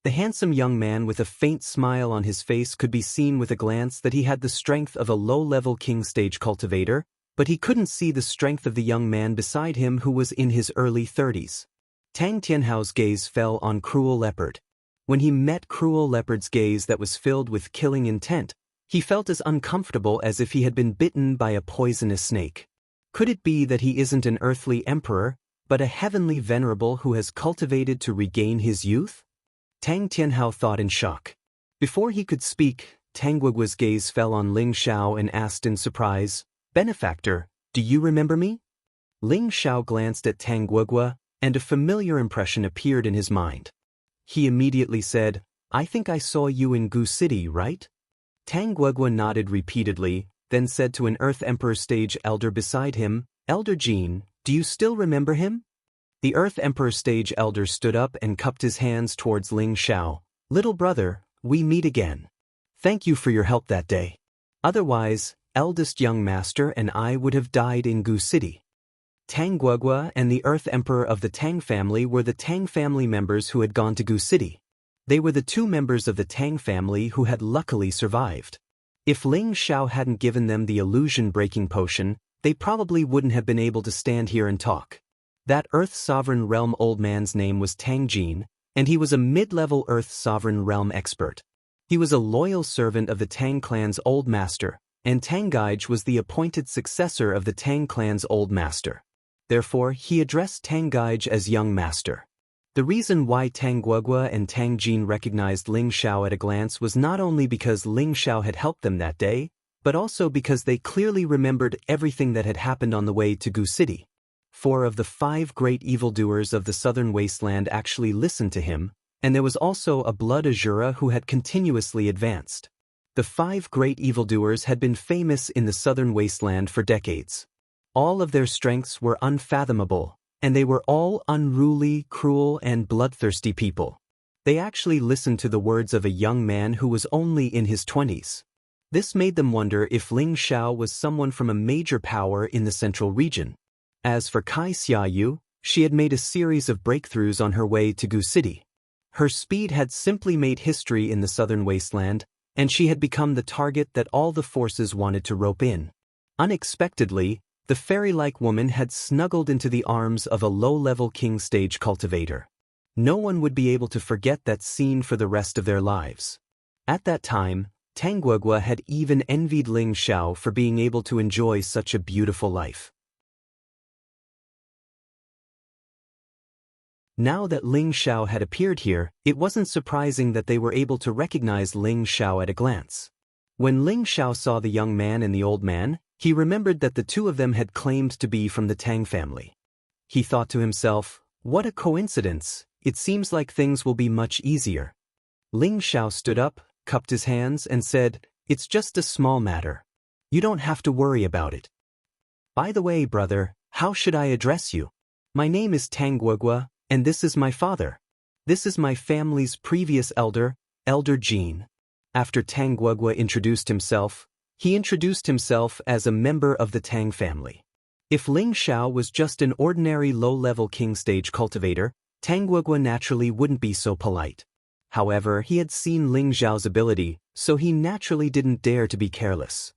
The handsome young man with a faint smile on his face could be seen with a glance that he had the strength of a low-level king stage cultivator, but he couldn't see the strength of the young man beside him who was in his early 30s. Tang Tianhao's gaze fell on Cruel Leopard. When he met Cruel Leopard's gaze that was filled with killing intent, he felt as uncomfortable as if he had been bitten by a poisonous snake. Could it be that he isn't an earthly emperor, but a heavenly venerable who has cultivated to regain his youth? Tang Tianhao thought in shock. Before he could speak, Tang Guogua's gaze fell on Ling Xiao and asked in surprise, "Benefactor, do you remember me?" Ling Xiao glanced at Tang Guogua, and a familiar impression appeared in his mind. He immediately said, "I think I saw you in Gu City, right?" Tang Guogua nodded repeatedly, then said to an Earth Emperor stage elder beside him, "Elder Jin, do you still remember him?" The Earth Emperor stage elder stood up and cupped his hands towards Ling Xiao. "Little brother, we meet again. Thank you for your help that day. Otherwise, eldest young master and I would have died in Gu City." Tang Guogua and the Earth Emperor of the Tang family were the Tang family members who had gone to Gu City. They were the 2 members of the Tang family who had luckily survived. If Ling Xiao hadn't given them the illusion-breaking potion, they probably wouldn't have been able to stand here and talk. That Earth Sovereign Realm old man's name was Tang Jin, and he was a mid-level Earth Sovereign Realm expert. He was a loyal servant of the Tang clan's old master, and Tang Gaij was the appointed successor of the Tang clan's old master. Therefore, he addressed Tang Gaij as young master. The reason why Tang Guogua and Tang Jin recognized Ling Xiao at a glance was not only because Ling Xiao had helped them that day, but also because they clearly remembered everything that had happened on the way to Gu City. 4 of the 5 great evildoers of the southern wasteland actually listened to him, and there was also a blood Azura who had continuously advanced. The 5 great evildoers had been famous in the southern wasteland for decades. All of their strengths were unfathomable, and they were all unruly, cruel, and bloodthirsty people. They actually listened to the words of a young man who was only in his 20s. This made them wonder if Ling Xiao was someone from a major power in the central region. As for Kai Xiaoyu, she had made a series of breakthroughs on her way to Gu City. Her speed had simply made history in the southern wasteland, and she had become the target that all the forces wanted to rope in. Unexpectedly, the fairy-like woman had snuggled into the arms of a low-level king stage cultivator. No one would be able to forget that scene for the rest of their lives. At that time, Tang Guogua had even envied Ling Xiao for being able to enjoy such a beautiful life. Now that Ling Xiao had appeared here, it wasn't surprising that they were able to recognize Ling Xiao at a glance. When Ling Xiao saw the young man and the old man, he remembered that the 2 of them had claimed to be from the Tang family. He thought to himself, what a coincidence, it seems like things will be much easier. Ling Xiao stood up, cupped his hands, and said, "It's just a small matter. You don't have to worry about it. By the way, brother, how should I address you? My name is Tang Guogua, and this is my father. This is my family's previous elder, Elder Jean." After Tang Guogua introduced himself, he introduced himself as a member of the Tang family. If Ling Xiao was just an ordinary low-level king stage cultivator, Tang Guogua naturally wouldn't be so polite. However, he had seen Ling Xiao's ability, so he naturally didn't dare to be careless.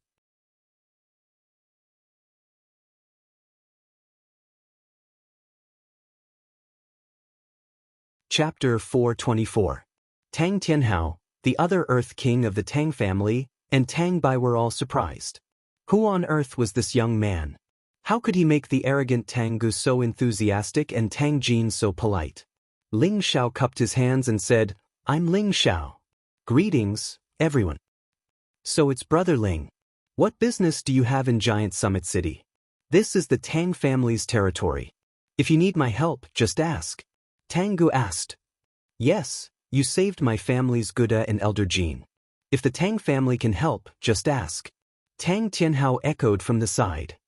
Chapter 424. Tang Tianhao, the other Earth King of the Tang family, and Tang Bai were all surprised. Who on earth was this young man? How could he make the arrogant Tang Gu so enthusiastic and Tang Jin so polite? Ling Xiao cupped his hands and said, "I'm Ling Xiao. Greetings, everyone. So it's Brother Ling. What business do you have in Giant Summit City? This is the Tang family's territory. If you need my help, just ask." Tang Gu asked. "Yes, you saved my family's Guda and Elder Jean. If the Tang family can help, just ask." Tang Tianhao echoed from the side.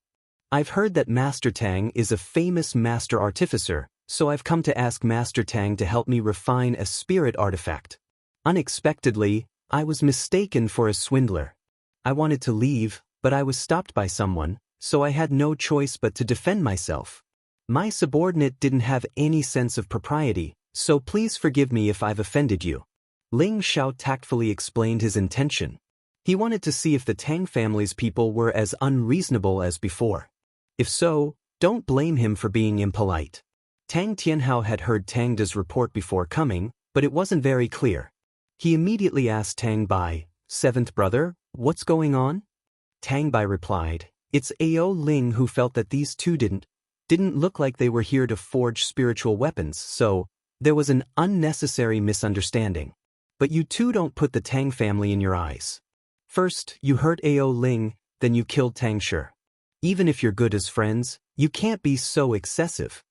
"I've heard that Master Tang is a famous master artificer, so I've come to ask Master Tang to help me refine a spirit artifact. Unexpectedly, I was mistaken for a swindler. I wanted to leave, but I was stopped by someone, so I had no choice but to defend myself. My subordinate didn't have any sense of propriety, so please forgive me if I've offended you." Ling Xiao tactfully explained his intention. He wanted to see if the Tang family's people were as unreasonable as before. If so, don't blame him for being impolite. Tang Tianhao had heard Tang Da's report before coming, but it wasn't very clear. He immediately asked Tang Bai, "Seventh brother, what's going on?" Tang Bai replied, "It's Ao Ling who felt that these two didn't look like they were here to forge spiritual weapons, so there was an unnecessary misunderstanding. But you two don't put the Tang family in your eyes. First, you hurt Ao Ling, then you killed Tang Shi. Even if you're good as friends, you can't be so excessive.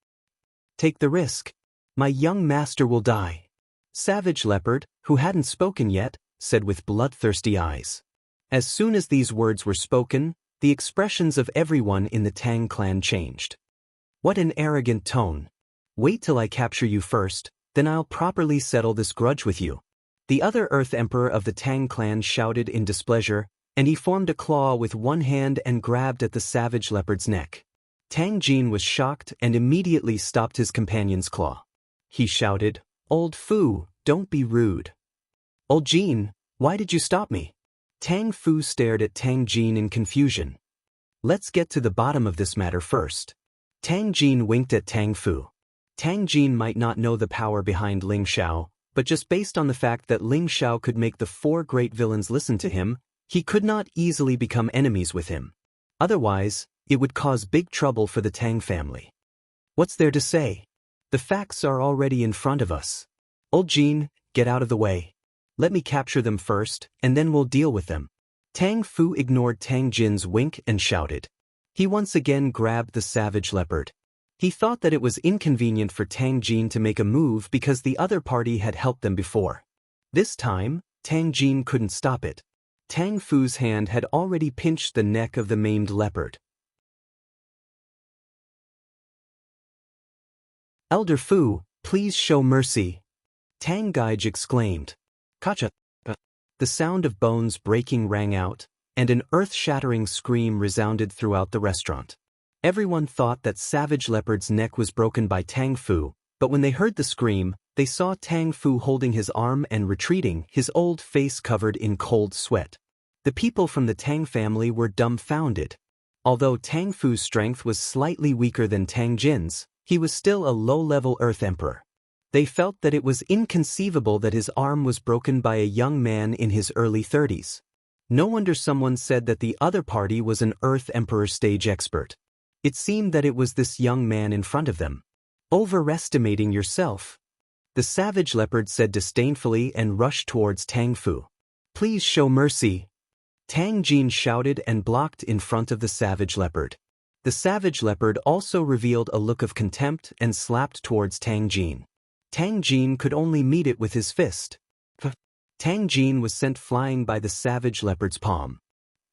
Take the risk. My young master will die." Savage Leopard, who hadn't spoken yet, said with bloodthirsty eyes. As soon as these words were spoken, the expressions of everyone in the Tang clan changed. What an arrogant tone. Wait till I capture you first, then I'll properly settle this grudge with you. The other Earth Emperor of the Tang clan shouted in displeasure, and he formed a claw with one hand and grabbed at the Savage Leopard's neck. Tang Jin was shocked and immediately stopped his companion's claw. He shouted, "Old Fu, don't be rude." "Old Jin, why did you stop me?" Tang Fu stared at Tang Jin in confusion. "Let's get to the bottom of this matter first." Tang Jin winked at Tang Fu. Tang Jin might not know the power behind Ling Xiao, but just based on the fact that Ling Xiao could make the four great villains listen to him, he could not easily become enemies with him. Otherwise, it would cause big trouble for the Tang family. What's there to say? The facts are already in front of us. Old Jin, get out of the way. Let me capture them first, and then we'll deal with them. Tang Fu ignored Tang Jin's wink and shouted. He once again grabbed the Savage Leopard. He thought that it was inconvenient for Tang Jin to make a move because the other party had helped them before. This time, Tang Jin couldn't stop it. Tang Fu's hand had already pinched the neck of the maimed leopard. "Elder Fu, please show mercy," Tang Gaij exclaimed. "Kacha!" The sound of bones breaking rang out, and an earth-shattering scream resounded throughout the restaurant. Everyone thought that Savage Leopard's neck was broken by Tang Fu, but when they heard the scream, they saw Tang Fu holding his arm and retreating, his old face covered in cold sweat. The people from the Tang family were dumbfounded. Although Tang Fu's strength was slightly weaker than Tang Jin's, he was still a low-level Earth Emperor. They felt that it was inconceivable that his arm was broken by a young man in his early 30s. No wonder someone said that the other party was an Earth Emperor stage expert. It seemed that it was this young man in front of them. "Overestimating yourself," the Savage Leopard said disdainfully and rushed towards Tang Fu. "Please show mercy." Tang Jin shouted and blocked in front of the Savage Leopard. The Savage Leopard also revealed a look of contempt and slapped towards Tang Jin. Tang Jin could only meet it with his fist. Tang Jin was sent flying by the savage leopard's palm.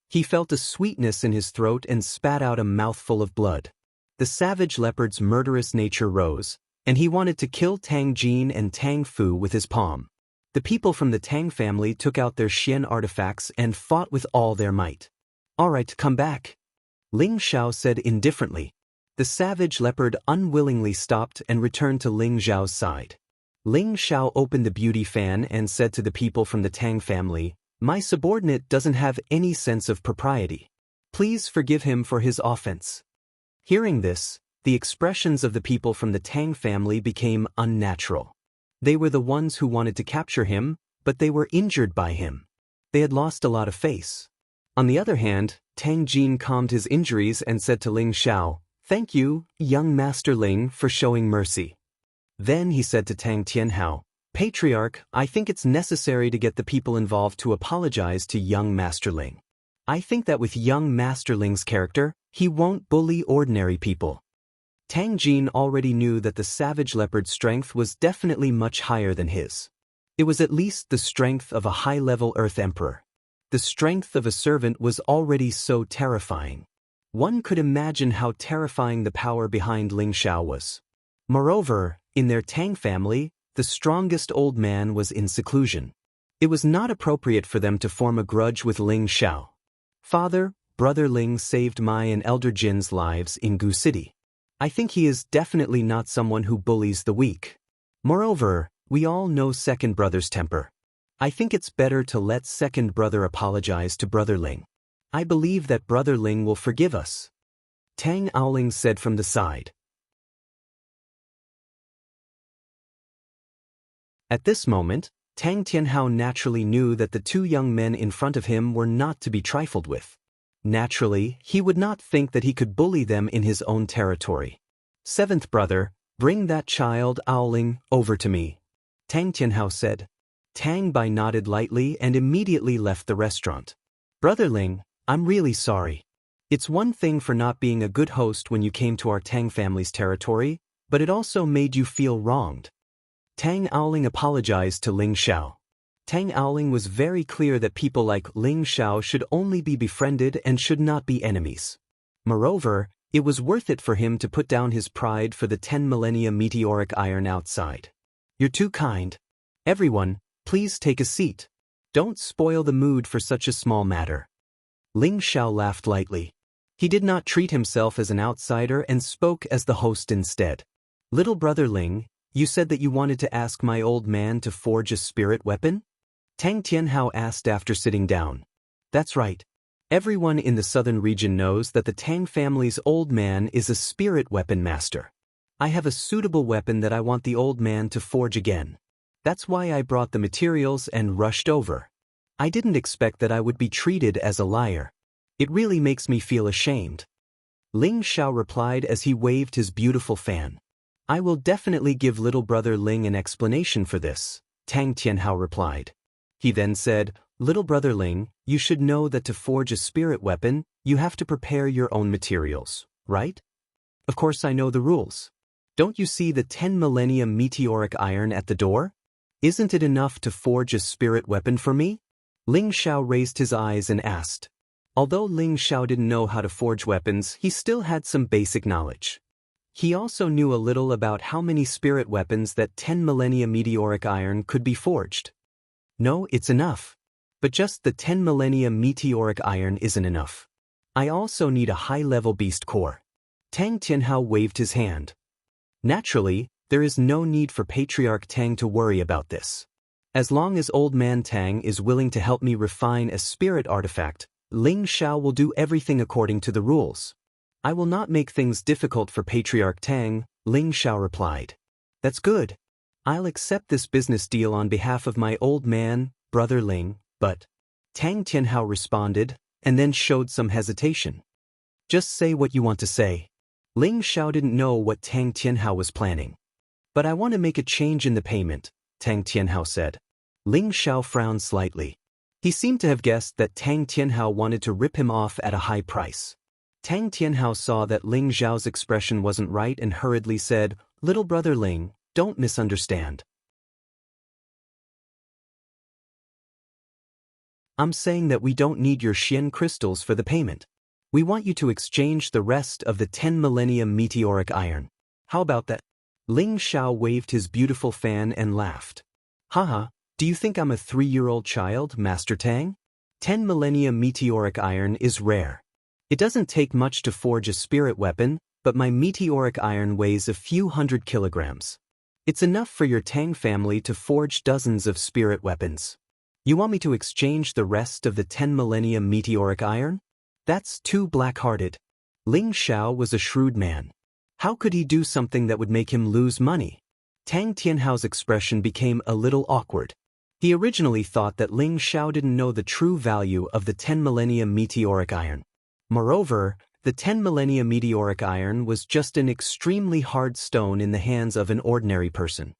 He felt a sweetness in his throat and spat out a mouthful of blood. The savage leopard's murderous nature rose, and he wanted to kill Tang Jin and Tang Fu with his palm. The people from the Tang family took out their Xian artifacts and fought with all their might. "All right, come back," Ling Xiao said indifferently. The savage leopard unwillingly stopped and returned to Ling Xiao's side. Ling Xiao opened the beauty fan and said to the people from the Tang family, "My subordinate doesn't have any sense of propriety. Please forgive him for his offense." Hearing this, the expressions of the people from the Tang family became unnatural. They were the ones who wanted to capture him, but they were injured by him. They had lost a lot of face. On the other hand, Tang Jin calmed his injuries and said to Ling Xiao, "Thank you, young Master Ling, for showing mercy." Then he said to Tang Tianhao, "Patriarch, I think it's necessary to get the people involved to apologize to young Master Ling. I think that with young Master Ling's character, he won't bully ordinary people." Tang Jin already knew that the savage leopard's strength was definitely much higher than his. It was at least the strength of a high-level Earth Emperor. The strength of a servant was already so terrifying. One could imagine how terrifying the power behind Ling Xiao was. Moreover, in their Tang family, the strongest old man was in seclusion. It was not appropriate for them to form a grudge with Ling Xiao. "Father, Brother Ling saved my and Elder Jin's lives in Gu City. I think he is definitely not someone who bullies the weak. Moreover, we all know second brother's temper. I think it's better to let second brother apologize to Brother Ling. I believe that Brother Ling will forgive us," Tang Aoling said from the side. At this moment, Tang Tianhao naturally knew that the two young men in front of him were not to be trifled with. Naturally, he would not think that he could bully them in his own territory. "Seventh brother, bring that child Aoling over to me," Tang Tianhao said. Tang Bai nodded lightly and immediately left the restaurant. "Brother Ling, I'm really sorry. It's one thing for not being a good host when you came to our Tang family's territory, but it also made you feel wronged." Tang Aoling apologized to Ling Xiao. Tang Aoling was very clear that people like Ling Xiao should only be befriended and should not be enemies. Moreover, it was worth it for him to put down his pride for the 10 millennia meteoric iron outside. "You're too kind. Everyone, please take a seat. Don't spoil the mood for such a small matter." Ling Xiao laughed lightly. He did not treat himself as an outsider and spoke as the host instead. "Little brother Ling, you said that you wanted to ask my old man to forge a spirit weapon?" Tang Tianhao asked after sitting down. "That's right. Everyone in the southern region knows that the Tang family's old man is a spirit weapon master. I have a suitable weapon that I want the old man to forge again. That's why I brought the materials and rushed over. I didn't expect that I would be treated as a liar. It really makes me feel ashamed." Ling Xiao replied as he waved his beautiful fan. "I will definitely give little brother Ling an explanation for this," Tang Tianhao replied. He then said, "Little brother Ling, you should know that to forge a spirit weapon, you have to prepare your own materials, right?" "Of course I know the rules. Don't you see the 10 millennia meteoric iron at the door? Isn't it enough to forge a spirit weapon for me?" Ling Xiao raised his eyes and asked. Although Ling Xiao didn't know how to forge weapons, he still had some basic knowledge. He also knew a little about how many spirit weapons that 10 millennia meteoric iron could be forged. "No, it's enough. But just the 10 millennia meteoric iron isn't enough. I also need a high-level beast core." Tang Tianhao waved his hand. Naturally, there is no need for Patriarch Tang to worry about this. As long as Old Man Tang is willing to help me refine a spirit artifact, Ling Xiao will do everything according to the rules. "I will not make things difficult for Patriarch Tang," Ling Xiao replied. "That's good. I'll accept this business deal on behalf of my old man, Brother Ling, but..." Tang Tianhao responded, and then showed some hesitation. "Just say what you want to say." Ling Xiao didn't know what Tang Tianhao was planning. "But I want to make a change in the payment," Tang Tianhao said. Ling Xiao frowned slightly. He seemed to have guessed that Tang Tianhao wanted to rip him off at a high price. Tang Tianhao saw that Ling Xiao's expression wasn't right and hurriedly said, "Little brother Ling, don't misunderstand. I'm saying that we don't need your Xian crystals for the payment. We want you to exchange the rest of the 10 millennium meteoric iron. How about that? Ling Xiao waved his beautiful fan and laughed. Haha, do you think I'm a 3-year-old child, Master Tang? 10 millennium meteoric iron is rare. It doesn't take much to forge a spirit weapon, but my meteoric iron weighs a few hundred kilograms. It's enough for your Tang family to forge dozens of spirit weapons. You want me to exchange the rest of the 10 millennium meteoric iron? That's too black-hearted. Ling Xiao was a shrewd man. How could he do something that would make him lose money? Tang Tianhao's expression became a little awkward. He originally thought that Ling Xiao didn't know the true value of the 10 millennium meteoric iron. Moreover, the 10 millennium meteoric iron was just an extremely hard stone in the hands of an ordinary person.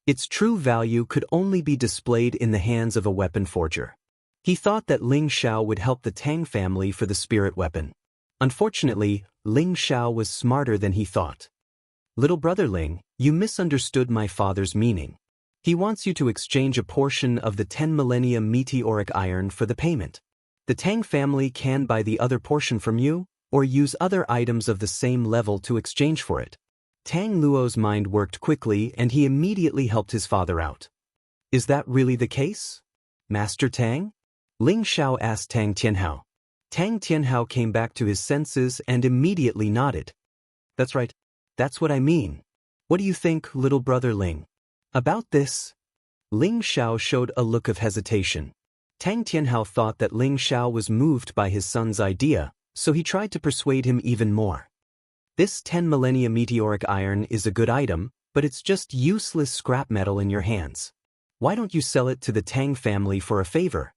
Its true value could only be displayed in the hands of a weapon forger. He thought that Ling Xiao would help the Tang family for the spirit weapon. Unfortunately, Ling Xiao was smarter than he thought. Little brother Ling, you misunderstood my father's meaning. He wants you to exchange a portion of the 10 millennium meteoric iron for the payment. The Tang family can buy the other portion from you, or use other items of the same level to exchange for it. Tang Luo's mind worked quickly and he immediately helped his father out. Is that really the case, Master Tang? Ling Xiao asked Tang Tianhao. Tang Tianhao came back to his senses and immediately nodded. That's right. That's what I mean. What do you think, little brother Ling? About this? Ling Xiao showed a look of hesitation. Tang Tianhao thought that Ling Xiao was moved by his son's idea, so he tried to persuade him even more. This 10 millennium meteoric iron is a good item, but it's just useless scrap metal in your hands. Why don't you sell it to the Tang family for a favor?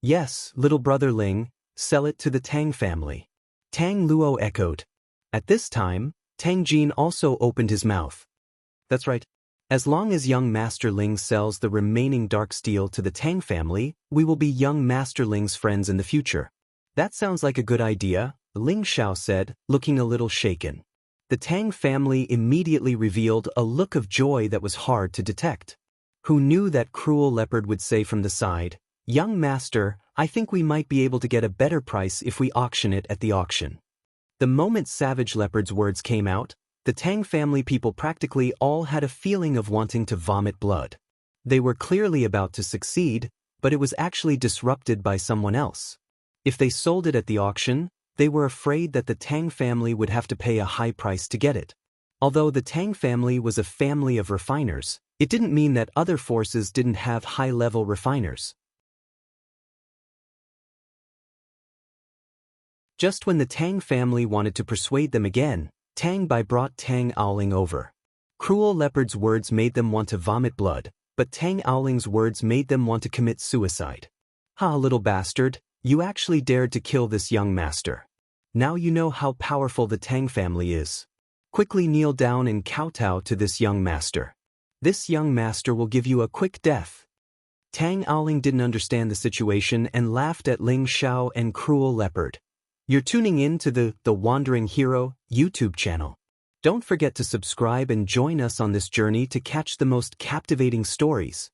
Yes, little brother Ling, sell it to the Tang family. Tang Luo echoed. At this time, Tang Jin also opened his mouth. That's right. As long as young Master Ling sells the remaining dark steel to the Tang family, we will be young Master Ling's friends in the future. That sounds like a good idea, Ling Xiao said, looking a little shaken. The Tang family immediately revealed a look of joy that was hard to detect. Who knew that cruel leopard would say from the side, "Young master, I think we might be able to get a better price if we auction it at the auction." The moment Savage Leopard's words came out, the Tang family people practically all had a feeling of wanting to vomit blood. They were clearly about to succeed, but it was actually disrupted by someone else. If they sold it at the auction, they were afraid that the Tang family would have to pay a high price to get it. Although the Tang family was a family of refiners, it didn't mean that other forces didn't have high-level refiners. Just when the Tang family wanted to persuade them again, Tang Bai brought Tang Aoling over. Cruel Leopard's words made them want to vomit blood, but Tang Aoling's words made them want to commit suicide. "Ha, little bastard, you actually dared to kill this young master. Now you know how powerful the Tang family is. Quickly kneel down and kowtow to this young master. This young master will give you a quick death." Tang Aoling didn't understand the situation and laughed at Ling Xiao and Cruel Leopard. You're tuning in to the Wandering Hero YouTube channel. Don't forget to subscribe and join us on this journey to catch the most captivating stories.